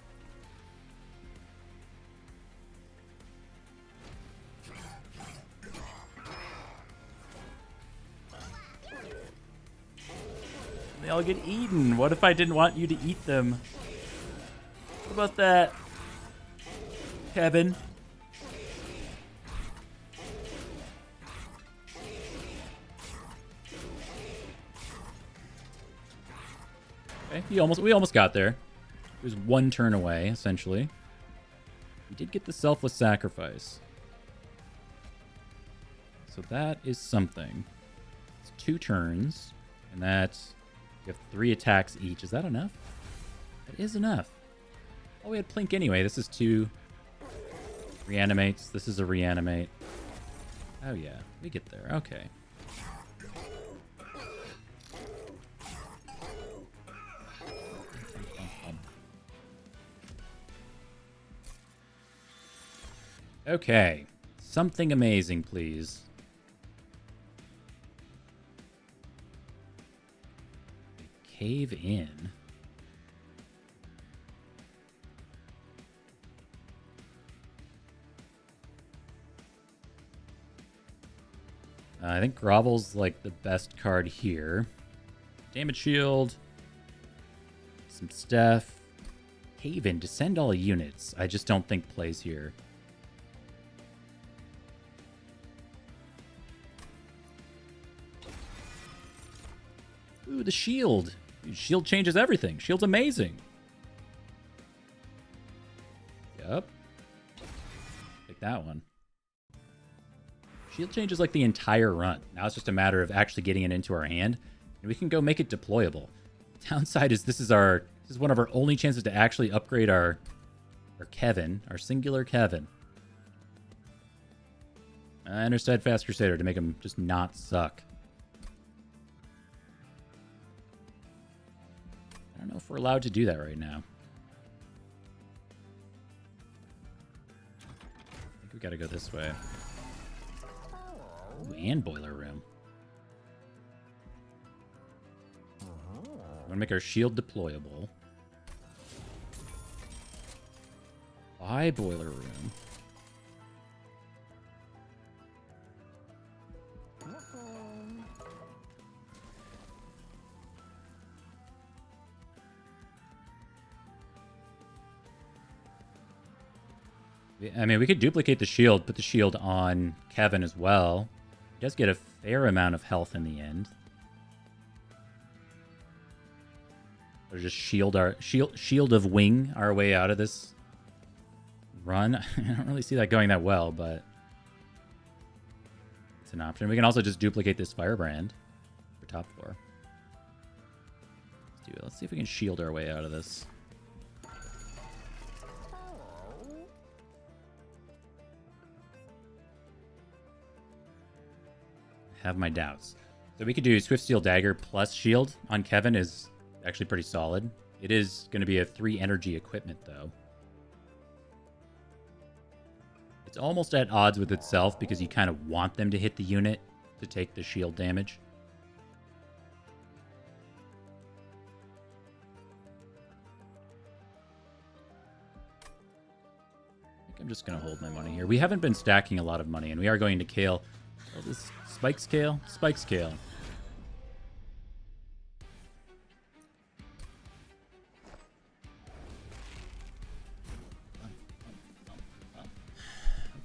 They all get eaten. What if I didn't want you to eat them? What about that, Kevin? Okay, we almost got there. It was 1 turn away, essentially. We did get the Selfless Sacrifice. So that is something. It's 2 turns, and that's... We have 3 attacks each. Is that enough? That is enough. Oh, we had Plink anyway. This is 2 reanimates. This is a reanimate. Oh, yeah. We get there. Okay. Okay. Something amazing, please. Cave in. I think Grovel's like the best card here. Damage shield. Some stuff. Cave in. Descend all units. I just don't think plays here. Ooh, the shield. Shield changes everything. Shield's amazing. Yep. Take that one. Shield changes like the entire run. Now it's just a matter of actually getting it into our hand, and we can go make it deployable. Downside is this is one of our only chances to actually upgrade our Kevin, our singular Kevin. And our Steadfast Crusader to make him just not suck. I don't know if we're allowed to do that right now. I think we gotta go this way. Ooh, and Boiler Room. I'm gonna make our shield deployable. Buy Boiler Room. I mean, we could duplicate the shield, put the shield on Kevin as well. He does get a fair amount of health in the end. Or just shield of wing our way out of this run. I don't really see that going that well, but it's an option. We can also just duplicate this Firebrand for top floor. Let's do it. Let's see if we can shield our way out of this. Have my doubts. So we could do Swift Steel Dagger plus shield on Kevin is actually pretty solid. It is going to be a 3 energy equipment though. It's almost at odds with itself because you kind of want them to hit the unit to take the shield damage. I think I'm just going to hold my money here. We haven't been stacking a lot of money and we are going to Kale. Oh, this Spike Scale? Spike Scale.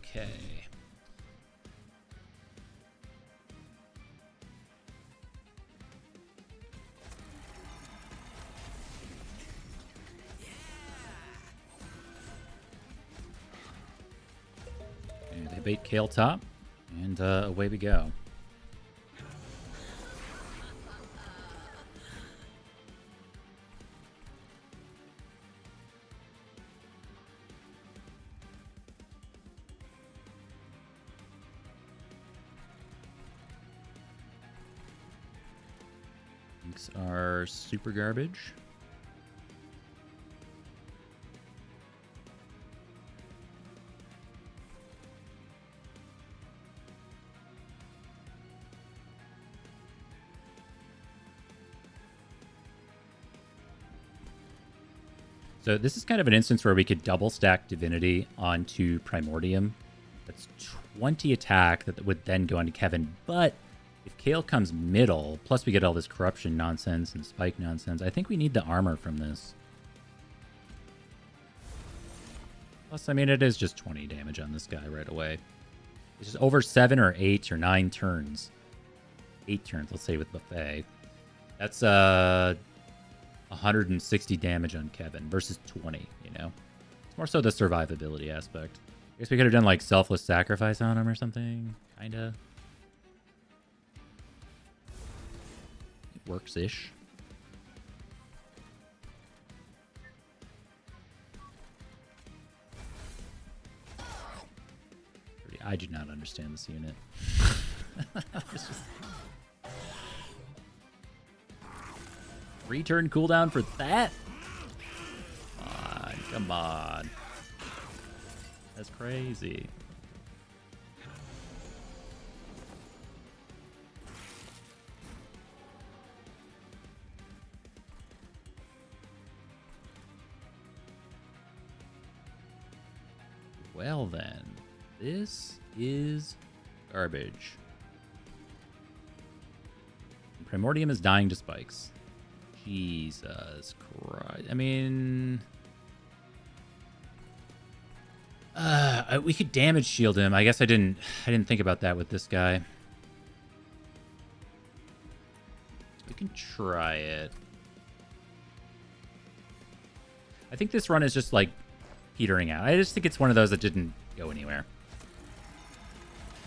Okay. And they bait Kale top, and away we go. Are super garbage. So this is kind of an instance where we could double stack Divinity onto Primordium. That's 20 attack that would then go onto Kevin. But if Kale comes middle, plus we get all this corruption nonsense and spike nonsense, I think we need the armor from this. Plus, I mean, it is just 20 damage on this guy right away. It's just over 7 or 8 or 9 turns. 8 turns, let's say, with Buffet. That's 160 damage on Kevin versus 20, you know? It's more so the survivability aspect. I guess we could have done, like, Selfless Sacrifice on him or something. Kinda. It works-ish. I do not understand this unit. It's just... Return cooldown for that? Come on. That's crazy. Well then, this is garbage. Primordium is dying to spikes. Jesus Christ. I mean... we could damage shield him. I guess I didn't think about that with this guy. We can try it. I think this run is just like petering out. I just think it's one of those that didn't go anywhere.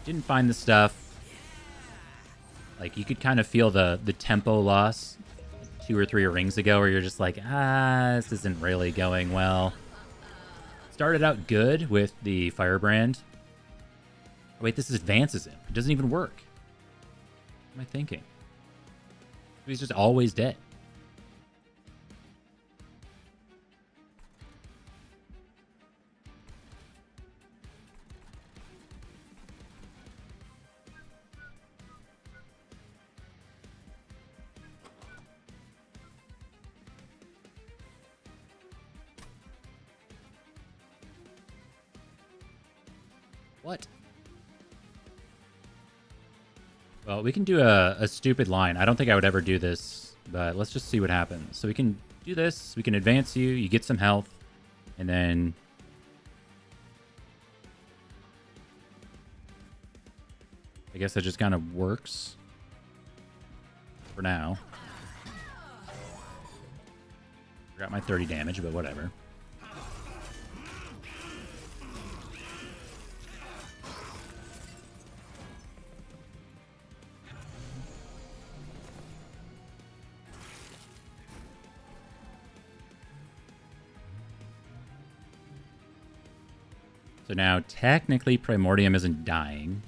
Didn't find the stuff. Like, you could kind of feel the tempo loss 2 or 3 rings ago where you're just like, this isn't really going well. Started out good with the Firebrand. Oh, wait, this advances him. It doesn't even work. What am I thinking? He's just always dead. What? Well, we can do a stupid line. I don't think I would ever do this, but let's just see what happens. So we can do this. We can advance you. You get some health. And then... I guess that just kind of works. For now. Forgot my 30 damage, but whatever. So now, technically, Primordium isn't dying.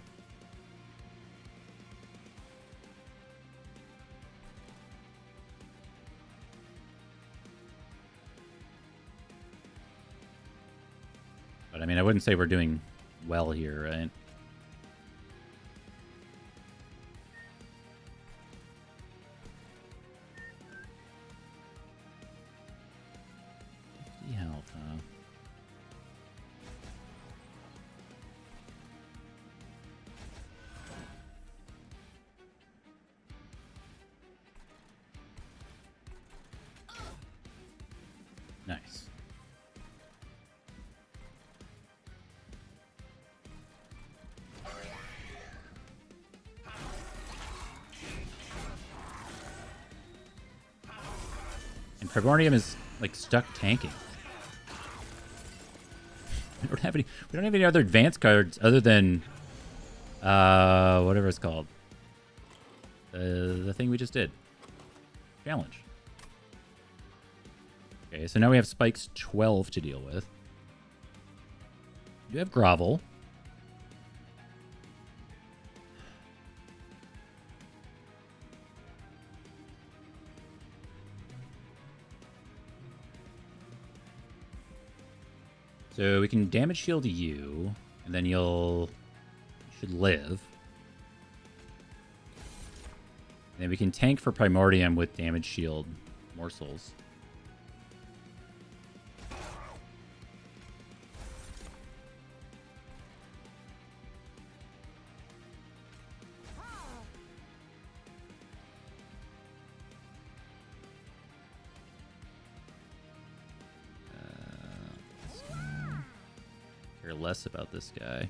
But, I mean, I wouldn't say we're doing well here, right? Health, huh? Nice. And Primordium is like stuck tanking. We don't have any other advanced cards other than whatever it's called. The thing we just did. Challenge. Okay, so now we have spikes 12 to deal with. You have Grovel. So we can damage shield you, and then you should live. And then we can tank for Primordium with damage shield morsels. less about this guy.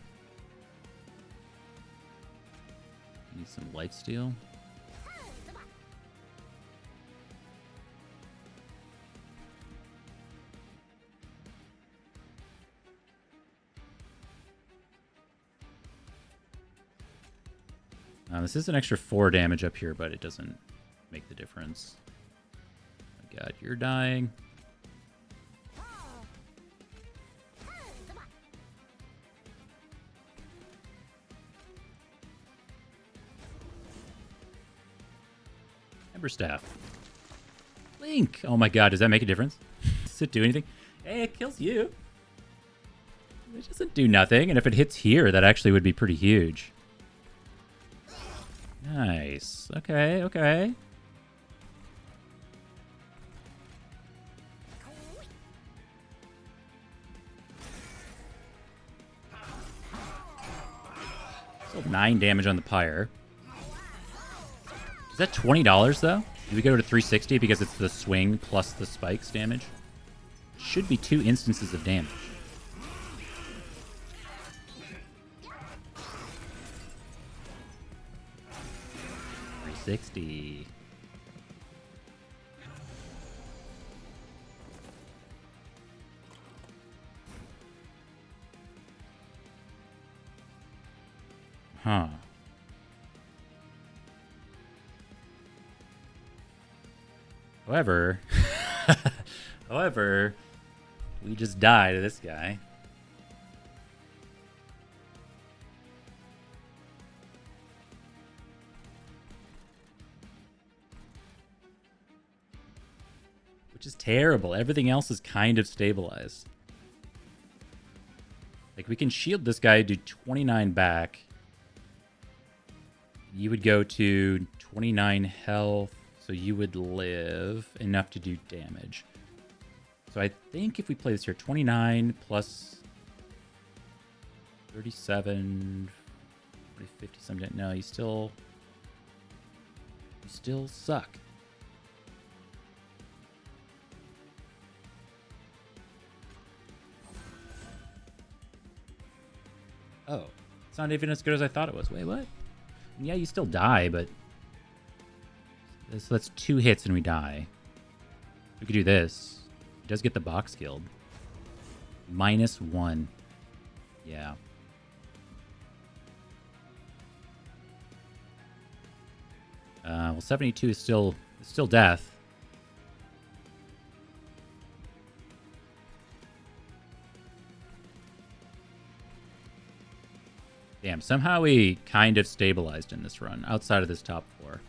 Need some lifesteal. This is an extra 4 damage up here, but it doesn't make the difference. Oh my god, you're dying. Ember Staff. Link! Oh my god, does that make a difference? Does it do anything? Hey, it kills you. It doesn't do nothing, and if it hits here, that actually would be pretty huge. Nice. Okay, okay. Still 9 damage on the pyre. Is that $20 though? Do we go to 360 because it's the swing plus the spikes damage? Should be 2 instances of damage. 360. Huh. However, we just die to this guy. Which is terrible. Everything else is kind of stabilized. Like, we can shield this guy, do 29 back. You would go to 29 health. So you would live enough to do damage. So I think if we play this here, 29 plus 37, 40, 50 something. No, you still suck. Oh, it's not even as good as I thought it was. Wait, what? Yeah, you still die, but so that's 2 hits and we die. We could do this. He does get the box killed. -1. Yeah. Well, 72 is still death. Damn, somehow we kind of stabilized in this run, outside of this top 4.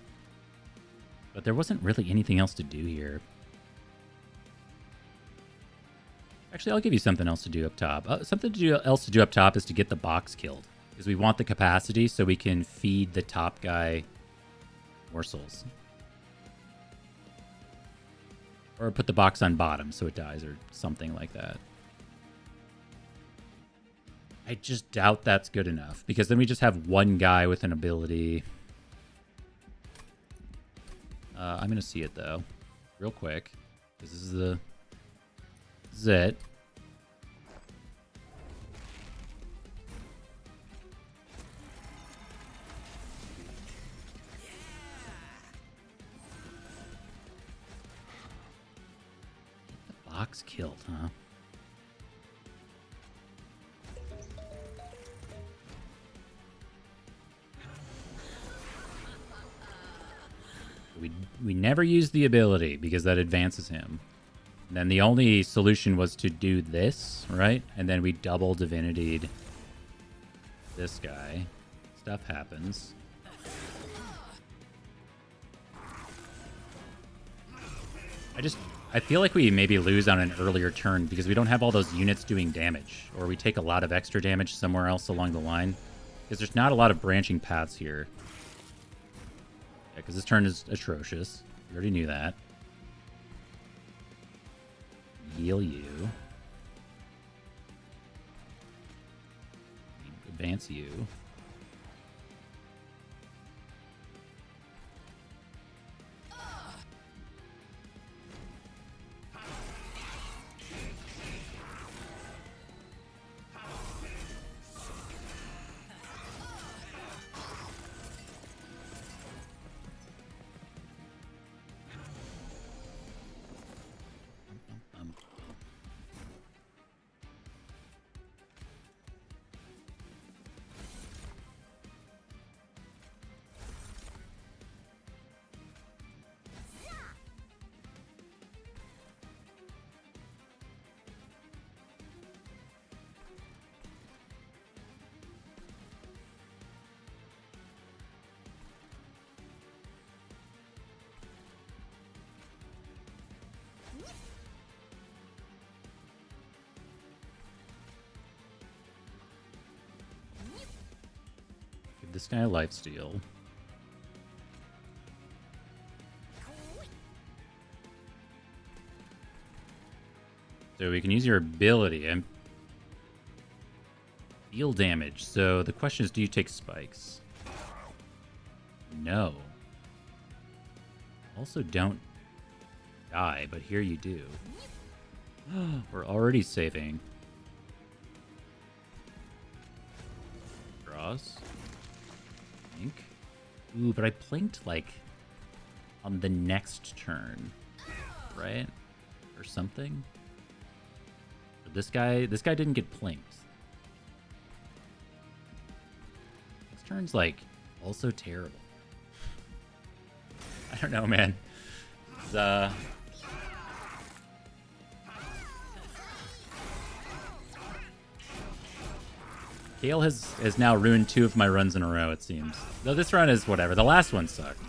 But there wasn't really anything else to do here. Actually, I'll give you something else to do up top. Something else to do up top is to get the box killed. Because we want the capacity so we can feed the top guy morsels. Or put the box on bottom so it dies or something like that. I just doubt that's good enough. Because then we just have one guy with an ability. I'm going to see it, though. Real quick. Because this is it. The box killed, huh? We never used the ability because that advances him. And then the only solution was to do this, right? And then we double divinitied this guy. Stuff happens. I feel like we maybe lose on an earlier turn because we don't have all those units doing damage. Or we take a lot of extra damage somewhere else along the line. Because there's not a lot of branching paths here. Yeah, because this turn is atrocious. We already knew that. Heal you. Advance you. this guy a lifesteal. So we can use your ability and deal damage. So the question is, do you take spikes? No. Also don't die, but here you do. We're already saving. Draws. Blink. Ooh, but I blinked like on the next turn, right? Or something. But this guy didn't get blinked. This turn's like also terrible. I don't know, man. Kayle has now ruined 2 of my runs in a row, it seems. Though this run is whatever. The last one sucked.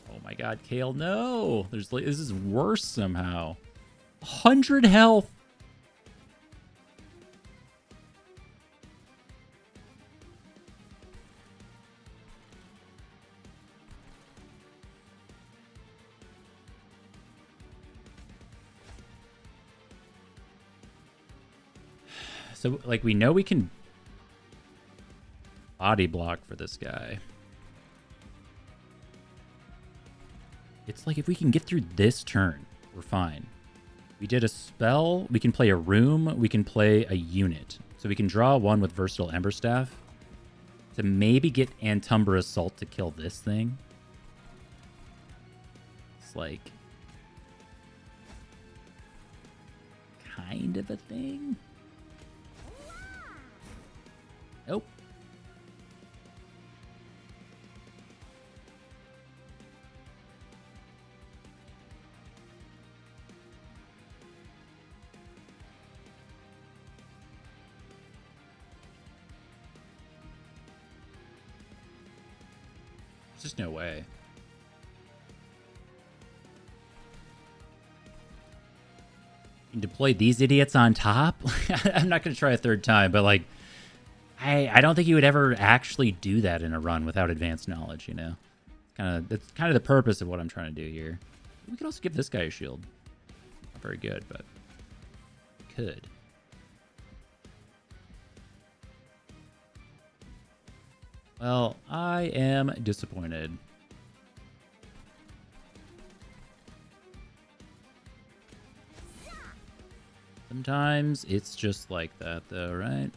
Oh my god, Kayle, no! This is worse somehow. 100 health! So, like, we know we can body block for this guy. It's like if we can get through this turn, we're fine. We did a spell. We can play a room. We can play a unit. So we can draw one with Versatile Ember Staff to maybe get Antumbra Assault to kill this thing. It's like kind of a thing. Nope. There's just no way. You can deploy these idiots on top? I'm not going to try a third time, but like, I don't think you would ever actually do that in a run without advanced knowledge, you know? That's kind of the purpose of what I'm trying to do here. We could also give this guy a shield. Not very good, but could. Well, I am disappointed. Sometimes it's just like that, though, right?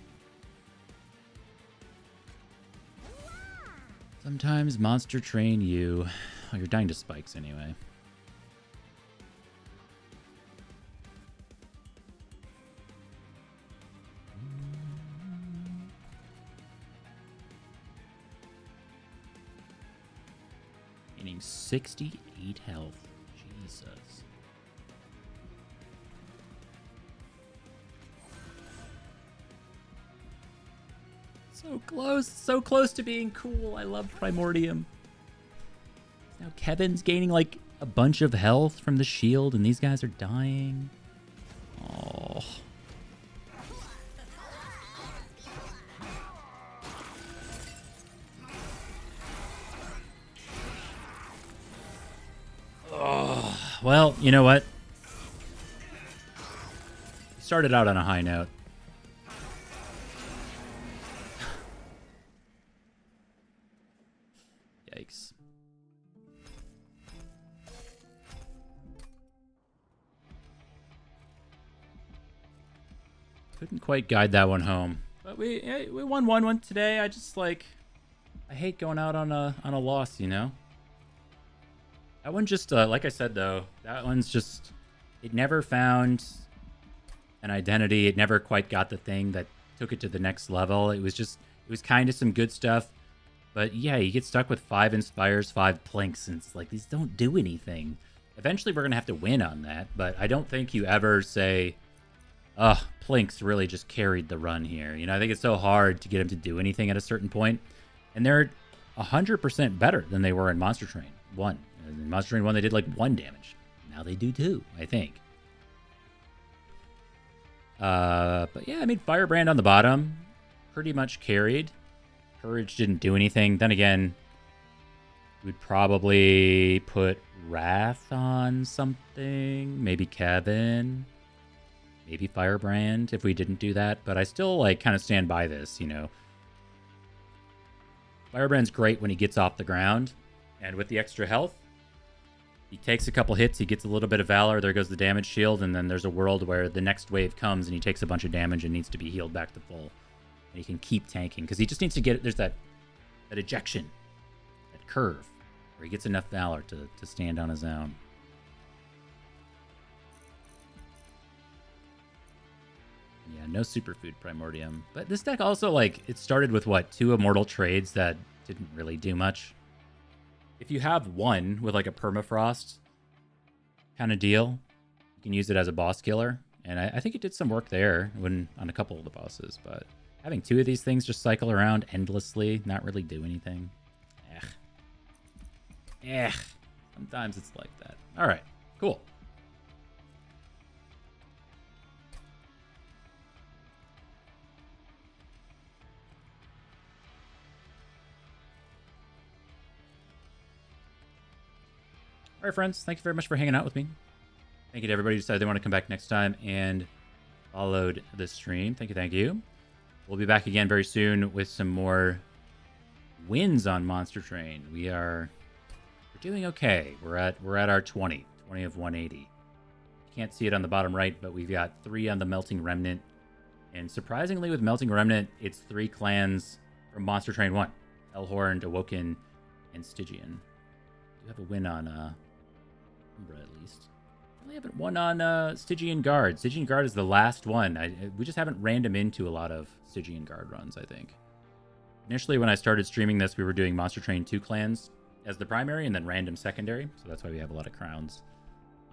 Sometimes monster train you. Oh, you're dying to spikes anyway. Gaining 68 health. Jesus. So close to being cool. I love Primordium. Now Kevin's gaining like a bunch of health from the shield, and these guys are dying. Oh. Oh. Well, you know what? Started out on a high note. Yikes. Couldn't quite guide that one home. But we won one today. I just like I hate going out on a loss, you know? That one just like I said though, that one's just it never found an identity. It never quite got the thing that took it to the next level. It was kind of some good stuff. But yeah, you get stuck with 5 Inspires, 5 Plinks, and it's like, these don't do anything. Eventually, we're going to have to win on that, but I don't think you ever say, Plinks really just carried the run here. You know, I think it's so hard to get them to do anything at a certain point, and they're 100% better than they were in Monster Train 1. In Monster Train 1, they did like 1 damage. Now they do too, I think. But yeah, I mean, Firebrand on the bottom pretty much carried. Courage didn't do anything. Then again, we'd probably put Wrath on something. Maybe Kevin. Maybe Firebrand if we didn't do that. But I still, like, kind of stand by this, you know. Firebrand's great when he gets off the ground. And with the extra health, he takes a couple hits, he gets a little bit of Valor, there goes the damage shield, and then there's a world where the next wave comes and he takes a bunch of damage and needs to be healed back to full. And he can keep tanking, because he just needs to get, there's that ejection, that curve, where he gets enough Valor to stand on his own. Yeah, no Superfood Primordium. But this deck also, like, it started with, what, 2 Immortal Trades that didn't really do much. If you have one with, like, a Permafrost kind of deal, you can use it as a boss killer. And I think it did some work there on a couple of the bosses. But having 2 of these things just cycle around endlessly, not really do anything. Sometimes it's like that. All right, cool. All right, friends, thank you very much for hanging out with me. Thank you to everybody who decided they want to come back next time and followed the stream. Thank you. We'll be back again very soon with some more wins on Monster Train. We're doing okay. We're at our 20 of 180. Can't see it on the bottom right, but we've got 3 on the Melting Remnant. And surprisingly, with Melting Remnant, it's 3 clans from Monster Train 1. Hellhorn, Awoken, and Stygian. We have a win on Umbra, at least. We only haven't won on Stygian Guard. Stygian Guard is the last one. We just haven't random into a lot of Stygian Guard runs, I think. Initially, when I started streaming this, we were doing Monster Train 2 clans as the primary and then random secondary. So that's why we have a lot of crowns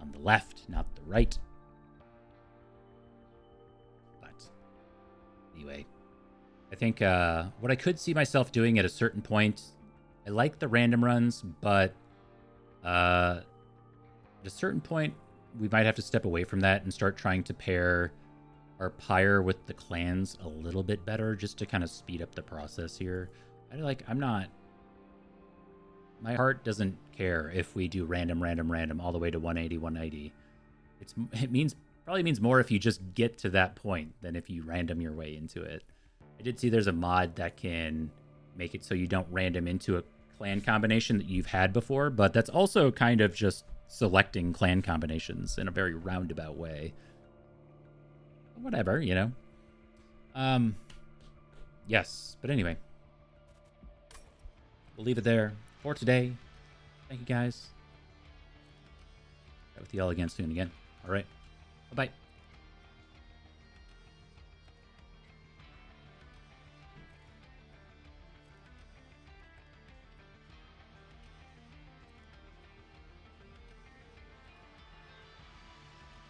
on the left, not the right. But anyway, I think what I could see myself doing at a certain point, I like the random runs, but at a certain point, we might have to step away from that and start trying to pair our Pyre with the clans a little bit better, just to kind of speed up the process here. My heart doesn't care if we do random all the way to 180. It probably means more if you just get to that point than if you random your way into it. I did see there's a mod that can make it so you don't random into a clan combination that you've had before, but that's also kind of just selecting clan combinations in a very roundabout way. Whatever, you know. Yes, but anyway, we'll leave it there for today. Thank you, guys. Chat with you all again soon again. All right. Bye-bye.